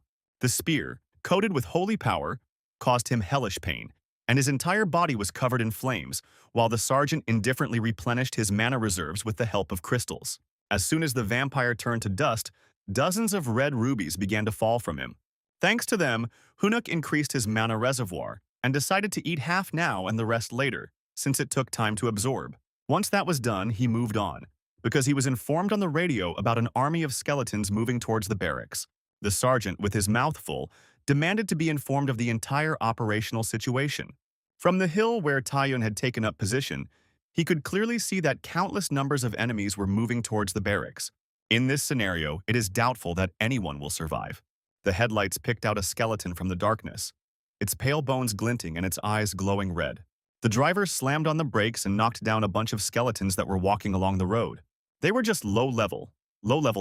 The spear, coated with holy power, caused him hellish pain, and his entire body was covered in flames, while the sergeant indifferently replenished his mana reserves with the help of crystals. As soon as the vampire turned to dust, dozens of red rubies began to fall from him. Thanks to them, Hunuk increased his mana reservoir and decided to eat half now and the rest later, since it took time to absorb. Once that was done, he moved on, because he was informed on the radio about an army of skeletons moving towards the barracks. The sergeant, with his mouth full, demanded to be informed of the entire operational situation. From the hill where Taiyun had taken up position, he could clearly see that countless numbers of enemies were moving towards the barracks. In this scenario, it is doubtful that anyone will survive. The headlights picked out a skeleton from the darkness, its pale bones glinting and its eyes glowing red. The driver slammed on the brakes and knocked down a bunch of skeletons that were walking along the road. They were just low-level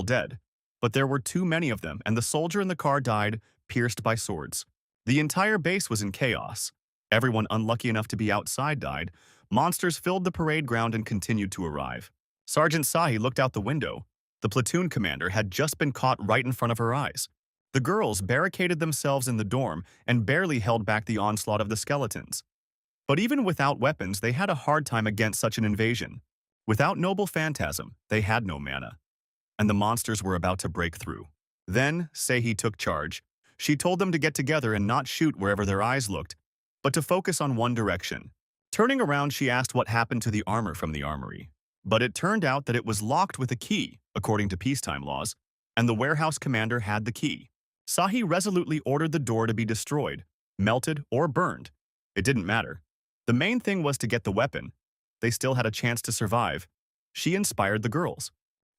dead, but there were too many of them, and the soldier in the car died, pierced by swords. The entire base was in chaos. Everyone unlucky enough to be outside died. Monsters filled the parade ground and continued to arrive. Sergeant Sahi looked out the window. The platoon commander had just been caught right in front of her eyes. The girls barricaded themselves in the dorm and barely held back the onslaught of the skeletons. But even without weapons, they had a hard time against such an invasion. Without noble phantasm, they had no mana, and the monsters were about to break through. Then, Sehi took charge. She told them to get together and not shoot wherever their eyes looked, but to focus on one direction. Turning around, she asked what happened to the armor from the armory. But it turned out that it was locked with a key, according to peacetime laws, and the warehouse commander had the key. Sahi resolutely ordered the door to be destroyed, melted, or burned. It didn't matter. The main thing was to get the weapon. They still had a chance to survive. She inspired the girls.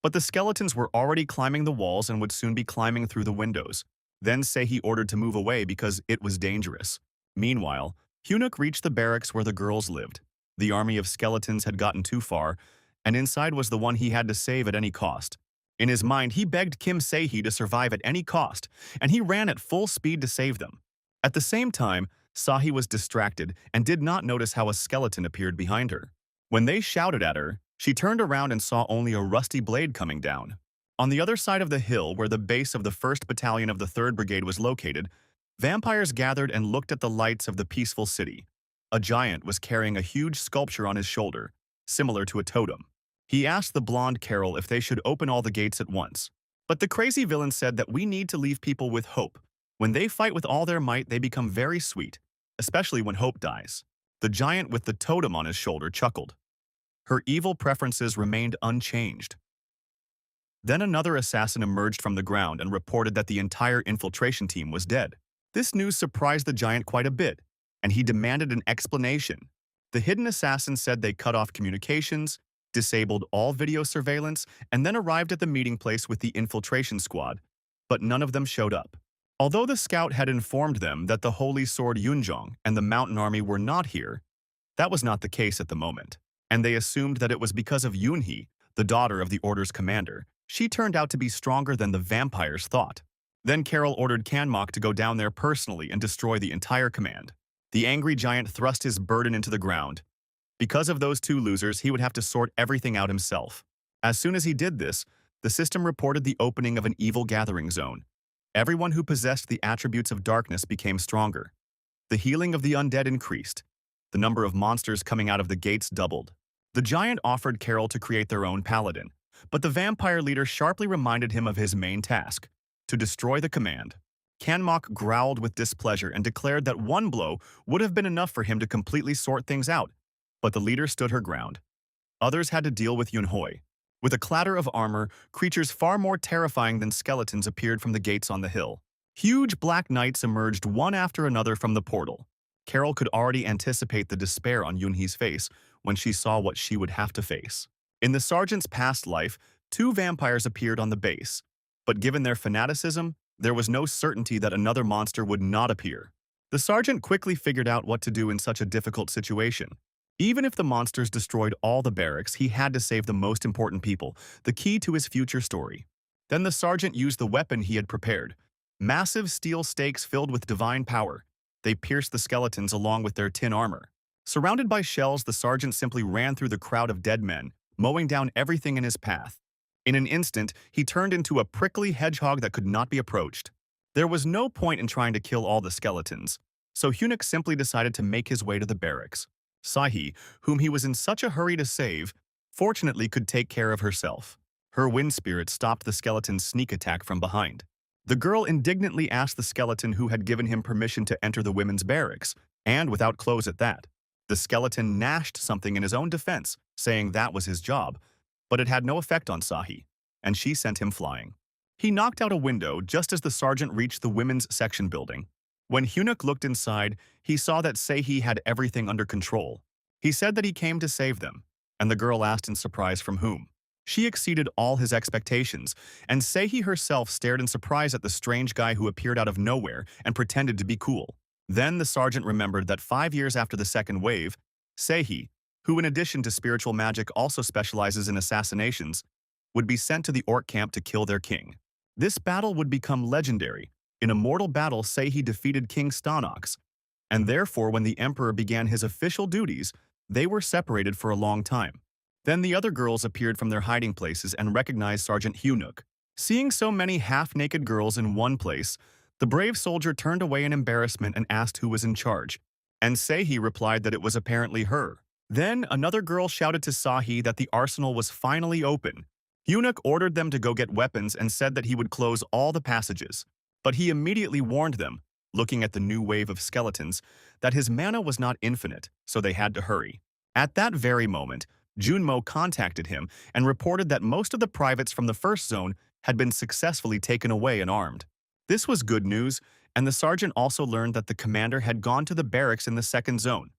But the skeletons were already climbing the walls and would soon be climbing through the windows. Then Sehi ordered to move away because it was dangerous. Meanwhile, Hunuk reached the barracks where the girls lived. The army of skeletons had gotten too far, and inside was the one he had to save at any cost. In his mind, he begged Kim Sehi to survive at any cost, and he ran at full speed to save them. At the same time, Sahi was distracted and did not notice how a skeleton appeared behind her. When they shouted at her, she turned around and saw only a rusty blade coming down. On the other side of the hill, where the base of the 1st Battalion of the 3rd Brigade was located, vampires gathered and looked at the lights of the peaceful city. A giant was carrying a huge sculpture on his shoulder, similar to a totem. He asked the blonde Carol if they should open all the gates at once. But the crazy villain said that we need to leave people with hope. When they fight with all their might, they become very sweet, especially when hope dies. The giant with the totem on his shoulder chuckled. Her evil preferences remained unchanged. Then another assassin emerged from the ground and reported that the entire infiltration team was dead. This news surprised the giant quite a bit, and he demanded an explanation. The hidden assassin said they cut off communications, disabled all video surveillance, and then arrived at the meeting place with the infiltration squad, but none of them showed up. Although the scout had informed them that the Holy Sword Yunjong and the Mountain Army were not here, that was not the case at the moment, and they assumed that it was because of Yunhee, the daughter of the Order's commander. She turned out to be stronger than the vampires thought. Then Carol ordered Kanmok to go down there personally and destroy the entire command. The angry giant thrust his burden into the ground. Because of those two losers, he would have to sort everything out himself. As soon as he did this, the system reported the opening of an evil gathering zone. Everyone who possessed the attributes of darkness became stronger. The healing of the undead increased. The number of monsters coming out of the gates doubled. The giant offered Carol to create their own paladin, but the vampire leader sharply reminded him of his main task, to destroy the command. Kanmok growled with displeasure and declared that one blow would have been enough for him to completely sort things out, but the leader stood her ground. Others had to deal with Yunhoi. With a clatter of armor, creatures far more terrifying than skeletons appeared from the gates on the hill. Huge black knights emerged one after another from the portal. Carol could already anticipate the despair on Yunhee's face when she saw what she would have to face. In the sergeant's past life, 2 vampires appeared on the base, but given their fanaticism, there was no certainty that another monster would not appear. The sergeant quickly figured out what to do in such a difficult situation. Even if the monsters destroyed all the barracks, he had to save the most important people, the key to his future story. Then the sergeant used the weapon he had prepared. Massive steel stakes filled with divine power. They pierced the skeletons along with their tin armor. Surrounded by shells, the sergeant simply ran through the crowd of dead men, mowing down everything in his path. In an instant, he turned into a prickly hedgehog that could not be approached. There was no point in trying to kill all the skeletons, so Hunuk simply decided to make his way to the barracks. Sahi, whom he was in such a hurry to save, fortunately could take care of herself. Her wind spirit stopped the skeleton's sneak attack from behind. The girl indignantly asked the skeleton who had given him permission to enter the women's barracks, and without clothes at that. The skeleton gnashed something in his own defense, saying that was his job, but it had no effect on Sahi, and she sent him flying. He knocked out a window just as the sergeant reached the women's section building. When Hunuk looked inside, he saw that Sahi had everything under control. He said that he came to save them, and the girl asked in surprise from whom. She exceeded all his expectations, and Sahi herself stared in surprise at the strange guy who appeared out of nowhere and pretended to be cool. Then the sergeant remembered that 5 years after the second wave, Sahi, who in addition to spiritual magic also specializes in assassinations, would be sent to the orc camp to kill their king. This battle would become legendary. In a mortal battle, Sahi defeated King Stonox, and therefore when the emperor began his official duties, they were separated for a long time. Then the other girls appeared from their hiding places and recognized Sergeant Hunuk. Seeing so many half-naked girls in one place, the brave soldier turned away in embarrassment and asked who was in charge, and Sahi replied that it was apparently her. Then another girl shouted to Sahi that the arsenal was finally open. Hunuk ordered them to go get weapons and said that he would close all the passages, but he immediately warned them, looking at the new wave of skeletons, that his mana was not infinite, so they had to hurry. At that very moment, Junmo contacted him and reported that most of the privates from the first zone had been successfully taken away and armed. This was good news, and the sergeant also learned that the commander had gone to the barracks in the second zone.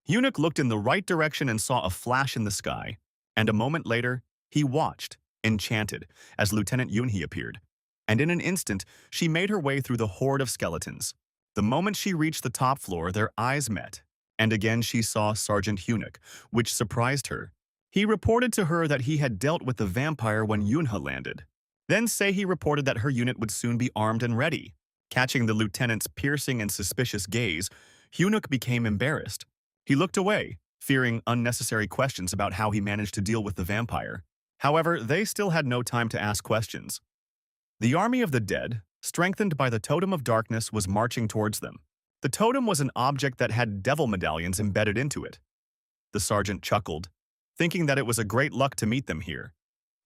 Hunuk looked in the right direction and saw a flash in the sky, and a moment later, he watched, enchanted, as Lieutenant Yunhee appeared. And in an instant, she made her way through the horde of skeletons. The moment she reached the top floor, their eyes met, and again she saw Sergeant Hunuk, which surprised her. He reported to her that he had dealt with the vampire when Yunha landed. Then Sahi reported that her unit would soon be armed and ready. Catching the lieutenant's piercing and suspicious gaze, Hunuk became embarrassed. He looked away, fearing unnecessary questions about how he managed to deal with the vampire. However, they still had no time to ask questions. The army of the dead, strengthened by the Totem of Darkness, was marching towards them. The totem was an object that had devil medallions embedded into it. The sergeant chuckled, thinking that it was a great luck to meet them here.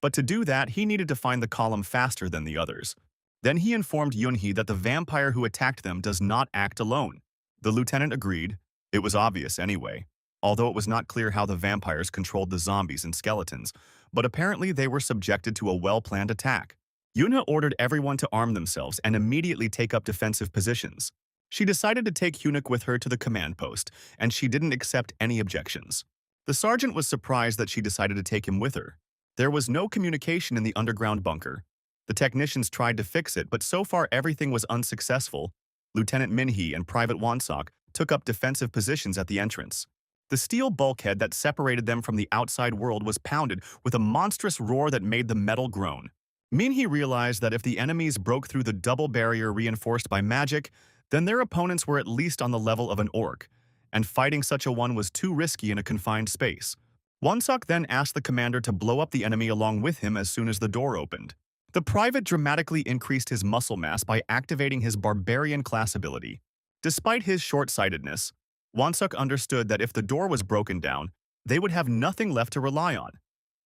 But to do that, he needed to find the column faster than the others. Then he informed Yunhee that the vampire who attacked them does not act alone. The lieutenant agreed. It was obvious anyway, although it was not clear how the vampires controlled the zombies and skeletons, but apparently they were subjected to a well-planned attack. Yunha ordered everyone to arm themselves and immediately take up defensive positions. She decided to take Hunuk with her to the command post, and she didn't accept any objections. The sergeant was surprised that she decided to take him with her. There was no communication in the underground bunker. The technicians tried to fix it, but so far everything was unsuccessful. Lieutenant Minhee and Private Wonsock took up defensive positions at the entrance. The steel bulkhead that separated them from the outside world was pounded with a monstrous roar that made the metal groan. Minhee realized that if the enemies broke through the double barrier reinforced by magic, then their opponents were at least on the level of an orc, and fighting such a one was too risky in a confined space. Wonsock then asked the commander to blow up the enemy along with him as soon as the door opened. The private dramatically increased his muscle mass by activating his barbarian class ability. Despite his short-sightedness, Wonsock understood that if the door was broken down, they would have nothing left to rely on.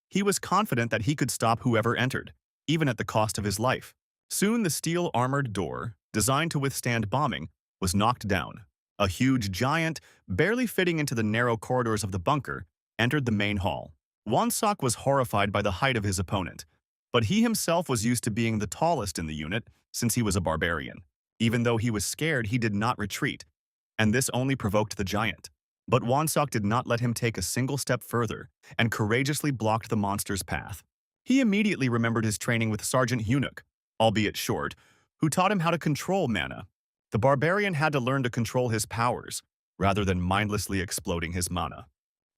He was confident that he could stop whoever entered, even at the cost of his life. Soon the steel-armored door, designed to withstand bombing, was knocked down. A huge giant, barely fitting into the narrow corridors of the bunker, entered the main hall. Wonsock was horrified by the height of his opponent, but he himself was used to being the tallest in the unit since he was a barbarian. Even though he was scared, he did not retreat, and this only provoked the giant. But Wonsock did not let him take a single step further and courageously blocked the monster's path. He immediately remembered his training with Sergeant Hunuk, albeit short, who taught him how to control mana. The barbarian had to learn to control his powers, rather than mindlessly exploding his mana.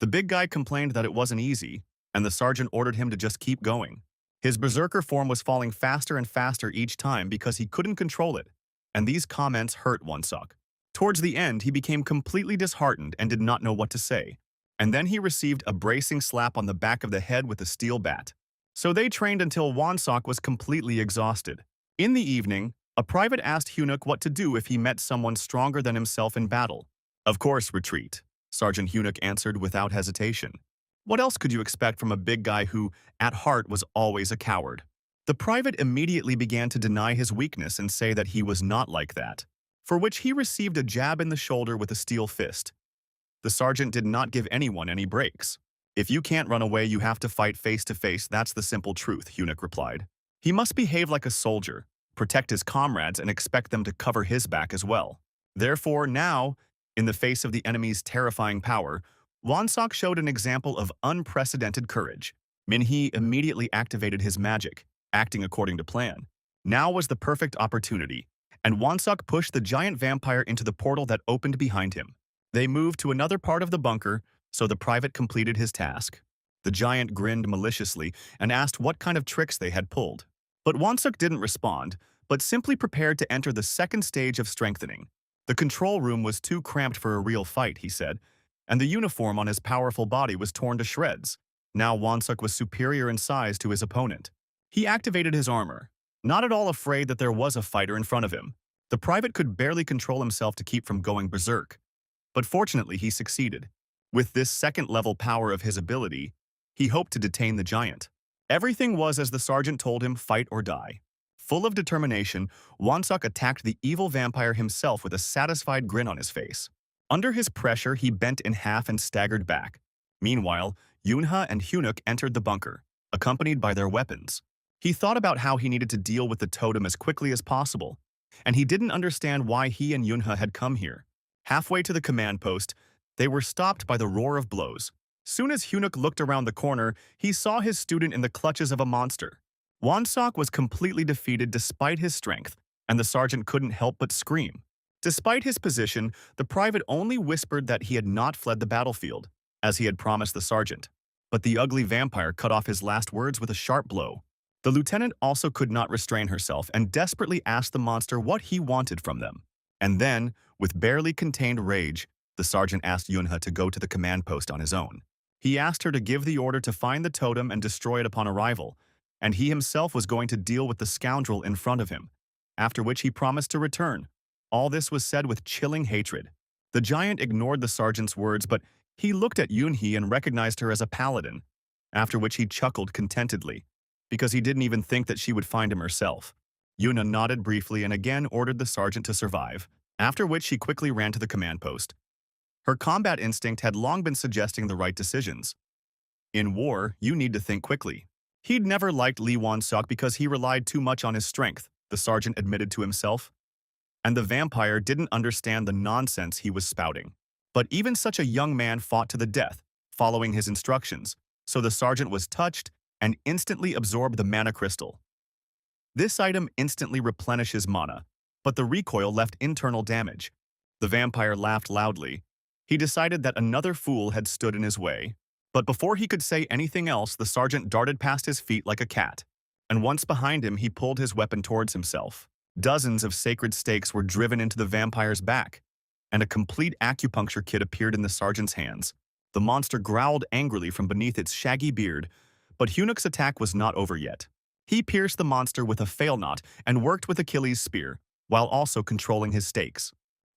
The big guy complained that it wasn't easy, and the sergeant ordered him to just keep going. His berserker form was falling faster and faster each time because he couldn't control it, and these comments hurt Wonsock. Towards the end, he became completely disheartened and did not know what to say, and then he received a bracing slap on the back of the head with a steel bat. So they trained until Wonsock was completely exhausted. In the evening, a private asked Hunuk what to do if he met someone stronger than himself in battle. Of course, retreat, Sergeant Hunuk answered without hesitation. What else could you expect from a big guy who, at heart, was always a coward? The private immediately began to deny his weakness and say that he was not like that, for which he received a jab in the shoulder with a steel fist. The sergeant did not give anyone any breaks. If you can't run away, you have to fight face to face, that's the simple truth, Hunuk replied. He must behave like a soldier, protect his comrades, and expect them to cover his back as well. Therefore, now, in the face of the enemy's terrifying power, Wonsock showed an example of unprecedented courage. Minhee immediately activated his magic, acting according to plan. Now was the perfect opportunity, and Wonsock pushed the giant vampire into the portal that opened behind him. They moved to another part of the bunker, so the private completed his task. The giant grinned maliciously and asked what kind of tricks they had pulled. But Wonsock didn't respond, but simply prepared to enter the second stage of strengthening. The control room was too cramped for a real fight, he said, and the uniform on his powerful body was torn to shreds. Now Wonsock was superior in size to his opponent. He activated his armor, not at all afraid that there was a fighter in front of him. The private could barely control himself to keep from going berserk. But fortunately, he succeeded. With this second-level power of his ability, he hoped to detain the giant. Everything was as the sergeant told him, fight or die. Full of determination, Wonsock attacked the evil vampire himself with a satisfied grin on his face. Under his pressure, he bent in half and staggered back. Meanwhile, Yunha and Hunuk entered the bunker, accompanied by their weapons. He thought about how he needed to deal with the totem as quickly as possible, and he didn't understand why he and Yunha had come here. Halfway to the command post, they were stopped by the roar of blows. Soon as Hunuk looked around the corner, he saw his student in the clutches of a monster. Wonsock was completely defeated despite his strength, and the sergeant couldn't help but scream. Despite his position, the private only whispered that he had not fled the battlefield, as he had promised the sergeant. But the ugly vampire cut off his last words with a sharp blow. The lieutenant also could not restrain herself and desperately asked the monster what he wanted from them. And then, with barely contained rage, the sergeant asked Yunha to go to the command post on his own. He asked her to give the order to find the totem and destroy it upon arrival, and he himself was going to deal with the scoundrel in front of him, after which he promised to return. All this was said with chilling hatred. The giant ignored the sergeant's words, but he looked at Yunhee and recognized her as a paladin, after which he chuckled contentedly, because he didn't even think that she would find him herself. Yuna nodded briefly and again ordered the sergeant to survive, after which she quickly ran to the command post. Her combat instinct had long been suggesting the right decisions. In war, you need to think quickly. He'd never liked Lee Won-sok because he relied too much on his strength, the sergeant admitted to himself. And the vampire didn't understand the nonsense he was spouting. But even such a young man fought to the death, following his instructions, so the sergeant was touched and instantly absorbed the mana crystal. This item instantly replenishes mana, but the recoil left internal damage. The vampire laughed loudly. He decided that another fool had stood in his way. But before he could say anything else, the sergeant darted past his feet like a cat. And once behind him, he pulled his weapon towards himself. Dozens of sacred stakes were driven into the vampire's back, and a complete acupuncture kit appeared in the sergeant's hands. The monster growled angrily from beneath its shaggy beard, but Hunuk's attack was not over yet. He pierced the monster with a fail knot and worked with Achilles' spear, while also controlling his stakes.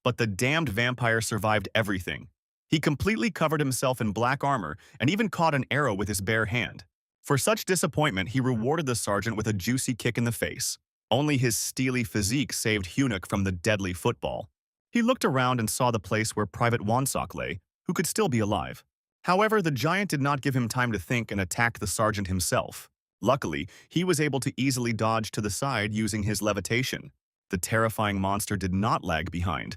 But the damned vampire survived everything. He completely covered himself in black armor and even caught an arrow with his bare hand. For such disappointment, he rewarded the sergeant with a juicy kick in the face. Only his steely physique saved Hunuk from the deadly football. He looked around and saw the place where Private Wonsock lay, who could still be alive. However, the giant did not give him time to think and attacked the sergeant himself. Luckily, he was able to easily dodge to the side using his levitation. The terrifying monster did not lag behind.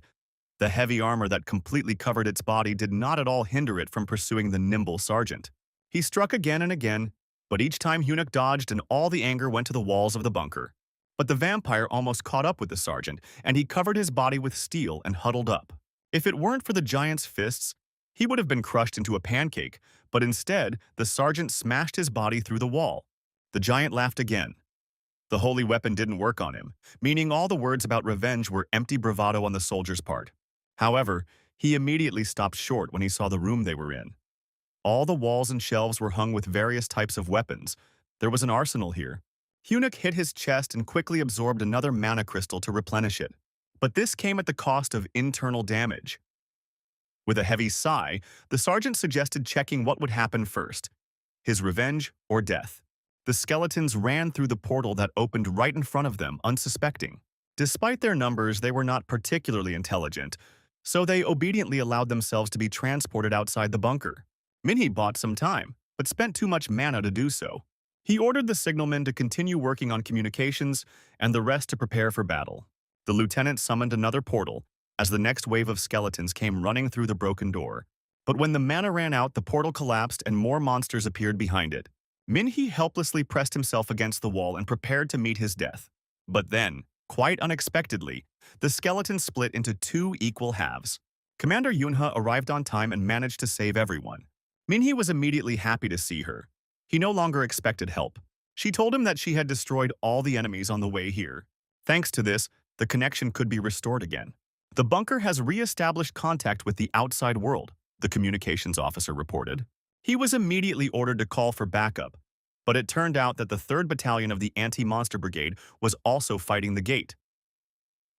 The heavy armor that completely covered its body did not at all hinder it from pursuing the nimble sergeant. He struck again and again, but each time Hunuk dodged and all the anger went to the walls of the bunker. But the vampire almost caught up with the sergeant, and he covered his body with steel and huddled up. If it weren't for the giant's fists, he would have been crushed into a pancake, but instead, the sergeant smashed his body through the wall. The giant laughed again. The holy weapon didn't work on him, meaning all the words about revenge were empty bravado on the soldier's part. However, he immediately stopped short when he saw the room they were in. All the walls and shelves were hung with various types of weapons. There was an arsenal here. Hunuk hit his chest and quickly absorbed another mana crystal to replenish it. But this came at the cost of internal damage. With a heavy sigh, the sergeant suggested checking what would happen first, his revenge or death. The skeletons ran through the portal that opened right in front of them, unsuspecting. Despite their numbers, they were not particularly intelligent, so they obediently allowed themselves to be transported outside the bunker. Minhee bought some time, but spent too much mana to do so. He ordered the signalmen to continue working on communications and the rest to prepare for battle. The lieutenant summoned another portal as the next wave of skeletons came running through the broken door. But when the mana ran out, the portal collapsed and more monsters appeared behind it. Minhee helplessly pressed himself against the wall and prepared to meet his death. But then, quite unexpectedly, the skeletons split into two equal halves. Commander Yunha arrived on time and managed to save everyone. Minhee was immediately happy to see her. He no longer expected help. She told him that she had destroyed all the enemies on the way here. Thanks to this, the connection could be restored again. The bunker has re-established contact with the outside world, the communications officer reported. He was immediately ordered to call for backup, but it turned out that the 3rd Battalion of the Anti-Monster Brigade was also fighting the gate.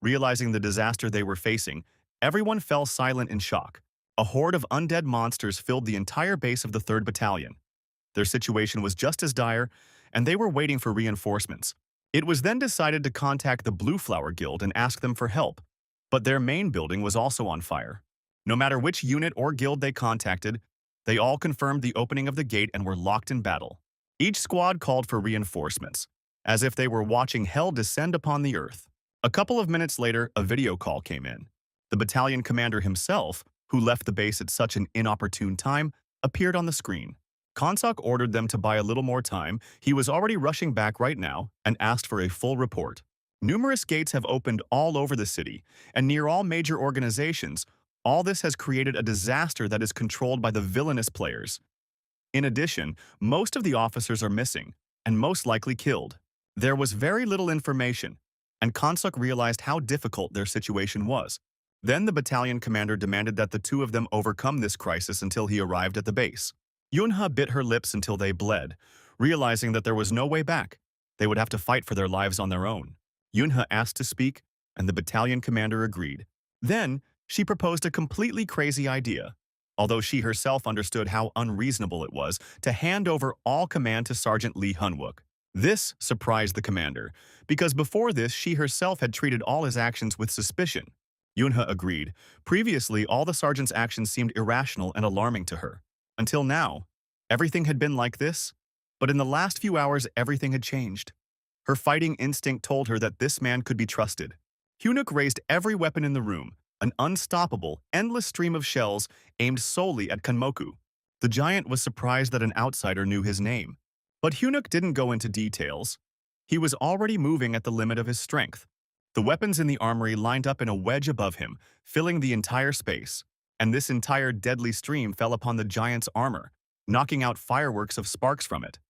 Realizing the disaster they were facing, everyone fell silent in shock. A horde of undead monsters filled the entire base of the 3rd Battalion. Their situation was just as dire, and they were waiting for reinforcements. It was then decided to contact the Blue Flower Guild and ask them for help, but their main building was also on fire. No matter which unit or guild they contacted, they all confirmed the opening of the gate and were locked in battle. Each squad called for reinforcements, as if they were watching hell descend upon the earth. A couple of minutes later, a video call came in. The battalion commander himself, who left the base at such an inopportune time, appeared on the screen. Konsok ordered them to buy a little more time. He was already rushing back right now and asked for a full report. Numerous gates have opened all over the city, and near all major organizations. All this has created a disaster that is controlled by the villainous players. In addition, most of the officers are missing, and most likely killed. There was very little information, and Konsuk realized how difficult their situation was. Then the battalion commander demanded that the two of them overcome this crisis until he arrived at the base. Yunha bit her lips until they bled, realizing that there was no way back. They would have to fight for their lives on their own. Yunha asked to speak, and the battalion commander agreed. Then, she proposed a completely crazy idea, although she herself understood how unreasonable it was to hand over all command to Sergeant Lee Hunwook. This surprised the commander, because before this she herself had treated all his actions with suspicion. Yunha agreed. Previously, all the sergeant's actions seemed irrational and alarming to her. Until now, everything had been like this, but in the last few hours everything had changed. Her fighting instinct told her that this man could be trusted. Hunuk raised every weapon in the room, an unstoppable, endless stream of shells aimed solely at Kanmoku. The giant was surprised that an outsider knew his name. But Hunuk didn't go into details. He was already moving at the limit of his strength. The weapons in the armory lined up in a wedge above him, filling the entire space. And this entire deadly stream fell upon the giant's armor, knocking out fireworks of sparks from it.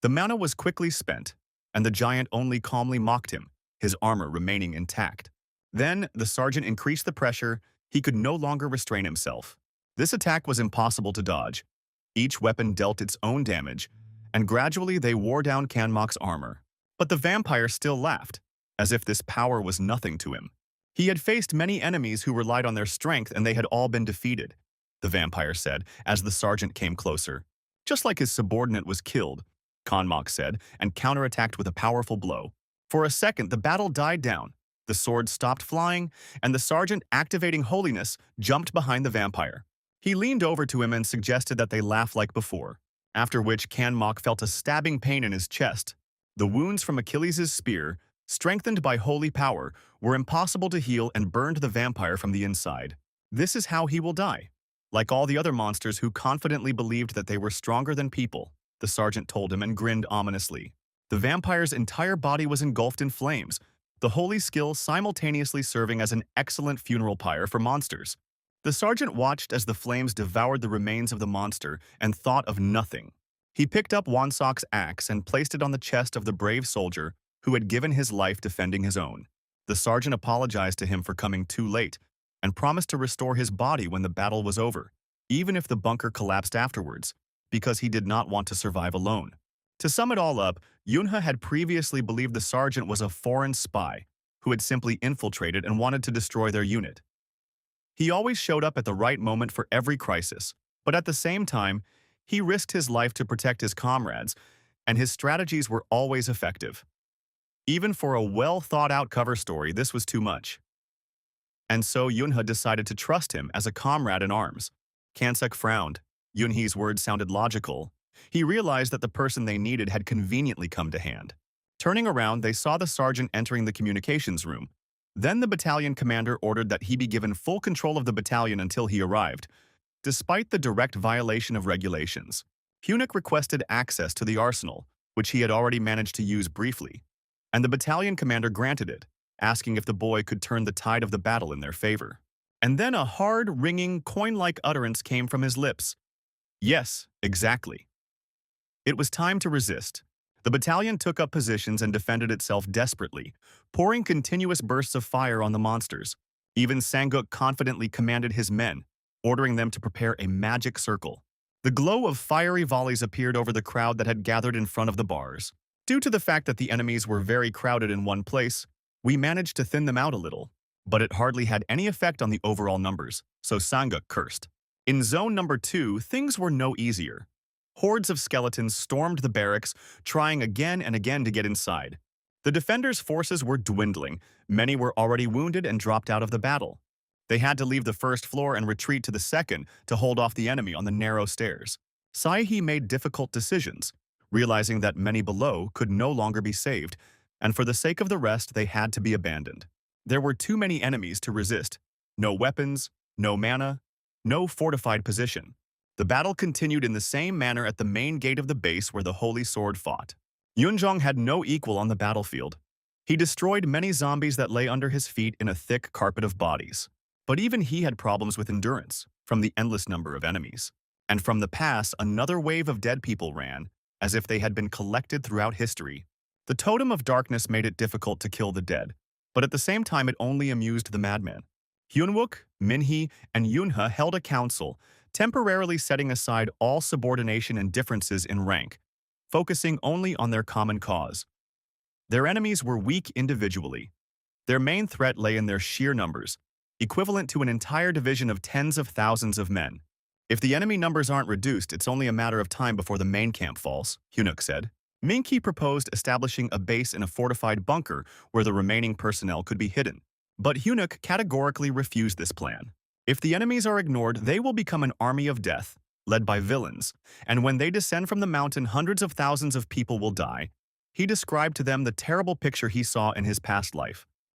The mana was quickly spent, and the giant only calmly mocked him, his armor remaining intact. Then, the sergeant increased the pressure. He could no longer restrain himself. This attack was impossible to dodge. Each weapon dealt its own damage, and gradually they wore down Kanmok's armor. But the vampire still laughed, as if this power was nothing to him. He had faced many enemies who relied on their strength, and they had all been defeated, the vampire said, as the sergeant came closer. Just like his subordinate was killed, Kanmok said, and counterattacked with a powerful blow. For a second, the battle died down. The sword stopped flying, and the sergeant, activating holiness, jumped behind the vampire. He leaned over to him and suggested that they laugh like before, after which Kanmok felt a stabbing pain in his chest. The wounds from Achilles' spear, strengthened by holy power, were impossible to heal and burned the vampire from the inside. This is how he will die. Like all the other monsters who confidently believed that they were stronger than people, the sergeant told him and grinned ominously. The vampire's entire body was engulfed in flames, the holy skill simultaneously serving as an excellent funeral pyre for monsters. The sergeant watched as the flames devoured the remains of the monster and thought of nothing. He picked up Wonsok's axe and placed it on the chest of the brave soldier who had given his life defending his own. The sergeant apologized to him for coming too late and promised to restore his body when the battle was over, even if the bunker collapsed afterwards, because he did not want to survive alone. To sum it all up, Yunhe had previously believed the sergeant was a foreign spy who had simply infiltrated and wanted to destroy their unit. He always showed up at the right moment for every crisis, but at the same time, he risked his life to protect his comrades, and his strategies were always effective. Even for a well-thought-out cover story, this was too much. And so Yunhe decided to trust him as a comrade in arms. Kansuk frowned. Yunhe's words sounded logical. He realized that the person they needed had conveniently come to hand. Turning around, they saw the sergeant entering the communications room. Then the battalion commander ordered that he be given full control of the battalion until he arrived, despite the direct violation of regulations. Hyunik requested access to the arsenal, which he had already managed to use briefly, and the battalion commander granted it, asking if the boy could turn the tide of the battle in their favor. And then a hard, ringing, coin-like utterance came from his lips. Yes, exactly. It was time to resist. The battalion took up positions and defended itself desperately, pouring continuous bursts of fire on the monsters. Even Sanguk confidently commanded his men, ordering them to prepare a magic circle. The glow of fiery volleys appeared over the crowd that had gathered in front of the bars. Due to the fact that the enemies were very crowded in one place, we managed to thin them out a little, but it hardly had any effect on the overall numbers, so Sanguk cursed. In zone number 2, things were no easier. Hordes of skeletons stormed the barracks, trying again and again to get inside. The defenders' forces were dwindling. Many were already wounded and dropped out of the battle. They had to leave the first floor and retreat to the second to hold off the enemy on the narrow stairs. Saihi made difficult decisions, realizing that many below could no longer be saved, and for the sake of the rest they had to be abandoned. There were too many enemies to resist. No weapons, no mana, no fortified position. The battle continued in the same manner at the main gate of the base where the Holy Sword fought. Yunzhong had no equal on the battlefield. He destroyed many zombies that lay under his feet in a thick carpet of bodies. But even he had problems with endurance, from the endless number of enemies. And from the pass, another wave of dead people ran, as if they had been collected throughout history. The totem of darkness made it difficult to kill the dead, but at the same time it only amused the madman. Hyunwook, Minhee, and Yunhe held a council, temporarily setting aside all subordination and differences in rank, focusing only on their common cause. Their enemies were weak individually. Their main threat lay in their sheer numbers, equivalent to an entire division of tens of thousands of men. If the enemy numbers aren't reduced, it's only a matter of time before the main camp falls, Hyunwook said. Minhee proposed establishing a base in a fortified bunker where the remaining personnel could be hidden. But Hyunwook categorically refused this plan. If the enemies are ignored, they will become an army of death, led by villains, and when they descend from the mountain, hundreds of thousands of people will die. He described to them the terrible picture he saw in his past life.